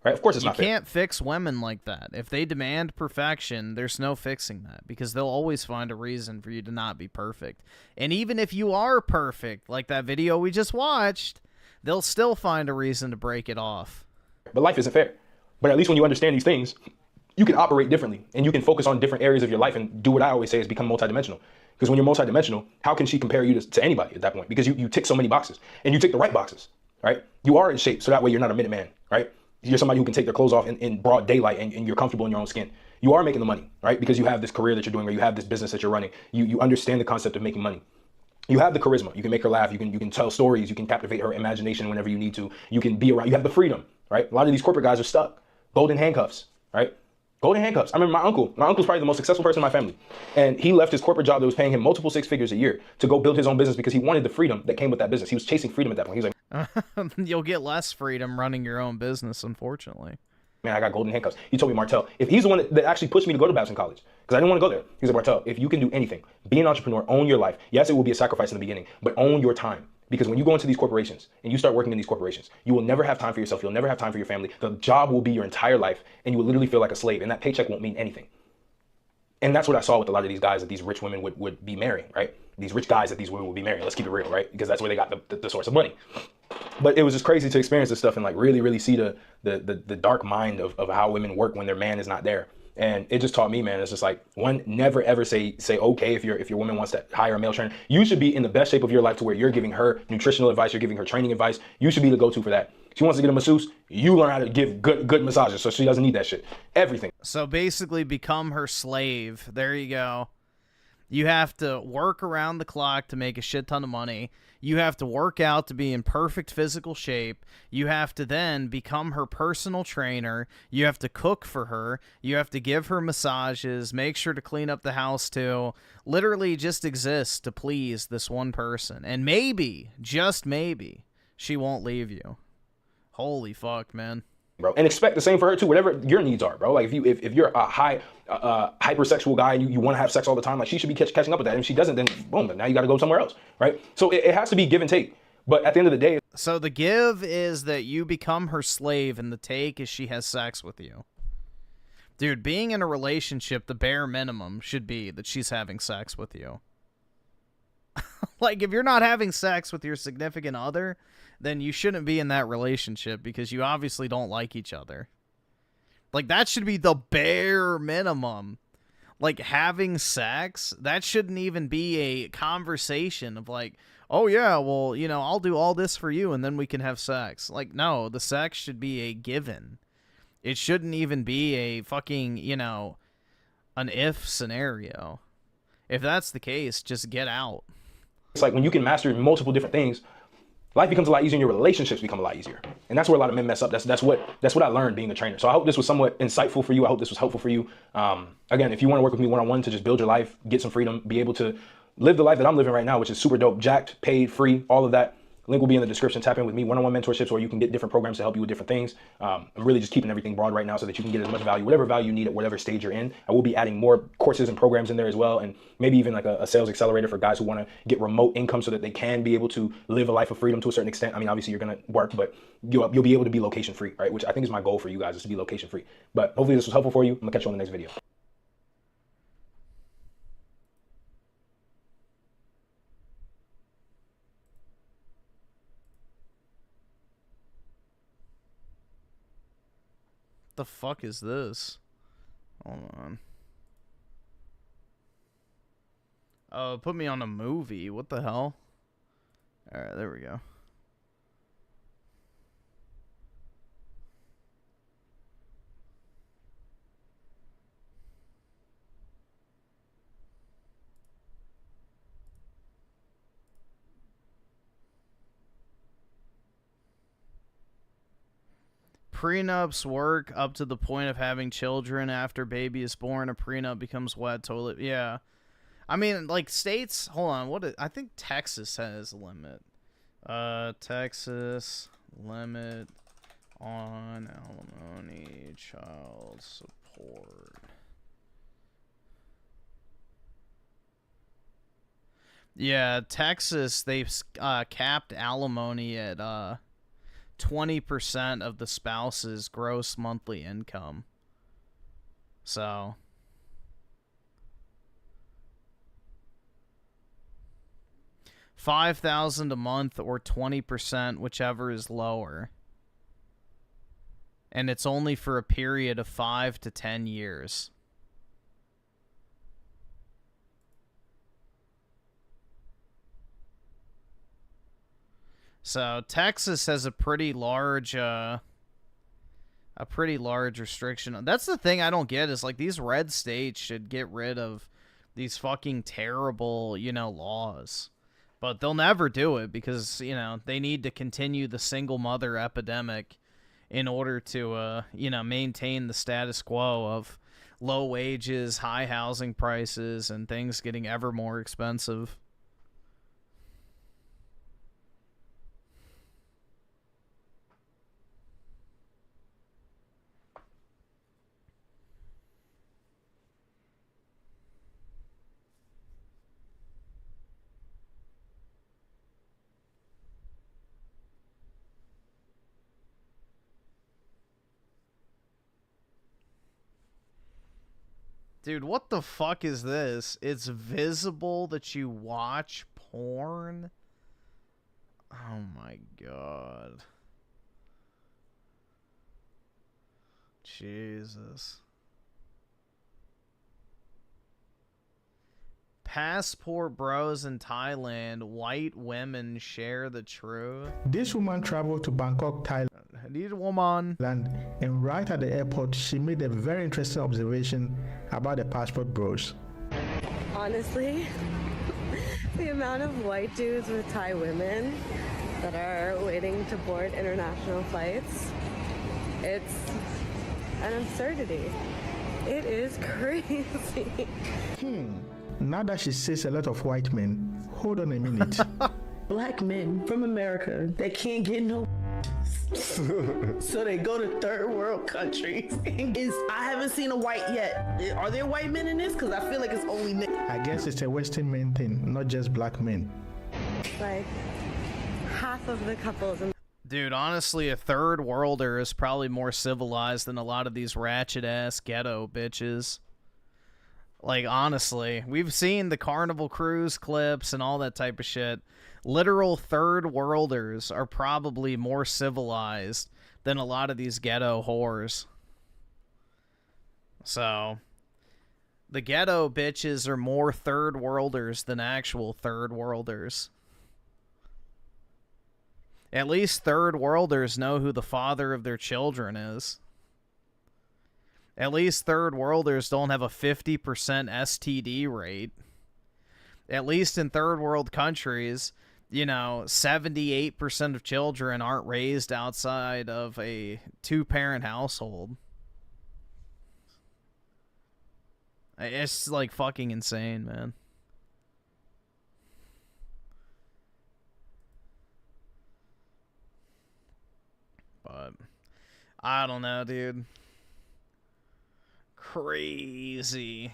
Right? Of course it's not fair. You can't fix women like that. If they demand perfection, there's no fixing that because they'll always find a reason for you to not be perfect. And even if you are perfect, like that video we just watched, they'll still find a reason to break it off. But life isn't fair. But at least when you understand these things, you can operate differently and you can focus on different areas of your life and do what I always say is become multidimensional. Because when you're multidimensional, how can she compare you to anybody at that point? Because you tick so many boxes and you tick the right boxes, right? You are in shape, so that way you're not a minute man, right? You're somebody who can take their clothes off in broad daylight and you're comfortable in your own skin. You are making the money, right? Because you have this career that you're doing or you have this business that you're running. You understand the concept of making money. You have the charisma. You can make her laugh. You can tell stories. You can captivate her imagination whenever you need to. You can be around. You have the freedom, right? A lot of these corporate guys are stuck. Golden handcuffs, right? Golden handcuffs. I remember my uncle's probably the most successful person in my family. And he left his corporate job that was paying him multiple six figures a year to go build his own business because he wanted the freedom that came with that business. He was chasing freedom at that point. He was like, you'll get less freedom running your own business, unfortunately. Man, I got golden handcuffs. He told me, Martel, if he's the one that actually pushed me to go to Babson College, because I didn't want to go there. He said, Martel, if you can do anything, be an entrepreneur, own your life. Yes, it will be a sacrifice in the beginning, but own your time. Because when you go into these corporations and you start working in these corporations, you will never have time for yourself. You'll never have time for your family. The job will be your entire life and you will literally feel like a slave and that paycheck won't mean anything. And that's what I saw with a lot of these guys that these rich women would be marrying, right? These rich guys that these women would be marrying. Let's keep it real, right? Because that's where they got the source of money. But it was just crazy to experience this stuff and like really, really see the dark mind of how women work when their man is not there. And it just taught me, man, it's just like, one, never ever say okay if your woman wants to hire a male trainer. You should be in the best shape of your life to where you're giving her nutritional advice, you're giving her training advice. You should be the go-to for that. She wants to get a masseuse, you learn how to give good massages so she doesn't need that shit. Everything. So basically become her slave. There you go. You have to work around the clock to make a shit ton of money. You have to work out to be in perfect physical shape. You have to then become her personal trainer. You have to cook for her. You have to give her massages. Make sure to clean up the house too. Literally just exist to please this one person. And maybe, just maybe, she won't leave you. Holy fuck, man. Bro, and expect the same for her too, whatever your needs are, bro. Like if you're a hypersexual guy and you want to have sex all the time, like she should be catching up with that. And if she doesn't, then boom, now you got to go somewhere else, right? So it has to be give and take. But at the end of the day, so the give is that you become her slave, and the take is she has sex with you. Dude, being in a relationship, the bare minimum should be that she's having sex with you. Like, if you're not having sex with your significant other, then you shouldn't be in that relationship because you obviously don't like each other. Like, that should be the bare minimum. Like, having sex, that shouldn't even be a conversation of like, oh yeah, well, you know, I'll do all this for you and then we can have sex. Like, no, the sex should be a given. It shouldn't even be a fucking, you know, an if scenario. If that's the case, just get out. It's like when you can master multiple different things, life becomes a lot easier and your relationships become a lot easier. And that's where a lot of men mess up. That's what I learned being a trainer. So I hope this was somewhat insightful for you. I hope this was helpful for you. Again, if you want to work with me one-on-one to just build your life, get some freedom, be able to live the life that I'm living right now, which is super dope, jacked, paid, free, all of that, Link will be in the description. Tap in with me, one-on-one mentorships, or you can get different programs to help you with different things. I'm really just keeping everything broad right now so that you can get as much value, whatever value you need at whatever stage you're in. I will be adding more courses and programs in there as well, and maybe even like a sales accelerator for guys who want to get remote income so that they can be able to live a life of freedom to a certain extent. I mean, obviously you're going to work, but you'll be able to be location free, right? Which I think is my goal for you guys, is to be location free. But hopefully this was helpful for you. I'm gonna catch you on the next video. The fuck is this? Hold on. Oh, put me on a movie. What the hell? Alright, there we go. Prenups work up to the point of having children. After baby is born, a prenup becomes wet toilet. Yeah. I mean, like, states... Hold on. I think Texas has a limit. Texas limit on alimony child support. Yeah, Texas, they've capped alimony at... 20% of the spouse's gross monthly income. So $5,000 a month or 20%, whichever is lower. And it's only for a period of 5 to 10 years. So Texas has a pretty large restriction. That's the thing I don't get, is like these red states should get rid of these fucking terrible, you know, laws. But they'll never do it because, you know, they need to continue the single mother epidemic in order to, you know, maintain the status quo of low wages, high housing prices, and things getting ever more expensive. Dude, what the fuck is this? It's visible that you watch porn? Oh my god. Jesus. Passport bros in Thailand, white women share the truth. This woman traveled to Bangkok, Thailand. This woman. And right at the airport, she made a very interesting observation about the passport bros. Honestly, the amount of white dudes with Thai women that are waiting to board international flights, it's an absurdity. It is crazy. Now that she says a lot of white men, hold on a minute. Black men from America that can't get no so they go to third world countries. I haven't seen a white yet. Are there white men in this? Because I feel like it's only men. I guess it's a Western men thing, not just black men. Like half of the couples in Dude, honestly, a third worlder is probably more civilized than a lot of these ratchet-ass ghetto bitches. Like, honestly, we've seen the Carnival Cruise clips and all that type of shit. Literal third worlders are probably more civilized than a lot of these ghetto whores. So, the ghetto bitches are more third worlders than actual third worlders. At least third worlders know who the father of their children is. At least third worlders don't have a 50% STD rate. At least in third world countries, you know, 78% of children aren't raised outside of a two-parent household. It's like fucking insane, man. I don't know, dude. Crazy.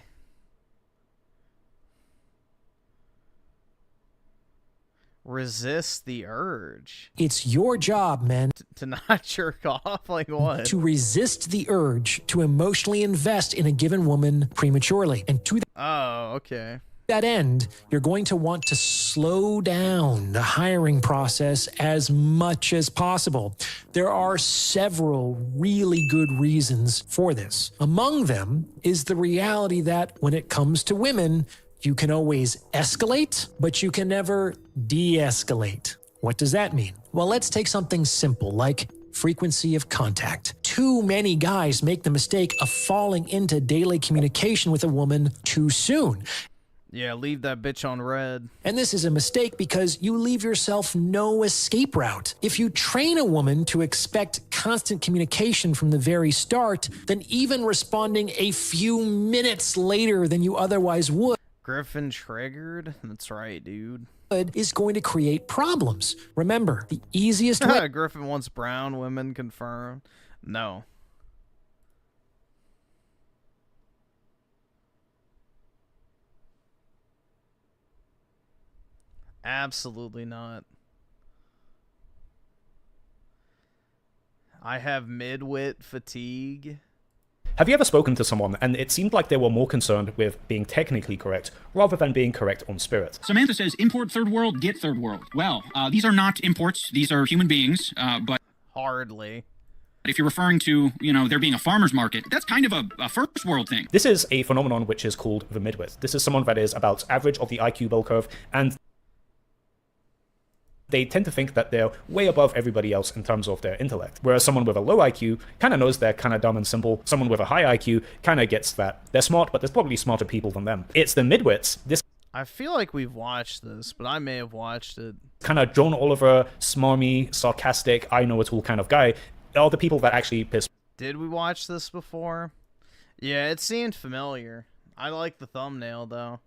Resist the urge. It's your job, men, to not jerk off? Like what? to resist the urge to emotionally invest in a given woman prematurely. And to Oh, okay. that end, you're going to want to slow down the hiring process as much as possible. There are several really good reasons for this. Among them is the reality that when it comes to women, you can always escalate, but you can never de-escalate. What does that mean? Well, let's take something simple like frequency of contact. Too many guys make the mistake of falling into daily communication with a woman too soon. Yeah, leave that bitch on red. And this is a mistake because you leave yourself no escape route. If you train a woman to expect constant communication from the very start, then even responding a few minutes later than you otherwise would Griffin triggered? That's right, dude. is going to create problems. Remember, the easiest way... Griffin wants brown women confirmed. No. Absolutely not. I have midwit fatigue. Have you ever spoken to someone and it seemed like they were more concerned with being technically correct rather than being correct on spirit? Samantha says, import third world, get third world. Well, these are not imports. These are human beings, but... Hardly. If you're referring to, there being a farmer's market, that's kind of a first world thing. This is a phenomenon which is called the midwit. This is someone that is about average of the IQ bell curve, and they tend to think that they're way above everybody else in terms of their intellect. Whereas someone with a low IQ kind of knows they're kind of dumb and simple. Someone with a high IQ kind of gets that they're smart, but there's probably smarter people than them. It's the midwits. This I feel like we've watched this, but I may have watched it. Kind of John Oliver, smarmy, sarcastic, I-know-it-all kind of guy are the people that actually piss. Did we watch this before? Yeah, it seemed familiar. I like the thumbnail, though.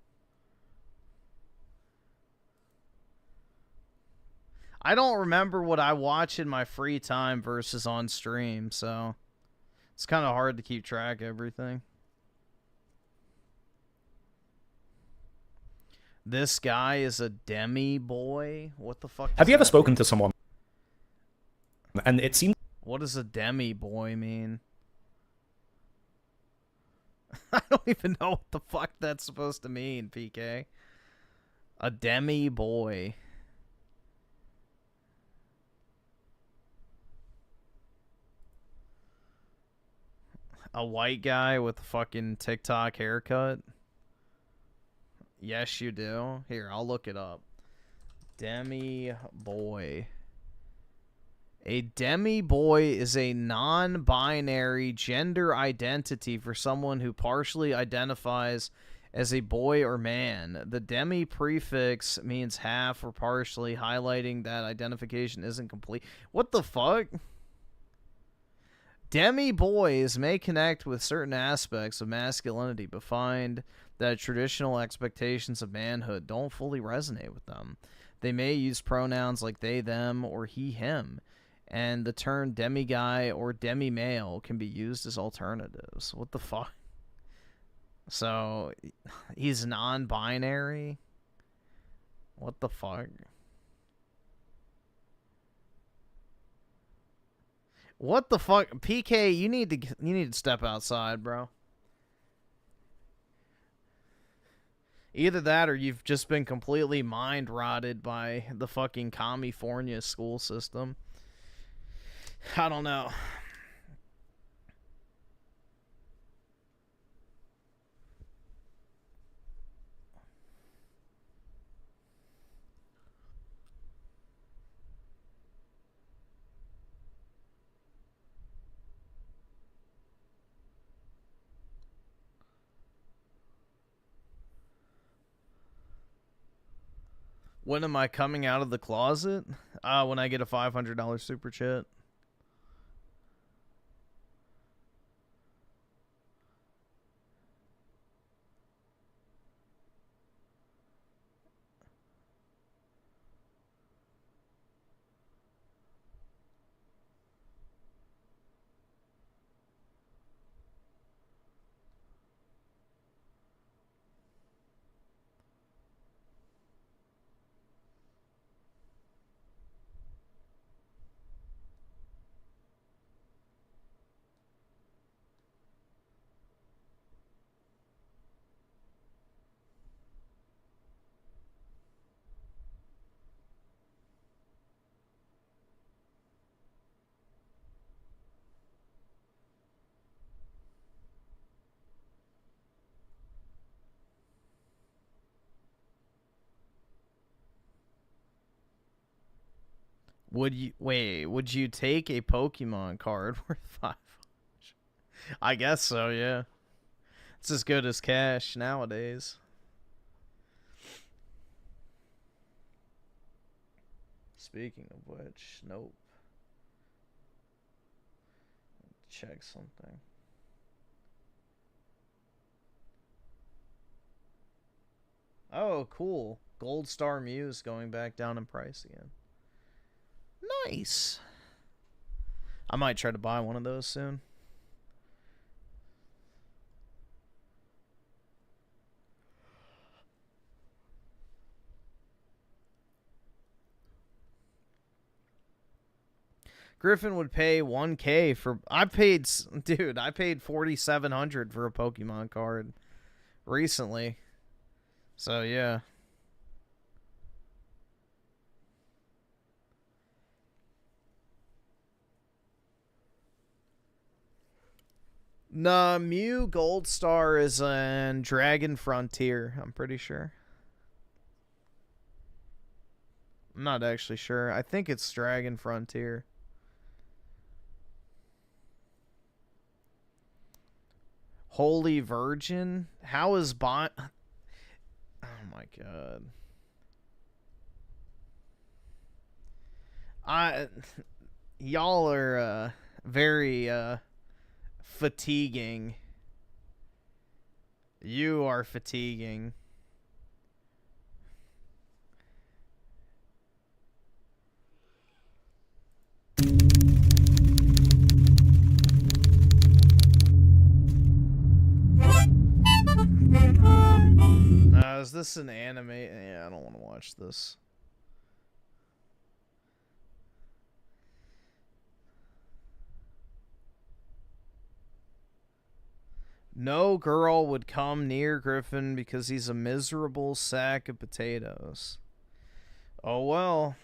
I don't remember what I watch in my free time versus on stream, so it's kind of hard to keep track of everything. This guy is a demi boy? What the fuck? Have you ever spoken to someone and it seems... What does a demi boy mean? I don't even know what the fuck that's supposed to mean, PK. A demi boy. A white guy with a fucking TikTok haircut? Yes, you do. Here, I'll look it up. Demi boy. A demi boy is a non-binary gender identity for someone who partially identifies as a boy or man. The demi prefix means half or partially, highlighting that identification isn't complete. What the fuck? Demi boys may connect with certain aspects of masculinity, but find that traditional expectations of manhood don't fully resonate with them. They may use pronouns like they, them, or he, him, and the term demi-guy or demi-male can be used as alternatives. What the fuck? So, he's non-binary? What the fuck? What the fuck? PK, you need to step outside, bro. Either that or you've just been completely mind-rotted by the fucking California school system. I don't know. When am I coming out of the closet? When I get a $500 super chat. Would you take a Pokemon card worth 5? I guess so, yeah. It's as good as cash nowadays. Speaking of which, nope. Check something. Oh, cool. Gold Star Muse going back down in price again. Nice. I might try to buy one of those soon. Griffin would pay $1K for... I paid 4,700 for a Pokemon card recently. So, yeah. Nah, Mew Gold Star is in Dragon Frontier, I'm pretty sure. I'm not actually sure. I think it's Dragon Frontier. Holy Virgin? How is bot... Oh my god. Y'all are very fatiguing. You are fatiguing. Is this an anime? Yeah, I don't want to watch this. No girl would come near Griffin because he's a miserable sack of potatoes. Oh well.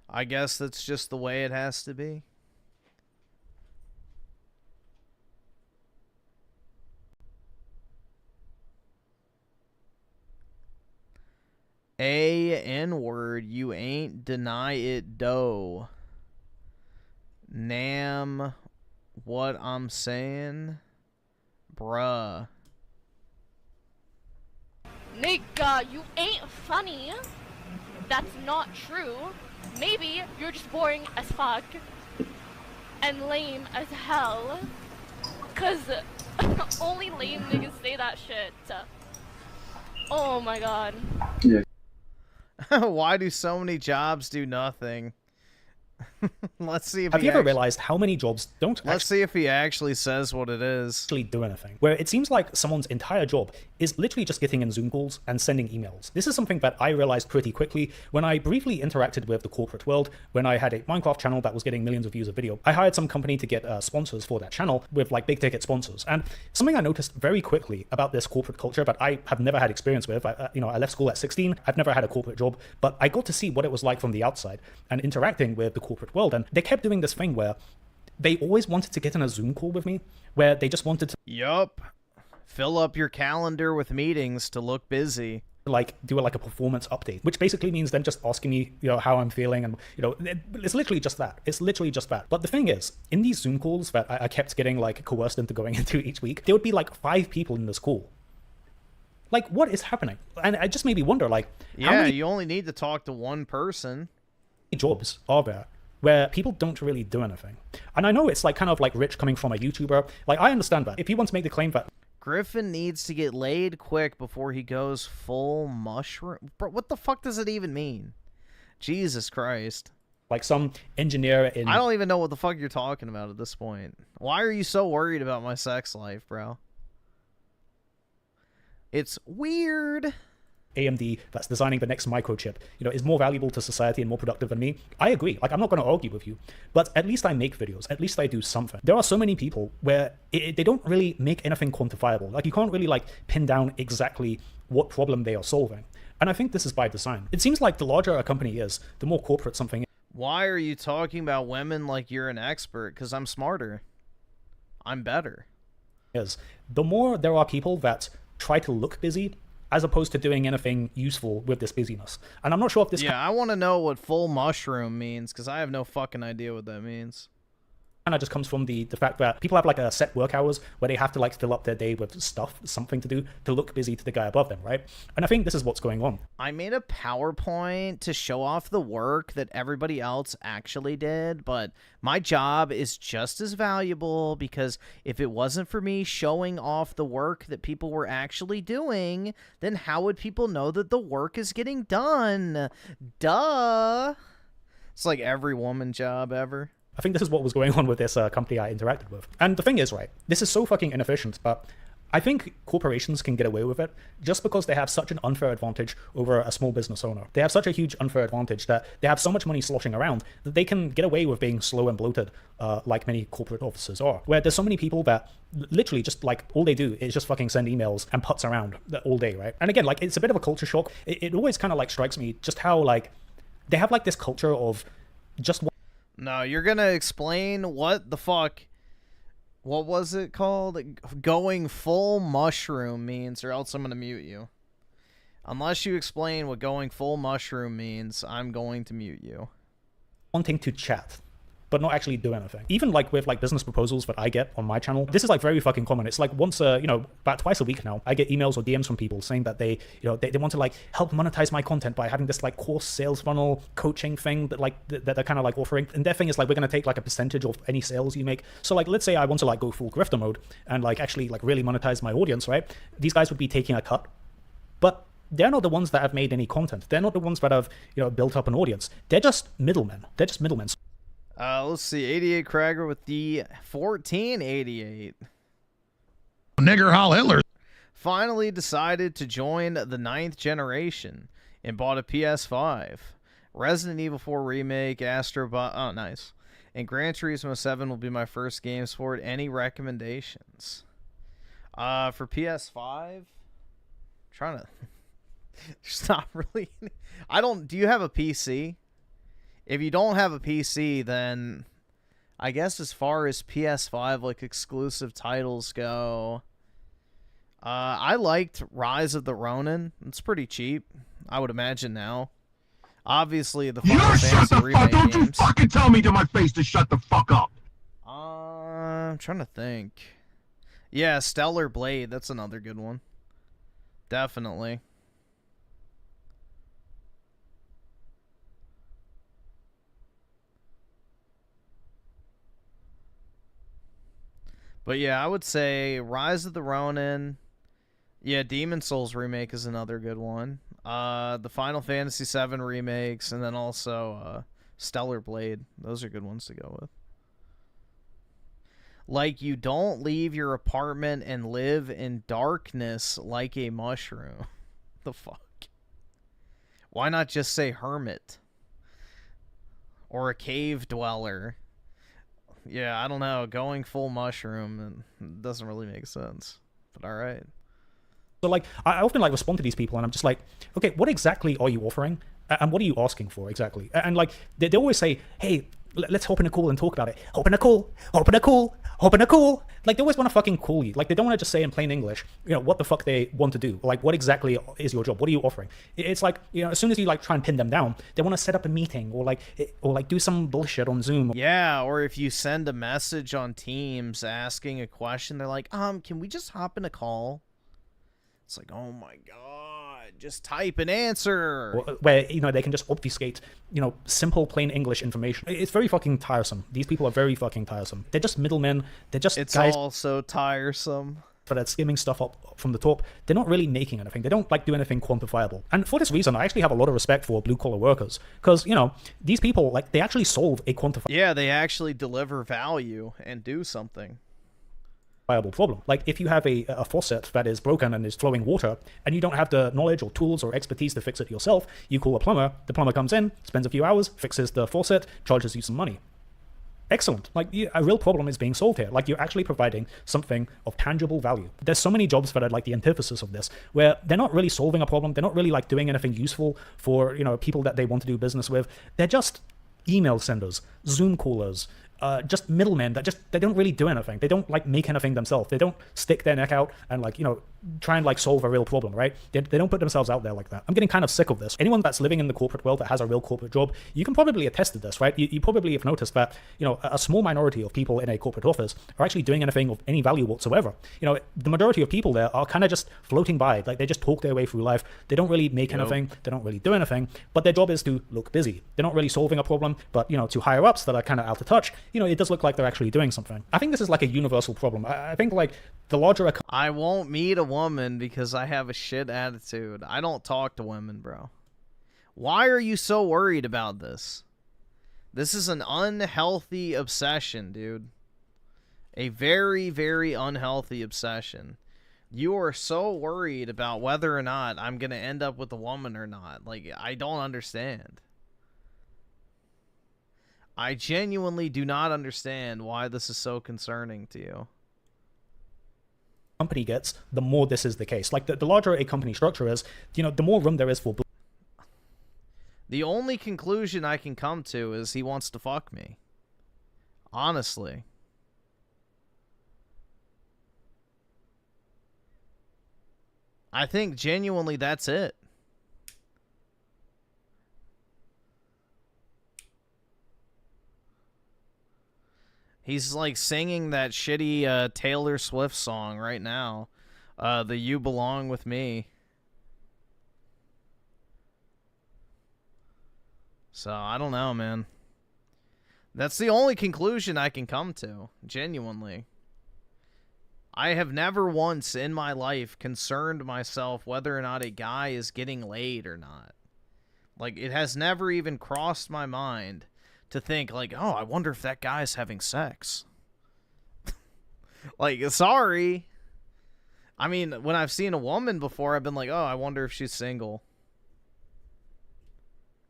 I guess that's just the way it has to be. N-word, you ain't deny it dough. Nam, what I'm saying? Bruh. Nigga, you ain't funny. That's not true. Maybe you're just boring as fuck. And lame as hell. Cause only lame niggas say that shit. Oh my god. Yeah. Why do so many jobs do nothing? Let's see if Have you ever realized how many jobs don't Let's see if he actually says what it is. Actually do anything. Where it seems like someone's entire job is literally just getting in Zoom calls and sending emails. This is something that I realized pretty quickly when I briefly interacted with the corporate world, when I had a Minecraft channel that was getting millions of views a video. I hired some company to get sponsors for that channel with like big ticket sponsors. And something I noticed very quickly about this corporate culture that I have never had experience with, I left school at 16. I've never had a corporate job, but I got to see what it was like from the outside and interacting with the corporate world. And they kept doing this thing where they always wanted to get in a Zoom call with me, where they just wanted to... Yup. Fill up your calendar with meetings to look busy. Like, do like a performance update, which basically means then just asking me, how I'm feeling. And, it's literally just that. It's literally just that. But the thing is, in these Zoom calls that I kept getting, like, coerced into going into each week, there would be, like, 5 people in this call. Like, what is happening? And it just made me wonder, like... Yeah, how many you only need to talk to one person. Jobs are there where people don't really do anything? And I know it's like kind of like rich coming from a YouTuber. Like, I understand that. If you want to make the claim that Griffin needs to get laid quick before he goes full mushroom. Bro, what the fuck does it even mean? Jesus Christ. Like some engineer in... I don't even know what the fuck you're talking about at this point. Why are you so worried about my sex life, bro? It's weird. AMD that's designing the next microchip, is more valuable to society and more productive than me. I agree. Like, I'm not going to argue with you, but at least I make videos. At least I do something. There are so many people where they don't really make anything quantifiable. Like, you can't really like pin down exactly what problem they are solving. And I think this is by design. It seems like the larger a company is, the more corporate something is. Why are you talking about women like you're an expert? Because I'm smarter. I'm better. The more there are people that try to look busy as opposed to doing anything useful with this busyness. And I'm not sure if this I want to know what full mushroom means, because I have no fucking idea what that means. kind of just comes from the fact that people have like a set work hours where they have to like fill up their day with stuff, something to do, to look busy to the guy above them, right? And I think this is what's going on. I made a PowerPoint to show off the work that everybody else actually did, but my job is just as valuable, because if it wasn't for me showing off the work that people were actually doing, then how would people know that the work is getting done? Duh. It's like every woman job ever. I think this is what was going on with this company I interacted with. And the thing is, right, this is so fucking inefficient, but I think corporations can get away with it just because they have such an unfair advantage over a small business owner. They have such a huge unfair advantage that they have so much money sloshing around that they can get away with being slow and bloated, like many corporate officers are. Where there's so many people that literally just like all they do is just fucking send emails and putz around all day, right? And again, like it's a bit of a culture shock. It always kind of like strikes me just how like they have like this culture of just... No, you're gonna explain what the fuck... What was it called? Going full mushroom means, or else I'm going to mute you. Unless you explain what going full mushroom means, I'm going to mute you. Wanting to chat, but not actually do anything. Even like with like business proposals that I get on my channel, this is like very fucking common. It's like once, about twice a week now, I get emails or DMs from people saying that they want to like help monetize my content by having this like course sales funnel coaching thing that like that they're kind of like offering. And their thing is like, we're going to take like a percentage of any sales you make. So like, let's say I want to like go full grifter mode and like actually like really monetize my audience, right? These guys would be taking a cut, but they're not the ones that have made any content. They're not the ones that have, built up an audience. They're just middlemen. They're just middlemen. Let's see. 88 Krager with the 1488. Nigger Hal Hitler finally decided to join the 9th generation and bought a PS5. Resident Evil 4 Remake, Astrobot. Oh, nice. And Gran Turismo 7 will be my first game sport. Any recommendations? For PS5? Trying to... There's not really... Do you have a PC? If you don't have a PC, then I guess as far as PS5 like exclusive titles go, I liked Rise of the Ronin. It's pretty cheap, I would imagine now. Obviously, the Final Fantasy Remake games. Don't you fucking tell me to my face to shut the fuck up. I'm trying to think. Yeah, Stellar Blade. That's another good one. Definitely. But yeah, I would say Rise of the Ronin. Yeah, Demon Souls remake is another good one. The Final Fantasy VII remakes, and then also Stellar Blade. Those are good ones to go with. Like, you don't leave your apartment and live in darkness like a mushroom. The fuck? Why not just say hermit? Or a cave dweller? Yeah, I don't know. Going full mushroom doesn't really make sense. But alright. So, like, I often, like, respond to these people, and I'm just like, okay, what exactly are you offering? And what are you asking for, exactly? And like, they always say, hey, let's hop in a call and talk about it. Hop in a call, hop in a call, hop in a call. Like, they always want to fucking call you. Like, they don't want to just say in plain English, what the fuck they want to do. Like, what exactly is your job? What are you offering? It's like, as soon as you, like, try and pin them down, they want to set up a meeting or do some bullshit on Zoom. Yeah, or if you send a message on Teams asking a question, they're like, can we just hop in a call? It's like, oh my god, just type an answer. Where, they can just obfuscate, simple, plain English information. It's very fucking tiresome. These people are very fucking tiresome. They're just middlemen. They're just guys... all so tiresome. That are skimming stuff up from the top. They're not really making anything. They don't, like, do anything quantifiable. And for this reason, I actually have a lot of respect for blue-collar workers. Because, these people, like, they actually solve a quantifiable... Yeah, they actually deliver value and do something. Problem. Like, if you have a faucet that is broken and is flowing water, and you don't have the knowledge or tools or expertise to fix it yourself, you call a plumber, the plumber comes in, spends a few hours, fixes the faucet, charges you some money. Excellent. Like, a real problem is being solved here. Like, you're actually providing something of tangible value. There's so many jobs that are like the antithesis of this, where they're not really solving a problem, they're not really like doing anything useful for, people that they want to do business with. They're just email senders, Zoom callers, just middlemen that they don't really do anything. They don't like make anything themselves. They don't stick their neck out and like, try and like solve a real problem, right? They don't put themselves out there like that. I'm getting kind of sick of this. Anyone that's living in the corporate world that has a real corporate job, you can probably attest to this, right? You probably have noticed that, you know, a small minority of people in a corporate office are actually doing anything of any value whatsoever. You know, the majority of people there are kind of just floating by. Like, they just talk their way through life. They don't really make anything. They don't really do anything, but their job is to look busy. They're not really solving a problem, but, you know, to higher ups that are kind of out of touch, you know, it does look like they're actually doing something. I think this is like a universal problem. I think like the larger I won't meet a woman because I have a shit attitude. I don't talk to women, bro. Why are you so worried about this? This is an unhealthy obsession, dude. A very, very unhealthy obsession. You are so worried about whether or not I'm going to end up with a woman or not. Like, I don't understand. I genuinely do not understand why this is so concerning to you. Company gets, the more this is the case. Like, the larger a company structure is, you know, the more room there is for... The only conclusion I can come to is he wants to fuck me. Honestly. I think genuinely that's it. He's like singing that shitty Taylor Swift song right now. The You Belong With Me. So, I don't know, man. That's the only conclusion I can come to. Genuinely. I have never once in my life concerned myself whether or not a guy is getting laid or not. Like, it has never even crossed my mind to think, like, oh, I wonder if that guy's having sex. Like, sorry. I mean, when I've seen a woman before, I've been like, oh, I wonder if she's single.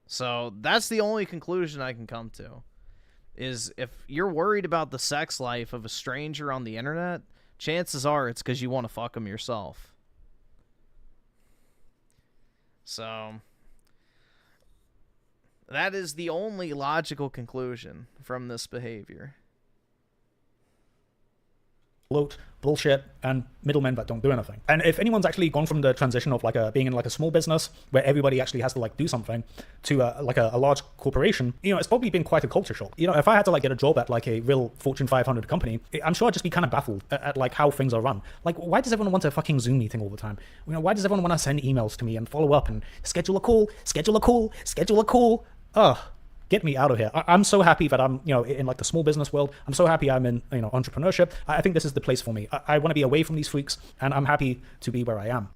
So, that's the only conclusion I can come to. Is if you're worried about the sex life of a stranger on the internet, chances are it's because you want to fuck him yourself. So, that is the only logical conclusion from this behavior. Bullshit and middlemen that don't do anything. And if anyone's actually gone from the transition of like being in like a small business where everybody actually has to like do something to like a large corporation, you know, it's probably been quite a culture shock. You know, if I had to like get a job at like a real Fortune 500 company, I'm sure I'd just be kind of baffled at like how things are run. Like, why does everyone want a fucking Zoom meeting all the time? You know, why does everyone want to send emails to me and follow up and schedule a call? Ugh. Get me out of here. I'm so happy that I'm, you know, in like the small business world. I'm so happy I'm in, you know, entrepreneurship. I think this is the place for me. I want to be away from these freaks, and I'm happy to be where I am.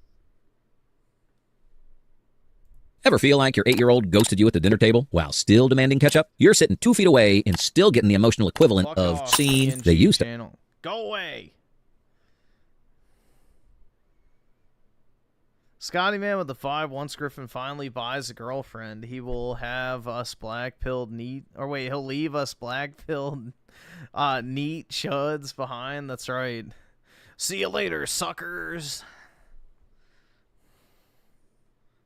Ever feel like your 8-year-old ghosted you at the dinner table while still demanding ketchup? You're sitting 2 feet away and still getting the emotional equivalent of seeing they used to. Go away. Scotty Man with the 5. Once Griffin finally buys a girlfriend, he will have us black-pilled neat... Or wait, he'll leave us black-pilled neat chuds behind. That's right. See you later, suckers.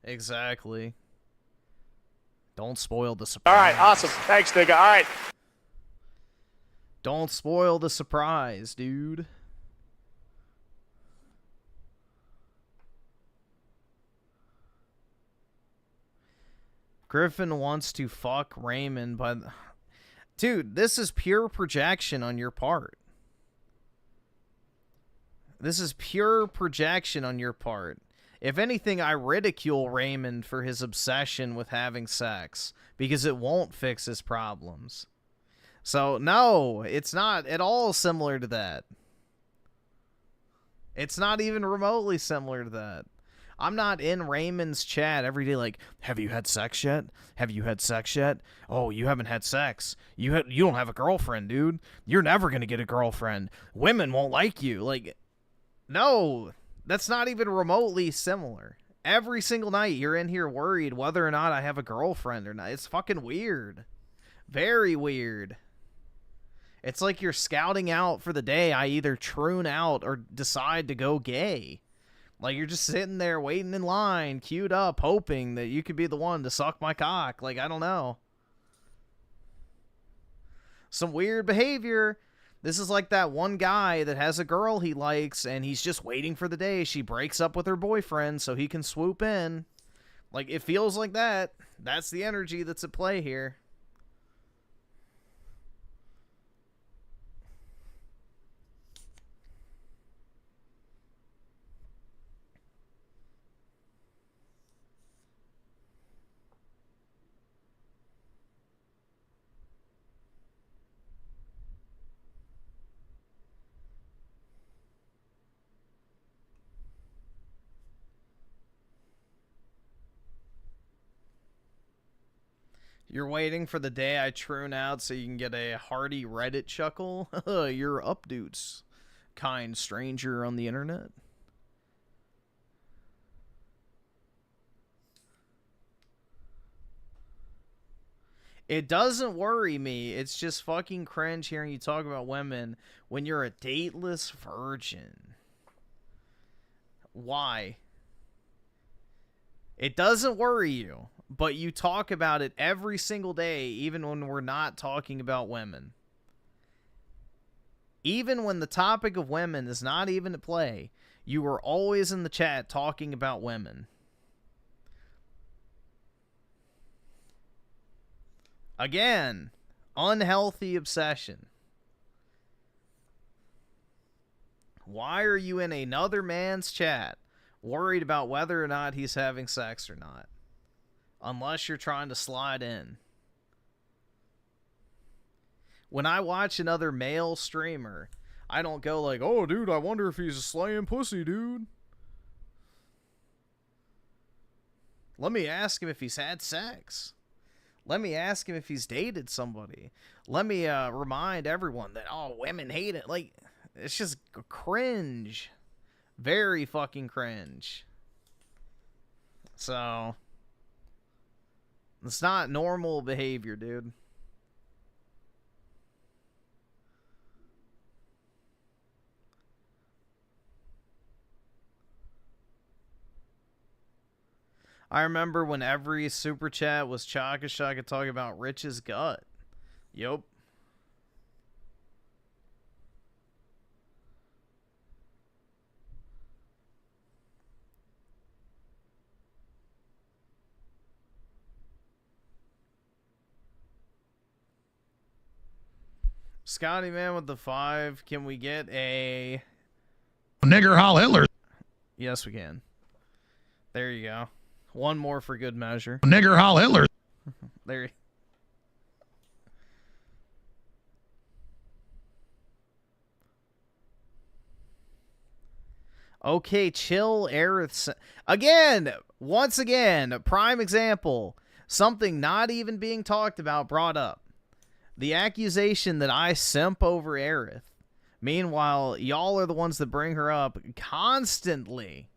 Exactly. Don't spoil the surprise. All right, awesome. Thanks, nigga. All right. Don't spoil the surprise, dude. Griffin wants to fuck Raymond, but... Dude, this is pure projection on your part. This is pure projection on your part. If anything, I ridicule Raymond for his obsession with having sex, because it won't fix his problems. So, no, it's not at all similar to that. It's not even remotely similar to that. I'm not in Raymond's chat every day like, have you had sex yet? Have you had sex yet? Oh, you haven't had sex. You don't have a girlfriend, dude. You're never going to get a girlfriend. Women won't like you. Like, no, that's not even remotely similar. Every single night you're in here worried whether or not I have a girlfriend or not. It's fucking weird. Very weird. It's like you're scouting out for the day I either troon out or decide to go gay. Like, you're just sitting there waiting in line, queued up, hoping that you could be the one to suck my cock. Like, I don't know. Some weird behavior. This is like that one guy that has a girl he likes, and he's just waiting for the day she breaks up with her boyfriend so he can swoop in. Like, it feels like that. That's the energy that's at play here. You're waiting for the day I troon out so you can get a hearty Reddit chuckle? You're up, dudes. Kind stranger on the internet. It doesn't worry me. It's just fucking cringe hearing you talk about women when you're a dateless virgin. Why? It doesn't worry you, but you talk about it every single day, even when we're not talking about women. Even when the topic of women is not even at play, you are always in the chat talking about women. Again, unhealthy obsession. Why are you in another man's chat worried about whether or not he's having sex or not? Unless you're trying to slide in. When I watch another male streamer, I don't go like, oh, dude, I wonder if he's a slaying pussy, dude. Let me ask him if he's had sex. Let me ask him if he's dated somebody. Let me remind everyone that, oh, women hate it. Like, it's just cringe. Very fucking cringe. So, it's not normal behavior, dude. I remember when every super chat was Chaka Shaka talking about Rich's gut. Yup. Scotty Man with the 5. Can we get a Nigger Hal Hitler? Yes, we can. There you go. One more for good measure. Nigger Hal Hitler. There you Okay, chill, Aerith. Again, once again, prime example. Something not even being talked about brought up. The accusation that I simp over Aerith. Meanwhile, y'all are the ones that bring her up constantly.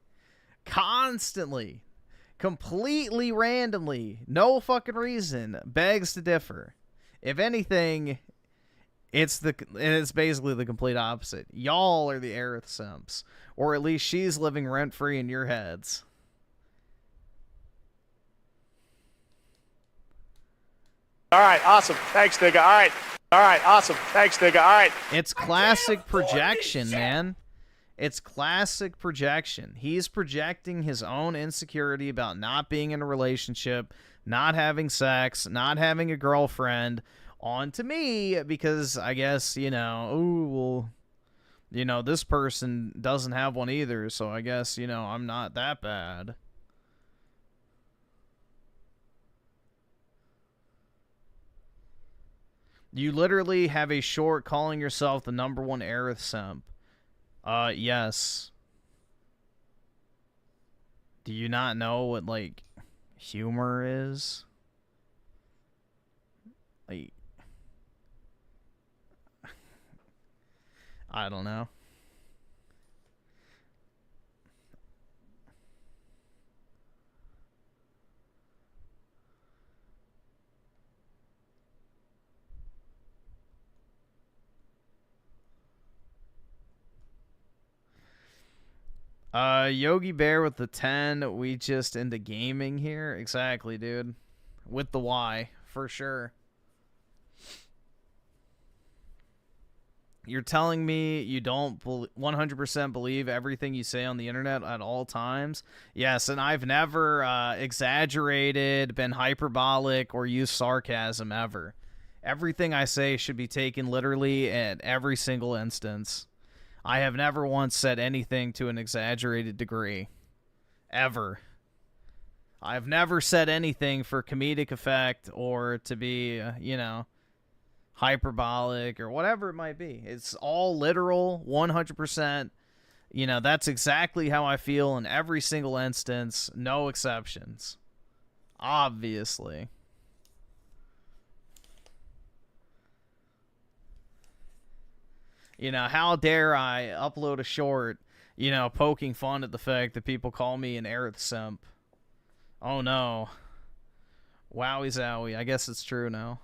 Constantly. Completely randomly. No fucking reason. Begs to differ. If anything, it's basically the complete opposite. Y'all are the Aerith simps. Or at least she's living rent-free in your heads. All right, awesome. Thanks, nigga. All right. All right, awesome. Thanks, nigga. All right. It's classic projection, man. It's classic projection. He's projecting his own insecurity about not being in a relationship, not having sex, not having a girlfriend onto me because I guess, you know, ooh, well, you know, this person doesn't have one either, so I guess, you know, I'm not that bad. You literally have a short calling yourself the #1 Aerith simp. Yes. Do you not know what, like, humor is? Like, I don't know. Yogi Bear with the 10. We just into gaming here. Exactly, dude. With the Y, for sure. You're telling me you don't 100% believe everything you say on the internet at all times? Yes, and I've never exaggerated, been hyperbolic, or used sarcasm ever. Everything I say should be taken literally at every single instance. I have never once said anything to an exaggerated degree. Ever. I've never said anything for comedic effect or to be, you know, hyperbolic or whatever it might be. It's all literal, 100%. You know, that's exactly how I feel in every single instance, no exceptions. Obviously. You know, how dare I upload a short, you know, poking fun at the fact that people call me an Aerith simp. Oh no. Wowie zowie. I guess it's true now.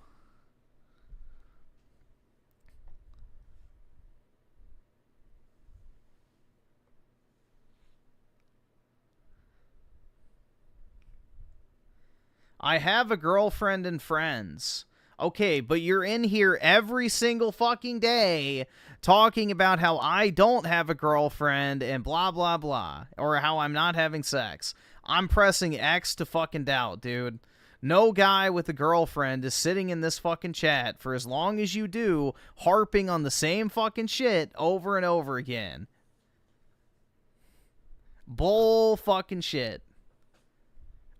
I have a girlfriend and friends. Okay, but you're in here every single fucking day talking about how I don't have a girlfriend and blah, blah, blah. Or how I'm not having sex. I'm pressing X to fucking doubt, dude. No guy with a girlfriend is sitting in this fucking chat for as long as you do, harping on the same fucking shit over and over again. Bull fucking shit.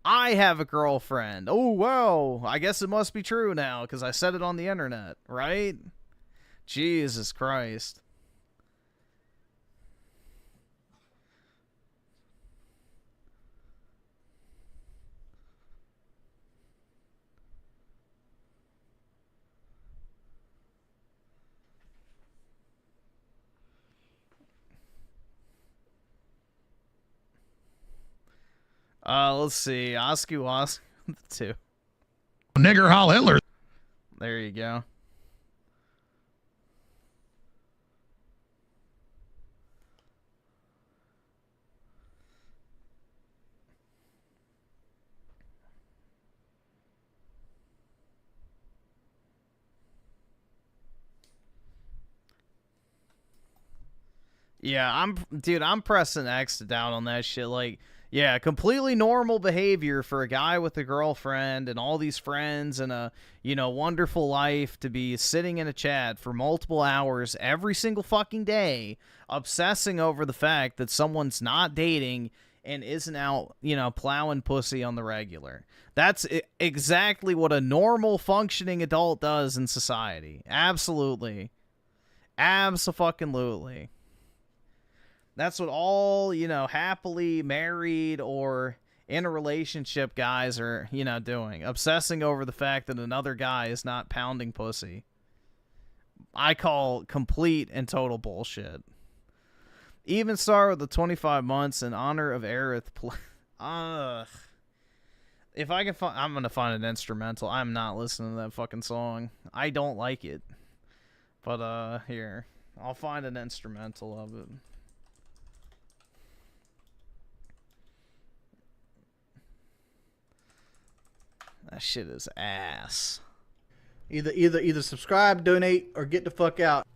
I have a girlfriend. Oh, wow. I guess it must be true now because I said it on the internet, right? Jesus Christ. Let's see. Oscu 2. Nigger Hal Hitler. There you go. Yeah, I'm pressing X down on that shit. Like, yeah, completely normal behavior for a guy with a girlfriend and all these friends and a, you know, wonderful life to be sitting in a chat for multiple hours every single fucking day, obsessing over the fact that someone's not dating and isn't out, you know, plowing pussy on the regular. That's exactly what a normal functioning adult does in society. Absolutely. Abso-fucking-lutely. That's what all, you know, happily married or in a relationship guys are, you know, doing. Obsessing over the fact that another guy is not pounding pussy. I call complete and total bullshit. Even start with the 25 months in honor of Aerith. If I can find, I'm going to find an instrumental. I'm not listening to that fucking song. I don't like it. But, here. I'll find an instrumental of it. That shit is ass. Either subscribe, donate, or get the fuck out.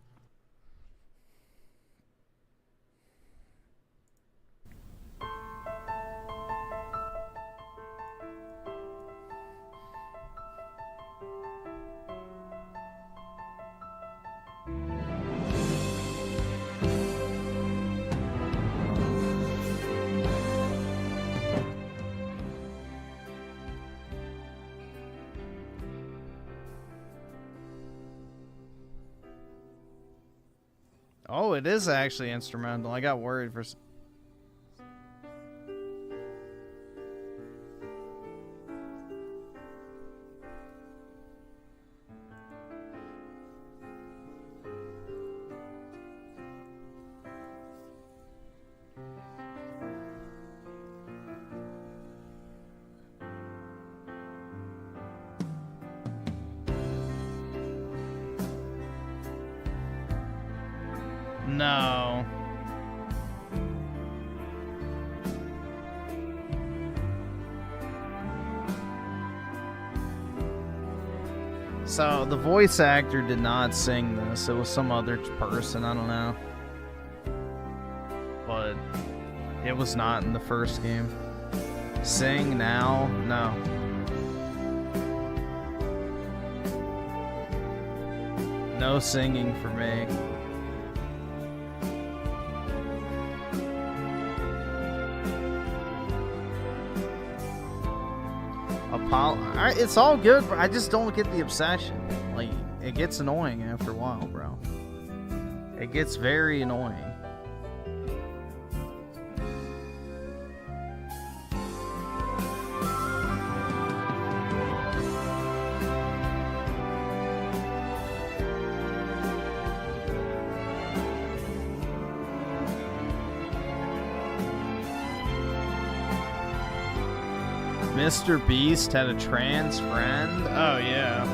Oh, it is actually instrumental. I got worried for... No. So, the voice actor did not sing this. It was some other person, I don't know. But it was not in the first game. Sing now? No. No singing for me. It's all good, but I just don't get the obsession. Like, it gets annoying after a while, bro. It gets very annoying. Mr. Beast had a trans friend? Oh, yeah.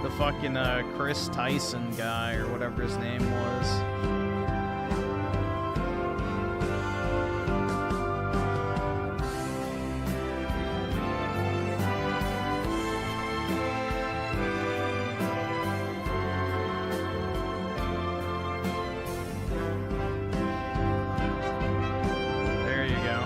The fucking Chris Tyson guy, or whatever his name was. There you go.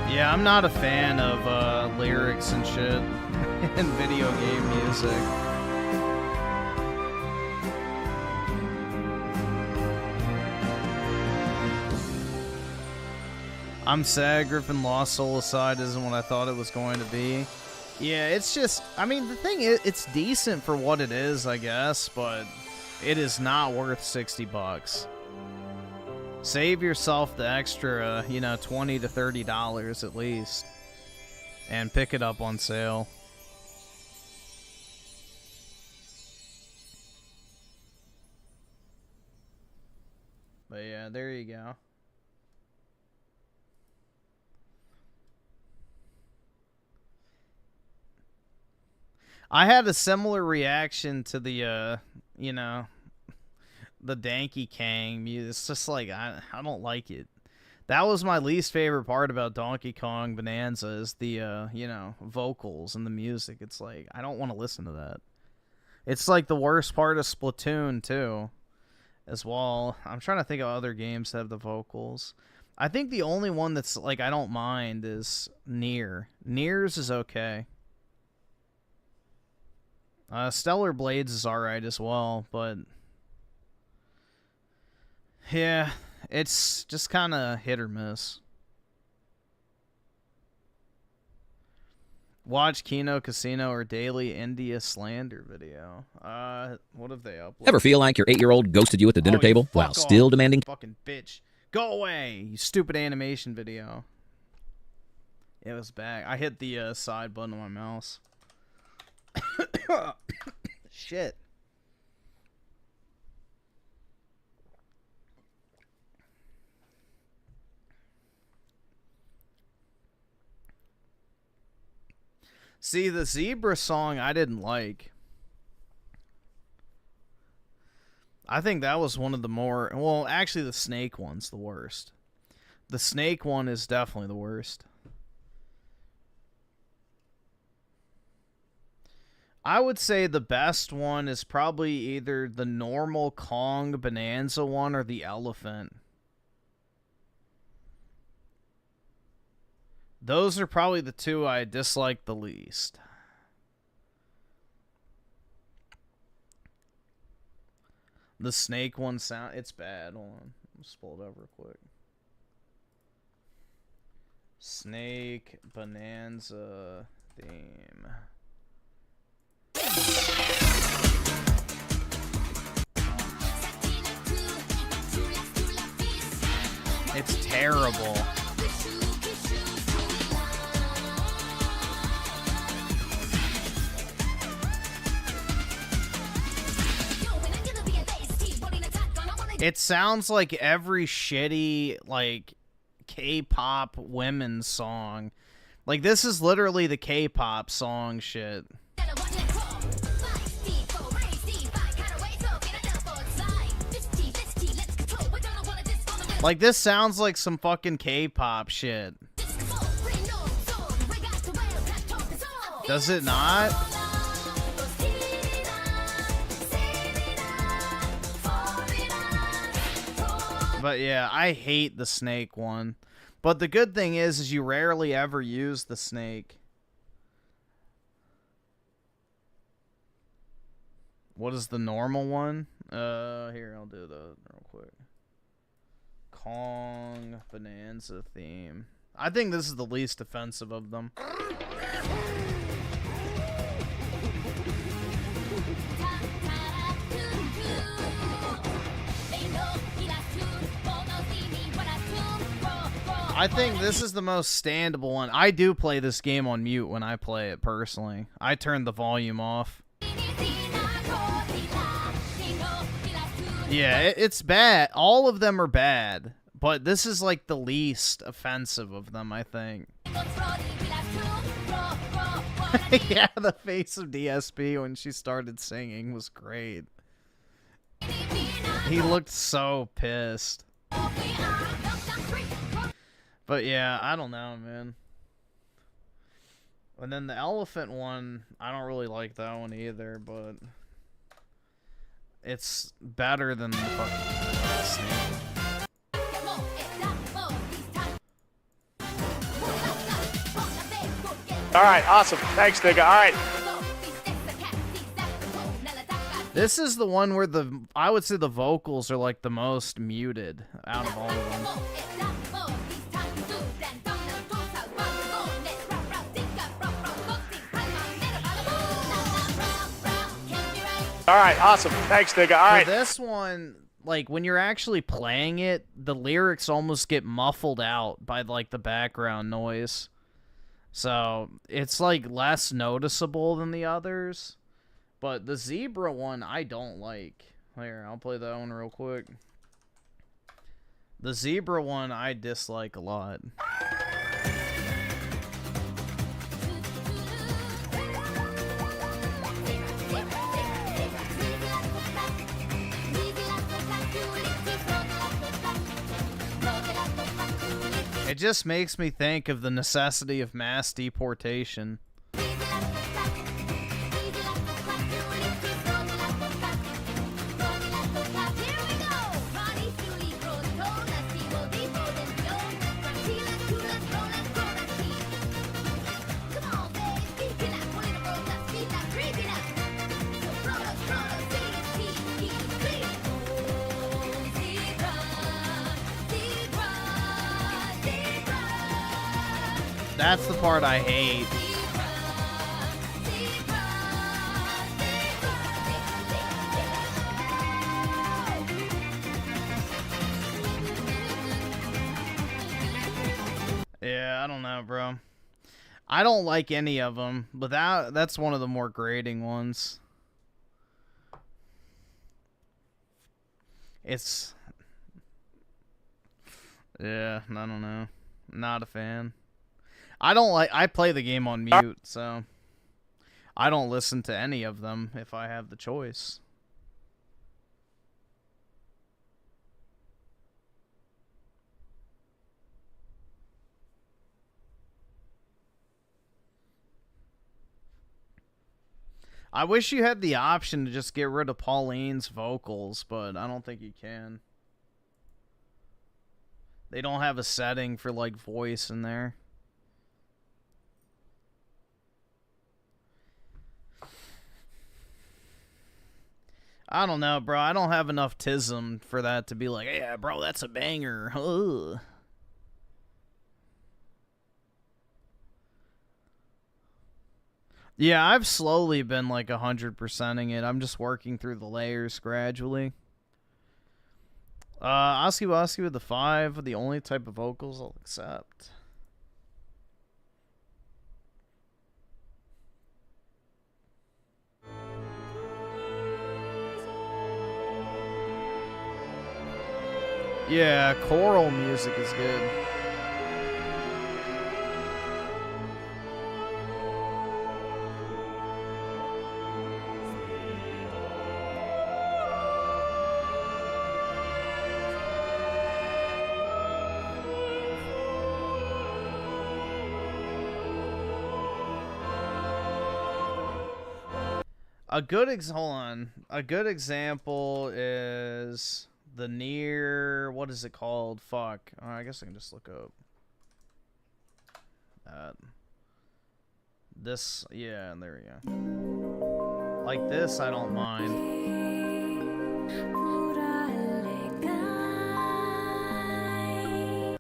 Yeah, I'm not a fan of lyrics and shit in video game music. I'm sad Griffin Lost Soul Aside isn't what I thought it was going to be. Yeah, it's just, I mean, the thing is, it's decent for what it is, I guess, but it is not worth $60. Save yourself the extra, you know, $20 to $30 at least, and pick it up on sale. But yeah, there you go. I had a similar reaction to the, you know, the Donkey Kong music. It's just like, I don't like it. That was my least favorite part about Donkey Kong Bonanza is the, you know, vocals and the music. It's like, I don't want to listen to that. It's like the worst part of Splatoon, too, as well. I'm trying to think of other games that have the vocals. I think the only one that's, like, I don't mind is Nier. Nier's is okay. Stellar Blades is alright as well, but yeah, it's just kind of hit or miss. Watch Kino Casino or Daily India Slander video. What have they uploaded? Ever feel like your 8-year-old ghosted you at the dinner table while still demanding... Fucking bitch. Go away, you stupid animation video. It was back. I hit the side button on my mouse. Shit. See, the Zebra song I didn't like. I think that was one of the more... Well, actually, the Snake one's the worst. The Snake one is definitely the worst. I would say the best one is probably either the normal Kong Bonanza one or the Elephant. Those are probably the two I dislike the least. The Snake one it's bad. Hold on. Let's pull it up real quick. Snake Bonanza theme. It's terrible. It sounds like every shitty, like, K-pop women's song Like, this is literally the K-pop song shit. Like, this sounds like some fucking K-pop shit. Does it not? But yeah, I hate the snake one. But the good thing is you rarely ever use the snake. What is the normal one? Here, I'll do that real quick. Kong Bonanza theme. I think this is the least offensive of them. I think this is the most standable one. I do play this game on mute when I play it personally. I turn the volume off. Yeah, it's bad. All of them are bad, but this is like the least offensive of them, I think. Yeah, the face of DSP when she started singing was great. He looked so pissed. But yeah, I don't know, man. And then the elephant one, I don't really like that one either, but it's better than the fucking snake. All right, awesome. Thanks, nigga. All right. This is the one where I would say the vocals are like the most muted out of all of them. All right, awesome. Thanks, nigga. All right. For this one, like, when you're actually playing it, the lyrics almost get muffled out by, like, the background noise. So, it's, like, less noticeable than the others. But the zebra one, I don't like. Here, I'll play that one real quick. The zebra one, I dislike a lot. It just makes me think of the necessity of mass deportation. That's the part I hate. Yeah, I don't know, bro. I don't like any of them, but that's one of the more grating ones. It's... yeah, I don't know. Not a fan. I play the game on mute, so I don't listen to any of them if I have the choice. I wish you had the option to just get rid of Pauline's vocals, but I don't think you can. They don't have a setting for, like, voice in there. I don't know, bro. I don't have enough tism for that to be like, yeah, bro, that's a banger. Ugh. Yeah, I've slowly been like 100%ing it. I'm just working through the layers gradually. Oski Woski with the 5, the only type of vocals I'll accept. Yeah, choral music is good. A good example is the near. What is it called? Fuck. I guess I can just look up. This. Yeah, there we go. Like this, I don't mind.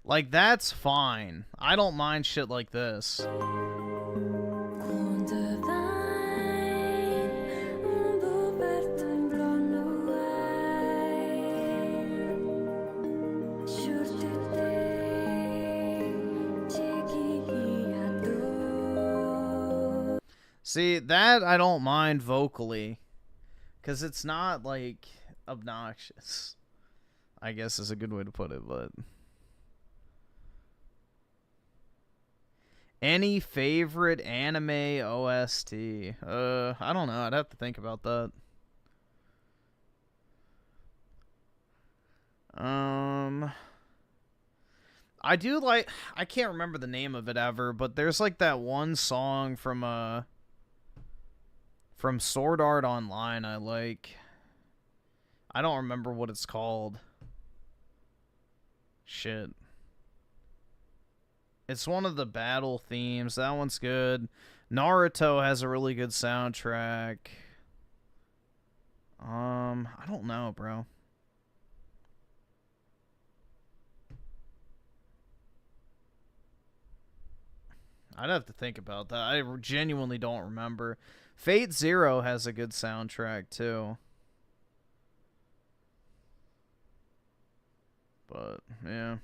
Like that's fine. I don't mind shit like this. See, that I don't mind vocally, because it's not, like, obnoxious, I guess is a good way to put it, but... Any favorite anime OST? I don't know, I'd have to think about that. I do like... I can't remember the name of it ever, but there's, like, that one song from Sword Art Online I like. I don't remember what it's called. Shit. It's one of the battle themes. That one's good. Naruto has a really good soundtrack. I don't know, bro. I'd have to think about that. I genuinely don't remember. Fate Zero has a good soundtrack, too. But, yeah.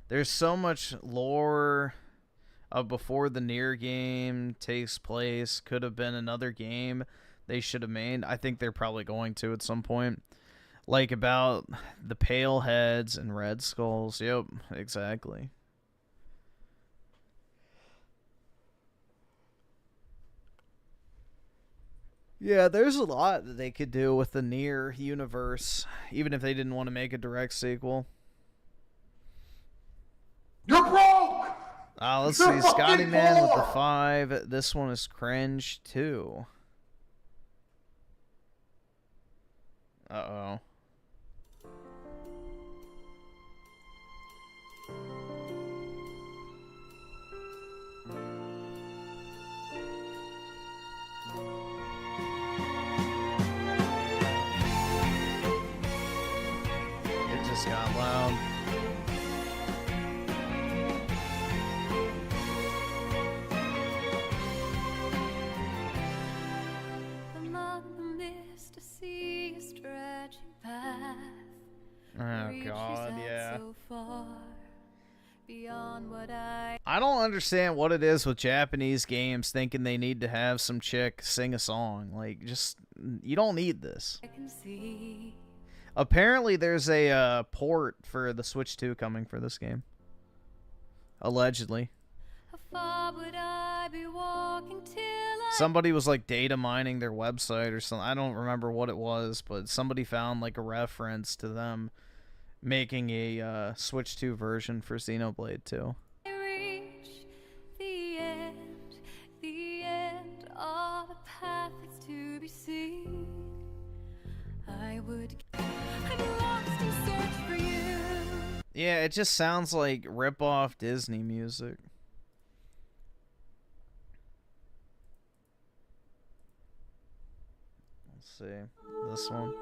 There's so much lore of before the Nier game takes place. Could have been another game they should have made. I think they're probably going to at some point. Like about the Pale Heads and Red Skulls. Yep, exactly. Yeah, there's a lot that they could do with the Nier universe, even if they didn't want to make a direct sequel. You're broke! Let's You're see, Scotty fucking Man with the poor! 5. This one is cringe, too. Uh-oh. It just got loud. Oh god, yeah. I don't understand what it is with Japanese games thinking they need to have some chick sing a song. Like, just, you don't need this. Apparently there's a port for the Switch 2 coming for this game. Allegedly. Somebody was like data mining their website or something. I don't remember what it was, but somebody found like a reference to them making a Switch 2 version for Xenoblade 2. Yeah, it just sounds like rip-off Disney music. Let's see. This one.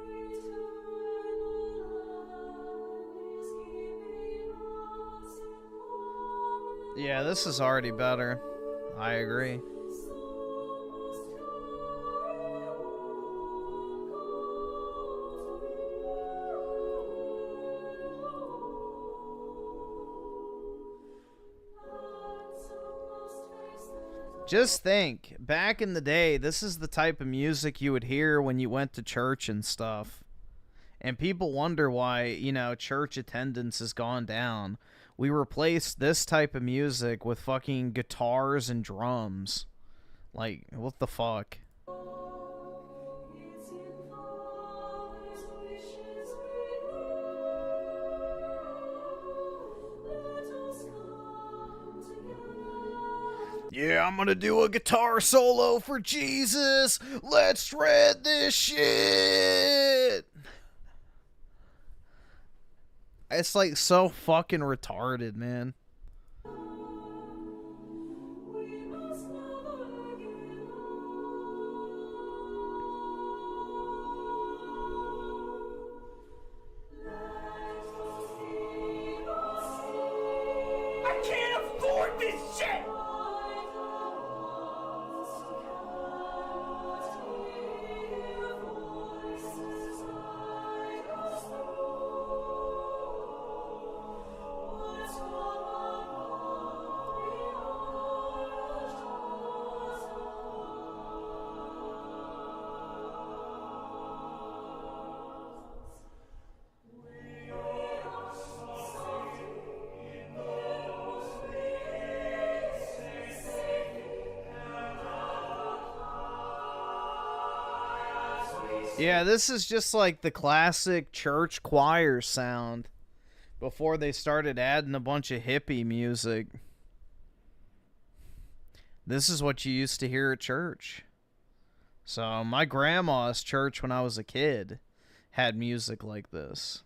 Yeah, this is already better. I agree. Just think, back in the day, this is the type of music you would hear when you went to church and stuff. And people wonder why, you know, church attendance has gone down. We replaced this type of music with fucking guitars and drums. Like, what the fuck? Yeah, I'm gonna do a guitar solo for Jesus. Let's shred this shit. It's like so fucking retarded, man. I can't afford this shit! Yeah, this is just like the classic church choir sound before they started adding a bunch of hippie music. This is what you used to hear at church. So my grandma's church when I was a kid had music like this.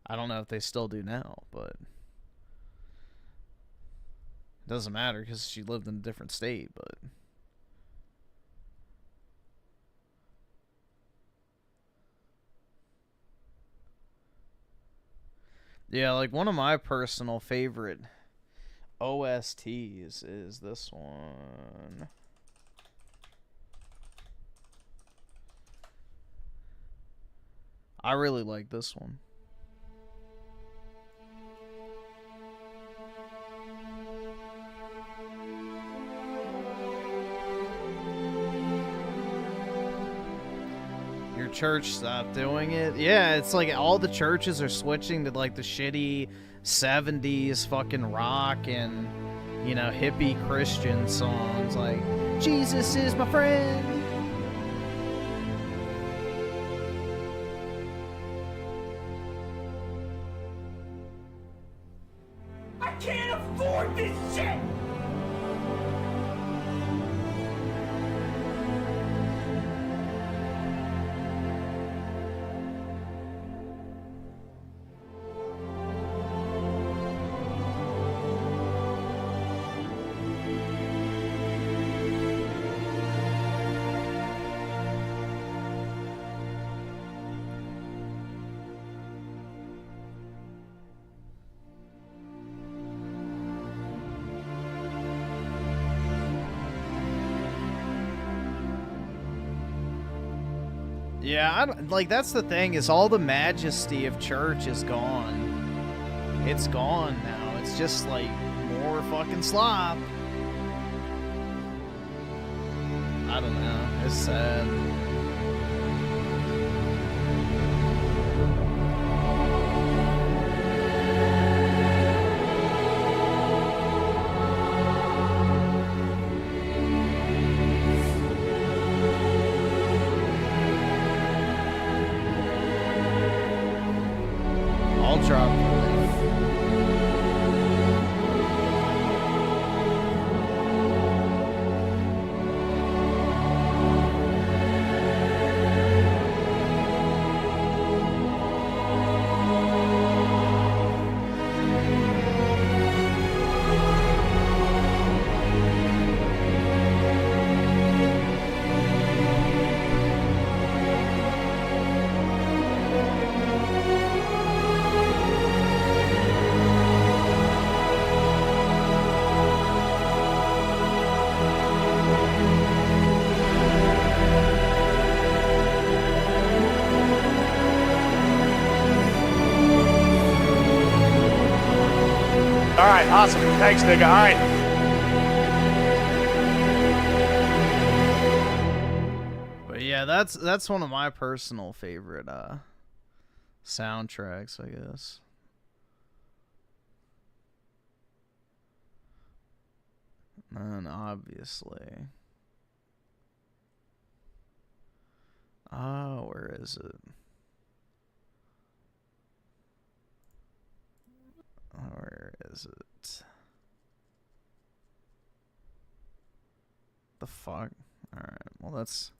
I don't know if they still do now, but it doesn't matter because she lived in a different state, but... Yeah, like one of my personal favorite OSTs is this one. I really like this one. Your church stopped doing it? Yeah, it's like all the churches are switching to like the shitty 70s fucking rock and, you know, hippie Christian songs like Jesus is my friend. I can't afford this shit! Yeah, I don't, like that's the thing is all the majesty of church is gone. It's gone now. It's just like more fucking slop. I don't know. It's sad. I'll drop. All right, awesome. Thanks, nigga. All right. But yeah, that's one of my personal favorite soundtracks, I guess. And obviously. Oh, where is it? Where is it? the fuck? Alright, well that's...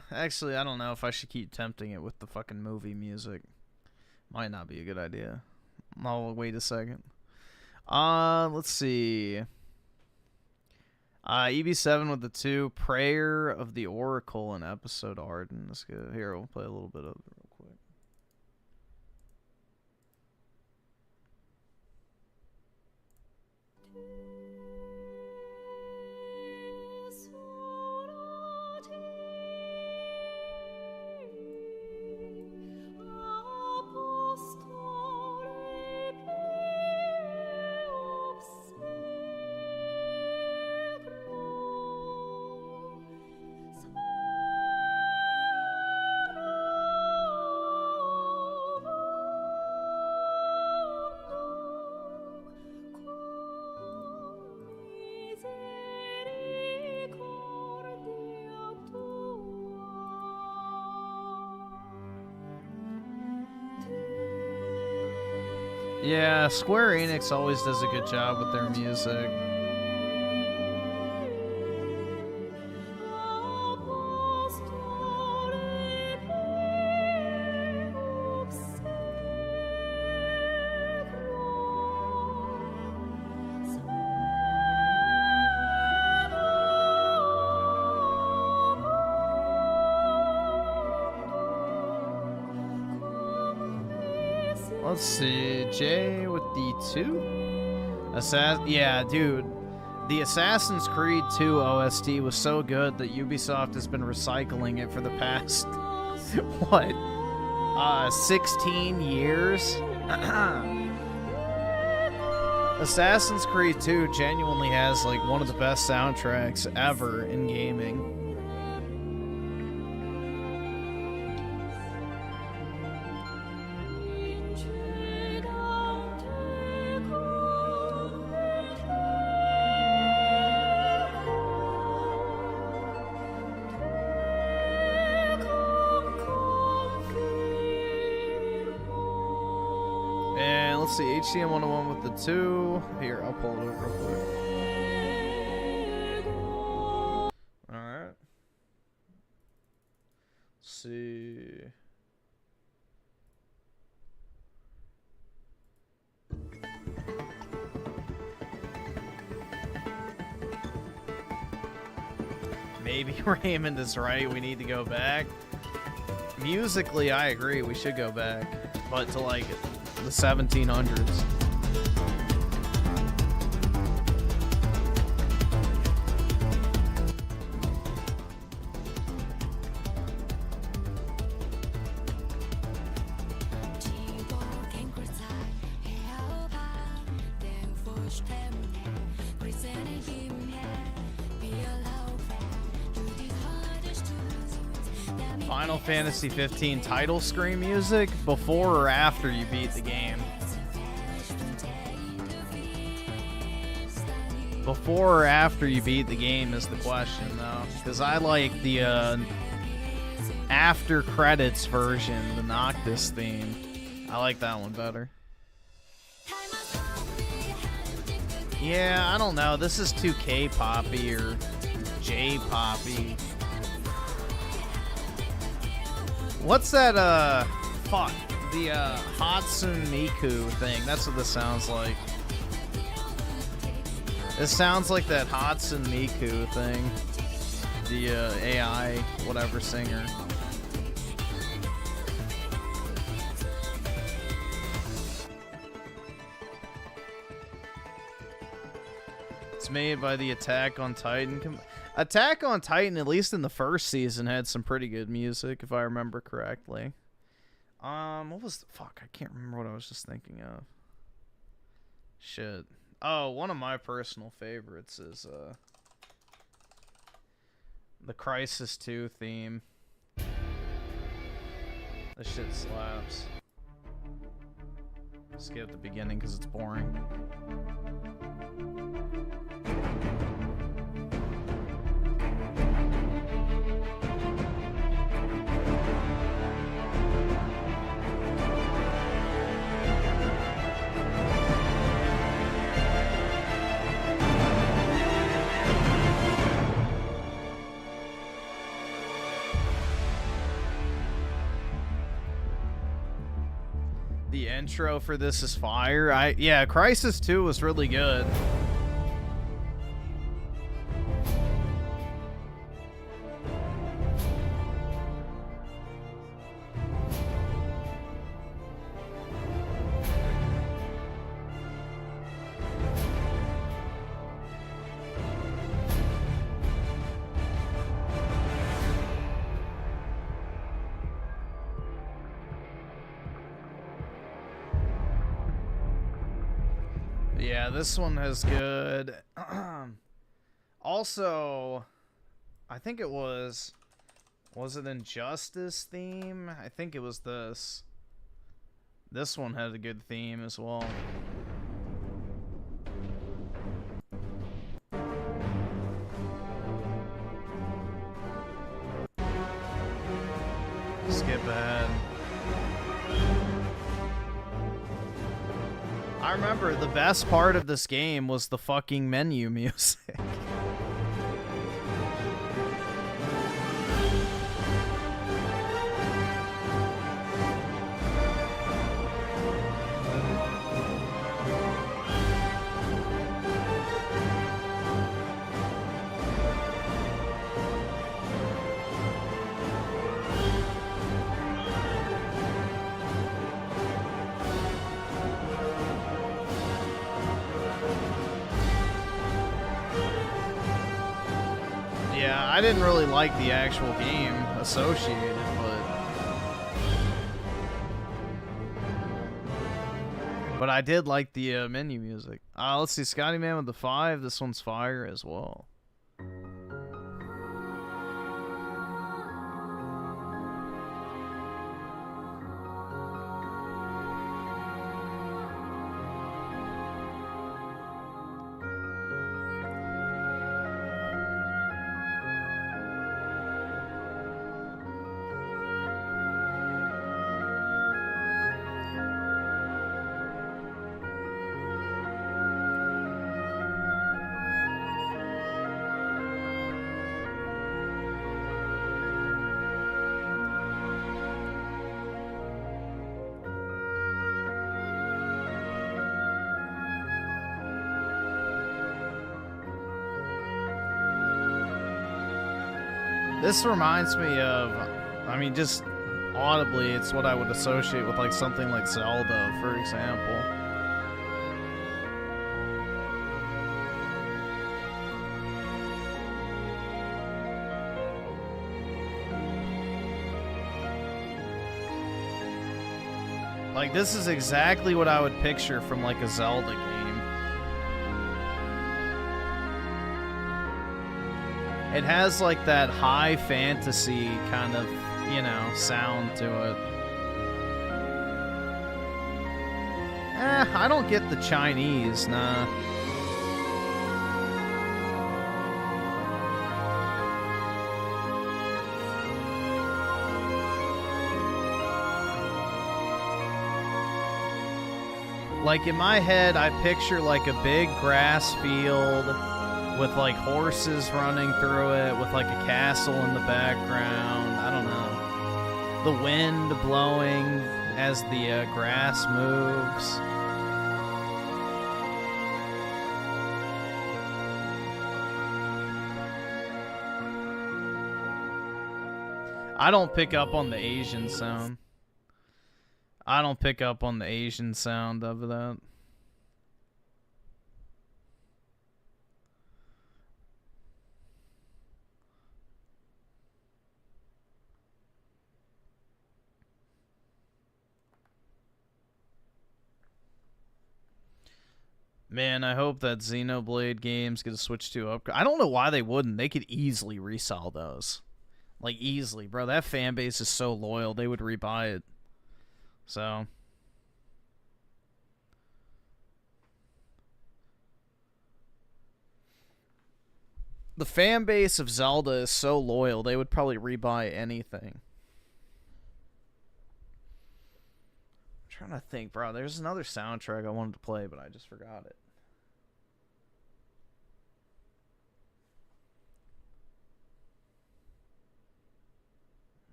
Actually, I don't know if I should keep tempting it with the fucking movie music. Might not be a good idea. I'll wait a second. Let's see. EB7 with the 2. Prayer of the Oracle and episode art. And let's go. Here, we'll play a little bit of it real quick. Yeah, Square Enix always does a good job with their music. Let's see, Jay with the 2? Yeah, dude. The Assassin's Creed 2 OST was so good that Ubisoft has been recycling it for the past, what, 16 years? Assassin's Creed 2 genuinely has, like, one of the best soundtracks ever in gaming. Let's see, HCM 101 with the 2. Here, I'll pull it up real quick. Alright. Let's see. Maybe Raymond is right, we need to go back. Musically, I agree, we should go back. But to like the 1700s. Final Fantasy 15 title screen music before or after you beat the game? Before or after you beat the game is the question, though. Because I like the after credits version, the Noctis theme. I like that one better. Yeah, I don't know. This is too K-poppy or J-poppy. What's that, fuck, the, Hatsune Miku thing? That's what this sounds like. This sounds like that Hatsune Miku thing. The, AI, whatever singer. It's made by the Attack on Titan. Attack on Titan, at least in the first season, had some pretty good music, if I remember correctly. What was the... Fuck, I can't remember what I was just thinking of. Shit. Oh, one of my personal favorites is, the Crysis 2 theme. This shit slaps. Skip the beginning because it's boring. intro for this is fire. Yeah, Crisis 2 was really good. Yeah, this one has good. Also, I think it was it Injustice theme? I think it was this. This one had a good theme as well. Skip ahead. I remember the best part of this game was the fucking menu music. Yeah, I didn't really like the actual game associated, but I did like the menu music. Let's see, Scotty Man with the 5. This one's fire as well. This reminds me of, I mean, just audibly, it's what I would associate with like something like Zelda, for example. Like, this is exactly what I would picture from like a Zelda game. It has like that high fantasy kind of, you know, sound to it. I don't get the Chinese, nah. Like, in my head, I picture like a big grass field with like horses running through it, with like a castle in the background. I don't know. The wind blowing as the grass moves. I don't pick up on the Asian sound. I don't pick up on the Asian sound of that. Man, I hope that Xenoblade games get a Switch 2 upgrade. I don't know why they wouldn't. They could easily resell those. Like, easily, bro. That fan base is so loyal, they would rebuy it. So... the fan base of Zelda is so loyal, they would probably rebuy anything. I'm trying to think, bro. There's another soundtrack I wanted to play, but I just forgot it.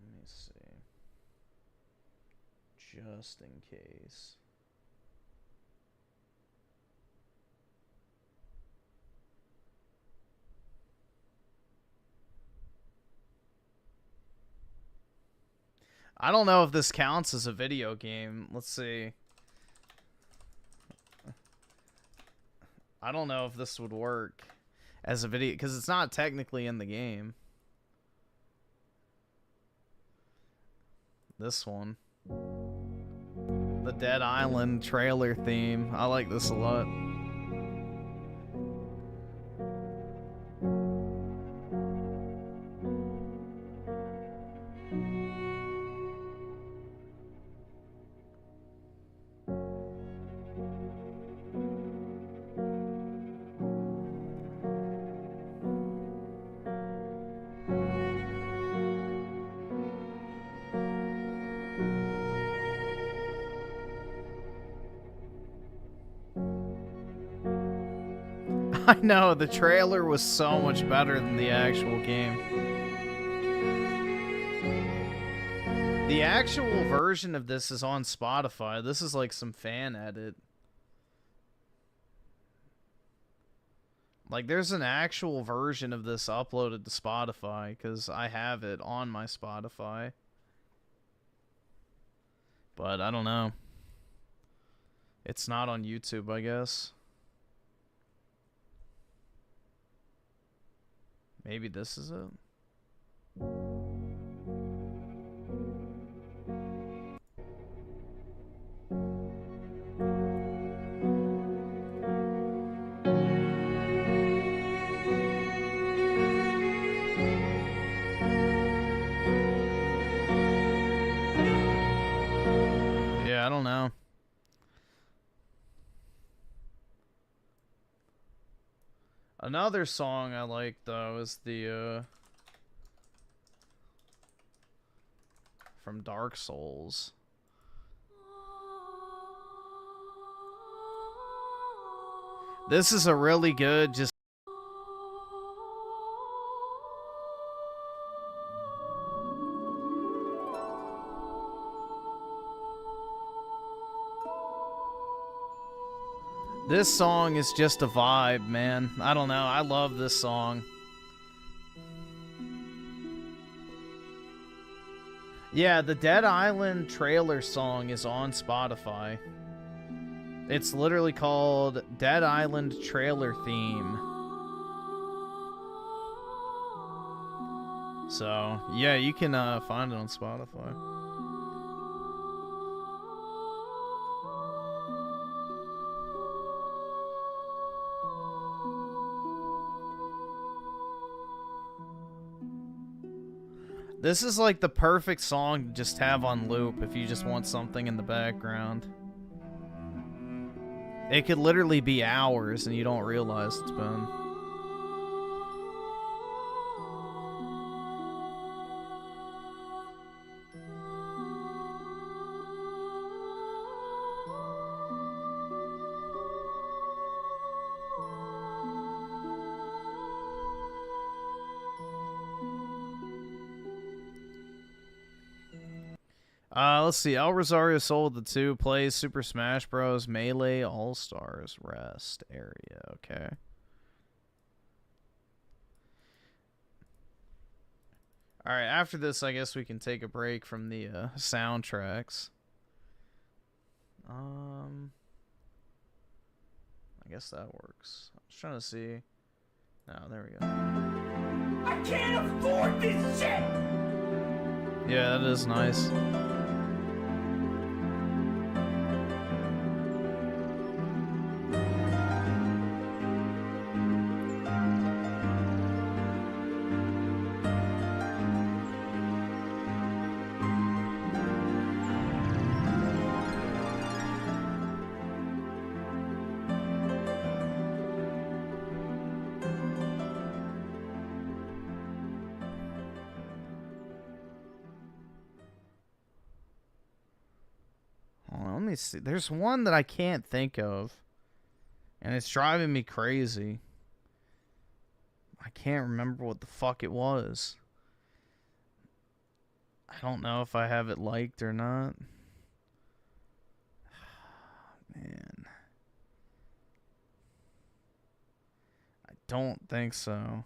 Let me see. Just in case. I don't know if this counts as a video game. Let's see. I don't know if this would work as a video because it's not technically in the game. This one. The Dead Island trailer theme. I like this a lot. I know, the trailer was so much better than the actual game. The actual version of this is on Spotify. This is like some fan edit. Like, there's an actual version of this uploaded to Spotify, because I have it on my Spotify. But I don't know. It's not on YouTube, I guess. Maybe this is it? Yeah, I don't know. Another song I like though is the from Dark Souls. This is a really good just This song is just a vibe, man. I don't know. I love this song. Yeah, the Dead Island trailer song is on Spotify. It's literally called Dead Island Trailer Theme. So, yeah, you can find it on Spotify. This is like the perfect song to just have on loop if you just want something in the background. It could literally be hours and you don't realize it's been. Let's see. El Rosario Soul the 2 plays Super Smash Bros. Melee All-Stars Rest area. Okay. Alright, after this, I guess we can take a break from the soundtracks. I guess that works. I was trying to see. No, there we go. I can't afford this shit! Yeah, that is nice. Let me see. There's one that I can't think of, and it's driving me crazy. I can't remember what the fuck it was. I don't know if I have it liked or not. Man. I don't think so.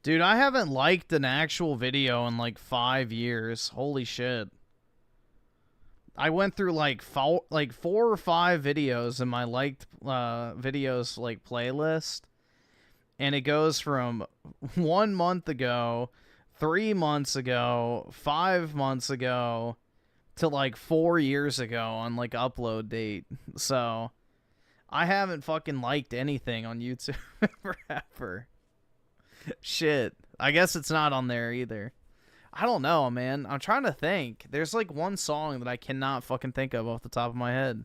Dude, I haven't liked an actual video in like 5 years. Holy shit. I went through like 4 or 5 videos in my liked videos like playlist, and it goes from 1 month ago, 3 months ago, 5 months ago, to like 4 years ago on like upload date. So I haven't fucking liked anything on YouTube forever. Shit. I guess it's not on there either. I don't know, man. I'm trying to think. There's like one song that I cannot fucking think of off the top of my head.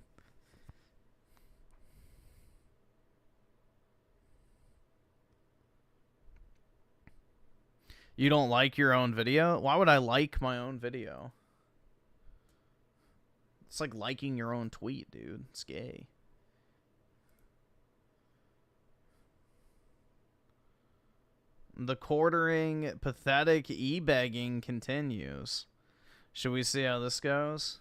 You don't like your own video? Why would I like my own video? It's like liking your own tweet, dude. It's gay. The quartering, pathetic e-begging continues. Should we see how this goes?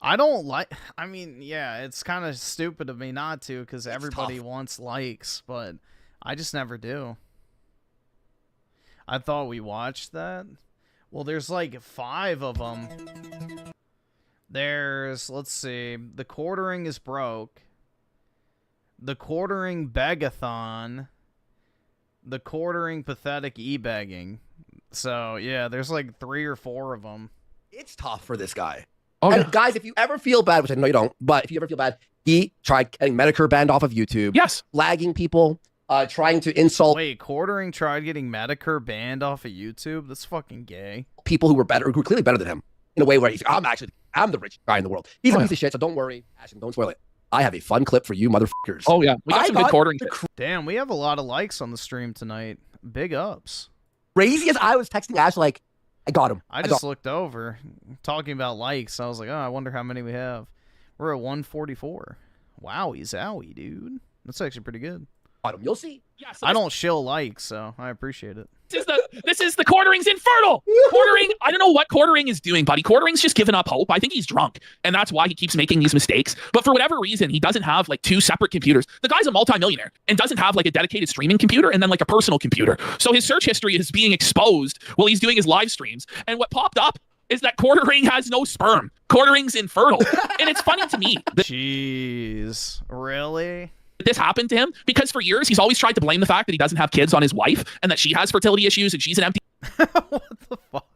I don't like... I mean, yeah, it's kind of stupid of me not to, because everybody wants likes, but I just never do. I thought we watched that. Well, there's like 5 of them. There's, let's see, the quartering is broke, the quartering begathon, the quartering pathetic e-begging. So, yeah, there's like 3 or 4 of them. It's tough for this guy. Oh, and yeah. guys, if you ever feel bad, which I know you don't, but if you ever feel bad, he tried getting Medicare banned off of YouTube. Yes. Flagging people, trying to insult Wait, quartering tried getting Medicare banned off of YouTube? That's fucking gay. people who were better, who were clearly better than him, in a way where he's, I'm the richest guy in the world. He's a piece of shit, so don't worry. Ashton, don't spoil it. I have a fun clip for you motherfuckers. Oh, yeah. We got some good quartering. Damn, we have a lot of likes on the stream tonight. Big ups. Crazy as I was texting Ash, like, I got him. I just looked over, talking about likes. I was like, oh, I wonder how many we have. We're at 144. Wowie zowie, dude. That's actually pretty good. Got him. You'll see. Yeah, so I don't shill likes, so I appreciate it. This is the quartering's infertile. Quartering, I don't know what quartering is doing, buddy. Quartering's just giving up hope. I think he's drunk, and that's why he keeps making these mistakes. But for whatever reason, he doesn't have like 2 separate computers. The guy's a multimillionaire and doesn't have like a dedicated streaming computer and then like a personal computer. So his search history is being exposed while he's doing his live streams. And what popped up is that quartering has no sperm. Quartering's infertile. And it's funny to me. Jeez, really? This happened to him because for years he's always tried to blame the fact that he doesn't have kids on his wife and that she has fertility issues and she's an empty. What the fuck?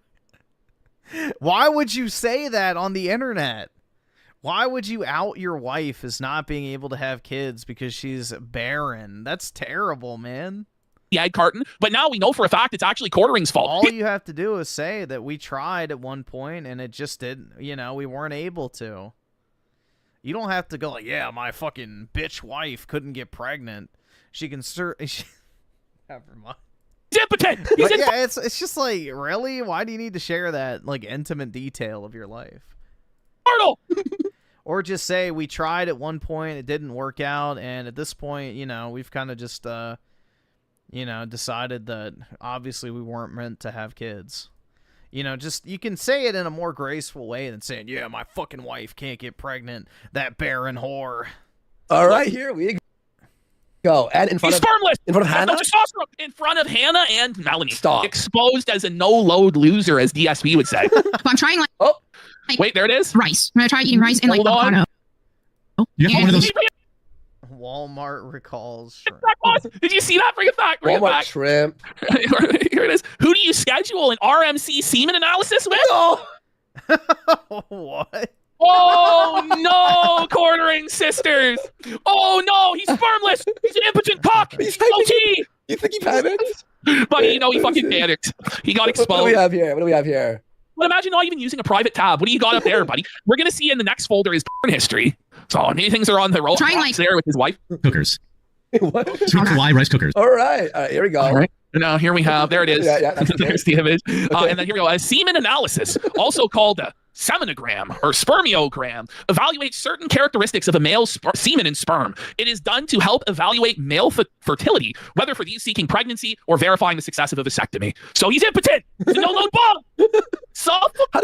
Why would you say that on the internet? Why would you out your wife as not being able to have kids because she's barren? That's terrible, man. The egg carton, but now we know for a fact it's actually quartering's fault. All you have to do is say that we tried at one point and it just didn't, we weren't able to. You don't have to go like, yeah, my fucking bitch wife couldn't get pregnant. She can never mind. Impotent. But yeah, it's just like, really? Why do you need to share that like intimate detail of your life? Or just say we tried at one point, it didn't work out, and at this point, we've kind of just decided that obviously we weren't meant to have kids. You can say it in a more graceful way than saying, yeah, my fucking wife can't get pregnant, that barren whore. All right, here we go. And in front He's of spermless. In front of Hannah? No testosterone. In front of Hannah and Melanie. Stop. Exposed as a no-load loser, as DSP would say. I'm trying like... Oh. Wait, there it is. Rice. I'm going to try eating rice and like avocado. You have one of those... Walmart recalls shrimp. Did you see that? Bring it back. Bring it Walmart back. shrimp. Here it is. Who do you schedule an RMC semen analysis with? No. What? Oh no, quartering sisters. Oh no, he's spermless. He's an impotent cock. He's OT. You think he panicked? Buddy, he fucking panicked. He got exposed. What do we have here? But imagine not even using a private tab. What do you got up there, buddy? We're gonna see in the next folder is porn history. So many things are on the roll there with his wife. Cookers. What? Sweet Kauai rice cookers. All right, here we go. All right. Now here we have, there it is. There's the image. And then here we go. A semen analysis, also called a seminogram or spermiogram, evaluates certain characteristics of a male's semen and sperm. It is done to help evaluate male fertility, whether for these seeking pregnancy or verifying the success of a vasectomy. So he's impotent. He's a no-load bomb.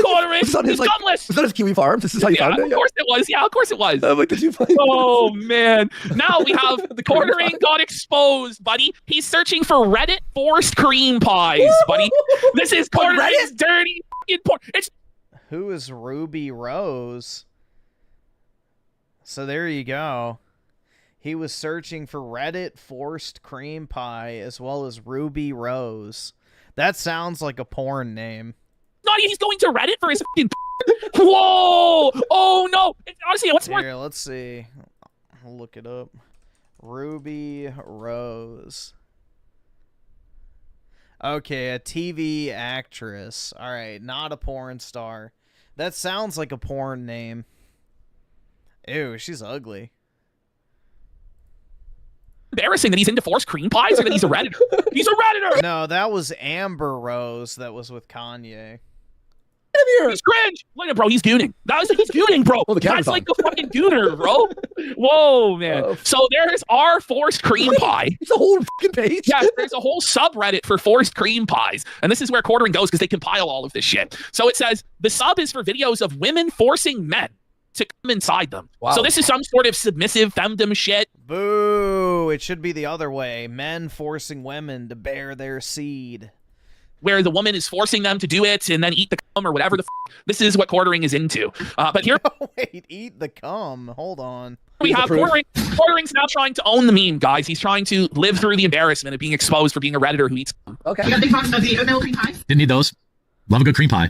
Quartering. He's gunless. Was that his Kiwi Farms? This is how you found it? Of course it was. Yeah, of course it was. I'm like, did you find Oh, man. Now we have the Quartering got exposed, buddy. He's searching for Reddit forced cream pies, buddy. This is Quartering's dirty fucking porn. It's Who is Ruby Rose? So there you go. He was searching for Reddit forced cream pie as well as Ruby Rose. That sounds like a porn name. not. He's going to Reddit for his fucking. Whoa! Oh no! Honestly, what's more? Here, let's see. I'll look it up. Ruby Rose. Okay, a TV actress. All right, not a porn star. That sounds like a porn name. Ew, she's ugly. Embarrassing that he's into forced cream pies or that he's a Redditor. He's a Redditor! No, that was Amber Rose that was with Kanye. He's cringe! Look at bro, he's gooning. He's gooning, bro. Oh, That's like the fucking gooner, bro. Whoa, man. So there's our forced cream pie. It's a whole fucking page. Yeah, there's a whole subreddit for forced cream pies. And this is where Quartering goes because they compile all of this shit. So it says, the sub is for videos of women forcing men to come inside them. Wow. So this is some sort of submissive femdom shit. Boo! It should be the other way. Men forcing women to bear their seed. Where the woman is forcing them to do it and then eat the cum or whatever the This is what Quartering is into. But here... Wait, eat the cum. Hold on. We have Quartering. Quartering's now trying to own the meme, guys. He's trying to live through the embarrassment of being exposed for being a Redditor who eats cum. Okay. You got big box of the oatmeal cream pie? Didn't need those. Love a good cream pie.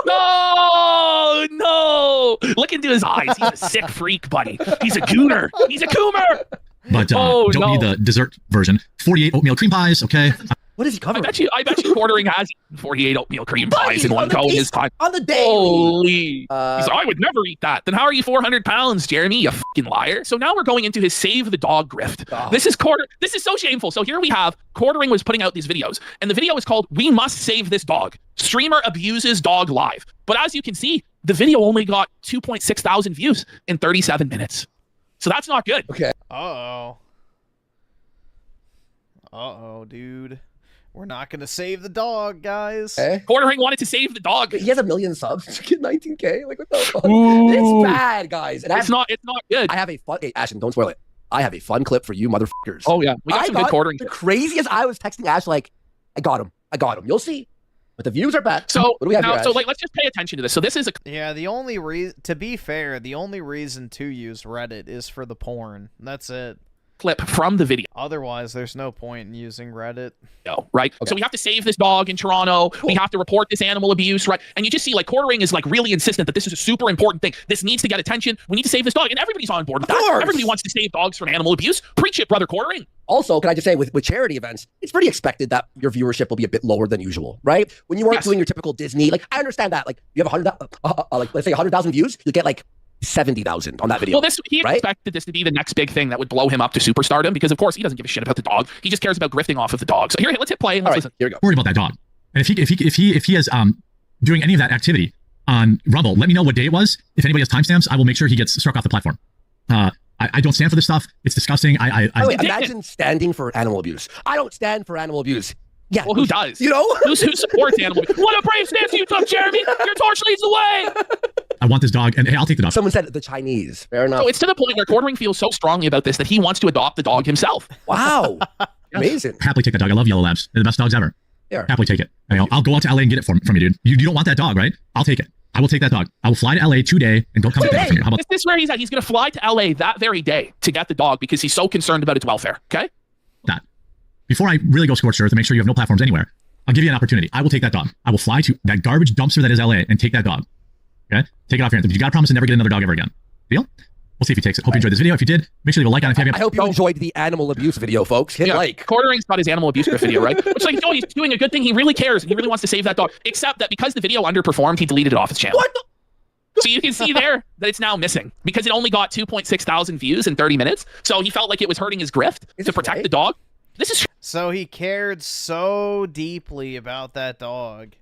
No! No! Look into his eyes. He's a sick freak, buddy. He's a gooner. He's a coomer! But don't need the dessert version. 48 oatmeal cream pies, okay? What is he covering? I bet you Quartering has eaten 48 oatmeal cream pies in one go in his time. On the day. Holy. He's like, I would never eat that. Then how are you 400 pounds, Jeremy? You fucking liar. So now we're going into his save the dog grift. Oh. This is so shameful. So here we have Quartering was putting out these videos. And the video is called We Must Save This Dog. Streamer abuses dog live. But as you can see, the video only got 2.6 thousand views in 37 minutes. So that's not good. Okay. Uh-oh. Uh-oh, dude. We're not going to save the dog, guys. Eh? Quartering wanted to save the dog. He has 1 million subs. Get 19K. Like, what the fuck? It's bad, guys. And it's not good. I have a fun... Hey, Ashton, don't spoil it. I have a fun clip for you motherfuckers. Oh, yeah. We got some good Quartering. The craziest, I was texting Ash like, I got him. You'll see. But the views are bad. So, what do we have now, here, so Ash? like, let's just pay attention to this. So this is a... Yeah, the only reason... To be fair, the only reason to use Reddit is for the porn. That's it. Clip from the video. Otherwise, there's no point in using Reddit. No, right? Okay. So we have to save this dog in Toronto. Cool. We have to report this animal abuse, right? And you just see like Quartering is like really insistent that this is a super important thing. This needs to get attention. We need to save this dog. And everybody's on board with that. Everybody wants to save dogs from animal abuse. Preach it, brother Quartering. Also, can I just say, with charity events, it's pretty expected that your viewership will be a bit lower than usual, right? When you aren't doing your typical Disney, like, I understand that. Like, you have 100, like, let's say 100,000 views, you'll get like 70,000 on that video. Well, he expected this to be the next big thing that would blow him up to superstardom because, of course, he doesn't give a shit about the dog. He just cares about grifting off of the dog. So here, let's hit play and let's listen. Here we go. Worried about that dog. And if he is doing any of that activity on Rumble, let me know what day it was. If anybody has timestamps, I will make sure he gets struck off the platform. I don't stand for this stuff. It's disgusting. Imagine standing for animal abuse. I don't stand for animal abuse. Yeah. Well, who does? You know? Who supports animal abuse? What a brave stance you took, Jeremy! Your torch leads the way! I want this dog, and hey, I'll take the dog. Someone said the Chinese. Fair enough. So it's to the point where Quartering feels so strongly about this that he wants to adopt the dog himself. Wow. Amazing. Happily take that dog. I love yellow labs. They're the best dogs ever. Yeah. Happily take it. I'll go out to LA and get it from you, dude. You don't want that dog, right? I'll take it. I will take that dog. I will fly to LA today and go come pick it up from you. How about this is where he's at. He's going to fly to LA that very day to get the dog because he's so concerned about its welfare. Okay? that? Before I really go scorched earth and make sure you have no platforms anywhere, I'll give you an opportunity. I will take that dog. I will fly to that garbage dumpster that is LA and take that dog. Okay? Take it off your hands. You got to promise to never get another dog ever again. Deal? We'll see if he takes it. Hope you enjoyed this video. If you did, make sure you leave a like on it. If you haven't. I hope you enjoyed the animal abuse video, folks. Hit like. Quartering's got his animal abuse video, right? Which, like, he's doing a good thing. He really cares. He really wants to save that dog. Except that because the video underperformed, he deleted it off his channel. What the? So you can see there that it's now missing because it only got 2.6 thousand views in 30 minutes. So he felt like it was hurting his grift to protect the dog. This is so he cared so deeply about that dog,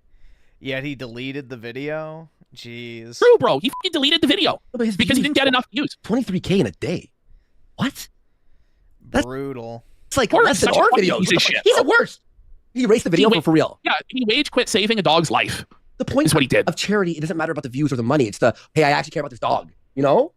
yet he deleted the video. Jeez. True, bro. He fucking deleted the video because he didn't get enough views. 23K in a day. What? That's brutal. It's like Corduring's less than such a our fucking videos. piece of shit, He's bro. the worst. He erased the video for real. Yeah, he rage quit saving a dog's life. The point is what he did. of charity, it doesn't matter about the views or the money. It's the, hey, I actually care about this dog. You know?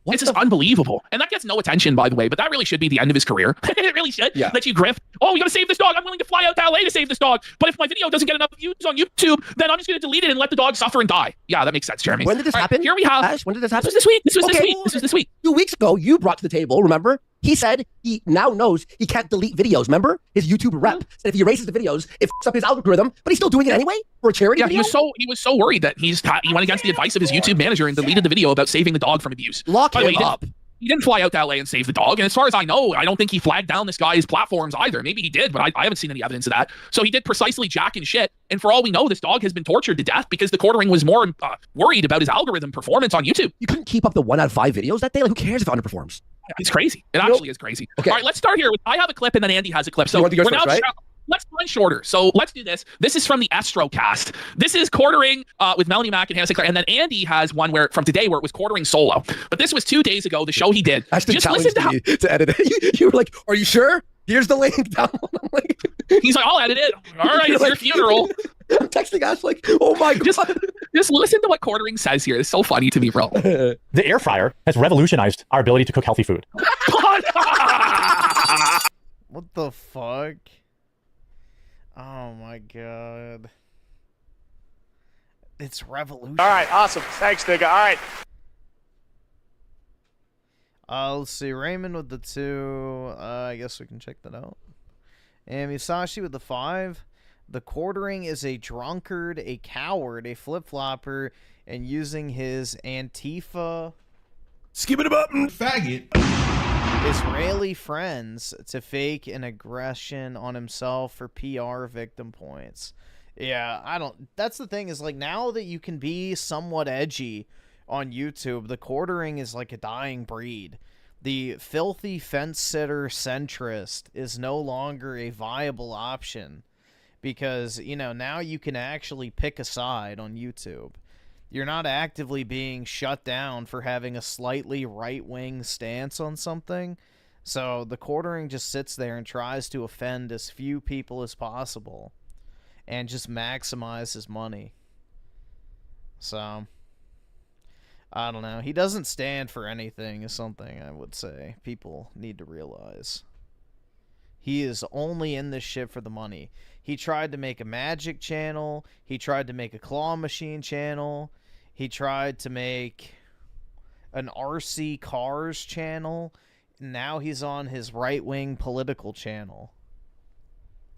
It's just unbelievable. And that gets no attention, by the way, but that really should be the end of his career. It really should. Yeah. Let you grift. Oh, we gotta save this dog. I'm willing to fly out to LA to save this dog. But if my video doesn't get enough views on YouTube, then I'm just gonna delete it and let the dog suffer and die. Yeah, that makes sense, Jeremy. When did this happen? Here we have. Ash, when did this happen? This was this week. This was this week. This was this week. 2 weeks ago, you brought to the table, remember? He said he now knows he can't delete videos, remember? His YouTube rep said if he erases the videos, it fucks up his algorithm, but he's still doing it anyway for a charity Yeah, video? he was so worried that he went against the advice of his YouTube manager and deleted the video about saving the dog from abuse. Lock By the way, him up. He didn't fly out to LA and save the dog. And as far as I know, I don't think he flagged down this guy's platforms either. Maybe he did, but I haven't seen any evidence of that. So he did precisely jack and shit. And for all we know, this dog has been tortured to death because the Quartering was more worried about his algorithm performance on YouTube. You couldn't keep up the 1 out of 5 videos that day? Like, who cares if it underperforms? It's crazy. It actually is crazy. Okay. All right, let's start here. I have a clip and then Andy has a clip. So You want to go we're first, now right? Let's run shorter. So let's do this. This is from the Estrocast. This is Quartering with Melanie Mack and Hannah Sinclair. And then Andy has one from today where it was Quartering solo. But this was 2 days ago, the show he did. Ashton Just listen challenged to how... me to edit it. You were like, are you sure? Here's the link down. I'm like, he's like, I'll edit it. All right, it's your funeral. I'm texting Ash like, oh my God. Just listen to what Quartering says here. It's so funny to me, bro. The air fryer has revolutionized our ability to cook healthy food. What the fuck? Oh my God. It's revolution. All right, awesome. Thanks, nigga. All right. Let's see. Raymond with the 2. I guess we can check that out. And Musashi with the 5. The Quartering is a drunkard, a coward, a flip-flopper, and using his Antifa... Skip it button, faggot. Israeli friends to fake an aggression on himself for PR victim points. Yeah, that's the thing is, like, now that you can be somewhat edgy on YouTube, the Quartering is like a dying breed. The filthy fence-sitter centrist is no longer a viable option because, you know, now you can actually pick a side on YouTube. You're not actively being shut down for having a slightly right-wing stance on something. So the Quartering just sits there and tries to offend as few people as possible and just maximize his money. So, I don't know. He doesn't stand for anything is something I would say people need to realize. He is only in this shit for the money. He tried to make a magic channel. He tried to make a claw machine channel. He tried to make an RC Cars channel. Now he's on his right-wing political channel.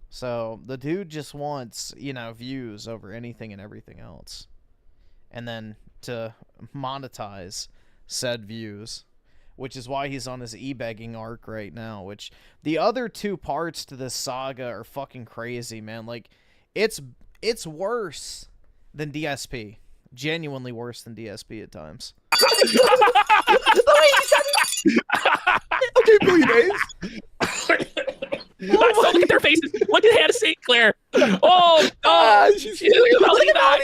So the dude just wants, you know, views over anything and everything else. And then to monetize said views. Which is why he's on his e-begging arc right now. Which the other 2 parts to this saga are fucking crazy, man. Like, it's worse than DSP. Genuinely worse than DSP at times. Okay, billionaires. So look at their faces. Look at Hannah Sinclair. Oh, God. Look at that.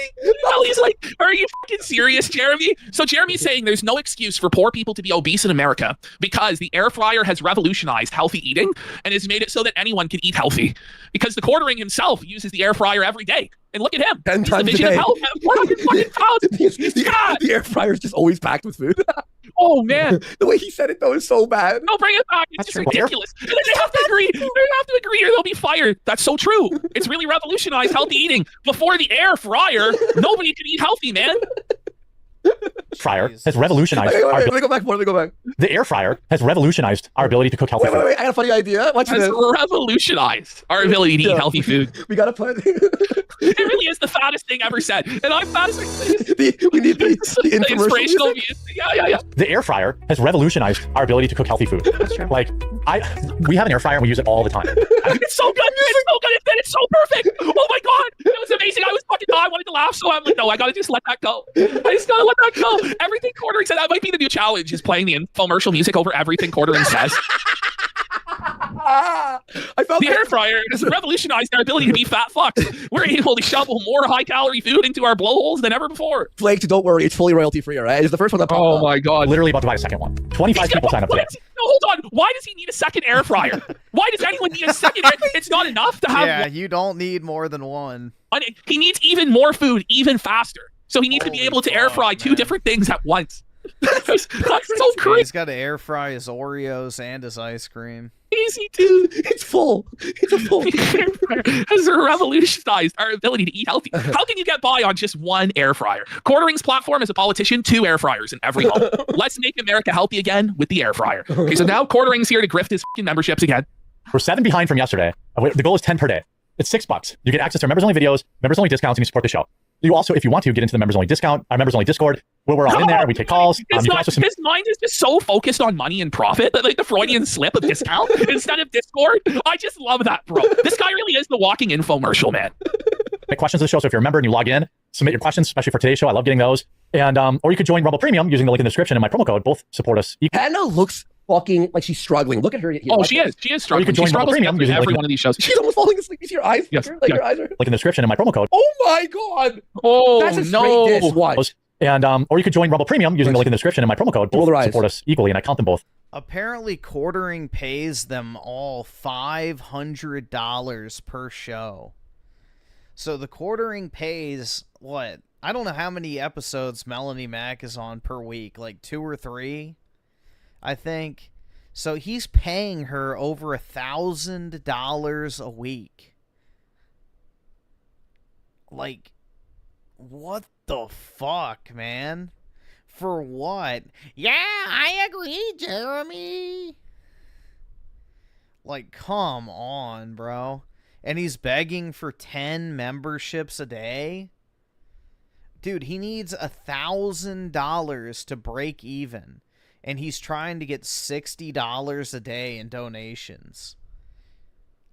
He's like, are you fucking serious, Jeremy? So Jeremy's saying there's no excuse for poor people to be obese in America because the air fryer has revolutionized healthy eating and has made it so that anyone can eat healthy. Because the Quartering himself uses the air fryer every day. And look at him. 10 He's times the a vision day. of health. 100 fucking pounds. The air fryer is just always packed with food. Oh, man. The way he said it, though, is so bad. No, bring it back. It's just ridiculous. And then they have to agree. They have to agree or they'll be fired. That's so true. It's really revolutionized healthy eating. Before the air fryer, nobody could eat healthy, man. Fryer has revolutionized. Let me go back. Let me go back. The air fryer has revolutionized our ability to cook healthy food. Wait. I got a funny idea. Watch Has this. revolutionized our ability to eat healthy food. We gotta put. It really is the fattest thing ever said. And I'm fattest. We need the inspirational music. music. Yeah. The air fryer has revolutionized our ability to cook healthy food. That's true. Like, we have an air fryer and we use it all the time. It's so good. It's so good. It's so perfect. Oh my God. It was amazing. I was fucking, I wanted to laugh. So I'm like, no, I gotta just let that go. I just gotta let that go. Everything Quartering said, that might be the new challenge, is playing the infomercial music over everything Quartering says. I felt the air fryer has revolutionized our ability to be fat fucks. We're able to shovel more high-calorie food into our blowholes than ever before. Flaked, don't worry, it's fully royalty-free, all right? It's the first one that popped up. Oh my god. Literally about to buy a second one. 25 people signed up today. No, hold on. Why does he need a second air fryer? Why does anyone need a second air? It's not enough to have. Yeah, you don't need more than one. He needs even more food, even faster. So he needs to be able to air fry two different things at once. That's so crazy. He's got to air fry his Oreos and his ice cream. Easy, dude. It's full. It's a full. Has revolutionized our ability to eat healthy. How can you get by on just one air fryer? Quartering's platform as a politician, 2 air fryers in every home. Let's make America healthy again with the air fryer. Okay, so now Quartering's here to grift his memberships again. We're 7 behind from yesterday. The goal is 10 per day. It's $6. You get access to our members-only videos, members-only discounts, and you support the show. You also, if you want to, get into the members-only discount, our members-only Discord, where we're all in there. We take calls. His mind is just so focused on money and profit, like the Freudian slip of discount instead of Discord. I just love that, bro. This guy really is the walking infomercial, man. Make questions of the show. So if you're a member and you log in, submit your questions, especially for today's show. I love getting those. And or you could join Rumble Premium using the link in the description and my promo code. Both support us. Hannah looks fucking like she's struggling. Look at her. Oh, she is. She is struggling. You can join she struggles Premium using every one of these shows. She's almost falling asleep. You see her eyes? Yes. Your eyes are. Link in the description and my promo code. Oh my god. Oh, that's a straight diss. Watch. And or you could join Rumble Premium using the link in the description and my promo code. Both support us equally, and I count them both. Apparently, Quartering pays them all $500 per show. So the Quartering pays what? I don't know how many episodes Melanie Mac is on per week, like 2 or 3, I think. So he's paying her over $1,000 a week. Like, what the fuck, man? For what? Yeah, I agree, Jeremy. Like, come on, bro. And he's begging for 10 memberships a day? Dude, he needs $1,000 to break even. And he's trying to get $60 a day in donations.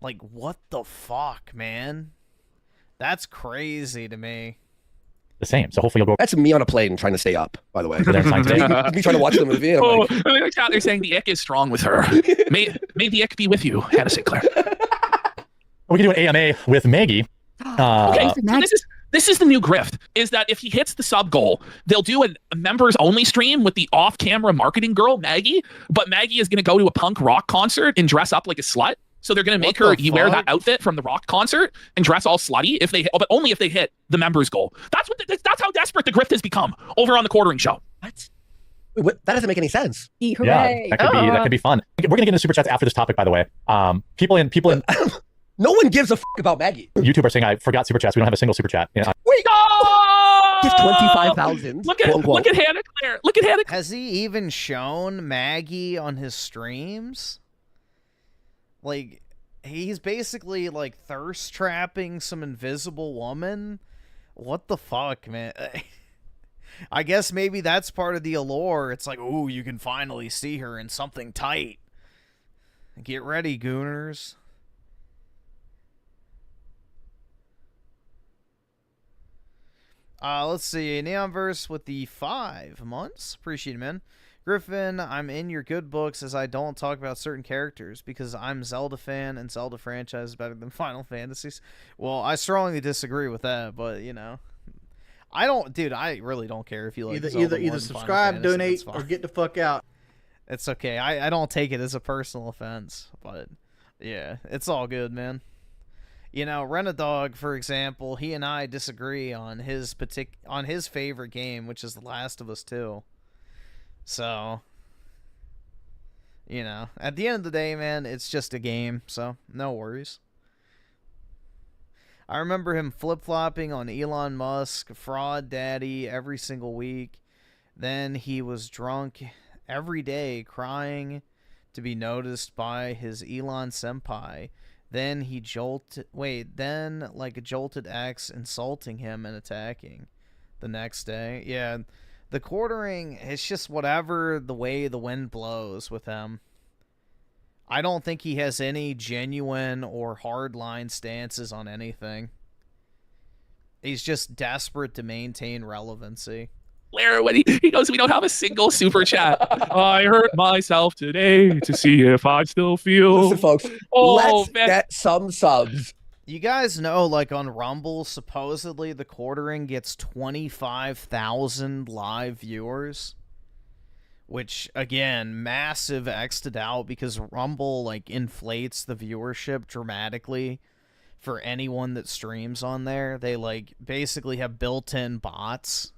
Like, what the fuck, man? That's crazy to me. The same. So hopefully you'll go. That's me on a plane trying to stay up, by the way. me trying to watch the movie. And I'm like, they're saying the ick is strong with her. May the ick be with you, Hannah Sinclair. We can do an AMA with Maggie. Okay, so this is the new grift, is that if he hits the sub goal, they'll do a members only stream with the off-camera marketing girl, Maggie, but Maggie is going to go to a punk rock concert and dress up like a slut. So they're going to make her wear that outfit from the rock concert and dress all slutty but only if they hit the members goal. That's how desperate the grift has become over on the Quartering show. What? That doesn't make any sense. Yeah, that could be fun. We're going to get into super chats after this topic, by the way. People in no one gives a fuck about Maggie. YouTube are saying I forgot super chats. We don't have a single super chat. Yeah. Wait. Oh! Give 25,000. Look at Hannah Claire. Look at Hannah. Has he even shown Maggie on his streams? Like, he's basically like thirst trapping some invisible woman. What the fuck, man? I guess maybe that's part of the allure. It's like, ooh, you can finally see her in something tight. Get ready, gooners. Let's see. Neonverse with the 5 months. Appreciate it, man. Griffin, I'm in your good books as I don't talk about certain characters because I'm Zelda fan and Zelda franchise is better than Final Fantasies. Well, I strongly disagree with that, but, you know. I really don't care if you like Zelda either subscribe, donate, or get the fuck out. It's okay. I don't take it as a personal offense, but, yeah, it's all good, man. You know, Renadog, for example, he and I disagree on his favorite game, which is The Last of Us 2. So, you know, at the end of the day, man, it's just a game, so no worries. I remember him flip-flopping on Elon Musk, fraud daddy, every single week. Then he was drunk every day, crying to be noticed by his Elon senpai. Then he like a jolted ex insulting him and attacking the next day. Yeah, the Quartering, it's just whatever the way the wind blows with him. I don't think he has any genuine or hardline stances on anything. He's just desperate to maintain relevancy. Claire when he goes, we don't have a single super chat. I hurt myself today to see if I still feel. Listen, folks, let's get some subs. You guys know, like on Rumble, supposedly the quartering gets 25,000 live viewers. Which, again, massive X'd out because Rumble, like, inflates the viewership dramatically for anyone that streams on there. They, like, basically have built-in bots.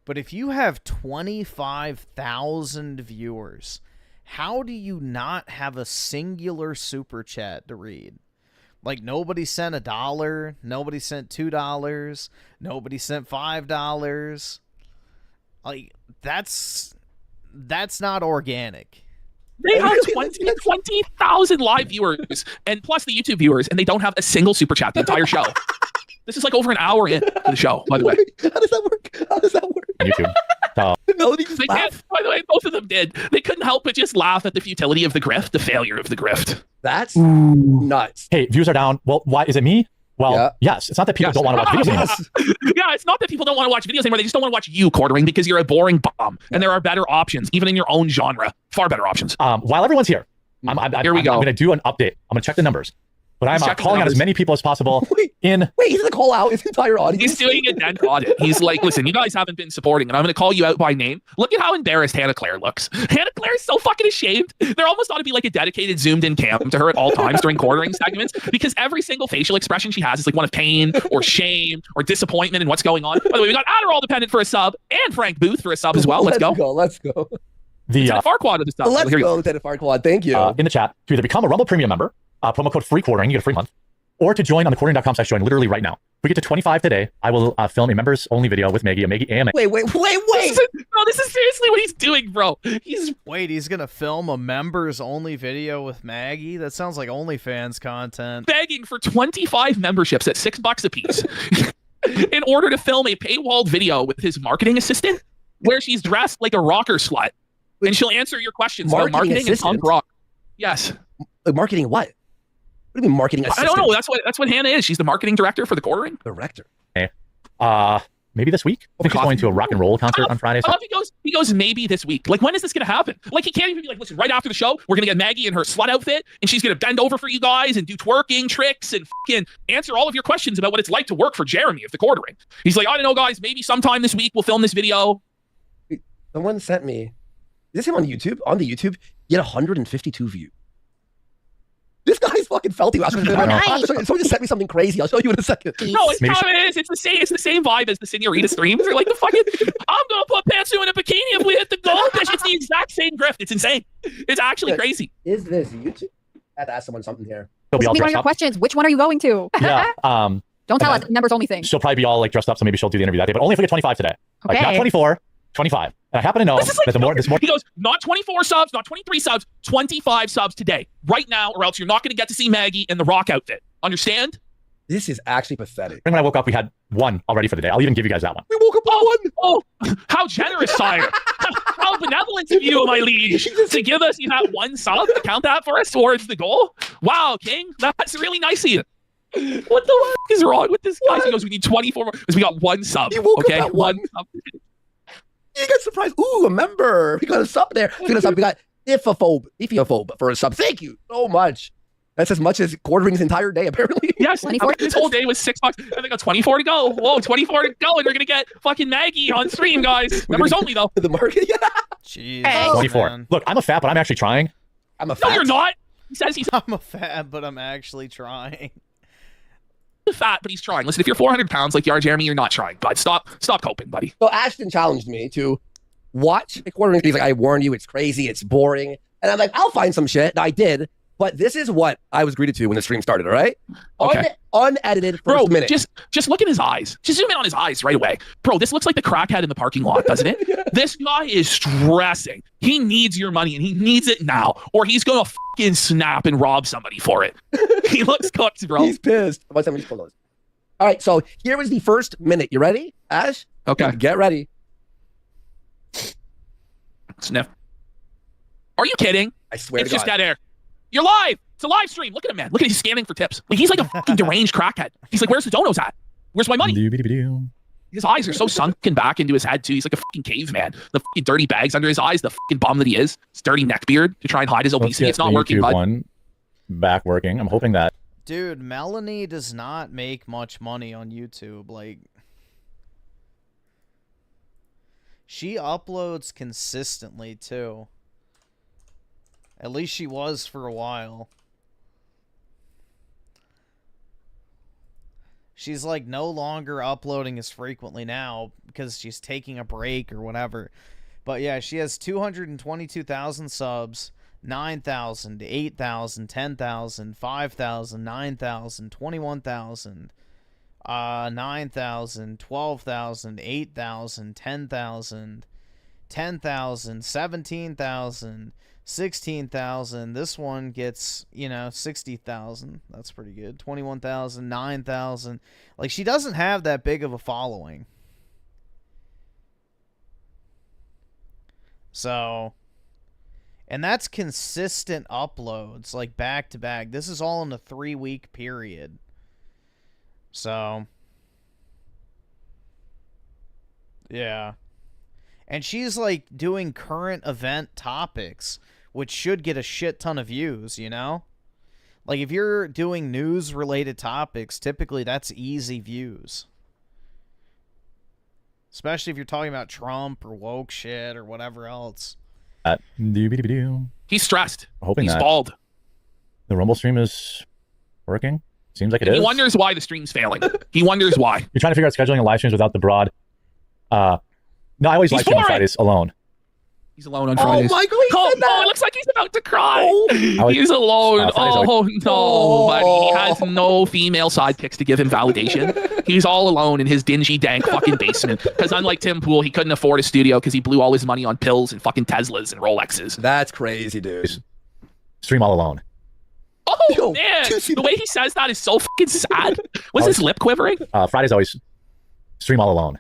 But if you have 25,000 viewers, how do you not have a singular super chat to read? Like, nobody sent $1, nobody sent $2, nobody sent $5. Like, that's not organic. They have 20,000 live viewers, and plus the YouTube viewers, and they don't have a single super chat the entire show. This is like over an hour in to the show, by the way. How does that work? How does that work? YouTube. They can't, by the way, both of them did. They couldn't help but just laugh at the futility of the grift, the failure of the grift. That's nuts. Hey, views are down. Well, why is it me? Well, yes. It's not that people don't want to watch videos anymore. Yeah, it's not that people don't want to watch videos anymore. They just don't want to watch you quartering because you're a boring bum, and there are better options, even in your own genre. Far better options. While everyone's here, here we go. I'm going to do an update. I'm going to check the numbers. But I'm calling out as many people as possible Wait, he's going to call out his entire audience? He's doing a dead audit. He's like, listen, you guys haven't been supporting, and I'm going to call you out by name. Look at how embarrassed Hannah Claire looks. Hannah Claire is so fucking ashamed. There almost ought to be like a dedicated zoomed-in cam to her at all times during quartering segments, because every single facial expression she has is like one of pain or shame or disappointment in what's going on. By the way, we got Adderall Dependent for a sub, and Frank Booth for a sub as well. Let's go. Let's go. Lieutenant Farquaad of the sub. Let's go, Lieutenant Farquaad. Thank you. In the chat, to either become a Rumble Premium member, promo code free quartering, you get a free month, or to join on the quartering.com/join literally right now. If we get to 25 today, I will film a members only video with Maggie, a Maggie AMA. Wait. Bro, this is seriously what he's doing, bro. He's gonna film a members only video with Maggie? That sounds like OnlyFans content. Begging for 25 memberships at $6 a piece in order to film a paywalled video with his marketing assistant where she's dressed like a rocker slut and she'll answer your questions about marketing and punk rock. Yes. Marketing what? What do you mean marketing assistant? I don't know. That's what Hannah is. She's the marketing director for the quartering. Director. Okay. Maybe this week. I think she's going to a rock and roll concert on Friday. I love he goes maybe this week. Like, when is this gonna happen? Like, he can't even be like, listen, right after the show, we're gonna get Maggie in her slut outfit, and she's gonna bend over for you guys and do twerking tricks and fucking answer all of your questions about what it's like to work for Jeremy of the quartering. He's like, I don't know, guys. Maybe sometime this week we'll film this video. Someone sent me. Is this him on YouTube? On the YouTube, he had 152 views. This guy's fucking felty. Someone just sent me something crazy. I'll show you in a second. No, it's how it is. It's the same vibe as the Senorita streams. They're like the fucking, I'm gonna put Pantsu in a bikini if we hit the goal. It's the exact same grift. It's insane. It's actually crazy. Is this YouTube? I have to ask someone something here. Be all one of dressed your up. questions. Which one are you going to? Yeah. Don't tell us. Members only thing. She'll probably be all like dressed up, so maybe she'll do the interview that day. But only if we get 25 today. Like, Okay. not 24, 25. And I happen to know that the more. He goes, not 24 subs, not 23 subs, 25 subs today, right now, or else you're not going to get to see Maggie in the rock outfit. Understand? This is actually pathetic. When I woke up, we had one already for the day. I'll even give you guys that one. We woke up with one. Oh, how generous, sire. How benevolent of you, my liege, to give us that one sub, to count that for us towards the goal. Wow, King, that's really nice of you. What the fuck is wrong with this guy? He goes, we need 24 more, because we got one sub. You woke okay, up at one sub. You got surprised. Ooh, a member. We got a sub there. We got Ifiophobe for a sub. Thank you so much. That's as much as quartering's entire day, apparently. Yes, this whole day was $6, and they got 24 to go. Whoa, 24 to go, and we're gonna get fucking Maggie on stream, guys. Members only, though. The market, yeah. Jeez. 24. Man. Look, I'm a fat, but I'm actually trying. I'm a fat. No, you're not. He says he's I'm a fat, but I'm actually trying. Fat, but he's trying. Listen, if you're 400 pounds like you are, Jeremy, you're not trying. But stop coping, buddy. So Ashton challenged me to watch a quartering. He's like, I warn you, it's crazy, it's boring. And I'm like, I'll find some shit. And I did. But this is what I was greeted to when the stream started, all right? Okay. Unedited first Bro, minute. just look at his eyes. Just zoom in on his eyes right away. Bro, this looks like the crackhead in the parking lot, doesn't it? Yeah. This guy is stressing. He needs your money, and he needs it now, or he's gonna fucking snap and rob somebody for it. He looks cooked, bro. He's pissed. All right, so here was the first minute. You ready, Ash? Okay. Get ready. Sniff. Are you kidding? I swear it's to just God. dead air. You're live. It's a live stream. Look at him, man. Look at him. He's scanning for tips. Like, he's like a fucking deranged crackhead. He's like, where's the donos at? Where's my money? His eyes are so sunken back into his head too. He's like a fucking caveman. The fucking dirty bags under his eyes, the fucking bum that he is. His dirty neck beard to try and hide his obesity. It's not working, bud. One back working. I'm hoping that. Dude, Melanie does not make much money on YouTube. Like, she uploads consistently too. At least she was for a while. She's like no longer uploading as frequently now because she's taking a break or whatever. But yeah, she has 222,000 subs, 9,000, 8,000, 10,000, 5,000, 9,000, 21,000, 9,000, 12,000, 8,000, 10,000, 10,000, 17,000, 16,000. This one gets, 60,000. That's pretty good. 21,000, 9,000. Like, she doesn't have that big of a following. So, and that's consistent uploads, like back to back. This is all in a 3-week period. So, yeah. And she's like doing current event topics, which should get a shit ton of views, Like, if you're doing news-related topics, typically that's easy views. Especially if you're talking about Trump or woke shit or whatever else. He's stressed. Hoping he's that bald. The Rumble stream is working. Seems like it is. He wonders why the stream's failing. He wonders why. You're trying to figure out scheduling a live streams without the broad. No, I always live stream on Fridays alone. He's alone on Fridays. Oh, Michael, he said that. Oh, it looks like he's about to cry. He's alone. No, buddy. He has no female sidekicks to give him validation. He's all alone in his dingy, dank fucking basement. Because unlike Tim Pool, he couldn't afford a studio because he blew all his money on pills and fucking Teslas and Rolexes. That's crazy, dude. Stream all alone. Oh, man. The way he says that is so fucking sad. Was his lip quivering? Fridays always stream all alone.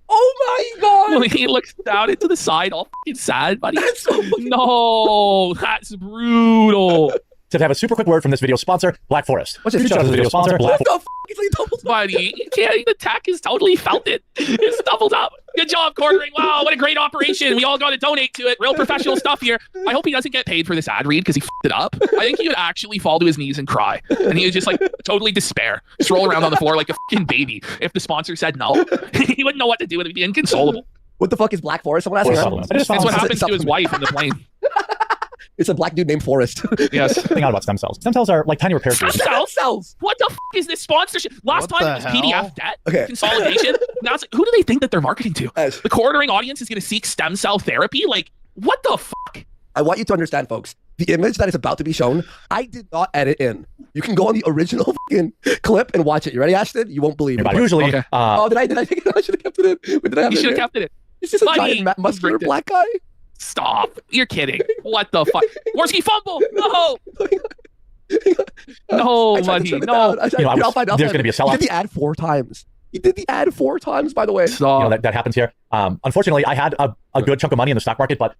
Oh my god! He looks down into the side, all fucking sad, buddy. That's so no, that's brutal. To have a super quick word from this video sponsor, Black Forest. What's this video sponsor? Black Forest. Buddy, the tech is totally felt it. It's doubled up. Good job, Quartering. Wow, what a great operation. We all got to donate to it. Real professional stuff here. I hope he doesn't get paid for this ad read because he f***ed it up. I think he would actually fall to his knees and cry. And he was just like totally despair. Just roll around on the floor like a fucking baby. If the sponsor said no, he wouldn't know what to do. It would be inconsolable. What the fuck is Black Forest? Someone asked me. That's what happens to his wife in the plane. It's a black dude named Forrest. Yes. Think out about stem cells. Stem cells are like tiny repair tools. Stem cells? What the f is this sponsorship? Last time it was PDF debt consolidation. Now it's like, who do they think that they're marketing to? The Quartering audience is going to seek stem cell therapy? Like, what the fuck? I want you to understand, folks. The image that is about to be shown, I did not edit in. You can go on the original fucking clip and watch it. You ready, Ashton? You won't believe it. Usually, did I take it? I should have kept it in. Did I have you should have kept it in. It's just a giant muscular black guy. Stop. You're kidding. What the fuck? Worski fumble. No. No, buddy. No. I'll find out. There's going to be a sellout. He did the ad 4 times. He did the ad 4 times, by the way. That happens here. Unfortunately, I had a good chunk of money in the stock market, but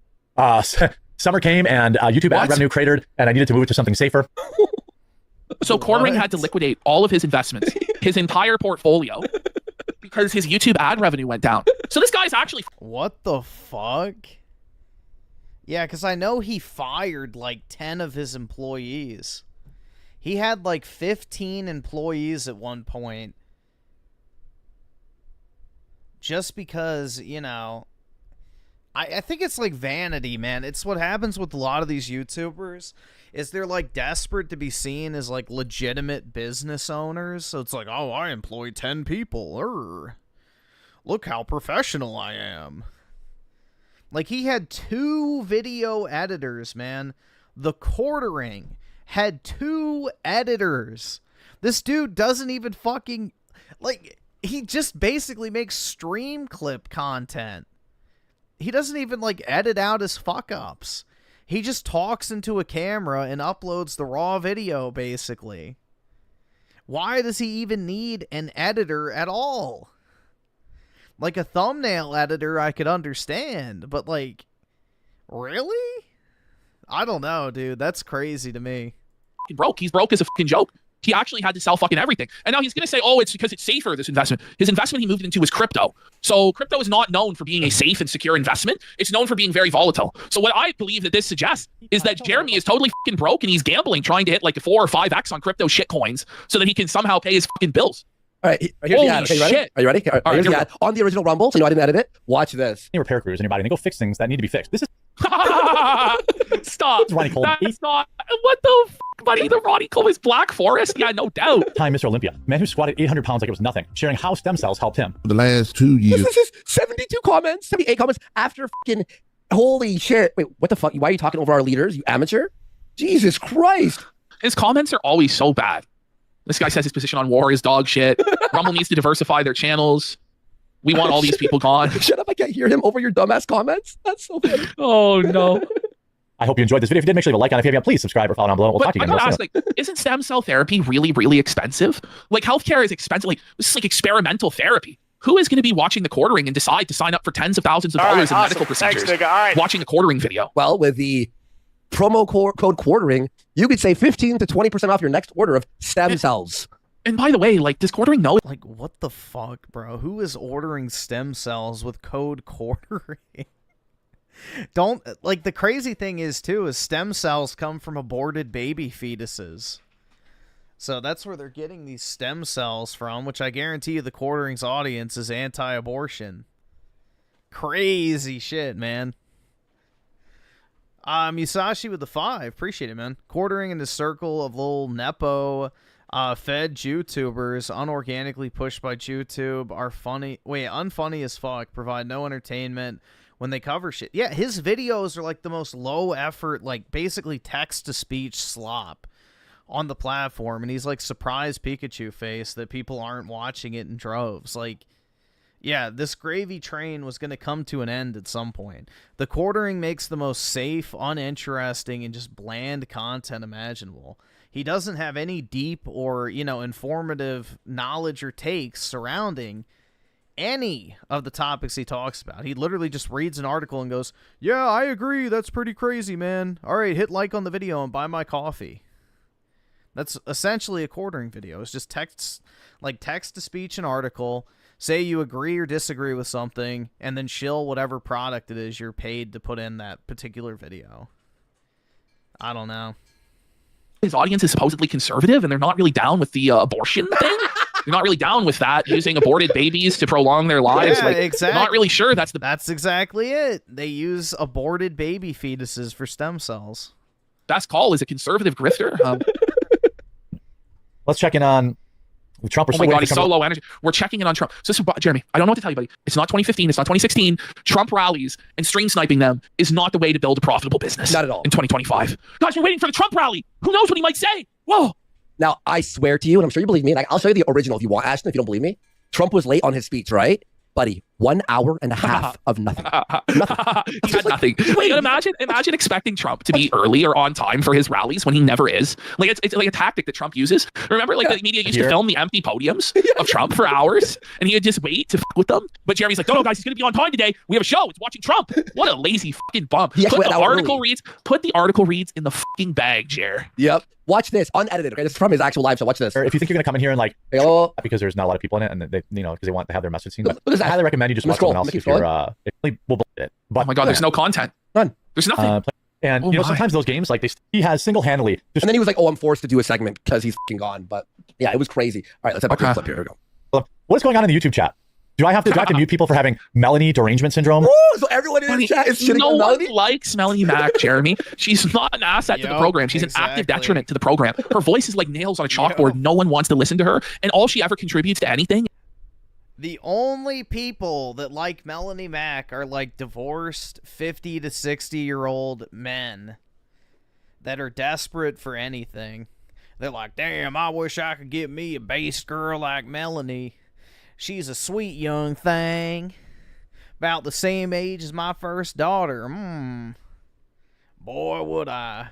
summer came and YouTube ad revenue cratered, and I needed to move it to something safer. So Quartering had to liquidate all of his investments, his entire portfolio, because his YouTube ad revenue went down. So this guy's actually... What the fuck? Yeah, because I know he fired like 10 of his employees. He had like 15 employees at one point. Just because, I think it's like vanity, man. It's what happens with a lot of these YouTubers is they're like desperate to be seen as like legitimate business owners. So it's like, oh, I employ 10 people. Look how professional I am. Like, he had 2 video editors, man. The Quartering had 2 editors. This dude doesn't even fucking... Like, he just basically makes stream clip content. He doesn't even, like, edit out his fuck-ups. He just talks into a camera and uploads the raw video, basically. Why does he even need an editor at all? Like, a thumbnail editor, I could understand, but, like, really? I don't know, dude. That's crazy to me. He's broke as a fucking joke. He actually had to sell fucking everything. And now he's going to say, oh, it's because it's safer, this investment. His investment he moved into was crypto. So crypto is not known for being a safe and secure investment. It's known for being very volatile. So what I believe that this suggests is that Jeremy is totally fucking broke and he's gambling, trying to hit like a 4 or 5x on crypto shit coins so that he can somehow pay his fucking bills. All right, here's the ad. Okay, you ready? Shit. Are you ready? All right, here's the ad. On the original Rumble, so you know I didn't edit it. Watch this. Any repair crews in your body, and they go fix things that need to be fixed. This is Stop. Ronnie Coleman. That's not. What the fuck, buddy? The Ronnie Coleman's Black Forest? Yeah, no doubt. Time Mr. Olympia. Man who squatted 800 pounds like it was nothing, sharing how stem cells helped him. For the last 2 years. This is 72 comments, 78 comments after fucking. Holy shit. Wait, what the fuck? Why are you talking over our leaders, you amateur? Jesus Christ. His comments are always so bad. This guy says his position on war is dog shit. Rumble needs to diversify their channels. We want all these people gone. Shut up, I can't hear him over your dumbass comments. That's so funny. Oh, no. I hope you enjoyed this video. If you did, make sure to leave a like on it. If you haven't, please subscribe or follow down below. We'll talk to you I again. gotta ask, like, isn't stem cell therapy really, really expensive? Like, healthcare is expensive. Like, this is like experimental therapy. Who is going to be watching the quartering and decide to sign up for tens of thousands of dollars in medical procedures? Thanks, nigga. All right. Watching the quartering video. Well, with the promo code quartering, you could save 15 to 20% off your next order of stem cells. And by the way, like, does quartering know? Like, what the fuck, bro? Who is ordering stem cells with code quartering? Don't, like, the crazy thing is, too, is stem cells come from aborted baby fetuses. So that's where they're getting these stem cells from, which I guarantee you the quartering's audience is anti-abortion. Crazy shit, man. Musashi with the 5. Appreciate it, man. Quartering in the circle of little Nepo... fed YouTubers, unorganically pushed by YouTube, are funny. Wait, unfunny as fuck. Provide no entertainment when they cover shit. Yeah, his videos are like the most low effort, like basically text to speech slop on the platform, and he's like surprised Pikachu face that people aren't watching it in droves. Like, yeah, this gravy train was going to come to an end at some point. The quartering makes the most safe, uninteresting, and just bland content imaginable. He doesn't have any deep or, you know, informative knowledge or takes surrounding any of the topics he talks about. He literally just reads an article and goes, yeah, I agree. That's pretty crazy, man. All right, hit like on the video and buy my coffee. That's essentially a quartering video. It's just text to speech an article, say you agree or disagree with something, and then shill whatever product it is you're paid to put in that particular video. I don't know. His audience is supposedly conservative and they're not really down with the abortion thing. They're not really down with that, using aborted babies to prolong their lives. Yeah, like, exactly. Not really sure that's exactly it. They use aborted baby fetuses for stem cells. Best call is a conservative grifter. Let's check in on Trump. Oh my God, he's so low energy. We're checking in on Trump. So this is, Jeremy, I don't know what to tell you, buddy. It's not 2015. It's not 2016. Trump rallies and stream sniping them is not the way to build a profitable business. Not at all. In 2025. Guys, we're waiting for the Trump rally. Who knows what he might say? Whoa. Now, I swear to you, and I'm sure you believe me, and I'll show you the original if you want, Ashton, if you don't believe me. Trump was late on his speech, right? Buddy, 1 hour and a half of nothing. He had nothing. Like, imagine expecting Trump to be early or on time for his rallies when he never is. Like, it's like a tactic that Trump uses. Remember, like, the media used to film the empty podiums of Trump for hours, and he would just wait to fuck with them. But Jeremy's like, no, guys, he's going to be on time today. We have a show. It's watching Trump. What a lazy fucking bum. Put the article reads in the fucking bag, Jer. Yep. Watch this, unedited. Okay, this is from his actual live show. Watch this. If you think you're gonna come in here and like, because there's not a lot of people in it, and they, you know, because they want to have their message seen. But I highly recommend you just watch someone else if you're. We'll it. But, oh my God, there's no content. None. There's nothing. And you know, sometimes those games, like he has single-handedly. And then he was like, "Oh, I'm forced to do a segment because he's fucking gone." But yeah, it was crazy. All right, let's have a quick clip here. Here we go. What's going on in the YouTube chat? Do I have to mute people for having Melanie derangement syndrome? Woo! So everyone in the chat is shitting on Melanie? No one likes Melanie Mack, Jeremy. She's not an asset to the program. She's an active detriment to the program. Her voice is like nails on a chalkboard. No one wants to listen to her. And all she ever contributes to anything. The only people that like Melanie Mack are like divorced 50 to 60-year-old men that are desperate for anything. They're like, damn, I wish I could get me a bass girl like Melanie. She's a sweet young thing, about the same age as my first daughter. Boy, would I.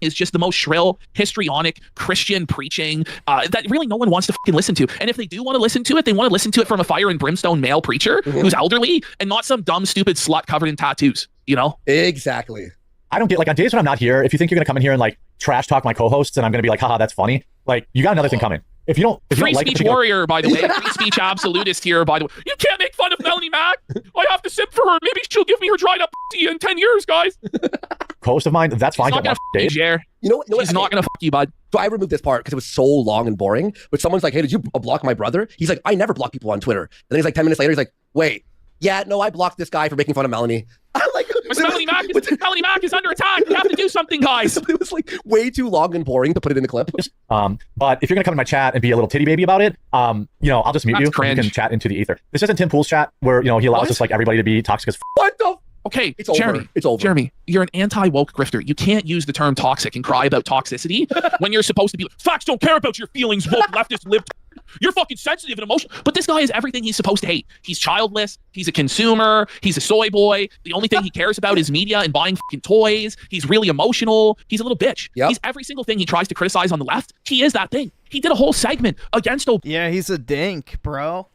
Is just the most shrill, histrionic, Christian preaching that really no one wants to fucking listen to. And if they do want to listen to it, they want to listen to it from a fire and brimstone male preacher who's elderly and not some dumb, stupid slut covered in tattoos, you know? Exactly. I don't get, like, on days when I'm not here, if you think you're going to come in here and, like, trash talk my co-hosts and I'm going to be like, haha, that's funny. Like, you got another thing coming. If you don't, Free like speech warrior, by the way. Free speech absolutist here, by the way. You can't make fun of Melanie Mac. I have to simp for her. Maybe she'll give me her dried up in 10 years, guys. Co-host of mine, that's fine. She's not gonna f you, Jer. You know what? She's not gonna f you, bud. So I removed this part because it was so long and boring. But someone's like, hey, did you block my brother? He's like, I never block people on Twitter. And then he's like 10 minutes later, he's like, wait, yeah, no, I blocked this guy for making fun of Melanie. I'm like, Melanie Mac is under attack. We have to do something, guys. It was like way too long and boring to put it in the clip. But if you're gonna come in my chat and be a little titty baby about it, you know, I'll just mute That's you. cringe. And you can chat into the ether. This isn't Tim Pool's chat where, you know, he allows us like everybody to be toxic as What the? Okay, It's over. Jeremy. It's over. Jeremy, you're an anti-woke grifter. You can't use the term toxic and cry about toxicity when you're supposed to be like, facts don't care about your feelings, woke leftists live. You're fucking sensitive and emotional. But this guy is everything he's supposed to hate. He's childless. He's a consumer. He's a soy boy. The only thing he cares about is media and buying fucking toys. He's really emotional. He's a little bitch. Yep. He's every single thing he tries to criticize on the left. He is that thing. He did a whole segment against Yeah, he's a dink, bro.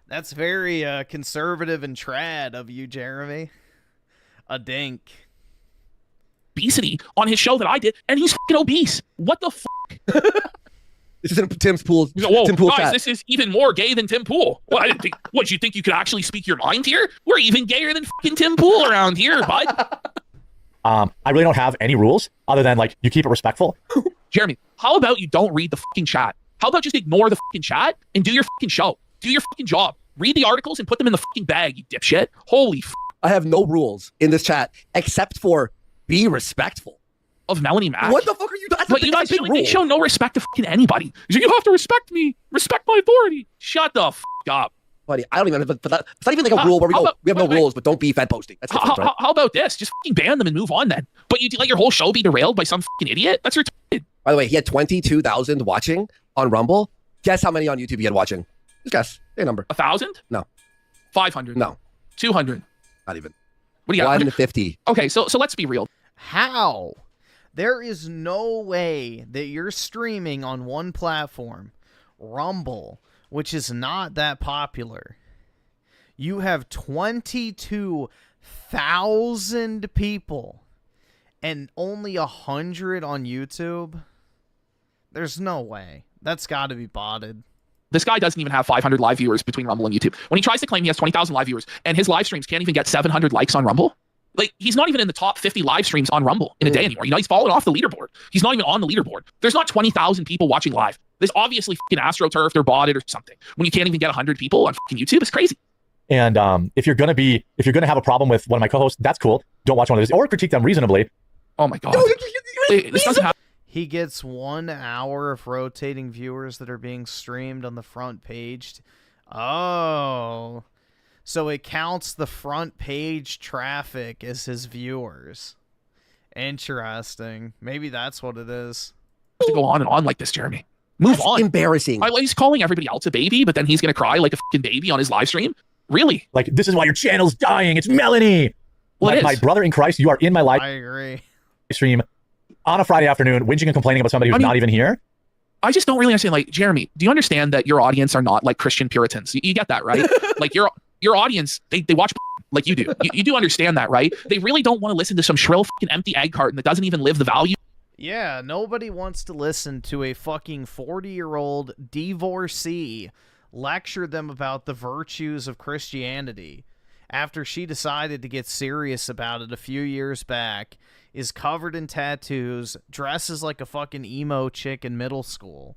That's very conservative and trad of you, Jeremy. A dink. obesity on his show that I did, and he's fucking obese. What the fuck? This is Tim's Pool. Whoa, Tim Pool guys, chat. this is even more gay than Tim Pool. Well, I didn't think. What, you think you could actually speak your mind here? We're even gayer than fucking Tim Pool around here, bud. I really don't have any rules other than like you keep it respectful. Jeremy, how about you don't read the fucking chat? How about just ignore the fucking chat and do your fucking show? Do your fucking job. Read the articles and put them in the fucking bag, you dipshit. Holy f. I have no rules in this chat except for be respectful. Of Melanie Mac. What the fuck are you doing? But you guys they show no respect to fucking anybody. You have to respect me. Respect my authority. Shut the f up. Buddy, I don't even, but it's not even like a rule where we go, we have no rules, but don't be Fed posting. That's different, right? How about this? Just fucking ban them and move on then. But you let your whole show be derailed by some fucking idiot? That's retarded. By the way, he had 22,000 watching on Rumble. Guess how many on YouTube he had watching? Just guess. Say a number. 1,000? No. 500? No. 200? Not even. What do you got? 150. Okay, so let's be real. How? There is no way that you're streaming on one platform, Rumble, which is not that popular. You have 22,000 people and only 100 on YouTube. There's no way. That's got to be botted. This guy doesn't even have 500 live viewers between Rumble and YouTube. When he tries to claim he has 20,000 live viewers and his live streams can't even get 700 likes on Rumble, like, he's not even in the top 50 live streams on Rumble in a day anymore. You know, he's fallen off the leaderboard. He's not even on the leaderboard. There's not 20,000 people watching live. There's obviously fucking AstroTurf or botted or something. When you can't even get 100 people on fucking YouTube, it's crazy. And if you're gonna have a problem with one of my co-hosts, that's cool. Don't watch one of those or critique them reasonably. Oh my god. This doesn't happen. He gets 1 hour of rotating viewers that are being streamed on the front page. Oh. So it counts the front page traffic as his viewers. Interesting. Maybe that's what it is. To go on and on like this, Jeremy. Move on. Embarrassing. He's calling everybody else a baby, but then he's going to cry like a fucking baby on his live stream? Really? Like, this is why your channel's dying. It's Melanie. Well, my brother in Christ, you are in my live I agree. stream on a Friday afternoon, whinging and complaining about somebody who's not even here. I just don't really understand. Like, Jeremy, do you understand that your audience are not like Christian Puritans? You get that, right? Like, your audience, they watch like you do. You do understand that, right? They really don't want to listen to some shrill fucking empty egg carton that doesn't even live the value. Yeah, nobody wants to listen to a fucking 40-year-old divorcee lecture them about the virtues of Christianity after she decided to get serious about it a few years back, is covered in tattoos, dresses like a fucking emo chick in middle school,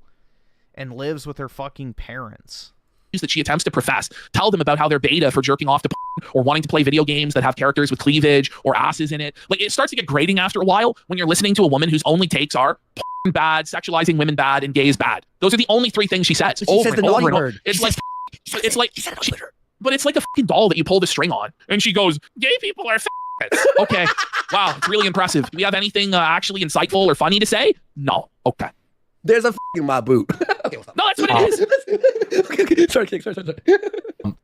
and lives with her fucking parents. That she attempts to profess. Tell them about how they're beta for jerking off to or wanting to play video games that have characters with cleavage or asses in it. Like, it starts to get grating after a while when you're listening to a woman whose only takes are bad, sexualizing women bad, and gays bad. Those are the only three things she says. She says the naughty word. It's like but it's like a fucking doll that you pull the string on, and she goes, "Gay people are okay." Wow, it's really impressive. Do we have anything actually insightful or funny to say? No. Okay. There's a fucking my boot. Okay, what's up? No, that's what it is. Okay. Sorry.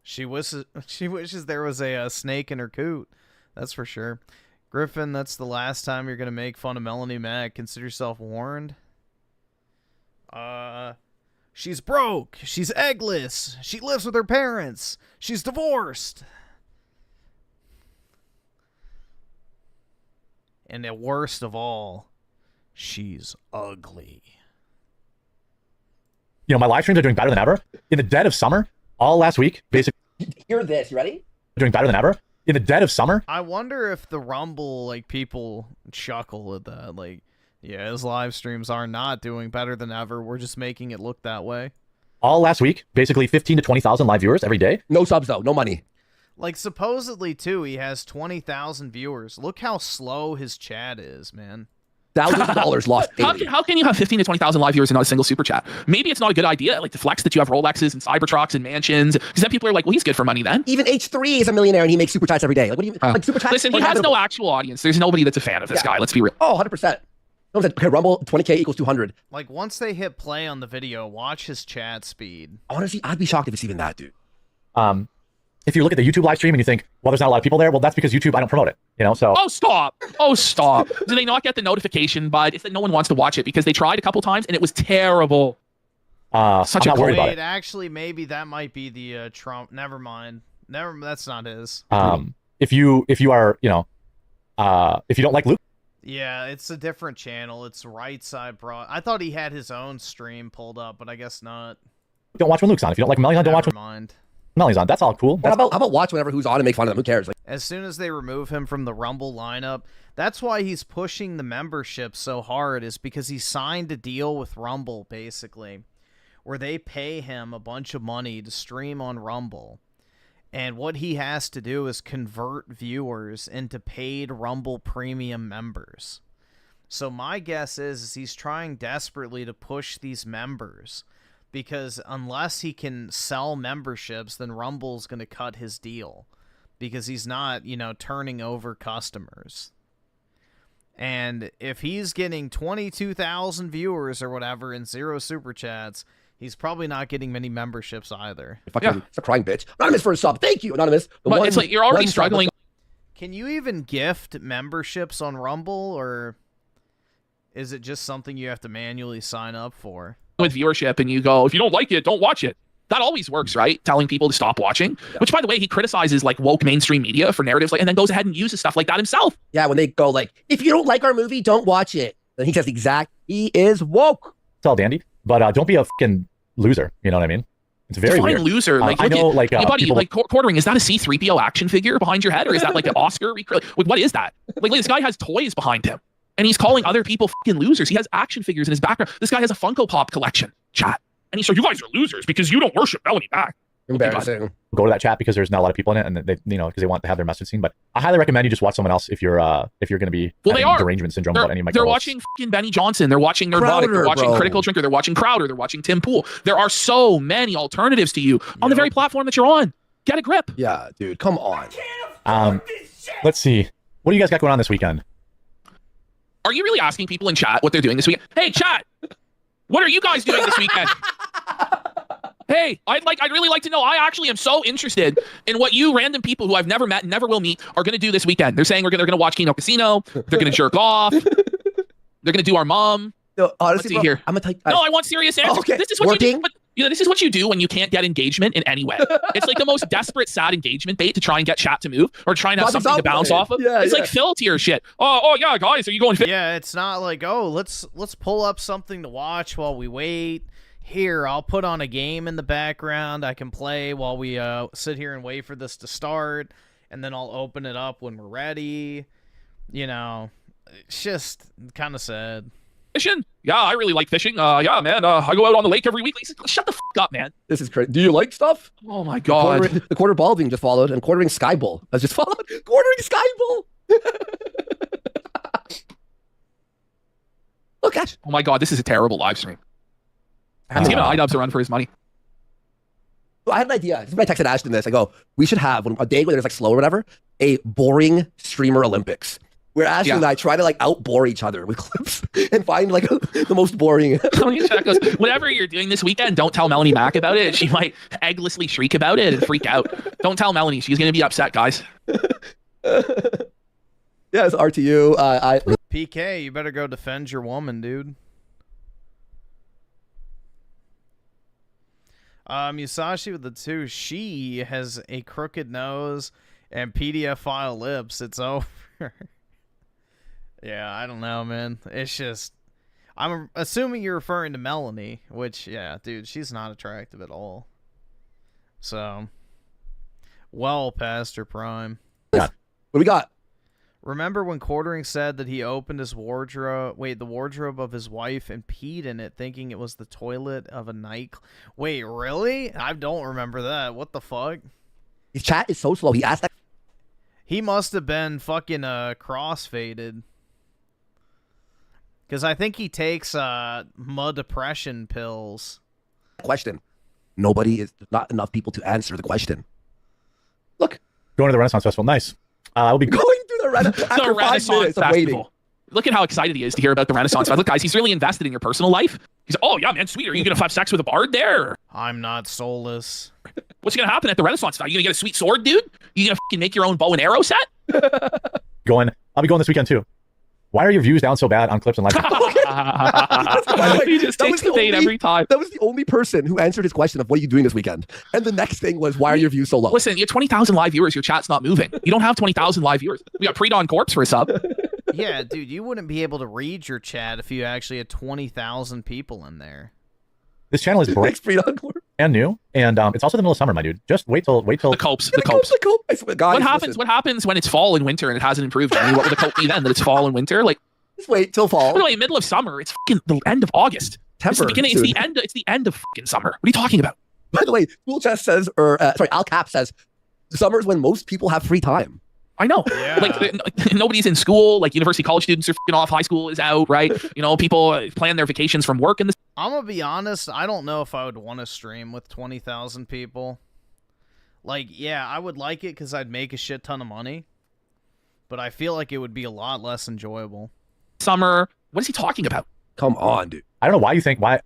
She wishes there was a snake in her coot. That's for sure. Griffin, that's the last time you're gonna make fun of Melanie Mac. Consider yourself warned. She's broke. She's eggless. She lives with her parents. She's divorced. And the worst of all, She's ugly. You know, my live streams are doing better than ever. In the dead of summer, all last week, basically. Hear this. You ready? Doing better than ever. In the dead of summer. I wonder if the Rumble, like, people chuckle at that. Like, yeah, his live streams are not doing better than ever. We're just making it look that way. All last week, basically 15 to 20,000 live viewers every day. No subs, though. No money. Like, supposedly, too, he has 20,000 viewers. Look how slow his chat is, man. Thousands of dollars lost. How can you have 15 to 20,000 live viewers and not a single super chat? Maybe it's not a good idea, like, to flex that you have Rolexes and Cybertrucks and mansions, because then people are like, well, he's good for money then. Even H3 is a millionaire and he makes super chats every day. Like, what do you like super chats? Listen, he has no actual audience. There's nobody that's a fan of this guy. Let's be real. Oh, 100%. Someone said, okay, Rumble 20K equals 200. Like, once they hit play on the video, watch his chat speed. I want to see. I'd be shocked if it's even that, dude. If you look at the YouTube live stream and you think, well, there's not a lot of people there, well, that's because YouTube, I don't promote it, you know, so. Oh, stop. Oh, stop. Do they not get the notification, bud? It's that no one wants to watch it because they tried a couple times and it was terrible. Such I'm a not worried about it. Actually, maybe that might be the Trump. Never mind. That's not his. If you are, you know, if you don't like Luke. Yeah, it's a different channel. It's Right Side Broad. I thought he had his own stream pulled up, but I guess not. Don't watch when Luke's on. If you don't like Melly on, don't watch when Melly's on. That's all cool. How about watch whenever who's on and make fun of them? Who cares? Like, as soon as they remove him from the Rumble lineup, that's why he's pushing the membership so hard, is because he signed a deal with Rumble, basically, where they pay him a bunch of money to stream on Rumble. And what he has to do is convert viewers into paid Rumble Premium members. So my guess is he's trying desperately to push these members, because unless he can sell memberships, then Rumble's going to cut his deal, because he's not, you know, turning over customers. And if he's getting 22,000 viewers or whatever and 0 super chats, he's probably not getting many memberships either. Fucking, it's a crying bitch. Anonymous for a sub. Thank you, Anonymous. But it's like you're already struggling. Can you even gift memberships on Rumble, or is it just something you have to manually sign up for? With viewership, and you go, if you don't like it, don't watch it. That always works, right? Telling people to stop watching. Yeah. Which, by the way, he criticizes like woke mainstream media for narratives, like, and then goes ahead and uses stuff like that himself. Yeah, when they go like, if you don't like our movie, don't watch it. Then he says he is woke. It's all dandy, but don't be a fucking loser. You know what I mean? It's very weird. Loser. Like, I know, like, hey, buddy, like Quartering, is that a C-3PO action figure behind your head, or is that like an Oscar? Like, what is that? Like, this guy has toys behind him, and he's calling other people fucking losers. He has action figures in his background. This guy has a Funko Pop collection. Chat. And he's like, you guys are losers because you don't worship Melanie Mac. Embarrassing. Go to that chat because there's not a lot of people in it, and they, you know, because they want to have their message seen. But I highly recommend you just watch someone else if you're going to be derangement syndrome about any of my They're girls. watching fucking Benny Johnson. They're watching Nerdrotic. They're watching Critical Drinker. They're watching Crowder. They're watching Tim Pool. There are so many alternatives to you on the very platform that you're on. Get a grip. Yeah, dude, come on. Let's see. What do you guys got going on this weekend? Are you really asking people in chat what they're doing this weekend? Hey, chat, what are you guys doing this weekend? Hey, I'd really like to know. I actually am so interested in what you random people who I've never met and never will meet are going to do this weekend. They're saying they're going to watch Kino Casino. They're going to jerk off. They're going to do our mom. No, honestly, Let's see here. I'm gonna type. No, I want serious answers. Okay. This is what you do. But, you know, this is what you do when you can't get engagement in any way. It's like the most desperate, sad engagement bait to try and get chat to move or try and have something to bounce off of. Yeah, it's like Phil tier shit. Oh yeah, guys, are you going? Yeah, it's not like, oh, let's pull up something to watch while we wait. Here, I'll put on a game in the background I can play while we sit here and wait for this to start, and then I'll open it up when we're ready. You know, it's just kind of sad. Fishing? Yeah, I really like fishing. Yeah, man, I go out on the lake every week. Shut the fuck up, man. This is crazy. Do you like stuff? Oh my god. The quarter balding just followed, and quartering Skybull has just followed. Quartering Skybull. Look at. Oh my god, this is a terrible live stream. He's giving iDubbbz a run for his money. Well, I had an idea. This is why I texted Ashton this. I go, we should have a day where there's like slow or whatever, a boring streamer Olympics. Where Ashton and I try to like outbore each other with clips and find like the most boring. Whatever you're doing this weekend, don't tell Melanie Mac about it. She might egglessly shriek about it and freak out. Don't tell Melanie. She's going to be upset, guys. Yes, RTU. PK, you better go defend your woman, dude. Musashi with the 2. She has a crooked nose and PDF file lips. It's over. Yeah, I don't know, man. It's just I'm assuming you're referring to Melanie, which, yeah, dude, she's not attractive at all. So, well past her prime. What do we got? Remember when Quartering said that he opened his wardrobe, the wardrobe of his wife and peed in it thinking it was the toilet of a night? Wait, really? I don't remember that. What the fuck? His chat is so slow. He asked that. He must have been fucking crossfaded. Because I think he takes mud depression pills. Question. There's not enough people to answer the question. Look. Going to the Renaissance Festival. Nice. I'll be going to the Renaissance Festival. Look at how excited he is to hear about the Renaissance Festival. Look, guys, he's really invested in your personal life. He's, oh, yeah, man, sweet. Are you going to have sex with a bard there? I'm not soulless. What's going to happen at the Renaissance Festival? You going to get a sweet sword, dude? You going to fucking make your own bow and arrow set? I'll be going this weekend, too. Why are your views down so bad on clips and live? He just takes the bait every time. That was the only person who answered his question of what are you doing this weekend? And the next thing was, why are your views so low? Listen, you have 20,000 live viewers. Your chat's not moving. You don't have 20,000 live viewers. We got Pre-Dawn Corpse for a sub. Yeah, dude, you wouldn't be able to read your chat if you actually had 20,000 people in there. This channel is brand new, and it's also the middle of summer, my dude. Just wait till the copes. What happens when it's fall and winter and it hasn't improved? I mean, what would the cope be then? That it's fall and winter? Like, just wait till fall. By the way, middle of summer. It's fucking the end of August. It's the beginning. It's the end. It's the end of fucking summer. What are you talking about? By the way, Cool Chess says, Al Cap says, summer is when most people have free time. I know. Yeah. Like nobody's in school. Like university college students are fucking off. High school is out, right? You know, people plan their vacations from work. I'm gonna be honest. I don't know if I would want to stream with 20,000 people. Like, yeah, I would like it because I'd make a shit ton of money. But I feel like it would be a lot less enjoyable. Summer. What is he talking about? Come on, dude. I don't know why you think I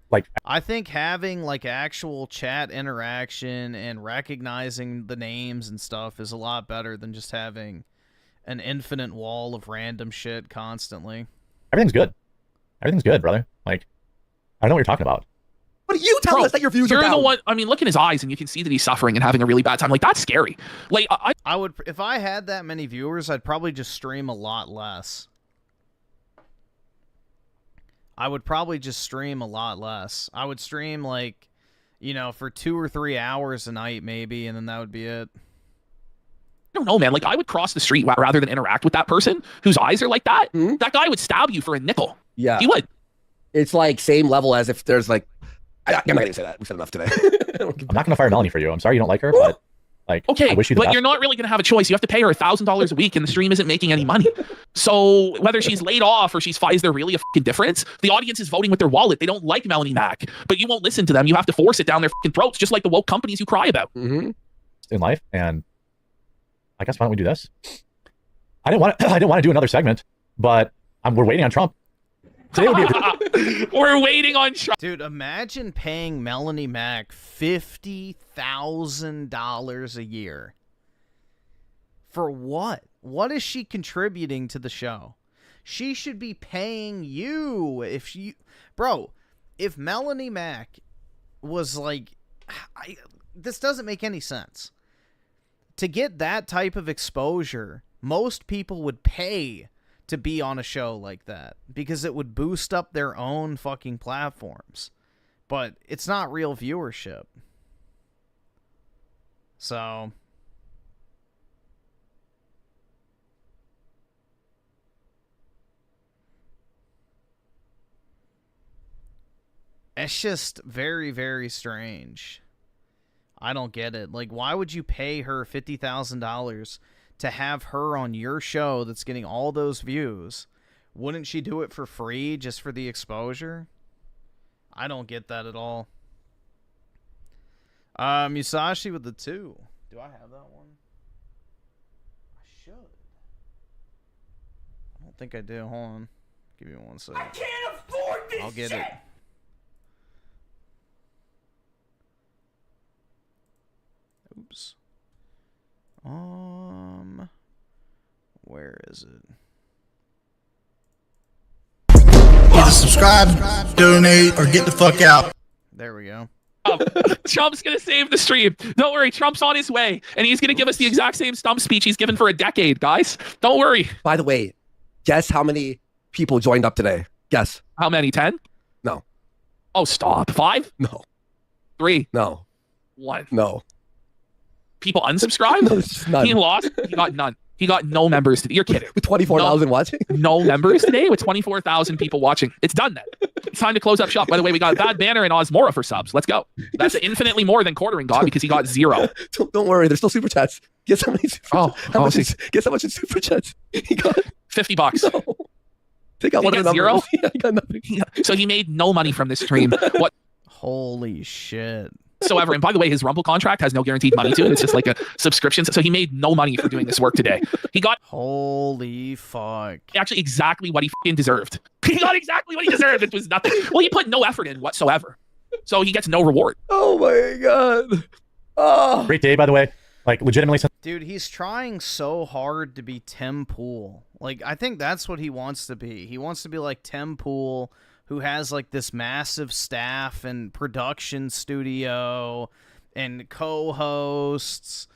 think having like actual chat interaction and recognizing the names and stuff is a lot better than just having an infinite wall of random shit constantly. Everything's good. Everything's good, brother. Like, I don't know what you're talking about. What do you tell us that your views are down? You're the one. I mean, look in his eyes and you can see that he's suffering and having a really bad time. Like, that's scary. Like, I would, if I had that many viewers, I'd probably just stream a lot less. I would probably just stream a lot less. I would stream, like, you know, for 2 or 3 hours a night, maybe, and then that would be it. I don't know, man. Like, I would cross the street rather than interact with that person whose eyes are like that. Mm-hmm. That guy would stab you for a nickel. Yeah. He would. It's like same level as if there's like... I'm not going to say that. We said enough today. I'm not going to fire Melanie for you. I'm sorry you don't like her, but... Like, okay, I wish you the but best. You're not really going to have a choice. You have to pay her $1,000 a week, and the stream isn't making any money. So whether she's laid off or is there really a fucking difference? The audience is voting with their wallet. They don't like Melanie Mac, but you won't listen to them. You have to force it down their fucking throats, just like the woke companies you cry about. Mm-hmm. In life, and I guess why don't we do this? I didn't want to do another segment, but we're waiting on Trump. Today would be We're waiting on Trump. Dude, imagine paying Melanie Mac $50,000 a year. For what? What is she contributing to the show? She should be paying you if she... Bro, if Melanie Mac was like... this doesn't make any sense. To get that type of exposure, most people would pay to be on a show like that because it would boost up their own fucking platforms. But it's not real viewership. So it's just very, very strange. I don't get it. Like, why would you pay her $50,000 to have her on your show that's getting all those views? Wouldn't she do it for free just for the exposure? I don't get that at all. Musashi with the 2. Do I have that one? I should. I don't think I do. Hold on. Give me 1 second. I can't afford this I'll get shit. it. Oops. Where is it? Either subscribe, donate, or get the fuck out. There we go. Trump's gonna save the stream. Don't worry, Trump's on his way, and he's gonna give us the exact same stump speech he's given for a decade, guys. Don't worry. By the way, guess how many people joined up today? Guess. How many? 10? No. Oh, stop. 5? No. 3? No. 1? No. People unsubscribed? No, it's none. He lost? He got none. He got no members today. You're kidding. With 24,000 watching? No members today with 24,000 people watching. It's done then. It's time to close up shop. By the way, we got Bad Banner and Osmora for subs. Let's go. That's infinitely more than Quartering got because he got 0. Don't worry. There's still super chats. Guess how many super Guess how much in super chats he got? $50. No. Take out one of the numbers. 0? He got nothing. So he made no money from this stream. What? Holy shit. Whatsoever. And by the way, his Rumble contract has no guaranteed money to it. It's just like a subscription. So he made no money for doing this work today. He got holy fuck. Actually, exactly what he fucking deserved. He got exactly what he deserved. It was nothing. Well, he put no effort in whatsoever. So he gets no reward. Oh my god. Oh. Great day, by the way. Like, legitimately. Dude, he's trying so hard to be Tim Pool. Like, I think that's what he wants to be. He wants to be like Tim Pool, who has like this massive staff and production studio and co-hosts.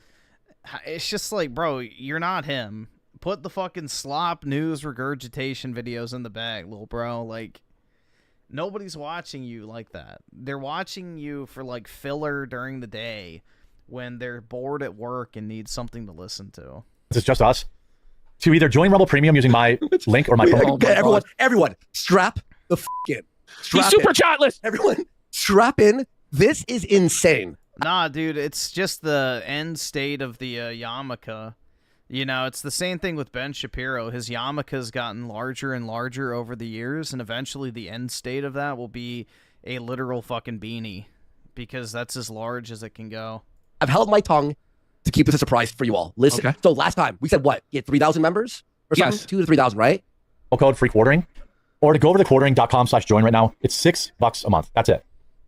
It's just like, bro, you're not him. Put the fucking slop news regurgitation videos in the bag, little bro. Like, nobody's watching you like that. They're watching you for like filler during the day when they're bored at work and need something to listen to. This is just us. To either join Rumble Premium using my link or my promo. Everyone, strap the f*** in. He's super chatless. Everyone, strap in. This is insane. Nah, dude, it's just the end state of the yarmulke. You know, it's the same thing with Ben Shapiro. His yarmulke's gotten larger and larger over the years, and eventually the end state of that will be a literal fucking beanie, because that's as large as it can go. I've held my tongue to keep this a surprise for you all. Listen, so last time, we said what? You had 3,000 members? Or something? Yes. 2,000 to 3,000, right? Code free quartering. Or to go over to quartering.com/join right now. It's $6 a month. That's it.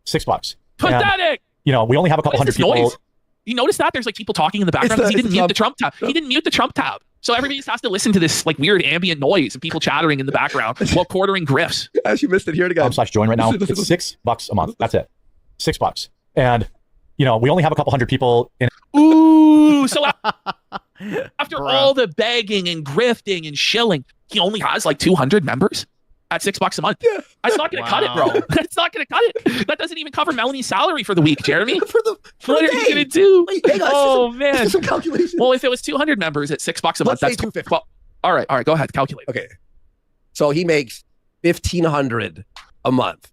$6. Pathetic! And, you know, we only have a couple hundred people. Noise? You notice that? There's like people talking in the background because he didn't mute the Trump tab. He didn't mute the Trump tab. So everybody just has to listen to this like weird ambient noise and people chattering in the background while quartering griffs. As you missed it, here it again. /join right now. It's $6 a month. That's it. $6. And, you know, we only have a couple hundred people in. Ooh, so after all the begging and grifting and shilling, he only has like 200 members at $6 a month. Yeah. That's not going to cut it, bro. That's not going to cut it. That doesn't even cover Melanie's salary for the week, Jeremy. What are you going to do? Oh, man. Some calculations. Well, if it was 200 members at $6 a month, that's 250. Well, all right, go ahead, calculate. Okay. So he makes $1,500 a month.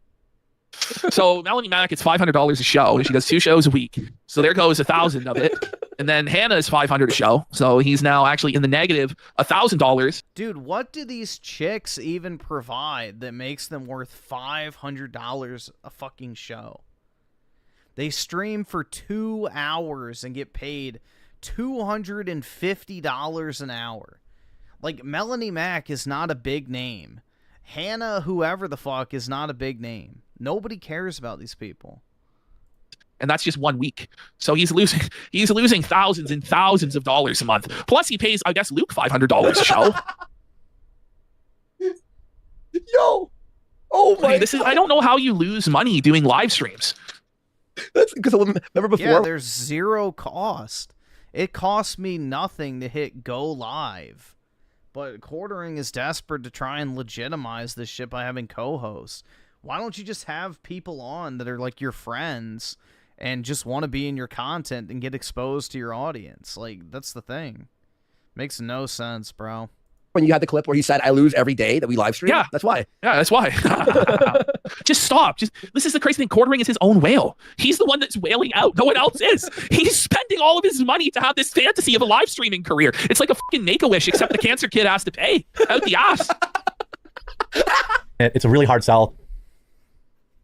So Melanie Mack gets $500 a show. She does 2 shows a week. So there goes 1,000 of it. And then Hannah is $500 a show. So he's now actually in the negative $1,000. Dude, what do these chicks even provide that makes them worth $500 a fucking show? They stream for 2 hours and get paid $250 an hour. Like, Melanie Mack is not a big name. Hannah, whoever the fuck, is not a big name. Nobody cares about these people. And that's just 1 week. So he's losing thousands and thousands of dollars a month. Plus he pays, I guess, Luke $500 a show. Yo. Oh my God. I don't know how you lose money doing live streams. That's because remember before? Yeah, there's zero cost. It costs me nothing to hit go live. But Quartering is desperate to try and legitimize this shit by having co-hosts. Why don't you just have people on that are like your friends and just want to be in your content and get exposed to your audience? Like, that's the thing. Makes no sense, bro. When you had the clip where he said, I lose every day that we live stream? Yeah. That's why. Yeah, that's why. Just stop. This is the crazy thing. Quartering is his own whale. He's the one that's whaling out. No one else is. He's spending all of his money to have this fantasy of a live streaming career. It's like a fucking Make-A-Wish, except the cancer kid has to pay out the ass. It's a really hard sell.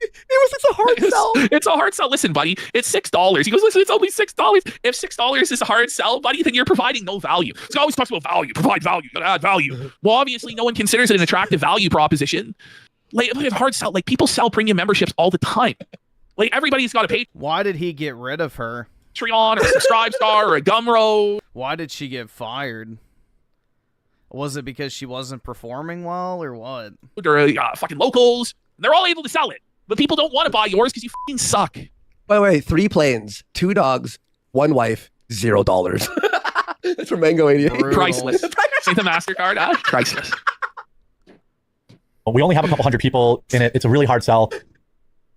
It's a hard sell. It's a hard sell. Listen, buddy, it's $6. He goes, listen, it's only $6. If $6 is a hard sell, buddy, then you're providing no value. So he always talks about value. Provide value. Gotta add value. Well, obviously, no one considers it an attractive value proposition. Like, hard sell. Like, people sell premium memberships all the time. Like, everybody's got to pay. Why did he get rid of her? Patreon or a Subscribe Star or a Gumroad. Why did she get fired? Was it because she wasn't performing well or what? Or fucking locals. They're all able to sell it. But people don't want to buy yours because you fucking suck. By the way, 3 planes, 2 dogs, 1 wife, $0. That's from Mango 88. Priceless. Say the MasterCard, priceless. we only have a couple hundred people in it. It's a really hard sell.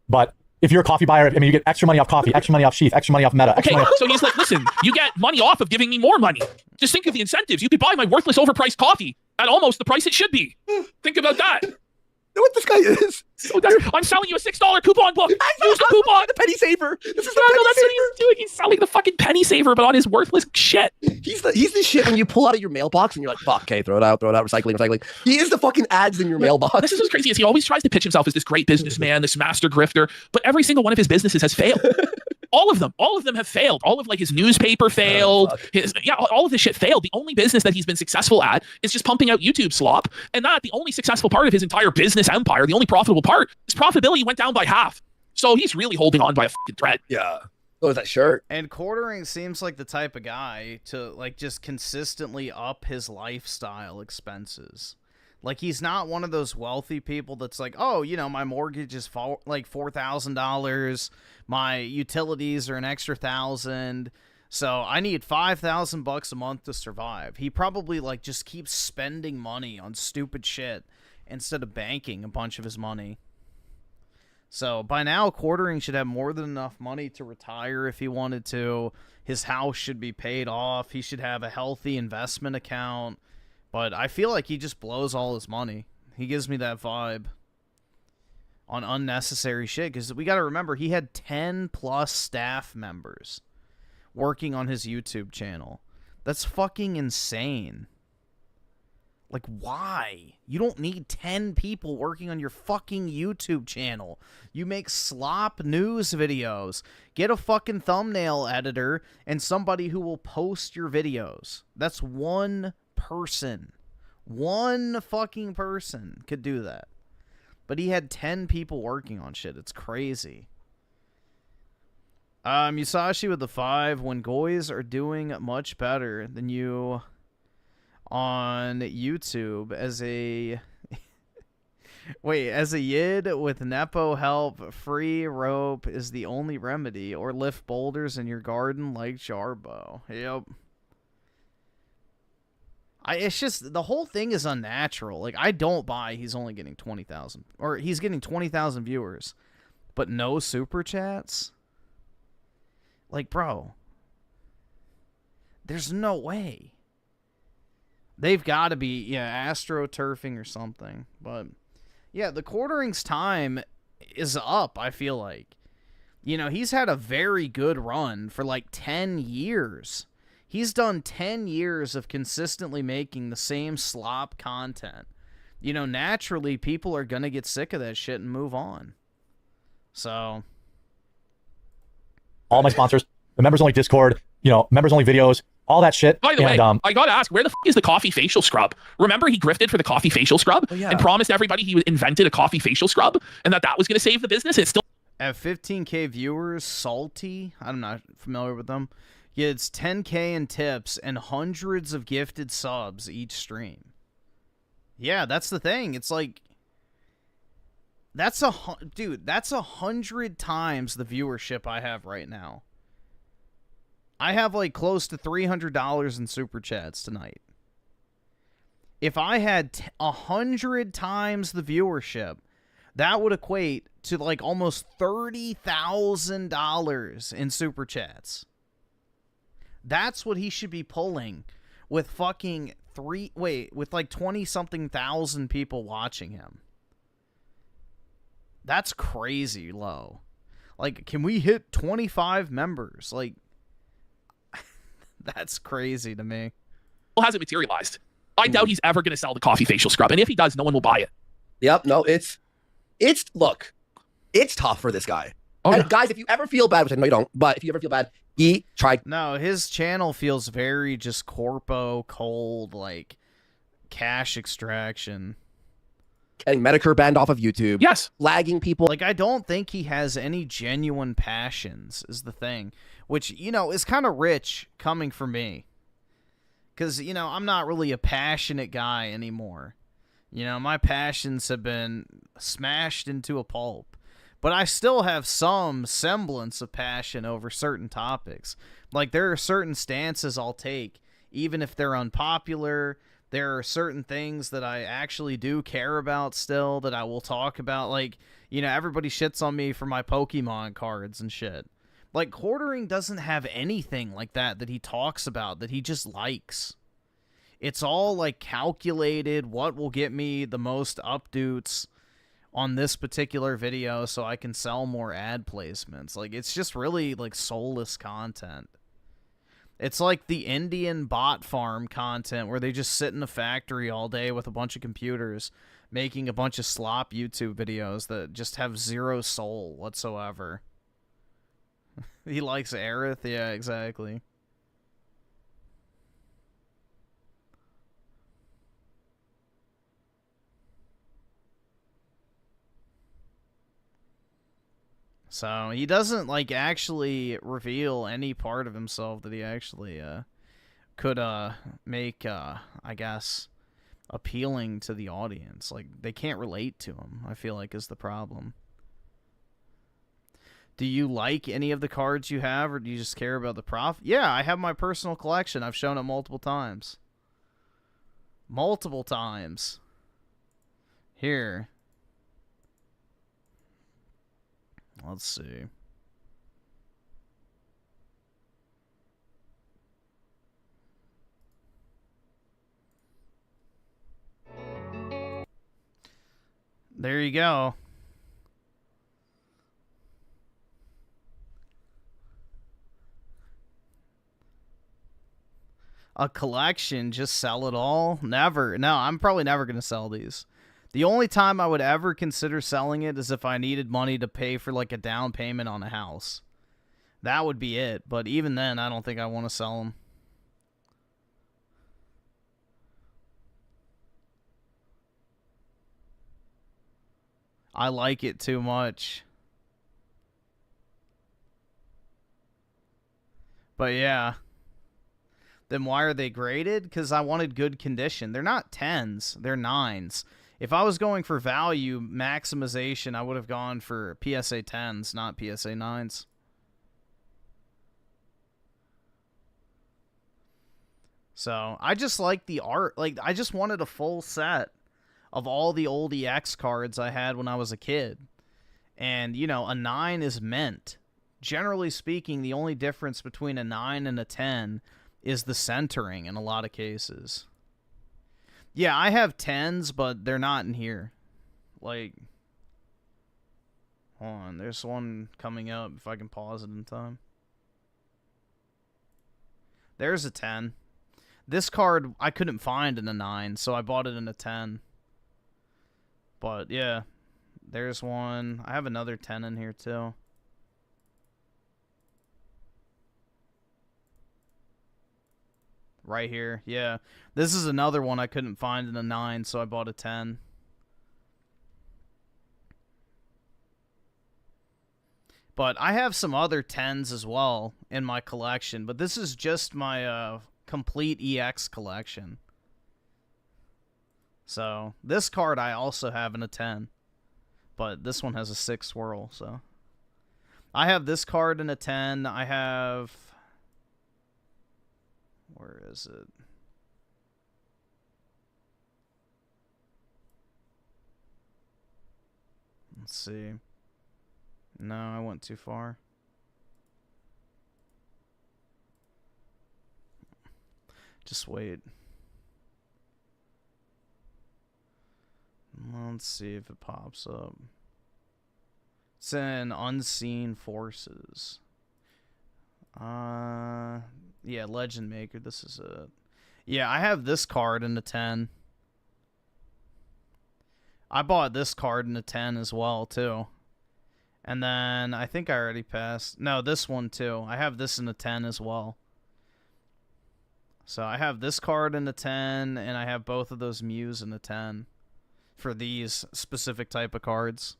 But if you're a coffee buyer, I mean, you get extra money off coffee, extra money off Sheath, extra money off Meta. Okay, so he's like, listen, you get money off of giving me more money. Just think of the incentives. You could buy my worthless, overpriced coffee at almost the price it should be. Think about that. What this guy is? So I'm selling you a $6 coupon book. Use the coupon. The penny saver. This is that's what he's doing. He's selling the fucking penny saver, but on his worthless shit. He's the shit when you pull out of your mailbox and you're like, fuck, okay, throw it out, recycling. He is the fucking ads in your mailbox. This is what's crazy is he always tries to pitch himself as this great businessman, this master grifter, but every single one of his businesses has failed. All of them have failed. All of like his newspaper failed. All of this shit failed. The only business that he's been successful at is just pumping out YouTube slop. And not the only successful part of his entire business empire. The only profitable part, his profitability went down by half. So he's really holding on by a fucking thread. Yeah. Oh, that shirt. And Quartering seems like the type of guy to like just consistently up his lifestyle expenses. Like, he's not one of those wealthy people that's like, oh, you know, my mortgage is like $4,000. My utilities are an extra $1,000. So I need $5,000 a month to survive. He probably like just keeps spending money on stupid shit instead of banking a bunch of his money. So by now, Quartering should have more than enough money to retire if he wanted to. His house should be paid off. He should have a healthy investment account. But I feel like he just blows all his money. He gives me that vibe on unnecessary shit. Because we got to remember, he had 10 plus staff members working on his YouTube channel. That's fucking insane. Like, why? You don't need 10 people working on your fucking YouTube channel. You make slop news videos. Get a fucking thumbnail editor and somebody who will post your videos. That's one person. One fucking person could do that. But he had 10 people working on shit. It's crazy. Musashi with the 5. When goys are doing much better than you on YouTube as a... Wait, as a yid with Nepo help, free rope is the only remedy. Or lift boulders in your garden like Jarbo. Yep. It's just, the whole thing is unnatural. Like, I don't buy he's only getting 20,000. Or he's getting 20,000 viewers. But no super chats? Like, bro. There's no way. They've got to be, astroturfing or something. But, yeah, the Quartering's time is up, I feel like. You know, he's had a very good run for, like, 10 years. He's done 10 years of consistently making the same slop content. You know, naturally, people are going to get sick of that shit and move on. So. All my sponsors, the members-only Discord, members-only videos, all that shit. By the way, I gotta ask, where the f*** is the coffee facial scrub? Remember he grifted for the coffee facial scrub? Oh, yeah. And promised everybody he invented a coffee facial scrub? And that was going to save the business? It's still... At 15K viewers, Salty, I'm not familiar with them, gets 10K in tips and hundreds of gifted subs each stream. Yeah, that's the thing. It's like, that's 100 times the viewership I have right now. I have like close to $300 in super chats tonight. If I had 100 times the viewership, that would equate to like almost $30,000 in super chats. That's what he should be pulling with fucking with like 20-something thousand people watching him. That's crazy low. Like, can we hit 25 members? Like, that's crazy to me. Hasn't materialized. I doubt he's ever going to sell the coffee facial scrub. And if he does, no one will buy it. Yep, no, look, it's tough for this guy. Oh, and guys, if you ever feel bad, which I know you don't, but if you ever feel bad, he tried. No, his channel feels very just corpo, cold, like cash extraction. Getting Medicare banned off of YouTube. Yes. Lagging people. Like, I don't think he has any genuine passions, is the thing. Which, is kind of rich coming from me. Because, I'm not really a passionate guy anymore. My passions have been smashed into a pulp. But I still have some semblance of passion over certain topics. Like, there are certain stances I'll take, even if they're unpopular, There are certain things that I actually do care about still that I will talk about. Like, you know, everybody shits on me for my Pokemon cards and shit. Like, quartering doesn't have anything like that he talks about, that he just likes. It's all, like, calculated, what will get me the most updates on this particular video so I can sell more ad placements. Like, it's just really, like, soulless content. It's like the Indian bot farm content where they just sit in a factory all day with a bunch of computers making a bunch of slop YouTube videos that just have zero soul whatsoever. He likes Aerith? Yeah, exactly. So, he doesn't, like, actually reveal any part of himself that he actually, could, make, I guess, appealing to the audience. Like, they can't relate to him, I feel like, is the problem. Do you like any of the cards you have, or do you just care about the profit? Yeah, I have my personal collection. I've shown it multiple times. Multiple times. Here. Let's see. There you go. A collection, just sell it all? Never. No, I'm probably never going to sell these. The only time I would ever consider selling it is if I needed money to pay for, like, a down payment on a house. That would be it. But even then, I don't think I want to sell them. I like it too much. But yeah. Then why are they graded? Because I wanted good condition. They're not 10s. They're 9s. If I was going for value maximization, I would have gone for PSA 10s, not PSA 9s. So, I just like the art. Like, I just wanted a full set of all the old EX cards I had when I was a kid. And, you know, a 9 is mint. Generally speaking, the only difference between a 9 and a 10 is the centering in a lot of cases. Yeah, I have 10s, but they're not in here. Like, hold on, there's one coming up if I can pause it in time. There's a 10. This card I couldn't find in a 9, so I bought it in a 10. But, yeah, there's one. I have another 10 in here, too. Right here, yeah. This is another one I couldn't find in a 9, so I bought a 10. But I have some other 10s as well in my collection, but this is just my complete EX collection. So, this card I also have in a 10, but this one has a 6 swirl, so. I have this card in a 10, I have... Where is it? Let's see. No, I went too far. Just wait. Let's see if it pops up. It's in Unseen Forces. Yeah, Legend Maker, this is it. Yeah, I have this card in the 10. I bought this card in the 10 as well, too. And then, I think I already passed. No, this one, too. I have this in the 10 as well. So, I have this card in the 10, and I have both of those Mews in the 10. For these specific type of cards.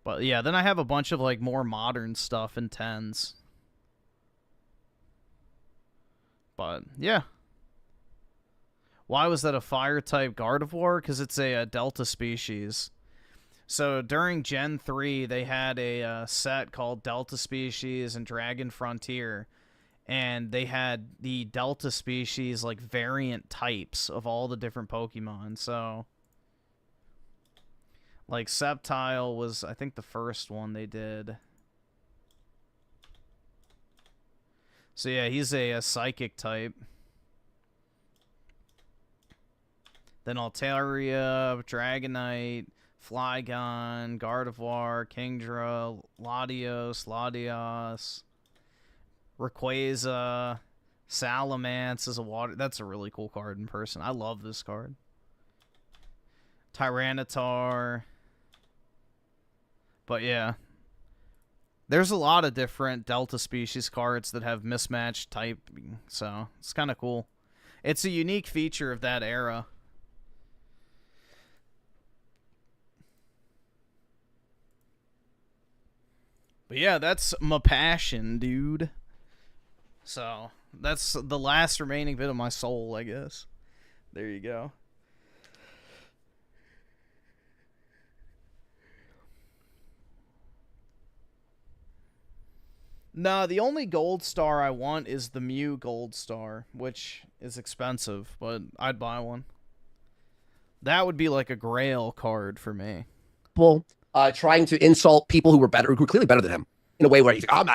But, yeah, then I have a bunch of, like, more modern stuff in 10s. But, yeah. Why was that a fire-type Gardevoir? Because it's a Delta species. So, during Gen 3, they had a set called Delta Species and Dragon Frontier. and they had the Delta species, like, variant types of all the different Pokemon, so... Like, Sceptile was, I think, the first one they did. So yeah, he's a psychic type. Then Altaria, Dragonite, Flygon, Gardevoir, Kingdra, Latios, Rayquaza, Salamence is a water... That's a really cool card in person. I love this card. Tyranitar. But yeah. There's a lot of different Delta species cards that have mismatched typing, so it's kind of cool. It's a unique feature of that era. But yeah, that's my passion, dude. So, that's the last remaining bit of my soul, I guess. There you go. Nah, the only gold star I want is the Mew gold star, which is expensive, but I'd buy one. That would be like a grail card for me. Well, trying to insult people who were better, who were clearly better than him, in a way where he's like,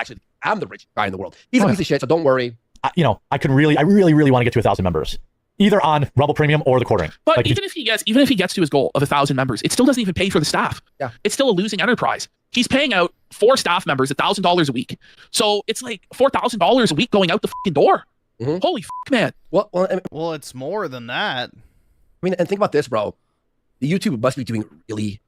I'm the richest guy in the world. He's a piece of shit, so don't worry. I really want to get to 1,000 members, either on Rumble Premium or the quartering. But like even if he gets to his goal of 1,000 members, it still doesn't even pay for the staff. Yeah, it's still a losing enterprise. He's paying out 4 staff members $1,000 a week, so it's like $4,000 a week going out the fucking door. Holy fuck, man! Well, it's more than that. I mean, and think about this, bro. The YouTube must be doing really.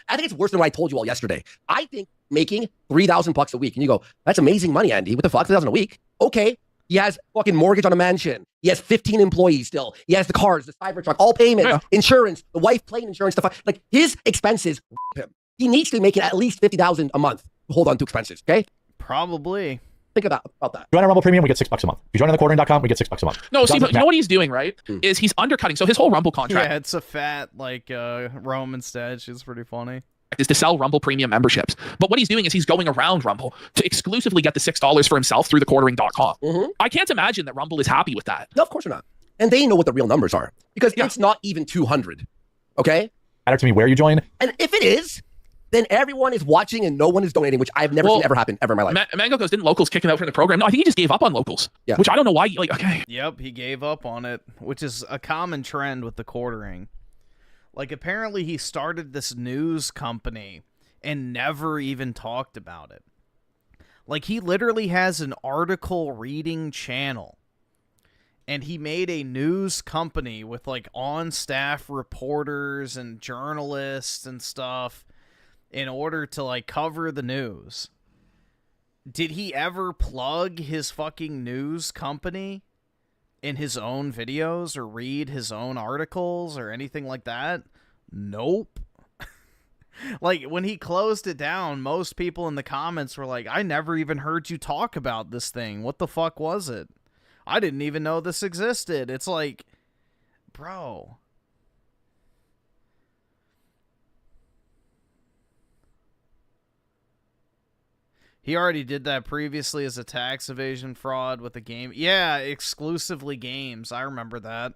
I think it's worse than what I told you all yesterday. I think making $3,000 a week, and you go, that's amazing money, Andy. What the fuck, 3,000 a week? Okay. He has fucking mortgage on a mansion. He has 15 employees still. He has the cars, the Cybertruck, all payment, insurance, the wife plane insurance stuff. Like his expenses him. He needs to be making at least $50,000 a month to hold on to expenses. Okay. Probably. Think about that. Join our Rumble Premium, we get $6 a month. If you join on the quartering.com, we get $6 a month. No, see, but you know what he's doing, right? Is he's undercutting. So his whole Rumble contract. Yeah, it's a fat, like, Roman statue. It's pretty funny. Is to sell Rumble Premium memberships. But what he's doing is he's going around Rumble to exclusively get the $6 for himself through the quartering.com. I can't imagine that Rumble is happy with that. No, of course they're not. And they know what the real numbers are. Because it's not even 200. Okay? Matter to me where you join. And if it is, then everyone is watching and no one is donating, which I've never seen ever happen ever in my life. Mango goes, didn't Locals kick him out from the program? No, I think he just gave up on Locals. Yeah. Which I don't know why. Okay. Yep, he gave up on it, which is a common trend with the quartering. Like, apparently he started this news company and never even talked about it. Like, he literally has an article reading channel. And he made a news company with, like, on-staff reporters and journalists and stuff in order to, like, cover the news. Did he ever plug his fucking news company in his own videos or read his own articles or anything like that? Nope. Like, when he closed it down, most people in the comments were like, I never even heard you talk about this thing. What the fuck was it? I didn't even know this existed. It's like, bro. He already did that previously as a tax evasion fraud with a game. Yeah, exclusively games. I remember that.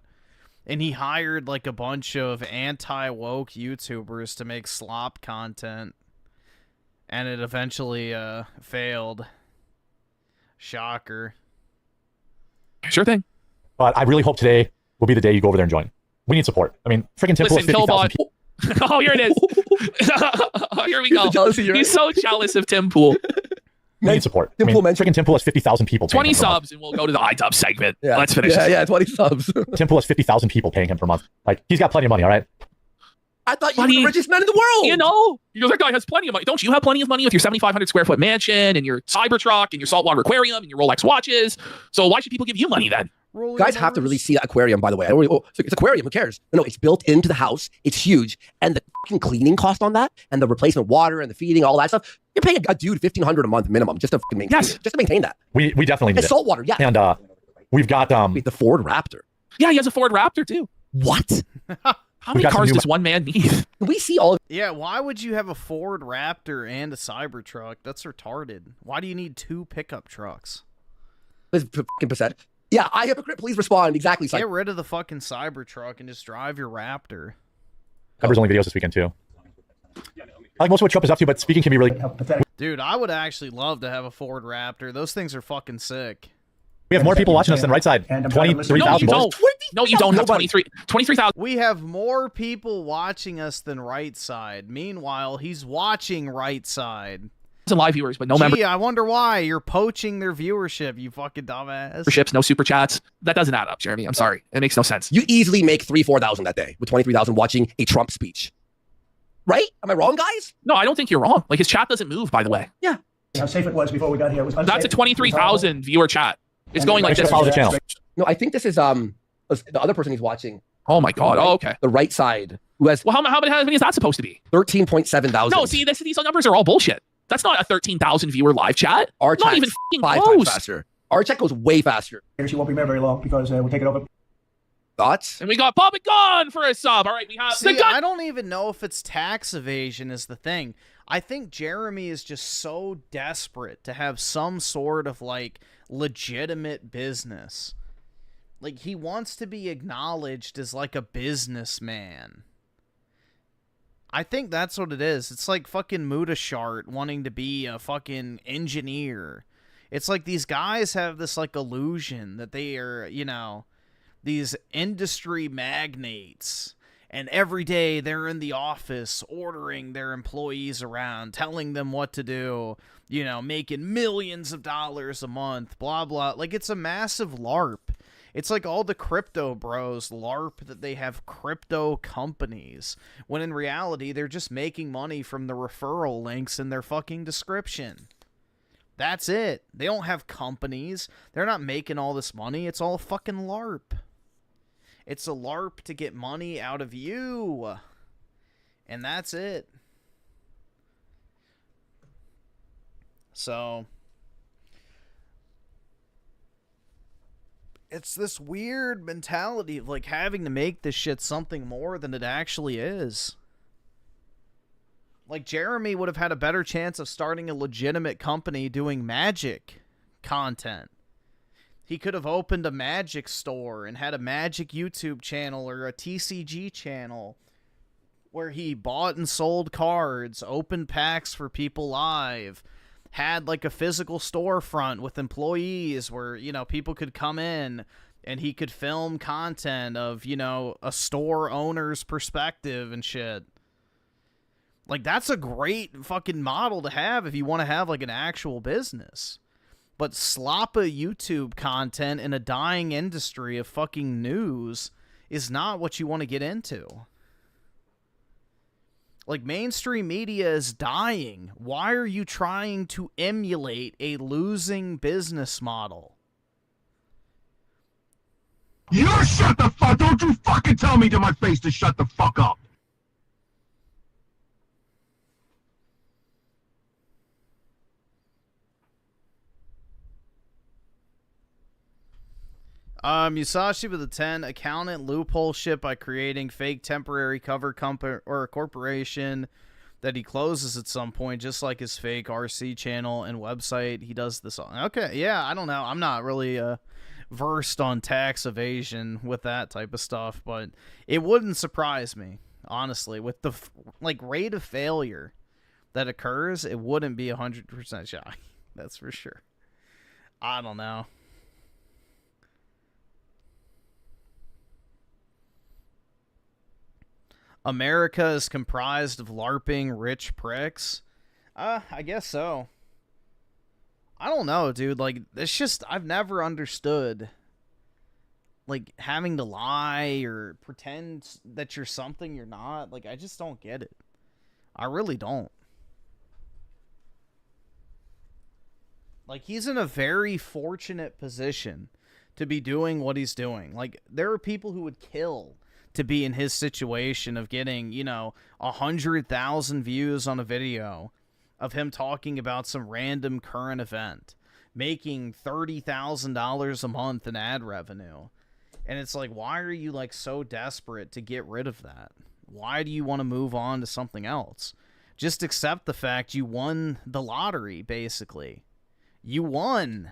And he hired like a bunch of anti-woke YouTubers to make slop content. And it eventually failed. Shocker. Sure thing. But I really hope today will be the day you go over there and join. We need support. I mean, freaking Tim Pool has 50,000 people. Oh, here it is. Oh, here we go. He's so jealous of Tim Pool. We need support. Freaking Tim Pool has 50,000 people. 20 subs and we'll go to the iDub segment. Yeah. Let's finish this. Yeah, 20 subs. Tim Pool has 50,000 people paying him per month. Like, he's got plenty of money, all right? I thought you were the richest man in the world. You know, that guy has plenty of money. Don't you have plenty of money with your 7,500 square foot mansion and your Cybertruck and your saltwater aquarium and your Rolex watches? So why should people give you money then? Guys have to really see that aquarium, by the way. It's aquarium, who cares? No, it's built into the house. It's huge. And the fucking cleaning cost on that and the replacement water and the feeding, all that stuff, you're paying a dude $1,500 a month minimum just to fucking maintain it. Just to maintain that. We definitely need it. Salt water, yeah. And we've got the Ford Raptor. Yeah, he has a Ford Raptor too. What? How many cars does one man need? Can we see all of Yeah, why would you have a Ford Raptor and a Cybertruck? That's retarded. Why do you need 2 pickup trucks? percent. Yeah, I hypocrite. Please respond. Exactly. Get rid of the fucking Cybertruck and just drive your Raptor. Members only videos this weekend too. I like most of what Trump is up to, but speaking can be really. Dude, I would actually love to have a Ford Raptor. Those things are fucking sick. We have more people watching us than right side. 23,000. No, you don't have 23,000. We have more people watching us than right side. Meanwhile, he's watching right side. Live viewers, but no Gee, I wonder why you're poaching their viewership, you fucking dumbass. memberships, no super chats. That doesn't add up, Jeremy. I'm sorry. It makes no sense. You easily make 3,000-4,000 that day with 23,000 watching a Trump speech. Right? Am I wrong, guys? No, I don't think you're wrong. Like, his chat doesn't move, by the way. Yeah. How safe it was before we got here. It was unsafe. That's a 23,000 viewer chat. It's going like this. Follow the channel. No, I think this is the other person he's watching. Oh my god. Oh, okay. The right side, who has how many is that supposed to be? 13.7 thousand. No, see, these numbers are all bullshit. That's not a 13,000 viewer live chat. Our not even chat's fucking 5 close. times faster. Our chat goes way faster. She won't be there very long because we'll take it over. Thoughts? And we got Bob McGon for a sub. All right, we have See, I don't even know if it's tax evasion is the thing. I think Jeremy is just so desperate to have some sort of like legitimate business. Like he wants to be acknowledged as like a businessman. I think that's what it is. It's like fucking Mudashart wanting to be a fucking engineer. It's like these guys have this like illusion that they are, you know, these industry magnates, and every day they're in the office ordering their employees around, telling them what to do, you know, making millions of dollars a month, blah, blah. Like, it's a massive LARP. It's like all the crypto bros LARP that they have crypto companies, when in reality, they're just making money from the referral links in their fucking description. That's it. They don't have companies. They're not making all this money. It's all fucking LARP. It's a LARP to get money out of you. And that's it. So it's this weird mentality of like having to make this shit something more than it actually is. Like Jeremy would have had a better chance of starting a legitimate company doing Magic content. He could have opened a Magic store and had a Magic YouTube channel or a TCG channel where he bought and sold cards, opened packs for people live, had like a physical storefront with employees where, you know, people could come in and he could film content of, you know, a store owner's perspective and shit. Like, that's a great fucking model to have if you want to have like an actual business. But sloppa YouTube content in a dying industry of fucking news is not what you want to get into. Like, mainstream media is dying. Why are you trying to emulate a losing business model? You shut the fuck! Don't you fucking tell me to my face to shut the fuck up! Musashi with a 10. Accountant loophole shit by creating fake temporary cover company or a corporation that he closes at some point, just like his fake RC channel and website. He does this on. Okay, yeah, I don't know. I'm not really versed on tax evasion with that type of stuff, but it wouldn't surprise me, honestly, with the like rate of failure that occurs. It wouldn't be 100% shy. That's for sure. I don't know. America is comprised of LARPing rich pricks? I guess so. I don't know, dude. Like, it's just, I've never understood, like, having to lie or pretend that you're something you're not. Like, I just don't get it. I really don't. Like, he's in a very fortunate position to be doing what he's doing. Like, there are people who would kill to be in his situation of getting, you know, 100,000 views on a video of him talking about some random current event, making $30,000 a month in ad revenue. And it's like, why are you like so desperate to get rid of that? Why do you want to move on to something else? Just accept the fact you won the lottery, basically. You won.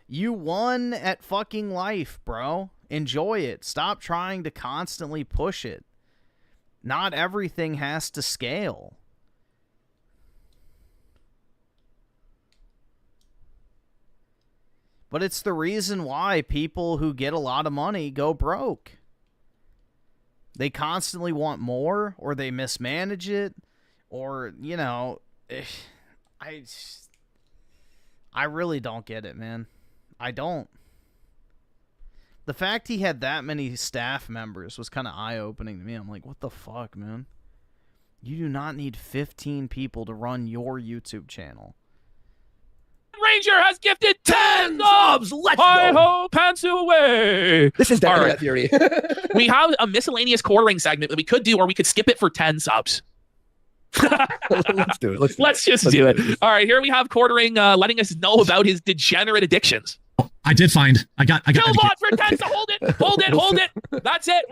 You won at fucking life, bro. Enjoy it. Stop trying to constantly push it. Not everything has to scale. But it's the reason why people who get a lot of money go broke. They constantly want more, or they mismanage it, or, you know, I really don't get it, man. I don't. The fact he had that many staff members was kind of eye-opening to me. I'm like, what the fuck, man? You do not need 15 people to run your YouTube channel. Ranger has gifted 10 subs. Let's Hi go. ho, pants away. This is definitely All a theory. We have a miscellaneous quartering segment that we could do, or we could skip it for 10 subs. Let's do it. Let's just do it. All right, here we have quartering letting us know about his degenerate addictions. I did find. I got. Killbot for 10, so hold it. That's it.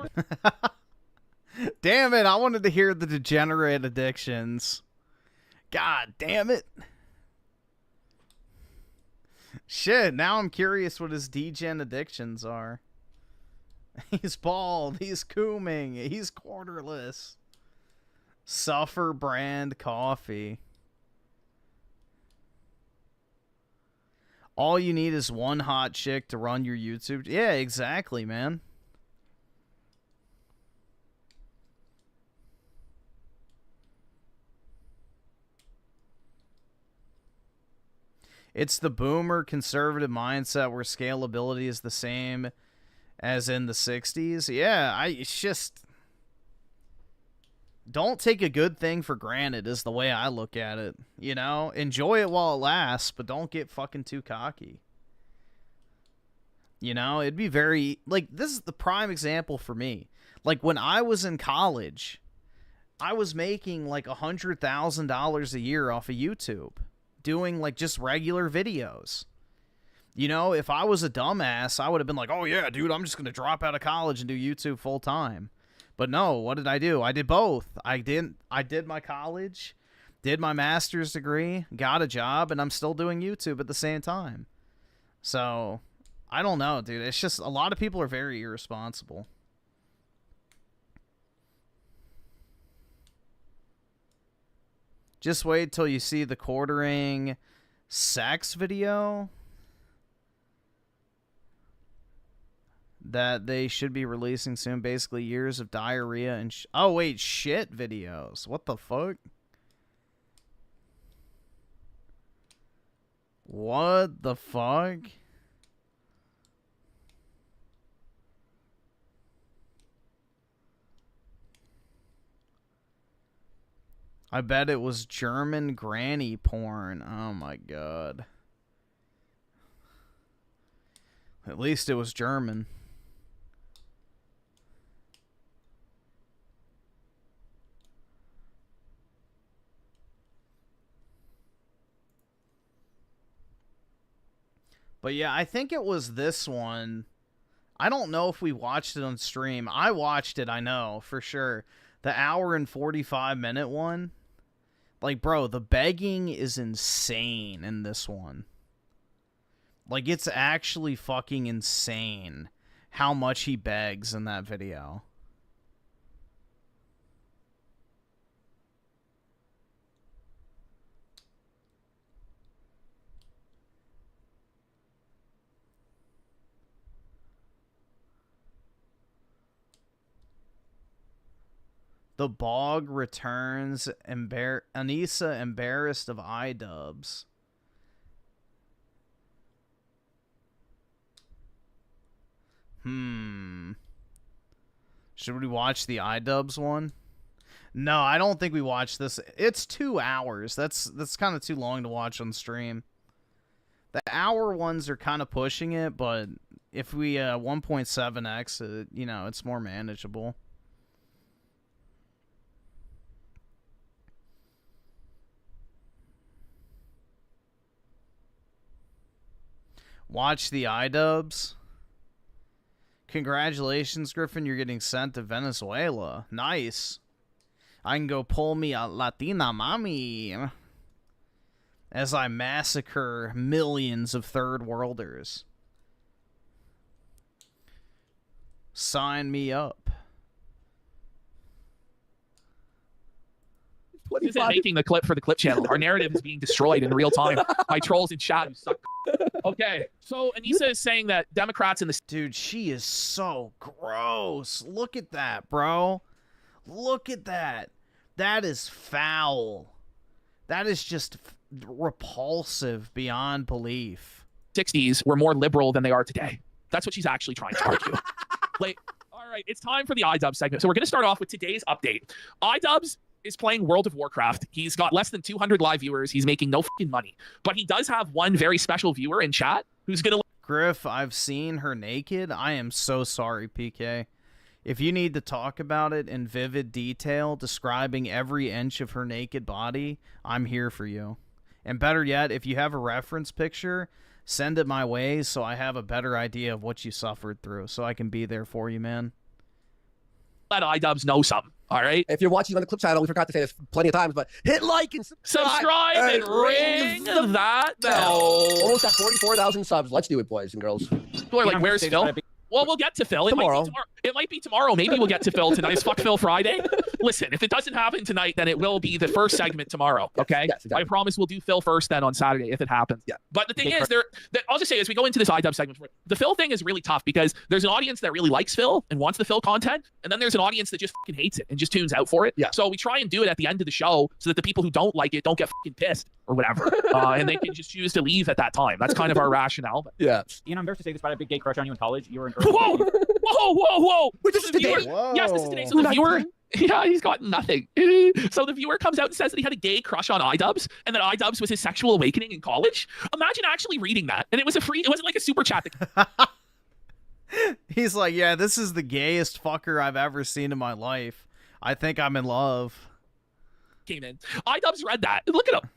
Damn it, I wanted to hear the degenerate addictions. God damn it. Shit, now I'm curious what his degen addictions are. He's bald, he's cooming, he's quarterless. Suffer brand coffee. All you need is one hot chick to run your YouTube. Yeah, exactly, man. It's the boomer conservative mindset where scalability is the same as in the 60s. Yeah, it's just... Don't take a good thing for granted is the way I look at it. You know? Enjoy it while it lasts, but don't get fucking too cocky. You know? It'd be very... Like, this is the prime example for me. Like, when I was in college, I was making like $100,000 a year off of YouTube. Doing like just regular videos. You know, if I was a dumbass, I would have been like, oh yeah, dude, I'm just going to drop out of college and do YouTube full time. But no, what did I do? I did both. I did my college, did my master's degree, got a job, and I'm still doing YouTube at the same time. So, I don't know, dude. It's just a lot of people are very irresponsible. Just wait till you see the quartering sex video that they should be releasing soon. Basically, years of diarrhea and oh wait, shit videos. What the fuck? What the fuck? I bet it was German granny porn. Oh my god. At least it was German. But yeah, I think it was this one. I don't know if we watched it on stream. I watched it, I know, for sure. The hour and 45-minute one. Like, bro, the begging is insane in this one. Like, it's actually fucking insane how much he begs in that video. The Bog returns. Anissa embarrassed of iDubbbz. Should we watch the iDubbbz one? No, I don't think we watched this. It's 2 hours. That's kind of too long to watch on stream. The hour ones are kind of pushing it, but if we 1.7x, you know, it's more manageable. Watch the iDubbbz. Congratulations, Griffin. You're getting sent to Venezuela. Nice. I can go pull me a Latina mommy. as I massacre millions of third worlders. Sign me up. This isn't making the clip for the clip channel. Our narrative is being destroyed in real time by trolls in chat who suck. Okay, so Anissa is saying that Democrats in the... Dude, she is so gross. Look at that, bro. Look at that. That is foul. That is just repulsive beyond belief. 60s were more liberal than they are today. That's what she's actually trying to argue. Like, all right, it's time for the iDubbbz segment. So we're going to start off with today's update. iDubbbz is playing World of Warcraft. He's got less than 200 live viewers. He's making no fucking money. But he does have one very special viewer in chat who's going to... Griff, I've seen her naked. I am so sorry, PK. If you need to talk about it in vivid detail, describing every inch of her naked body, I'm here for you. And better yet, if you have a reference picture, send it my way so I have a better idea of what you suffered through, so I can be there for you, man. Let iDubbbz know something. All right. If you're watching on the clip channel, we forgot to say this plenty of times, but hit like and subscribe and ring that bell. Almost at 44,000 subs. Let's do it, boys and girls. People are like, "Where's Phil?" Well, we'll get to Phil. Tomorrow. It might be tomorrow. Maybe we'll get to Phil tonight. It's Fuck Phil Friday. Listen, if it doesn't happen tonight, then it will be the first segment tomorrow. Okay? Yes, exactly. I promise we'll do Phil first then on Saturday if it happens. Yeah. But the thing is, I'll just say as we go into this iDubbbz segment, the Phil thing is really tough because there's an audience that really likes Phil and wants the Phil content, and then there's an audience that just fucking hates it and just tunes out for it. Yeah. So we try and do it at the end of the show so that the people who don't like it don't get fucking pissed or whatever, and they can just choose to leave at that time. That's kind of our rationale. But... Yeah. Ian, I'm embarrassed to say this, but I had a big gay crush on you in college. You were in. Whoa! Whoa! Wait, this is today? Yes, this is today. So the viewer, yeah, he's got nothing. So the viewer comes out and says that he had a gay crush on iDubbbz, and that iDubbbz was his sexual awakening in college. Imagine actually reading that, and it was it wasn't like a super chat. He's like, yeah, this is the gayest fucker I've ever seen in my life. I think I'm in love. Came in. iDubbbz read that. Look at him.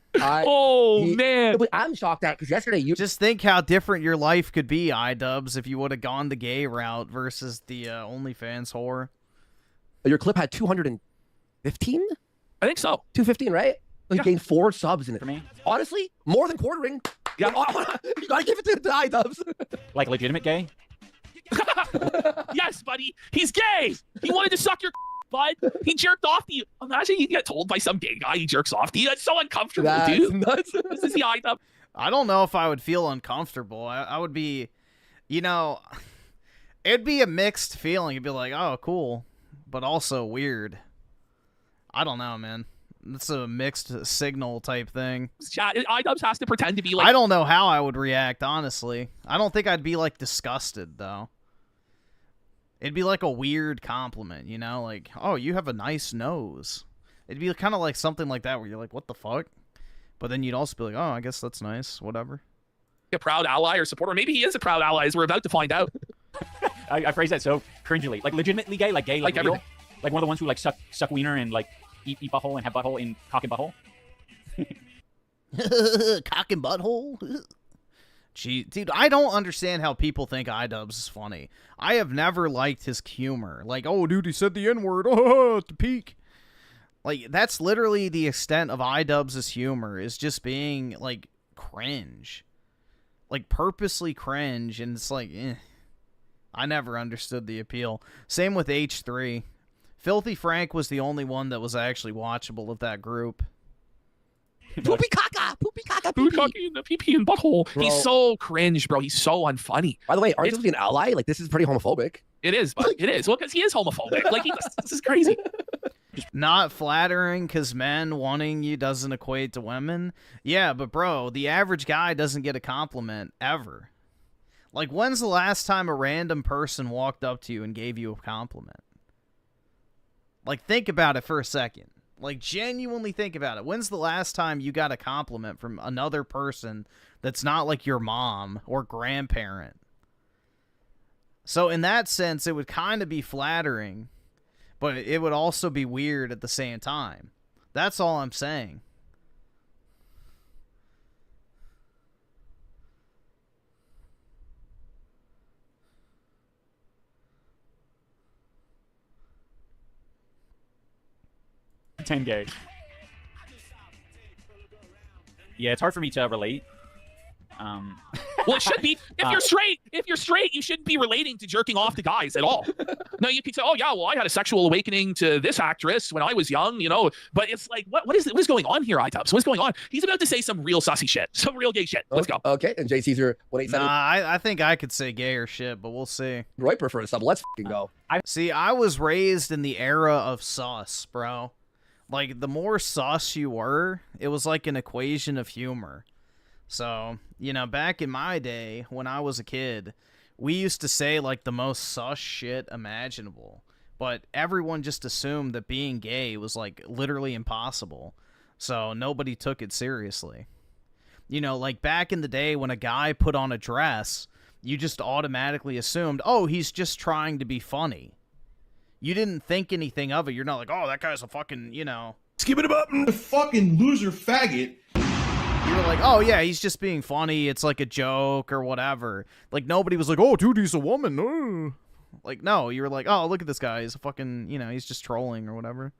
Man. I'm shocked at because yesterday you just think how different your life could be, iDubbbz, if you would have gone the gay route versus the OnlyFans whore. Your clip had 215? I think so. 215, right? You gained 4 subs in it. For me, honestly, more than quartering. Yeah, you gotta give it to iDubbbz. Like legitimate gay? Yes, buddy. He's gay. He wanted to suck your bud. He jerked off to you. Imagine you get told by some gay guy he jerks off to you. That's so uncomfortable, dude. Nuts. This is the iDubbbz. I don't know if I would feel uncomfortable. I would be, it'd be a mixed feeling. It'd be like, oh, cool, but also weird. I don't know, man. It's a mixed signal type thing. Chat, iDubbbz has to pretend to be like... I don't know how I would react, honestly. I don't think I'd be, like, disgusted, though. It'd be like a weird compliment, like, oh, you have a nice nose. It'd be kind of like something like that where you're like, what the fuck? But then you'd also be like, oh, I guess that's nice, whatever. A proud ally or supporter. Maybe he is a proud ally, as we're about to find out. I phrase that so cringily. Like legitimately gay, like gay, like real? Everything. Like one of the ones who like suck wiener and like eat butthole and have butthole in cock and butthole. Cock and butthole? Gee, dude, I don't understand how people think iDubbbz is funny. I have never liked his humor. Like, oh, dude, he said the N-word. Oh, at the peak. Like, that's literally the extent of iDubbbz's humor, is just being, like, cringe. Like, purposely cringe, and it's like, I never understood the appeal. Same with H3. Filthy Frank was the only one that was actually watchable of that group. Poopy caca, poopy caca, pee pee in the pee pee and butthole. Bro. He's so cringe, bro. He's so unfunny. By the way, aren't you supposed to be an ally? Like, this is pretty homophobic. It is, but it is. Well, because he is homophobic. Like, this is crazy. Not flattering because men wanting you doesn't equate to women. Yeah, but bro, the average guy doesn't get a compliment ever. Like, when's the last time a random person walked up to you and gave you a compliment? Like, think about it for a second. Like, genuinely think about it. When's the last time you got a compliment from another person that's not like your mom or grandparent? So in that sense, it would kind of be flattering, but it would also be weird at the same time. That's all I'm saying. Gay. Yeah, it's hard for me to relate. Well, it should be. If you're straight, you shouldn't be relating to jerking off to guys at all. No, you can say, oh yeah, well, I had a sexual awakening to this actress when I was young, you know. But it's like, what is going on here, iTubs? What's going on? He's about to say some real sussy shit, some real gay shit. Let's go. Okay, and Jay Caesar 187. Nah, I think I could say gayer shit, but we'll see. Roy prefers sub. Let's fucking go. See, I was raised in the era of sus, bro. Like, the more sus you were, it was like an equation of humor. So, you know, back in my day, when I was a kid, we used to say, like, the most sus shit imaginable. But everyone just assumed that being gay was, like, literally impossible. So nobody took it seriously. You know, like, back in the day when a guy put on a dress, you just automatically assumed, oh, he's just trying to be funny. You didn't think anything of it. You're not like, oh, that guy's a fucking, you know... Skip it up, the fucking loser faggot. You were like, oh, yeah, he's just being funny. It's like a joke or whatever. Like, nobody was like, oh, dude, he's a woman. Oh. Like, no, you were like, oh, look at this guy. He's a fucking, you know, he's just trolling or whatever.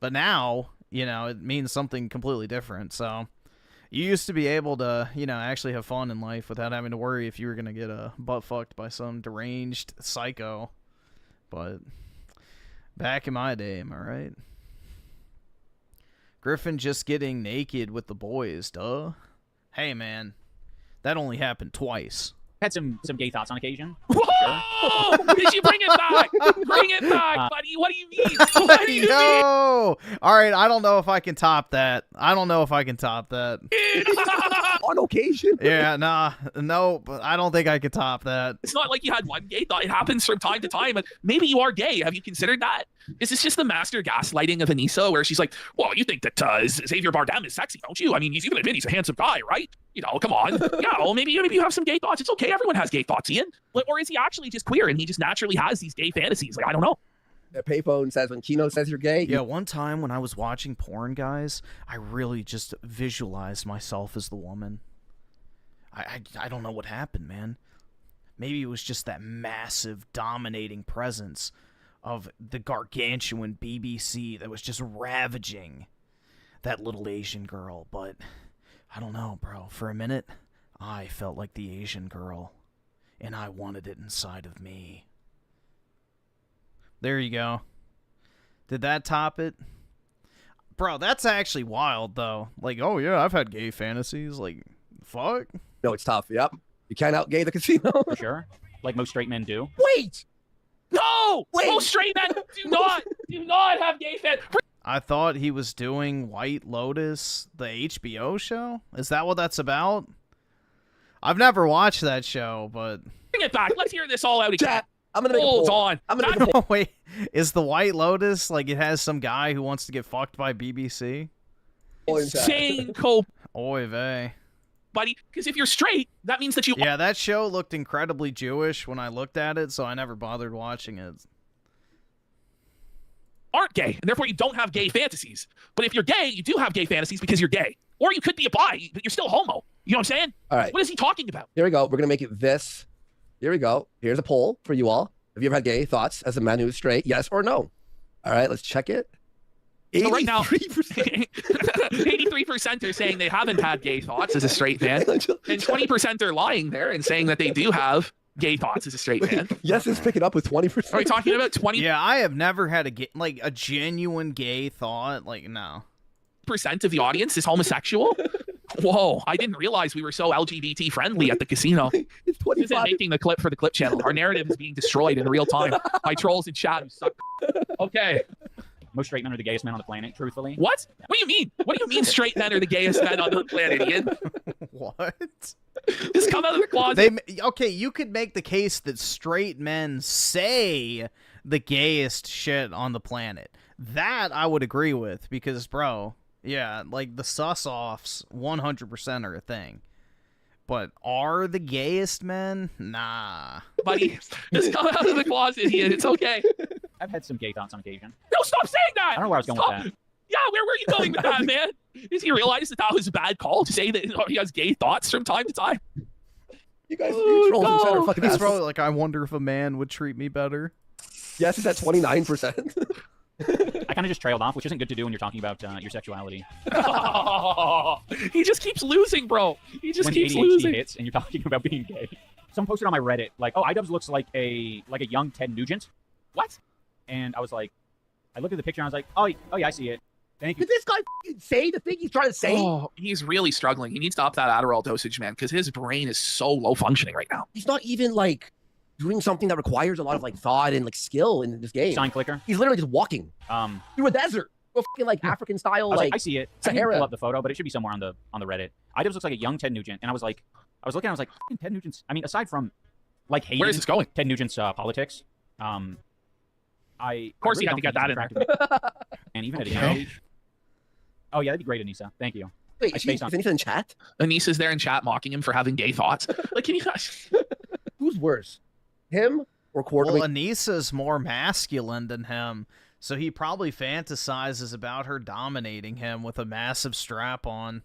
But now, you know, it means something completely different. So you used to be able to, you know, actually have fun in life without having to worry if you were going to get butt fucked by some deranged psycho. But back in my day, am I right? Griffin just getting naked with the boys, duh. Hey, man, that only happened twice. Had some gay thoughts on occasion. Whoa! Did you bring it back? Bring it back, buddy. What do you mean? What do you mean? All right, I don't know if I can top that. On occasion? Yeah, no, but I don't think I can top that. It's not like you had one gay thought. It happens from time to time. And maybe you are gay. Have you considered that? Is this just the master gaslighting of Anissa, where she's like, well, you think that Xavier Bardem is sexy, don't you? I mean, he's even admit he's a handsome guy, right? You know, come on. Yeah, well, maybe you have some gay thoughts. It's okay. Everyone has gay thoughts, Ian. Or is he actually just queer and he just naturally has these gay fantasies? Like, I don't know. Payphone says when Kino says you're gay. Yeah, one time when I was watching porn, guys, I really just visualized myself as the woman. I don't know what happened, man. Maybe it was just that massive, dominating presence of the gargantuan BBC that was just ravaging that little Asian girl. But I don't know, bro. For a minute, I felt like the Asian girl, and I wanted it inside of me. There you go. Did that top it? Bro, that's actually wild, though. Like, oh, yeah, I've had gay fantasies. Like, fuck. No, it's tough. Yep. You can't out-gay the casino. For sure. Like most straight men do. Wait! No! Wait! Most straight men do not have gay fantasies. I thought he was doing White Lotus, the HBO show? Is that what that's about? I've never watched that show, but... Bring it back. Let's hear this all out again. Chat. I'm gonna make Hold a poll. on. I'm gonna make a poll. Wait, is the White Lotus, like, it has some guy who wants to get fucked by BBC? Insane cope. Oy vey. Buddy, because if you're straight, that means that you... Yeah, that show looked incredibly Jewish when I looked at it, so I never bothered watching it. Aren't gay, and therefore you don't have gay fantasies. But if you're gay, you do have gay fantasies because you're gay. Or you could be a bi, but you're still homo. You know what I'm saying? All right. What is he talking about? Here we go. We're gonna make it this. Here we go. Here's a poll for you all. Have you ever had gay thoughts as a man who's straight? Yes or no? All right, let's check it. So right now, 83% are saying they haven't had gay thoughts as a straight man, and 20% are lying there and saying that they do have gay thoughts as a straight man. Yes, it's picking up with 20%. Are we talking about 20%? Yeah, I have never had a genuine gay thought. Like, no. % of the audience is homosexual? Whoa, I didn't realize we were so LGBT friendly at the casino. It's 25. This isn't making the clip for the clip channel. Our narrative is being destroyed in real time by trolls in chat who suck. Okay. Most straight men are the gayest men on the planet, truthfully. What? What do you mean? What do you mean straight men are the gayest men on the planet, Ian? What? Just come out of the closet. Okay, you could make the case that straight men say the gayest shit on the planet. That I would agree with, because, bro, yeah, like, the sus-offs 100% are a thing. But are the gayest men? Nah. Buddy, just come out of the closet, Ian. It's okay. I've had some gay thoughts on occasion. No, stop saying that! I don't know where I was going with that. Yeah, where were you going with that, man? Does he realize that was a bad call to say that he has gay thoughts from time to time? You guys, you trolls in chat are fucking He's assholes. probably like, I wonder if a man would treat me better. Yes, it's at 29%. I kind of just trailed off, which isn't good to do when you're talking about your sexuality. He just keeps losing, bro. He just when keeps ADHD losing. hits and you're talking about being gay. Someone posted on my Reddit, like, oh, iDubbbz looks like a young Ted Nugent. What? And I was like, I looked at the picture and I was like, oh yeah, I see it. Thank you. Did this guy say the thing he's trying to say? Oh, he's really struggling. He needs to up that Adderall dosage, man, because his brain is so low functioning right now. He's not even like doing something that requires a lot of like thought and like skill in this game. Sign clicker. He's literally just walking through a desert, a fucking like African style. I was like I see it. I didn't Sahara. pull up the photo, but it should be somewhere on the Reddit. iDubbbz looks like a young Ted Nugent, and I was looking, I was like, Ted Nugent's. I mean, aside from like hating Where is this going? Ted Nugent's politics, Of course, you have to get that in there. And even at a Okay. young age. Oh yeah, that'd be great, Anissa. Thank you. Wait, I is spaced on. Anissa in chat? Anissa's there in chat mocking him for having gay thoughts. Like, can you guys? Who's worse, him or Quarter? Well, Anissa's more masculine than him, so he probably fantasizes about her dominating him with a massive strap on.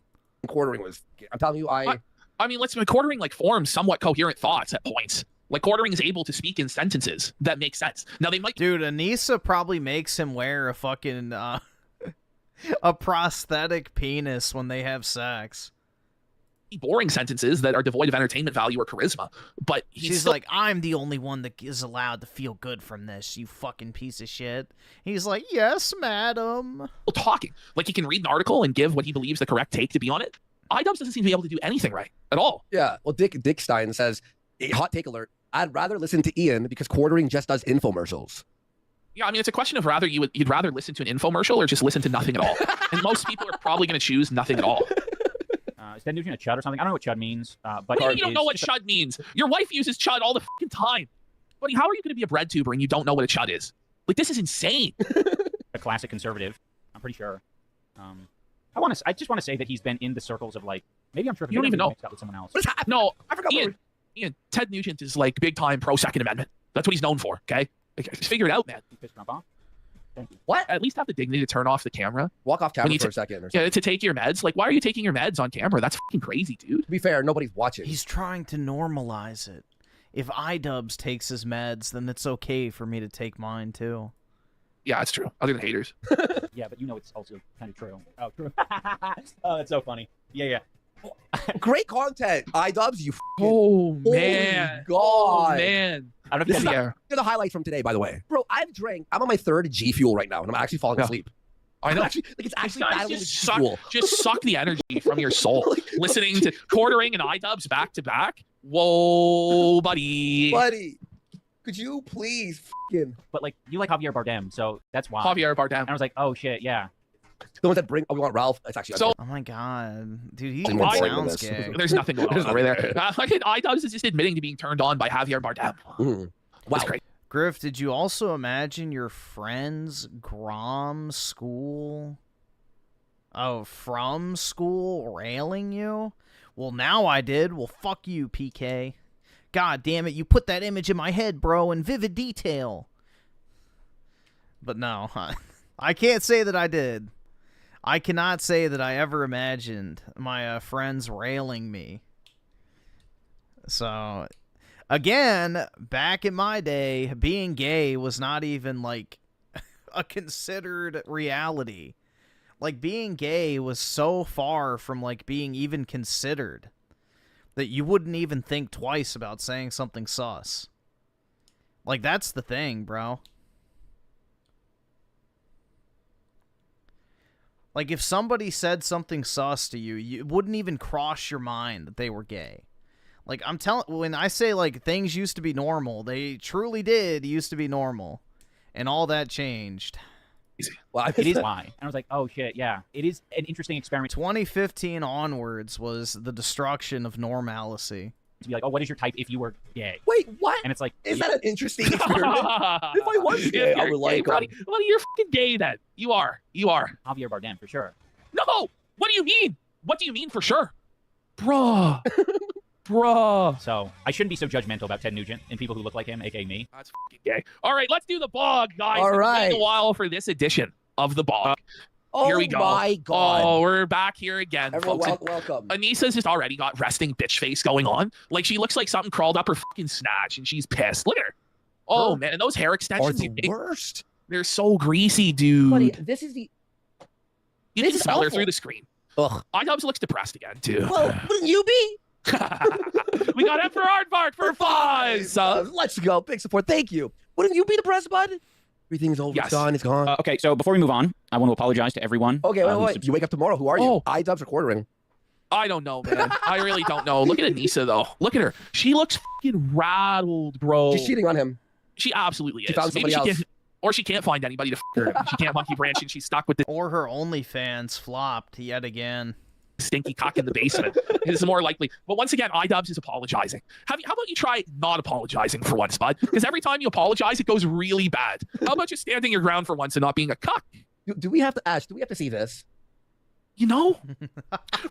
Quartering was. I'm telling you, I mean, let's Quartering like forms somewhat coherent thoughts at points. Like Quartering is able to speak in sentences that make sense. Now they might. Dude, Anissa probably makes him wear a fucking a prosthetic penis when they have sex. Boring sentences that are devoid of entertainment value or charisma, but She's like, I'm the only one that is allowed to feel good from this, you fucking piece of shit. He's like, yes, madam. Talking like he can read an article and give what he believes the correct take to be on it. iDubbbz doesn't seem to be able to do anything right at all. Yeah. Well, Dick Stein says, hot take alert. I'd rather listen to Ian because Quartering just does infomercials. Yeah, I mean, it's a question of you'd rather listen to an infomercial or just listen to nothing at all. And most people are probably going to choose nothing at all. Is Ted Nugent a chud or something? I don't know what chud means. But What do you mean you don't know what chud means? Your wife uses chud all the fucking time. Buddy, how are you going to be a bread tuber and you don't know what a chud is? Like, this is insane. A classic conservative. I'm pretty sure. I just want to say that he's been in the circles of like, maybe I'm sure. You don't even know. Mixed up with someone else. No, I forgot. Ian, Ted Nugent is like big time pro Second Amendment. That's what he's known for. Okay, like, just figure it out, man. What? At least have the dignity to turn off the camera. Walk off camera When you for a second. Or Yeah, to take your meds. Like, why are you taking your meds on camera? That's fucking crazy, dude. To be fair, nobody's watching. He's trying to normalize it. If iDubbbz takes his meds, then it's okay for me to take mine too. Yeah, it's true. Other than haters. Yeah, but you know it's also kind of true. Oh, true. Oh, that's so funny. Yeah. Great content, iDubbbz. You. Oh man. God. Oh man. I don't know if This you is have not- they're the highlights from today, by the way. Bro, I'm on my third G Fuel right now, and I'm actually falling asleep. I know. It's actually Guys, battling just G suck, Fuel. just suck the energy from your soul. Listening to Quartering and iDubbbz back to back. Whoa, buddy. Buddy, could you please fucking... But like, you like Javier Bardem, so that's why. Javier Bardem. And I was like, oh shit, yeah. The ones that bring... Oh, we want Ralph? It's actually... So- Oh my god, dude, he It's more boring than sounds this. gay. There's nothing going on over there. iDubbbz is just admitting to being turned on by Javier Bardem. Wow. That's great. Griff, did you also imagine your friend's Grom school? Oh, from school railing you? Well, now I did. Well, fuck you, PK. God damn it, you put that image in my head, bro, in vivid detail. But no, I can't say that I did. I cannot say that I ever imagined my friends railing me. So, again, back in my day, being gay was not even, like, a considered reality. Like, being gay was so far from, like, being even considered that you wouldn't even think twice about saying something sus. Like, that's the thing, bro. Like, if somebody said something sus to you, it wouldn't even cross your mind that they were gay. Like, I'm telling, when I say, like, things used to be normal, they truly did used to be normal. And all that changed. Well, It is why. And I was like, oh shit, yeah. It is an interesting experiment. 2015 onwards was the destruction of normalcy. To be like, oh, what is your type if you were gay? Wait, what? And it's like, Is that an interesting experiment? If I was gay, I would like... buddy, you're fucking gay then. You are. Javier Bardem, for sure. No! What do you mean? What do you mean for sure? Bruh. Bruh. So, I shouldn't be so judgmental about Ted Nugent and people who look like him, aka me. That's fucking gay. All right, let's do the bog, guys. All It's right. been a while for this edition of the bog. Oh Here we go. my God. Oh, we're back here again, Everyone, folks. welcome. Anissa's just already got resting bitch face going on. Like, she looks like something crawled up her fucking snatch, and she's pissed. Look at her. Oh, man, and those hair Are extensions. the worst. They're so greasy, dude. Buddy, this is the. You this can is smell her awful. through the screen. Ugh. iDubbbz looks depressed again, too. Well, wouldn't you be? We got Emperor Aardvark for 5. Let's go. Big support. Thank you. Wouldn't you be depressed, bud? Everything's over. Yes. It's gone. It's gone. Okay, so before we move on, I want to apologize to everyone. Okay, wait. You wake up tomorrow. Who are you? iDubbbz recording. I don't know, man. I really don't know. Look at Anissa, though. Look at her. She looks fucking rattled, bro. She's cheating on him. She absolutely is. found somebody else. Or she can't find anybody to f her. She can't monkey branch, and she's stuck with the Or her OnlyFans flopped yet again. stinky cock in the basement. It's more likely. But once again, iDubbbz is apologizing. How about you try not apologizing for once, bud? Because every time you apologize, it goes really bad. How about just standing your ground for once and not being a cuck? Do we have to ask? Do we have to see this? You know?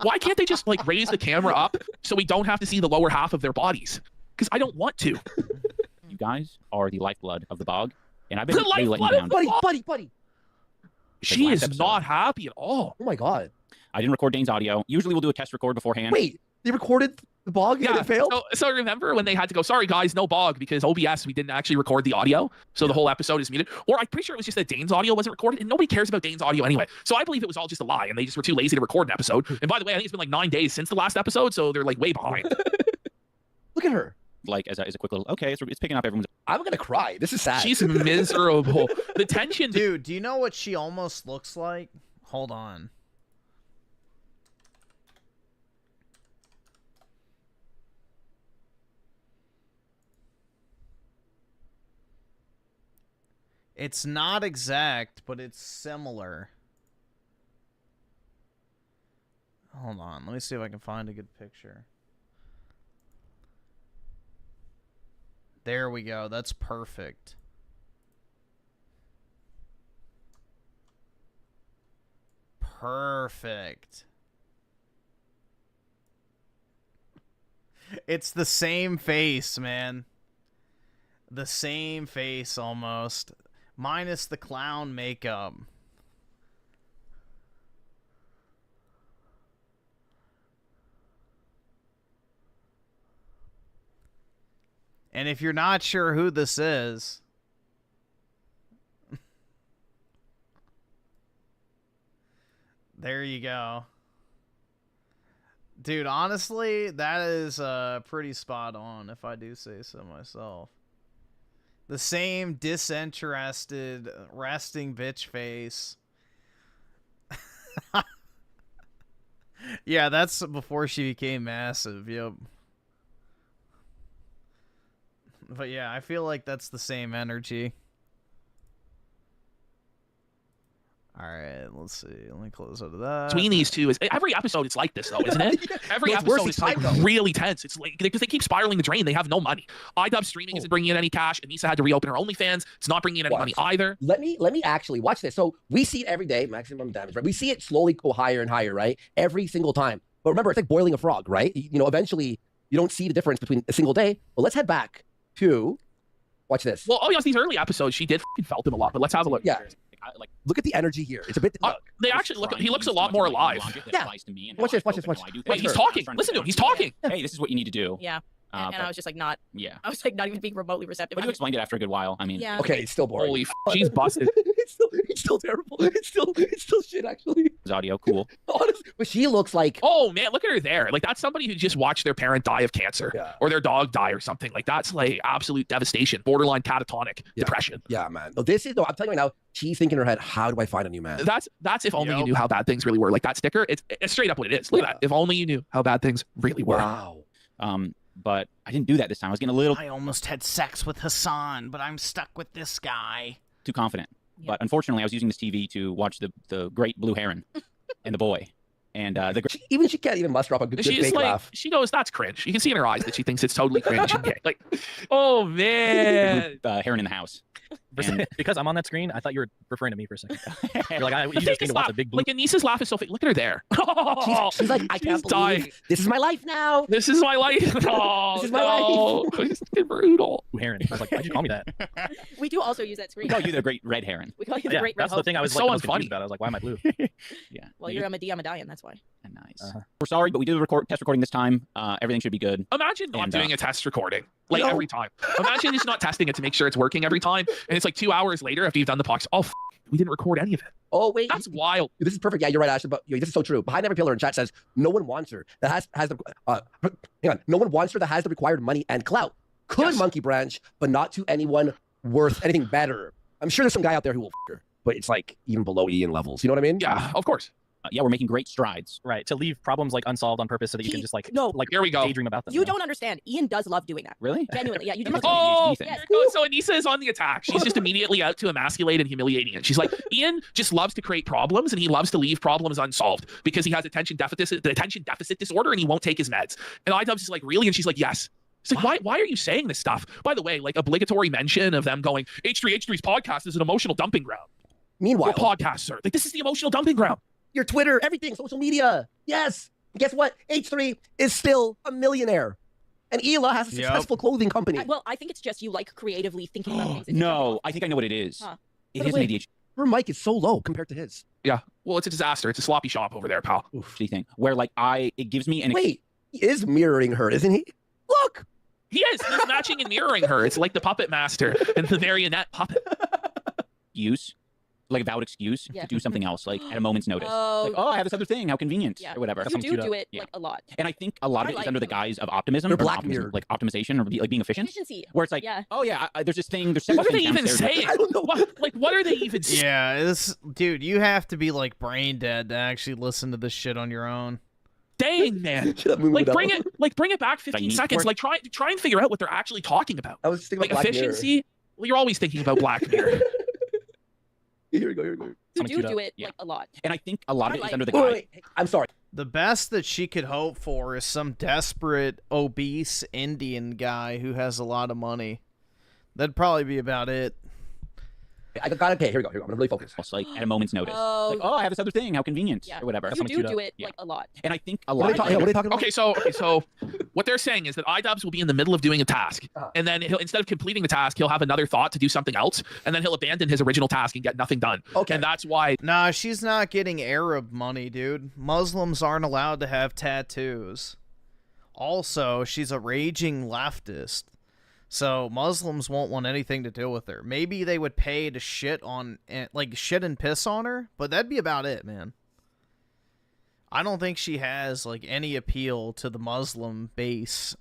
Why can't they just like raise the camera up so we don't have to see the lower half of their bodies? Because I don't want to. You guys are the lifeblood of the bog, and I've been The really letting you lifeblood down. of Buddy. Because She last is episode, not happy at all. Oh my god. I didn't record Dane's audio. Usually we'll do a test record beforehand. Wait, they recorded the bog and it failed? So remember when they had to go, sorry guys, no bog, because OBS, we didn't actually record the audio, so the whole episode is muted. Or I'm pretty sure it was just that Dane's audio wasn't recorded, and nobody cares about Dane's audio anyway. So I believe it was all just a lie, and they just were too lazy to record an episode. And by the way, I think it's been like 9 days since the last episode, so they're like way behind. Look at her. Like as a quick little, okay, it's picking up everyone's. I'm gonna cry. This is sad. She's miserable. The tension. Dude, do you know what she almost looks like? Hold on. It's not exact, but it's similar. Hold on, let me see if I can find a good picture. There we go, that's perfect. Perfect. It's the same face, man. The same face almost. Minus the clown makeup. And if you're not sure who this is, there you go. Dude, honestly, that is pretty spot on, if I do say so myself. The same disinterested, resting bitch face. Yeah, that's before she became massive, yep. But yeah, I feel like that's the same energy. Alright, let's see. Let me close out of that. Between these two, is every episode it's like this though, isn't it? Every No, it's worse episode is each like time, though. really tense. It's like because they keep spiraling the drain. They have no money. iDubbbz streaming isn't bringing in any cash. Anissa had to reopen her OnlyFans. It's not bringing in any money either. Let me actually watch this. So we see it every day, maximum damage, right? We see it slowly go higher and higher, right? Every single time. But remember, it's like boiling a frog, right? You know, eventually you don't see the difference between a single day. But let's head back to watch this. Well, oh yes, these early episodes she did f***ing felt him a lot. But let's have a look. Yeah. Like, look at the energy here. It's a bit. They actually look. He looks a lot more alive. Yeah. Watch this. Watch this. Watch. Wait, he's talking. Listen to him. He's talking. Hey, this is what you need to do. Yeah. And I was just like not. Yeah. I was like not even being remotely receptive. But you explained it after a good while. I mean. Yeah. Okay, it's still boring. Holy she's busted. It's still terrible. It's still shit actually. Audio, cool. Honestly, but she looks like. Oh man, look at her there. Like that's somebody who just watched their parent die of cancer or their dog die or something. Like that's like absolute devastation, borderline catatonic depression. Yeah, man. No, this is no. I'm telling you right now. She's thinking in her head, how do I find a new man? That's if only you knew how bad things really were. Like that sticker, it's straight up what it is. Look at that. If only you knew how bad things really were. Wow. But I didn't do that this time. I was getting a little I almost had sex with Hassan, but I'm stuck with this guy. too confident. But unfortunately, I was using this TV to watch the great Blue Heron and the boy. And she can't even muster up a good She's fake like, laugh. she goes, that's cringe. You can see in her eyes that she thinks it's totally cringe. And gay. Like, oh man. Heron in the house. Because I'm on that screen, I thought you were referring to me for a second. You're like, you just need to watch a big blue. Like Anissa's laugh is so fake. Look at her there. She's like, I can't believe dying. this is my life now. This is my life. Oh, This is my life. It's brutal. Blue Heron. I was like, why'd you call me that? We do also use that screen. We call you the great red heron. We call you the great red that's the host. thing I was It's like so most confused unfunny. about. I was like, why am I blue? Yeah. Well, you're a Medallion, that's why. Nice. We're sorry, but we did a test recording this time. Everything should be good. Imagine not And, doing a test recording. Like No. every time. Imagine just not testing it to make sure it's working every time, and it's like 2 hours later after you've done the podcast. Oh, we didn't record any of it. Oh wait, that's wild. This is perfect. Yeah, you're right, Ashton. But this is so true. Behind every pillar in chat says no one wants her that has the hang on. No one wants her that has the required money and clout. Could Monkey Branch, but not to anyone worth anything better. I'm sure there's some guy out there who will f her, but it's like even below Ian levels. You know what I mean? Yeah, of course. Yeah, we're making great strides. Right, to leave problems like unsolved on purpose so that you can just like here we go. daydream about them. You don't understand. Ian does love doing that. Really? Genuinely, yeah. You do. Oh, Yes. here it goes. So Anissa is on the attack. She's just immediately out to emasculate and humiliate Ian. She's like, Ian just loves to create problems and he loves to leave problems unsolved because he has attention deficit disorder and he won't take his meds. And IDubbbz is like, really? And she's like, yes. It's like, why are you saying this stuff? By the way, like obligatory mention of them going, H3H3's podcast is an emotional dumping ground. Meanwhile, your podcast, sir. Like, this is the emotional dumping ground. Your Twitter, everything, social media. Yes. And guess what? H3 is still a millionaire. And Hila has a successful clothing company. Well, I think it's just you like creatively thinking about things. No, I think I know what it is. Huh. It By is the an way, ADHD. Her mic is so low compared to his. Yeah. Well, it's a disaster. It's a sloppy shop over there, pal. thing where like it gives me an Wait, he is mirroring her, isn't he? Look. He is. He's matching and mirroring her. It's like the puppet master and the marionette puppet. excuse, like a valid excuse to do something else, like at a moment's notice. It's like, oh, I have this other thing. How convenient, or whatever. You do it like a lot. And I think a lot of it is under the guise of optimism, They're or not Black optimism, Mirror. like optimization, or like being efficient. Efficiency. Where it's like, oh yeah, there's this thing. There's several What are they things even downstairs. saying? I don't know. What are they even saying? Yeah, this dude, you have to be like brain dead to actually listen to this shit on your own. Dang, man. Like bring it back 15 seconds. Like try and figure out what they're actually talking about. I was thinking like about Black Mirror. efficiency. Well, you're always thinking about Black Mirror. Here we go. Here we go. You do it like a lot. And I think a lot of it is under the Wait, guise. wait, I'm sorry. The best that she could hope for is some desperate, obese Indian guy who has a lot of money. That'd probably be about it. I got okay. Here we go. I'm gonna really focus. It's like at a moment's notice. Oh. Like, oh, I have this other thing. How convenient, or whatever. You do it like a lot. And I think a What lot. are they talking about? Okay, so what they're saying is that IDubbbz will be in the middle of doing a task, and then he'll, instead of completing the task, he'll have another thought to do something else, and then he'll abandon his original task and get nothing done. Okay. And that's why. Nah, she's not getting Arab money, dude. Muslims aren't allowed to have tattoos. Also, she's a raging leftist. So Muslims won't want anything to do with her. Maybe they would pay to shit and piss on her, but that'd be about it, man. I don't think she has like any appeal to the Muslim base.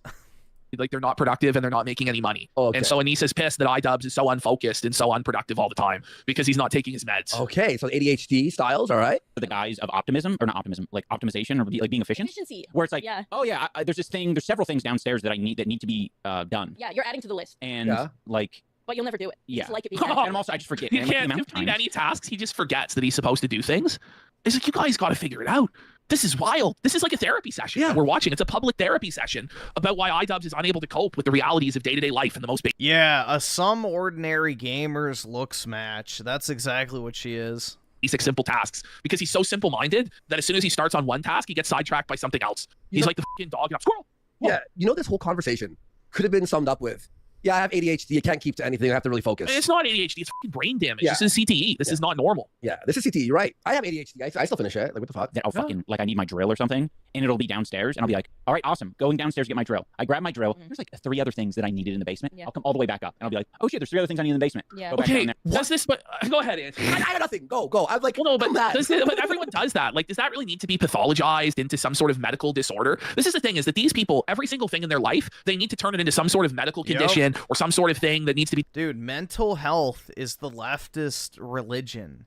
Like they're not productive and they're not making any money. Okay. And so Anissa's pissed that IDubbbz is so unfocused and so unproductive all the time because he's not taking his meds. Okay, so ADHD styles, all right. The guise of optimism, or not optimism, like optimization, or like being efficient. Efficiency. Where it's like, Yeah. oh yeah, there's this thing. There's several things downstairs that need to be done. Yeah, you're adding to the list. And like, But you'll never do it. You yeah. just like it being and added. I'm also I just forget. He and, like, the can't amount of complete times- any tasks. He just forgets that he's supposed to do things. It's like, you guys got to figure it out. This is wild. This is like a therapy session that we're watching. It's a public therapy session about why IDubbbz is unable to cope with the realities of day-to-day life in the most basic. Yeah, a some ordinary gamer's looks match. That's exactly what she is. Basic simple tasks, because he's so simple-minded that as soon as he starts on one task, he gets sidetracked by something else. He's like the fucking dog in a squirrel. Yeah, you know, this whole conversation could have been summed up with, yeah, I have ADHD. I can't keep to anything. I have to really focus. It's not ADHD. It's fucking brain damage. Yeah. This is CTE. This is not normal. Yeah, this is CTE. You're right. I have ADHD. I still finish it. Like, what the fuck? That I'll fucking, like, I need my drill or something, and it'll be downstairs, and I'll be like, all right, awesome, going downstairs to get my drill. I grab my drill. There's like 3 other things that I needed in the basement. I'll come all the way back up, and I'll be like, oh shit, there's 3 other things I need in the basement. Yeah. Go back Okay, down there. does this, but go ahead, Anthony. I got nothing. Go. I'm like, well, no, but, that. but everyone does that. Like, does that really need to be pathologized into some sort of medical disorder? This is the thing, is that these people, every single thing in their life, they need to turn it into some sort of medical condition or some sort of thing that needs to be. Dude, mental health is the leftist religion.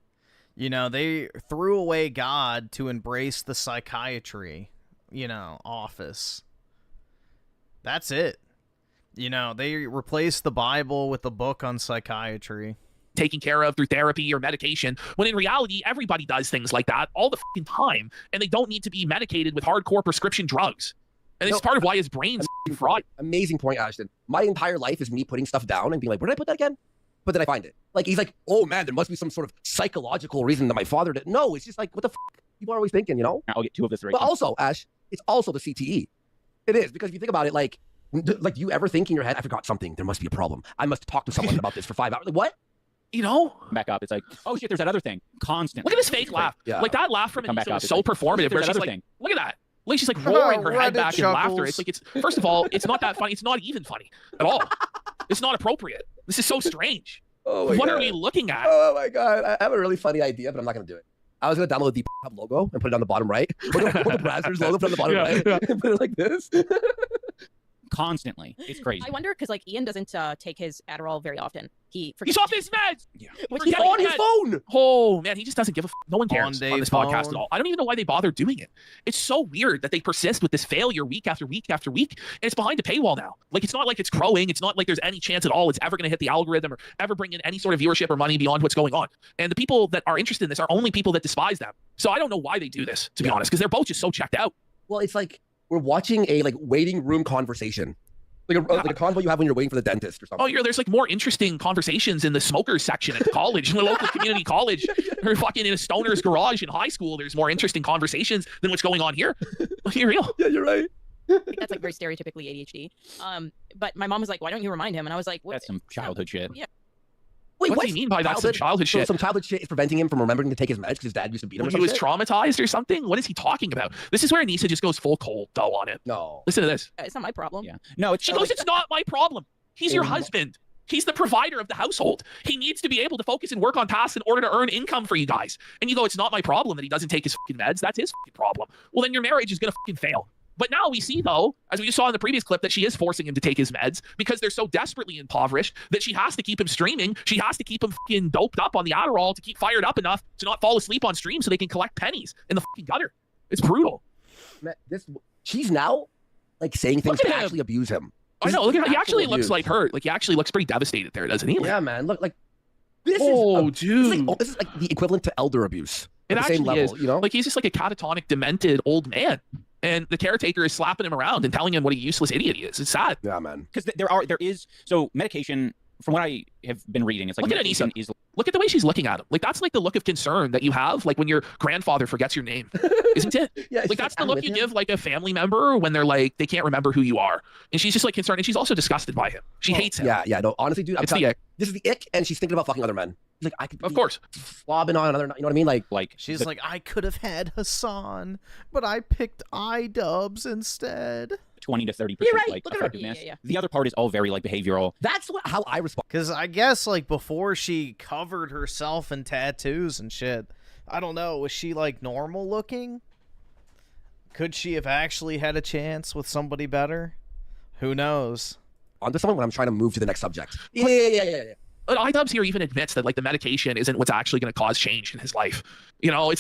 You know, they threw away God to embrace the psychiatry, office. That's it. They replaced the Bible with a book on psychiatry. Taken care of through therapy or medication, when in reality, everybody does things like that all the fucking time, and they don't need to be medicated with hardcore prescription drugs. And it's part of why his brain's fried. Amazing point, Ashton. My entire life is me putting stuff down and being like, where did I put that again? But then I find it. Like, he's like, oh man, there must be some sort of psychological reason that my father did. No, it's just like, what the fuck? People are always thinking, I'll get 2 of the 3. But also, Ash, it's also the CTE. It is, because if you think about it, like you ever think in your head, I forgot something. There must be a problem. I must talk to someone about this for 5 hours. Like, what? Back up. It's like, oh shit, there's that other thing. Constant. Look at this fake laugh. Yeah. Like that laugh from Come back Anissa up. was It's so like, performative. there's Where she's another like, thing. look at that. Like she's like roaring her head Reddit back in laughter. chuckles. It's like it's first of all, it's not that funny. It's not even funny at all. It's not appropriate. This is so strange. Oh my What God. are we looking at? Oh my God. I have a really funny idea, but I'm not going to do it. I was going to download the Hub logo and put it on the bottom right. Or the Brazzers logo, put it on the bottom right. And put it like this. Constantly. It's crazy. I wonder because like Ian doesn't take his Adderall very often. He's off his meds. Which Forget is on his his meds. phone. Oh man, he just doesn't give a no one cares on On this Dave's podcast phone. at all. I don't even know why they bother doing it. It's so weird that they persist with this failure week after week after week, and it's behind a paywall now. Like it's not like it's growing. It's not like there's any chance at all it's ever going to hit the algorithm or ever bring in any sort of viewership or money beyond what's going on. And the people that are interested in this are only people that despise them. So I don't know why they do this, to be honest, because they're both just so checked out. Well, it's like we're watching a like waiting room conversation. Like a convo you have when you're waiting for the dentist or something. Oh, there's like more interesting conversations in the smokers section at the college, in the local community college, or fucking in a stoner's garage in high school. There's more interesting conversations than what's going on here. You're real. Yeah, you're right. That's like very stereotypically ADHD. But my mom was like, "Why don't you remind him?" And I was like, "What?" That's some childhood shit. Yeah. Wait, What do you mean by that? Some childhood So shit? some childhood shit is preventing him from remembering to take his meds because his dad used to beat him. When or he was some shit? traumatized or something? What is he talking about? This is where Anissa just goes full cold though on it. No. Listen to this. It's not my problem. Yeah. No, it's She goes, "It's not my problem. He's your Oh my- husband. He's the provider of the household. He needs to be able to focus and work on tasks in order to earn income for you guys." And you go, "It's not my problem that he doesn't take his fucking meds. That's his fucking problem." Well, then your marriage is gonna fucking fail. But now we see, though, as we just saw in the previous clip, that she is forcing him to take his meds because they're so desperately impoverished that she has to keep him streaming. She has to keep him fucking doped up on the Adderall to keep fired up enough to not fall asleep on stream so they can collect pennies in the fucking gutter. It's brutal. Man, she's now like saying things Look to at him. actually abuse him. I know. Look at how he actually Actual looks abuse. like hurt. Like he actually looks pretty devastated there, doesn't he? Like, Yeah, man. Look, like this oh, is dude. this is like the equivalent to elder abuse. It At the same actually level, is. you know? Like he's just like a catatonic, demented old man, and the caretaker is slapping him around and telling him what a useless idiot he is. It's sad. Yeah, man. Because there is so medication. From what I have been reading, it's like Look at medication Anissa. is Look at the way she's looking at him. Like that's like the look of concern that you have, like when your grandfather forgets your name, isn't it? Yeah, Like she's that's the "I'm look with you him." give like a family member when they're like they can't remember who you are, and she's just like concerned, and she's also disgusted by him. She hates him. Yeah, yeah. No, honestly, dude, It's the ick. this is the ick, and she's thinking about fucking other men. She's like, I could, Of course. slobbing on another. You know what I mean? Like She's like, I could have had Hassan, but I picked iDubbbz instead. 20 to 30% You're right. like Look at her. effectiveness. Yeah. The other part is all very like behavioral. That's how I respond. Because I guess, like, before she covered herself in tattoos and shit, I don't know, was she, like, normal looking? Could she have actually had a chance with somebody better? Who knows? onto someone when I'm trying to move to the next subject. Yeah. But iDubbbz here even admits that like the medication isn't what's actually going to cause change in his life. You know,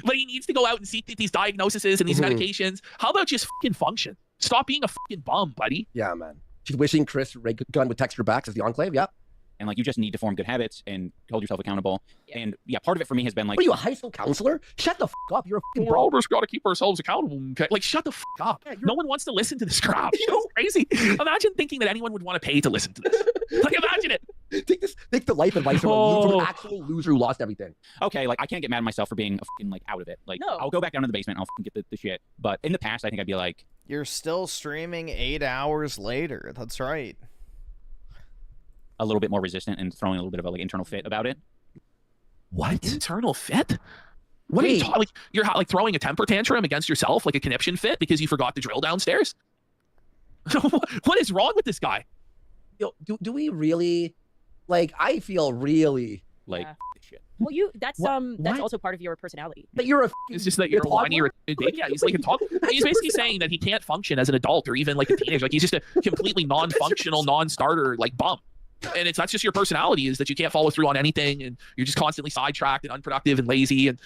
but he needs to go out and seek these diagnoses and these medications. How about just fucking function? Stop being a fucking bum, buddy. Yeah, man. She's wishing Chris Gunn would text her back as the Enclave. Yeah. And like you just need to form good habits and hold yourself accountable. And yeah, part of it for me has been like, What are you, a high school counselor? Shut the fuck up. You're a fucking We're all just got to keep ourselves accountable. Okay? Like, shut the fuck up. No one wants to listen to this crap. It's crazy. Imagine thinking that anyone would want to pay to listen to this. Like, imagine it. Take the life advice from from an actual loser who lost everything. okay, like I can't get mad at myself for being a fucking like out of it. Like No. I'll go back down to the basement and I'll fucking get the shit. But in the past, I think I'd be like, You're still streaming 8 hours later. That's right. a little bit more resistant and throwing a little bit of a like internal fit about it. What? Internal fit? What are you talking? Like you're like throwing a temper tantrum against yourself, like a conniption fit because you forgot to drill downstairs? What is wrong with this guy? Yo, do we really, like, I feel really like shit. Well, that's What? also part of your personality. That you're a It's just that you're a whiny or a baby. Yeah, he's like a talk. He's basically saying that he can't function as an adult or even like a teenager. Like he's just a completely non-functional, non-starter, like bum. And that's just your personality, is that you can't follow through on anything, and you're just constantly sidetracked and unproductive and lazy. And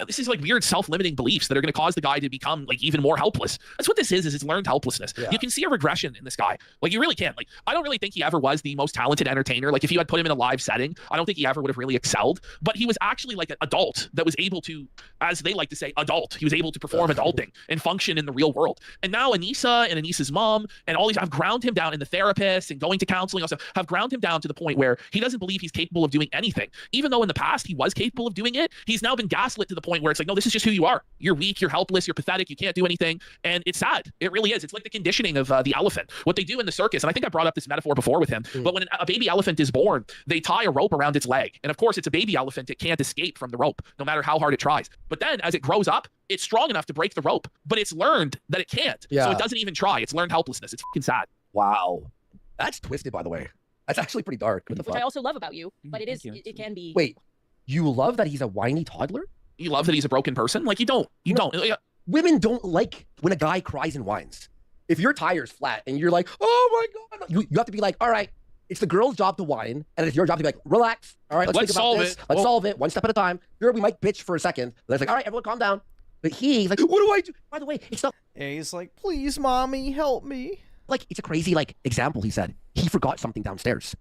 this is like weird self-limiting beliefs that are going to cause the guy to become like even more helpless. That's what this is it's learned helplessness. Yeah. You can see a regression in this guy. Like you really can. Like I don't really think he ever was the most talented entertainer. Like if you had put him in a live setting, I don't think he ever would have really excelled. But he was actually like an adult that was able to, as they like to say, adult. He was able to perform adulting and function in the real world. And now Anissa and Anissa's mom and all these have ground him down, in the therapist and going to counseling also have ground him down to the point where he doesn't believe he's capable of doing anything. Even though in the past he was capable of doing it, he's now been gaslit to the point where it's like, no, this is just who you are. You're weak, you're helpless, you're pathetic, you can't do anything. And it's sad. It really is. It's like the conditioning of the elephant. What they do in the circus, and I think I brought up this metaphor before with him, but when a baby elephant is born, they tie a rope around its leg. And of course, it's a baby elephant. It can't escape from the rope, no matter how hard it tries. But then as it grows up, it's strong enough to break the rope, but it's learned that it can't. So it doesn't even try. It's learned helplessness. It's fucking sad. Wow. That's twisted, by the way. That's actually pretty dark. What the Which fuck? I also love about you, but it can be. Wait, you love that he's a whiny toddler? You love that he's a broken person? Like, you don't. Women don't like when a guy cries and whines. If your tire's flat and you're like, oh my God, you have to be like, all right, it's the girl's job to whine, and it's your job to be like, relax. All right, let's think about this. Let's solve it one step at a time. Sure, we might bitch for a second. Then it's like, all right, everyone calm down. But he's like, what do I do? By the way, it's not. Yeah, he's like, please, mommy, help me. Like, it's a crazy, like, example, he said. He forgot something downstairs.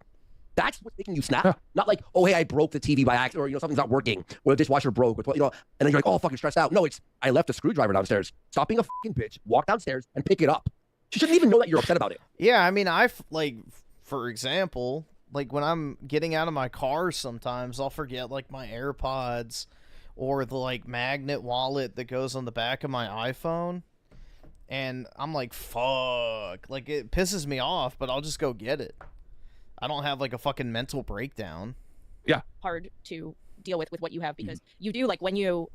That's what's making you snap. Not like, oh, hey, I broke the TV by accident, or, you know, something's not working, or the dishwasher broke, or, you know, and then you're like, oh, fucking stressed out. No, it's, I left a screwdriver downstairs. Stop being a fucking bitch, walk downstairs, and pick it up. She shouldn't even know that you're upset about it. Yeah, I mean, like, for example, like, when I'm getting out of my car sometimes, I'll forget, like, my AirPods or the, like, magnet wallet that goes on the back of my iPhone. And I'm like, fuck. Like, it pisses me off, but I'll just go get it. I don't have, like, a fucking mental breakdown. Yeah. Hard to deal with what you have, because you do, like, when you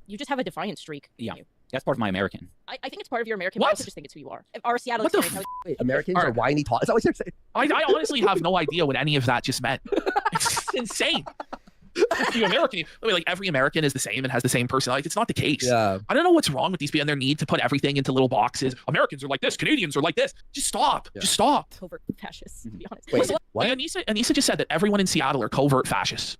just have a defiant streak. Yeah. That's part of my American. I think it's part of your American, but I also just think it's who you are. Our Seattle experience. Wait, Americans are whiny toddlers. Is that what you're saying? I honestly have no idea what any of that just meant. It's insane. You American, I mean, like, every American is the same and has the same personality. It's not the case. Yeah. I don't know what's wrong with these people and their need to put everything into little boxes. Americans are like this. Canadians are like this. Just stop. Just stop. Covert fascists, to be honest. Wait, what? Like, Anissa just said that everyone in Seattle are covert fascists.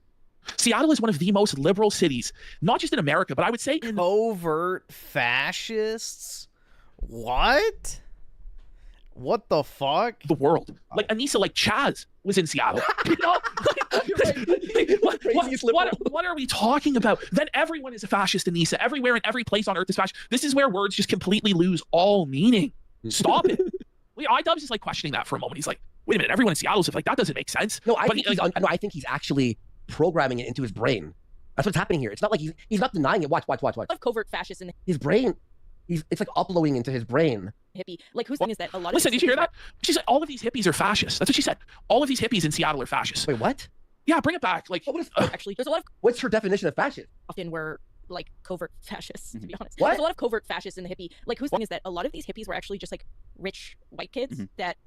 Seattle is one of the most liberal cities, not just in America, but I would say in covert fascists. What? What the fuck? The world. Like, Anissa, like, Chaz was in Seattle. You know? What are we talking about? Then everyone is a fascist, Anissa. Everywhere and every place on earth is fascist. This is where words just completely lose all meaning. Stop it. IDubbbz is like questioning that for a moment. He's like, wait a minute, everyone in Seattle is like, that doesn't make sense. No, I think he's actually programming it into his brain. That's what's happening here. It's not like he's not denying it. Watch. Of covert fascists in his brain. It's like uploading into his brain. Hippie. Like, whose thing is that a lot of... Listen, did you hear that? She said all of these hippies are fascists. That's what she said. All of these hippies in Seattle are fascists. Wait, what? Yeah, bring it back. Like, actually, there's a lot of... What's her definition of fascist? Often were, like, covert fascists, to be honest. What? There's a lot of covert fascists in the hippie. Like, whose thing is that a lot of these hippies were actually just, like, rich white kids that...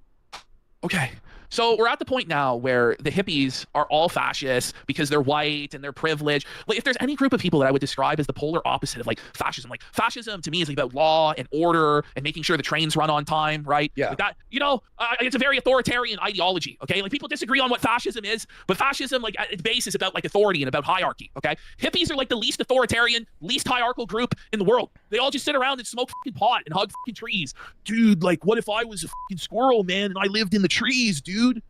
Okay, so we're at the point now where the hippies are all fascists because they're white and they're privileged. Like, if there's any group of people that I would describe as the polar opposite of, like, fascism to me is like about law and order and making sure the trains run on time, right? Yeah. Like that, you know, it's a very authoritarian ideology, okay? Like, people disagree on what fascism is, but fascism, like, at its base is about, like, authority and about hierarchy, okay? Hippies are, like, the least authoritarian, least hierarchical group in the world. They all just sit around and smoke fucking pot and hug fucking trees. Dude, like, what if I was a fucking squirrel, man, and I lived in the trees, dude?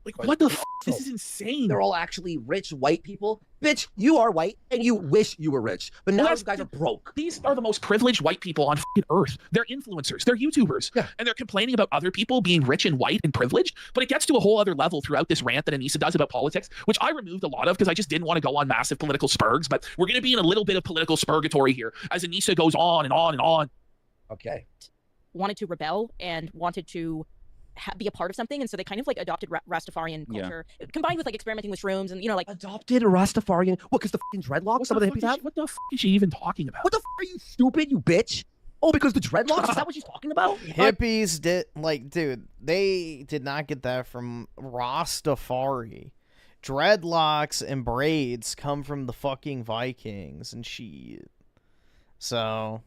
Like, what the f? This is insane. They're all actually rich white people. Bitch, you are white and you wish you were rich. But now you guys are broke. These are the most privileged white people on fucking earth. They're influencers. They're YouTubers. Yeah. And they're complaining about other people being rich and white and privileged. But it gets to a whole other level throughout this rant that Anissa does about politics, which I removed a lot of because I just didn't want to go on massive political spurgs. But we're going to be in a little bit of political spurgatory here as Anissa goes on and on and on. Okay. Wanted to rebel and wanted to be a part of something, and so they kind of like adopted Rastafarian culture, combined with like experimenting with shrooms and, you know, like adopted a Rastafarian. What? Because the fucking dreadlocks some of the hippies have. What the f is she even talking about? What the f are you stupid, you bitch? Oh, because the dreadlocks? Is that what she's talking about? Hippies did, like, dude, they did not get that from Rastafari. Dreadlocks and braids come from the fucking Vikings and shit. So...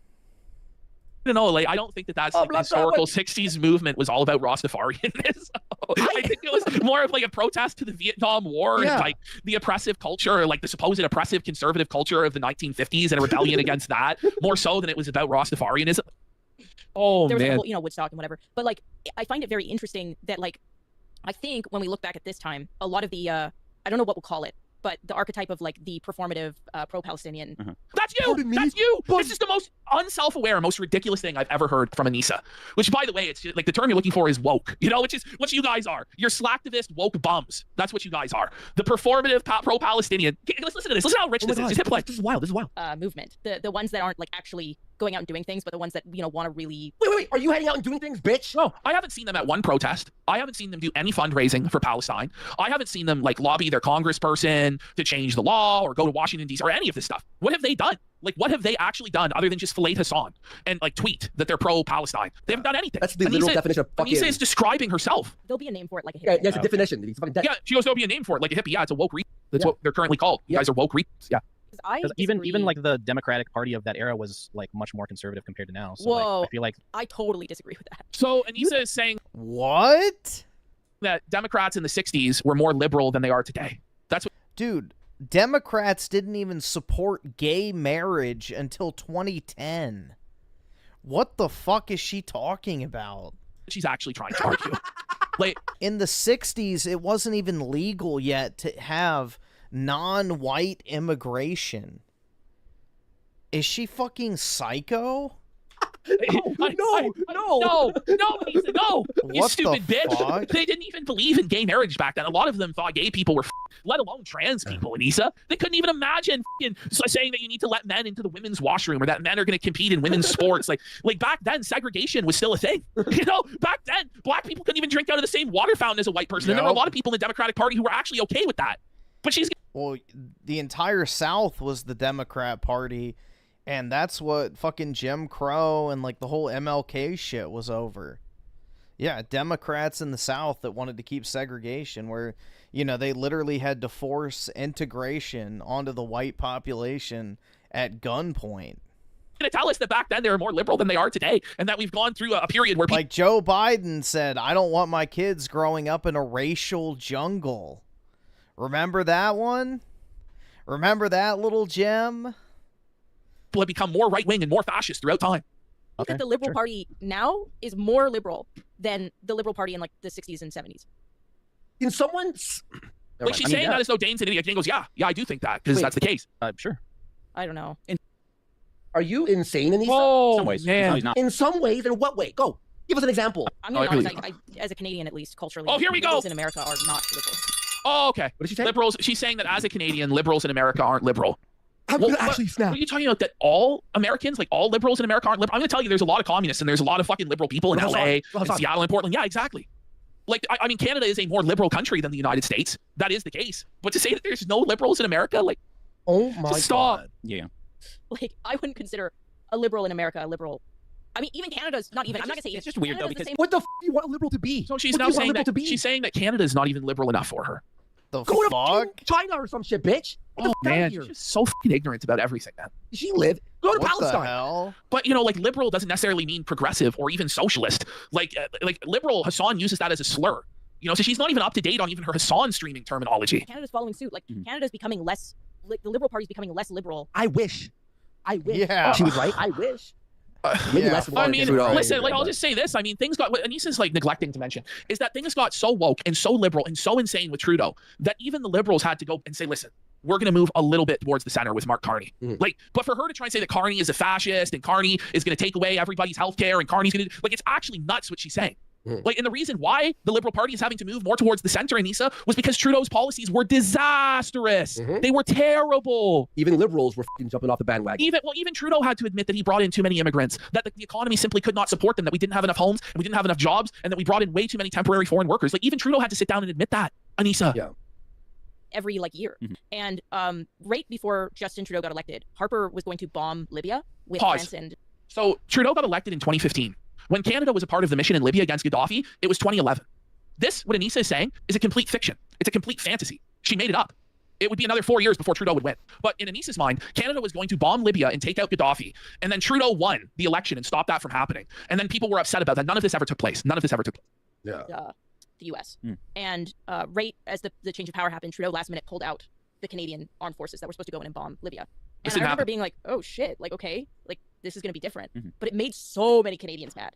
No, like, I don't think that that's like the historical 60s movement was all about Rastafarianism. I think it was more of like a protest to the Vietnam War and like the oppressive culture, like the supposed oppressive conservative culture of the 1950s and a rebellion against that, more so than it was about Rastafarianism. Oh, there was man. a whole, you know, Woodstock and whatever. But like, I find it very interesting that, like, I think when we look back at this time, a lot of the, I don't know what we'll call it, but the archetype of like the performative pro-Palestinian. That's you. That's you. This is the most unself-aware, most ridiculous thing I've ever heard from Anissa. Which, by the way, it's like the term you're looking for is woke. You know, which is what you guys are. You're slacktivist woke bums. That's what you guys are. The performative pro-Palestinian. Let's listen to this. Listen how rich this is. Just hit play. This is wild. This is wild. Movement. The ones that aren't like actually going out and doing things, but the ones that want to really. Wait. Are you hanging out and doing things, bitch? No, I haven't seen them at one protest. I haven't seen them do any fundraising for Palestine. I haven't seen them like lobby their congressperson to change the law or go to Washington D.C. or any of this stuff. What have they done? Like, what have they actually done other than just fillet Hassan and like tweet that they're pro-Palestine? They haven't done anything. That's the literal definition of fucking. Anissa is describing herself. There'll be a name for it, like a hippie. Yeah, it's a definition. It's fucking yeah, she goes, there'll be a name for it, like a hippie. Yeah, it's a woke read. That's what they're currently called. You guys are woke reads. Yeah. Even like the Democratic Party of that era was like much more conservative compared to now. So Whoa. like, I feel like I totally disagree with that. So Anissa is saying what? That Democrats in the 60s were more liberal than they are today. That's what. Dude, Democrats didn't even support gay marriage until 2010. What the fuck is she talking about? She's actually trying to argue. Like in the 60s, it wasn't even legal yet to have non-white immigration. Is she fucking psycho? No, Anissa, no! You What stupid the bitch! fuck? They didn't even believe in gay marriage back then. A lot of them thought gay people were, let alone trans people. Anissa, they couldn't even imagine saying that you need to let men into the women's washroom or that men are going to compete in women's sports. Like back then, segregation was still a thing. You know, back then, black people couldn't even drink out of the same water fountain as a white person. And there were a lot of people in the Democratic Party who were actually okay with that. But she's well, the entire South was the Democrat Party. And that's what fucking Jim Crow and like the whole MLK shit was over. Yeah, Democrats in the South that wanted to keep segregation where, you know, they literally had to force integration onto the white population at gunpoint. Going to tell us that back then they were more liberal than they are today and that we've gone through a period where people... Like Joe Biden said, I don't want my kids growing up in a racial jungle. Remember that one? Remember that little gem? People have become more right-wing and more fascist throughout time. I think that the Liberal Party now is more liberal than the Liberal Party in like the 60s and 70s. In someone's... Like she's saying that as though Dane's an idiot. Dane goes, yeah, I do think that because that's the case. Sure. I don't know. Are you insane in these some ways? Man. No, he's not. In some ways? In what way? Go. Give us an example. I'm going to be honest, as a Canadian at least, culturally, here we go. liberals in America are not liberal. Oh, okay. What did she say? Liberals. She's saying that as a Canadian, liberals in America aren't liberal. I'm going to actually snap. What are you talking about? That all Americans, like all liberals in America aren't liberal? I'm going to tell you there's a lot of communists and there's a lot of fucking liberal people in LA and Seattle and Portland. Yeah, exactly. Like, I mean, Canada is a more liberal country than the United States. That is the case. But to say that there's no liberals in America, like, oh my stop. God. Yeah. Like, I wouldn't consider a liberal in America a liberal. I mean, even Canada's not even. I'm not gonna say it's just weird though because what the f do you want a liberal to be? So she's what now do you want saying a liberal that to be? she's saying that Canada is not even liberal enough for her. The Go fuck? to China or some shit, bitch. Oh man, she's just so fucking ignorant about everything, man. Does she live? Go to What Palestine. the hell? But you know, like liberal doesn't necessarily mean progressive or even socialist. Like liberal, Hassan uses that as a slur. You know, so she's not even up to date on even her Hassan streaming terminology. Canada's following suit. Like Canada's becoming less. Like the Liberal Party's becoming less liberal. I wish. Yeah. She was right. I wish. Maybe Yeah, less I mean, Trudeau. listen, like I'll just say this. I mean, things got what Anissa's like neglecting to mention is that things got so woke and so liberal and so insane with Trudeau that even the liberals had to go and say, listen, we're going to move a little bit towards the center with Mark Carney. Like, but for her to try and say that Carney is a fascist and Carney is going to take away everybody's health care and Carney's going to, like, it's actually nuts what she's saying. Like, and the reason why the Liberal Party is having to move more towards the center, Anissa, was because Trudeau's policies were disastrous. They were terrible. Even liberals were fucking jumping off the bandwagon. Even Trudeau had to admit that he brought in too many immigrants, that the economy simply could not support them, that we didn't have enough homes, and we didn't have enough jobs, and that we brought in way too many temporary foreign workers. Like, even Trudeau had to sit down and admit that, Anissa. Yeah. Every like year. And right before Justin Trudeau got elected, Harper was going to bomb Libya with France and. So Trudeau got elected in 2015. When Canada was a part of the mission in Libya against Gaddafi, it was 2011. This, what Anissa is saying, is a complete fiction. It's a complete fantasy. She made it up. It would be another 4 years before Trudeau would win. But in Anissa's mind, Canada was going to bomb Libya and take out Gaddafi. And then Trudeau won the election and stopped that from happening. And then people were upset about that. None of this ever took place. None of this ever took place. Yeah. The U.S. And right as the change of power happened, Trudeau last minute pulled out the Canadian armed forces that were supposed to go in and bomb Libya. And I remember being like, oh shit, like, okay, like this is going to be different. But it made so many Canadians mad.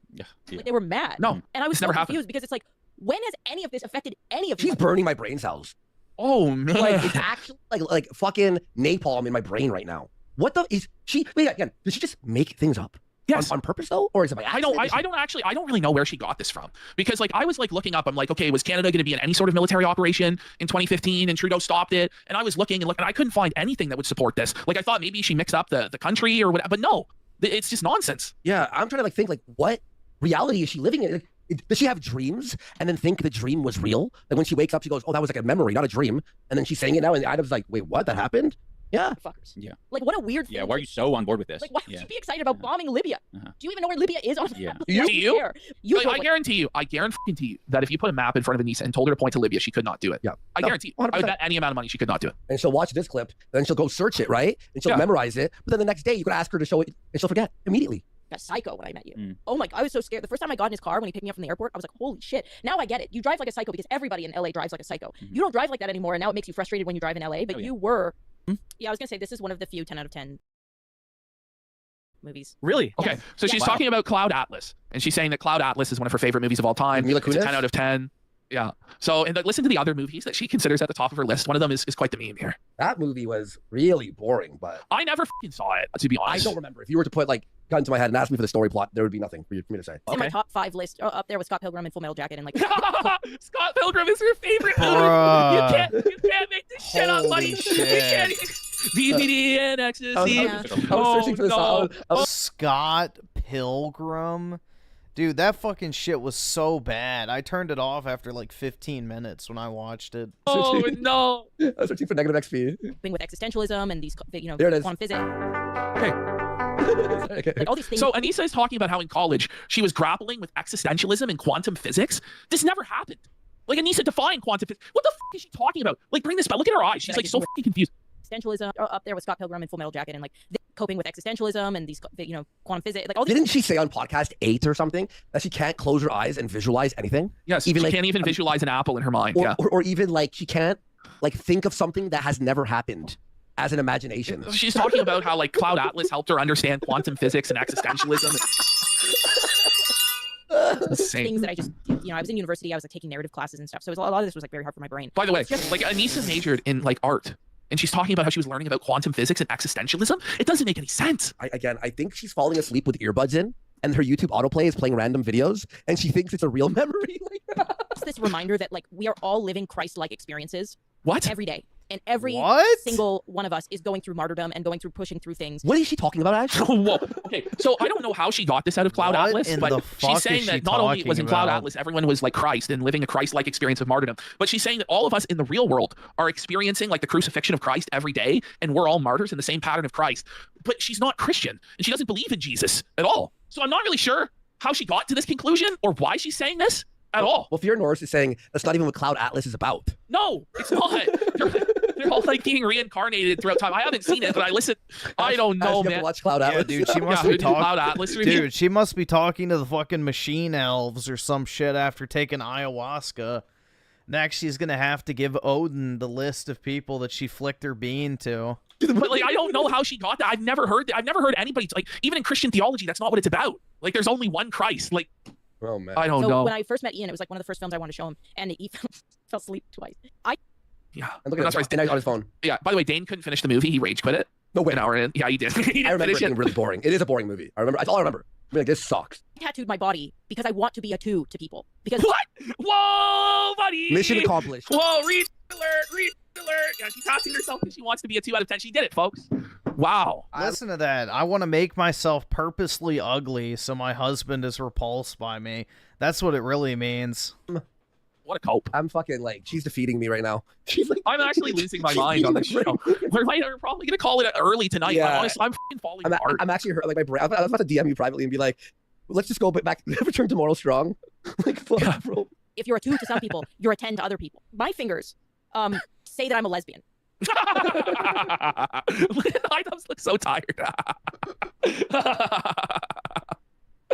Like they were mad. No, and I was it's so never confused happened. because it's like, when has any of this affected any of She's burning my brain cells. Oh man. Like it's actually like fucking napalm in my brain right now. What the is she? Wait again. Did she just make things up? Yes. On purpose though, or is it by accident? I don't really know where she got this from, because like I was like looking up, I'm like, okay, was Canada going to be in any sort of military operation in 2015 and Trudeau stopped it? And I was looking and looking, I couldn't find anything that would support this. Like I thought maybe she mixed up the country or whatever, but no, it's just nonsense. Yeah, I'm trying to like think like what reality is she living in? Like, does she have dreams and then think the dream was real? Like when she wakes up, she goes, "Oh, that was like a memory, not a dream." And then she's saying it now, and I was like, "Wait, what? That happened?" Yeah. Fuckers. Yeah. Like what a weird thing. Yeah, why are you so on board with this? Like why would you be excited about bombing Libya? Do you even know where Libya is on the map? Do you? I guarantee you that if you put a map in front of Anissa and told her to point to Libya, she could not do it. Yeah. I guarantee you. 100%. I would bet any amount of money she could not do it. And she'll watch this clip, then she'll go search it, right? And she'll memorize it. But then the next day, you could ask her to show it, and she'll forget immediately. A psycho when I met you. Oh my god, I was so scared. The first time I got in his car when he picked me up from the airport, I was like, holy shit. Now I get it. You drive like a psycho because everybody in LA drives like a psycho. You don't drive like that anymore, and now it makes you frustrated when you drive in LA, but you were. Yeah, I was gonna say this is one of the few 10 out of 10 movies. Really? Okay. So she's talking about Cloud Atlas, and she's saying that Cloud Atlas is one of her favorite movies of all time. Mila It's a Kunis? 10 out of 10. Yeah. So, and listen to the other movies that she considers at the top of her list. One of them is quite the meme here. That movie was really boring, but I never fucking saw it, to be honest. I don't remember. If you were to put like gun to my head and ask me for the story plot, there would be nothing for me to say. It's in my top 5 list, up there with Scott Pilgrim and Full Metal Jacket and like. Scott Pilgrim is her favorite movie. You can't make this shit up, buddy. You can't. DVD and ecstasy. I was searching for this song. Scott Pilgrim. Dude, that fucking shit was so bad. I turned it off after like 15 minutes when I watched it. Oh no! I was searching for negative XP. Thing with existentialism and these, There it is. quantum physics. Okay. Like all these things. So Anissa is talking about how in college she was grappling with existentialism and quantum physics. This never happened. Like Anissa defined quantum physics. What the fuck is she talking about? Like bring this back. Look at her eyes. She's like so fucking confused. Existentialism, up there with Scott Pilgrim and Full Metal Jacket and like coping with existentialism and these, quantum physics. Like all these. Didn't she say on podcast 8 or something that she can't close her eyes and visualize anything? Yes, even she like, can't even visualize an apple in her mind. Or, Yeah. or even like she can't like think of something that has never happened as an imagination. She's talking about how like Cloud Atlas helped her understand quantum physics and existentialism. Things that I just, I was in university, I was like taking narrative classes and stuff. So it was, a lot of this was like very hard for my brain. By the way, like Anissa majored in like art, and she's talking about how she was learning about quantum physics and existentialism. It doesn't make any sense. I think she's falling asleep with earbuds in, and her YouTube autoplay is playing random videos, and she thinks it's a real memory. It's this reminder that like we are all living Christ-like experiences. What? Every day. And every single one of us is going through martyrdom and going through pushing through things. What is she talking about, actually? Whoa. Okay, so I don't know how she got this out of Cloud What Atlas, in the but fuck she's saying is she that not only was in Cloud talking Atlas, everyone was like Christ and living a Christ-like experience of martyrdom, but she's saying that all of us in the real world are experiencing like the crucifixion of Christ every day, and we're all martyrs in the same pattern of Christ. But she's not Christian, and she doesn't believe in Jesus at all. So I'm not really sure how she got to this conclusion or why she's saying this at all. Well, Fear Norris is saying that's not even what Cloud Atlas is about. No, it's not. They're all like being reincarnated throughout time. I haven't seen it, but I listen. I don't know, You have man. to watch Cloud Atlas. Dude, she must Yeah, be Cloud talking. Atlas review. Dude, she must be talking to the fucking machine elves or some shit after taking ayahuasca. Next, she's gonna have to give Odin the list of people that she flicked her bean to. But like, I don't know how she got that. I've never heard anybody like, even in Christian theology, that's not what it's about. Like, there's only one Christ. Like, oh man, I don't so know. when I first met Ian, it was like one of the first films I wanted to show him, and he fell asleep twice. Yeah, And look at that's that. right. And now he's on his phone. Yeah. By the way, Dane couldn't finish the movie. He rage quit it. No way. An hour in. Yeah, he did. He didn't I remember it finish being really boring. It is a boring movie. I remember. That's all I remember. I mean, like, this sucks. I tattooed my body because I want to be a 2 to people. Because What? Whoa, buddy. Mission accomplished. Whoa, read alert. Yeah, she tattooed herself because she wants to be a 2 out of 10. She did it, folks. Wow. Listen to that. I want to make myself purposely ugly so my husband is repulsed by me. That's what it really means. What a cope. I'm fucking like, she's defeating me right now. She's like, I'm actually losing my mind on this show. We're probably gonna call it early tonight. Yeah. Honestly, I'm fucking falling apart. I'm actually hurt. Like my brain. I was about to DM you privately and be like, let's just go back. Return tomorrow strong. Like, fuck, bro. if you're a 2 to some people, you're a 10 to other people. My fingers say that I'm a lesbian. I just look so tired.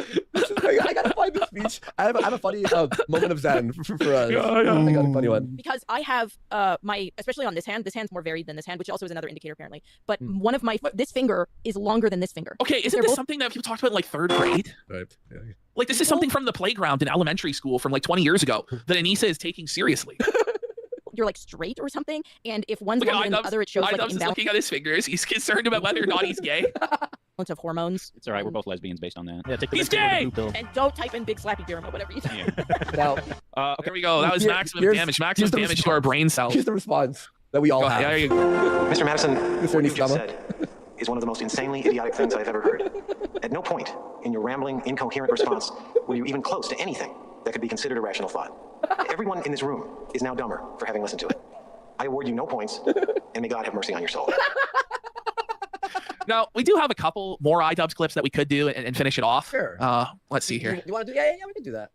I gotta find this speech. I have a funny moment of zen for us. Yeah. I got a funny one. Because I have especially on this hand's more varied than this hand, which also is another indicator apparently. But one of this finger is longer than this finger. Okay, isn't this something that people talked about in like 3rd grade? Right. Yeah. Like this is something from the playground in elementary school from like 20 years ago that Anissa is taking seriously. you're like straight or something, and if one's Look at longer than the other, it shows like an Idubbbz is imbalance looking at his fingers. He's concerned about whether or not he's gay. of hormones. It's all right. We're both lesbians based on that. Yeah, take the He's big pill, gay! the blue pill. And don't type in big slappy derma, whatever you say. Now, There we go. That was maximum damage. Maximum damage to our brain cells. Here's the response that we all have. Yeah, there you go. Mr. Madison, what you just Nisama. said is one of the most insanely idiotic things I've ever heard. At no point in your rambling, incoherent response were you even close to anything that could be considered a rational thought. Everyone in this room is now dumber for having listened to it. I award you no points, and may God have mercy on your soul. Now, we do have a couple more Idubbbz clips that we could do and finish it off. Sure. Let's see here. You want to do? Yeah, we can do that.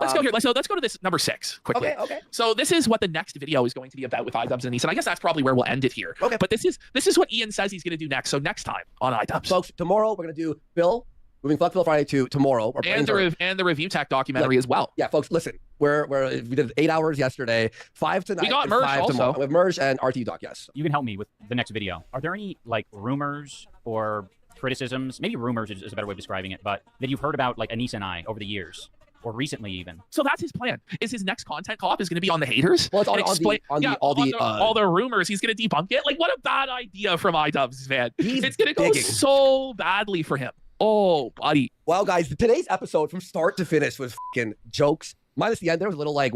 Let's go here. Let's go to this number 6 quickly. Okay. So this is what the next video is going to be about with Idubbbz and Anis, and I guess that's probably where we'll end it here. Okay. But this is what Ian says he's going to do next. So next time on Idubbbz. Folks, tomorrow we're going to do Phil, moving Fuck Phil Friday to tomorrow. And the Review Tech documentary as well. Yeah, folks, listen. We did 8 hours yesterday, 5 tonight. We got and Merge 5 also. tomorrow. With Merge and RT Doc, yes. You can help me with the next video. Are there any like rumors or criticisms? Maybe rumors is a better way of describing it, but that you've heard about like Anis and I over the years, or recently even. So that's his plan. Is his next content cop is going to be on the haters? Well, it's and all the rumors. He's going to debunk it. Like, what a bad idea from Idubbbz, man. It's going to go so badly for him. Oh, buddy. Well, guys, today's episode from start to finish was fucking jokes. Minus the end, there was a little like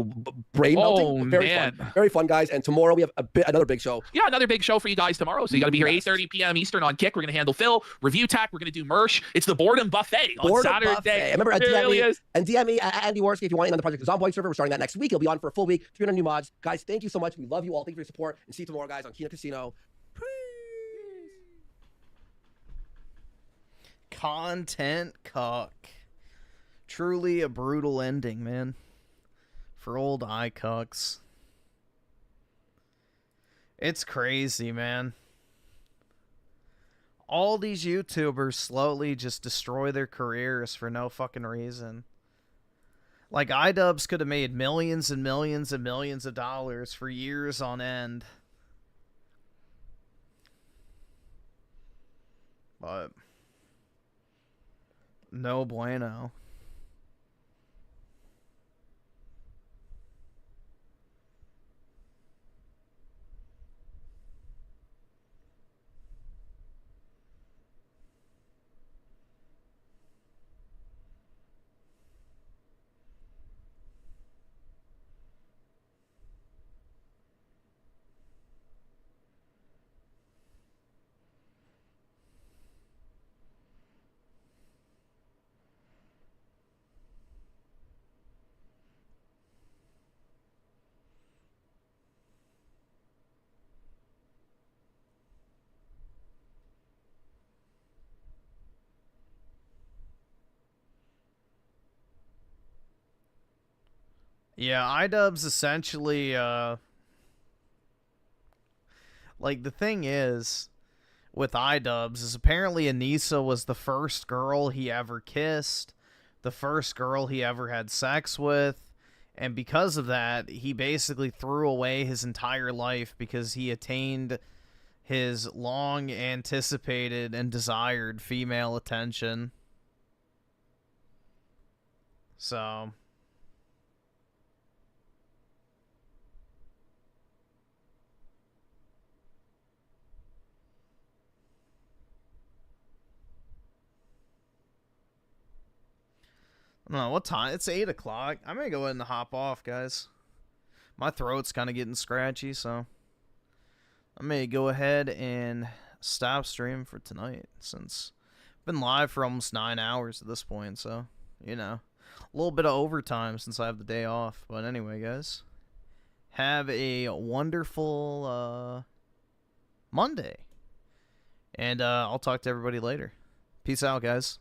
brain melting. Very fun, guys. And tomorrow we have another big show. Yeah, another big show for you guys tomorrow. So you got to be here 8:30 p.m. Eastern on Kick. We're going to handle Phil, Review Tech. We're going to do Mersh. It's the Boredom Buffet on Saturday. Remember, DM me Andy Worski if you want in on the Project Zomboid server. We're starting that next week. He'll be on for a full week. 300 new mods. Guys, thank you so much. We love you all. Thank you for your support. And see you tomorrow, guys, on Kina Casino. Content cuck. Truly a brutal ending, man. For old iCucks. It's crazy, man. All these YouTubers slowly just destroy their careers for no fucking reason. Like, Idubbbz could have made millions and millions and millions of dollars for years on end. But no bueno. Yeah, Idubbbz essentially, like, the thing is, with Idubbbz, is apparently Anissa was the first girl he ever kissed, the first girl he ever had sex with, and because of that, he basically threw away his entire life because he attained his long-anticipated and desired female attention. So... I don't know, what time? It's 8 o'clock. I'm going to go ahead and hop off, guys. My throat's kind of getting scratchy, so... I'm going to go ahead and stop stream for tonight, since I've been live for almost 9 hours at this point, so, you know. A little bit of overtime since I have the day off. But anyway, guys. Have a wonderful Monday. And I'll talk to everybody later. Peace out, guys.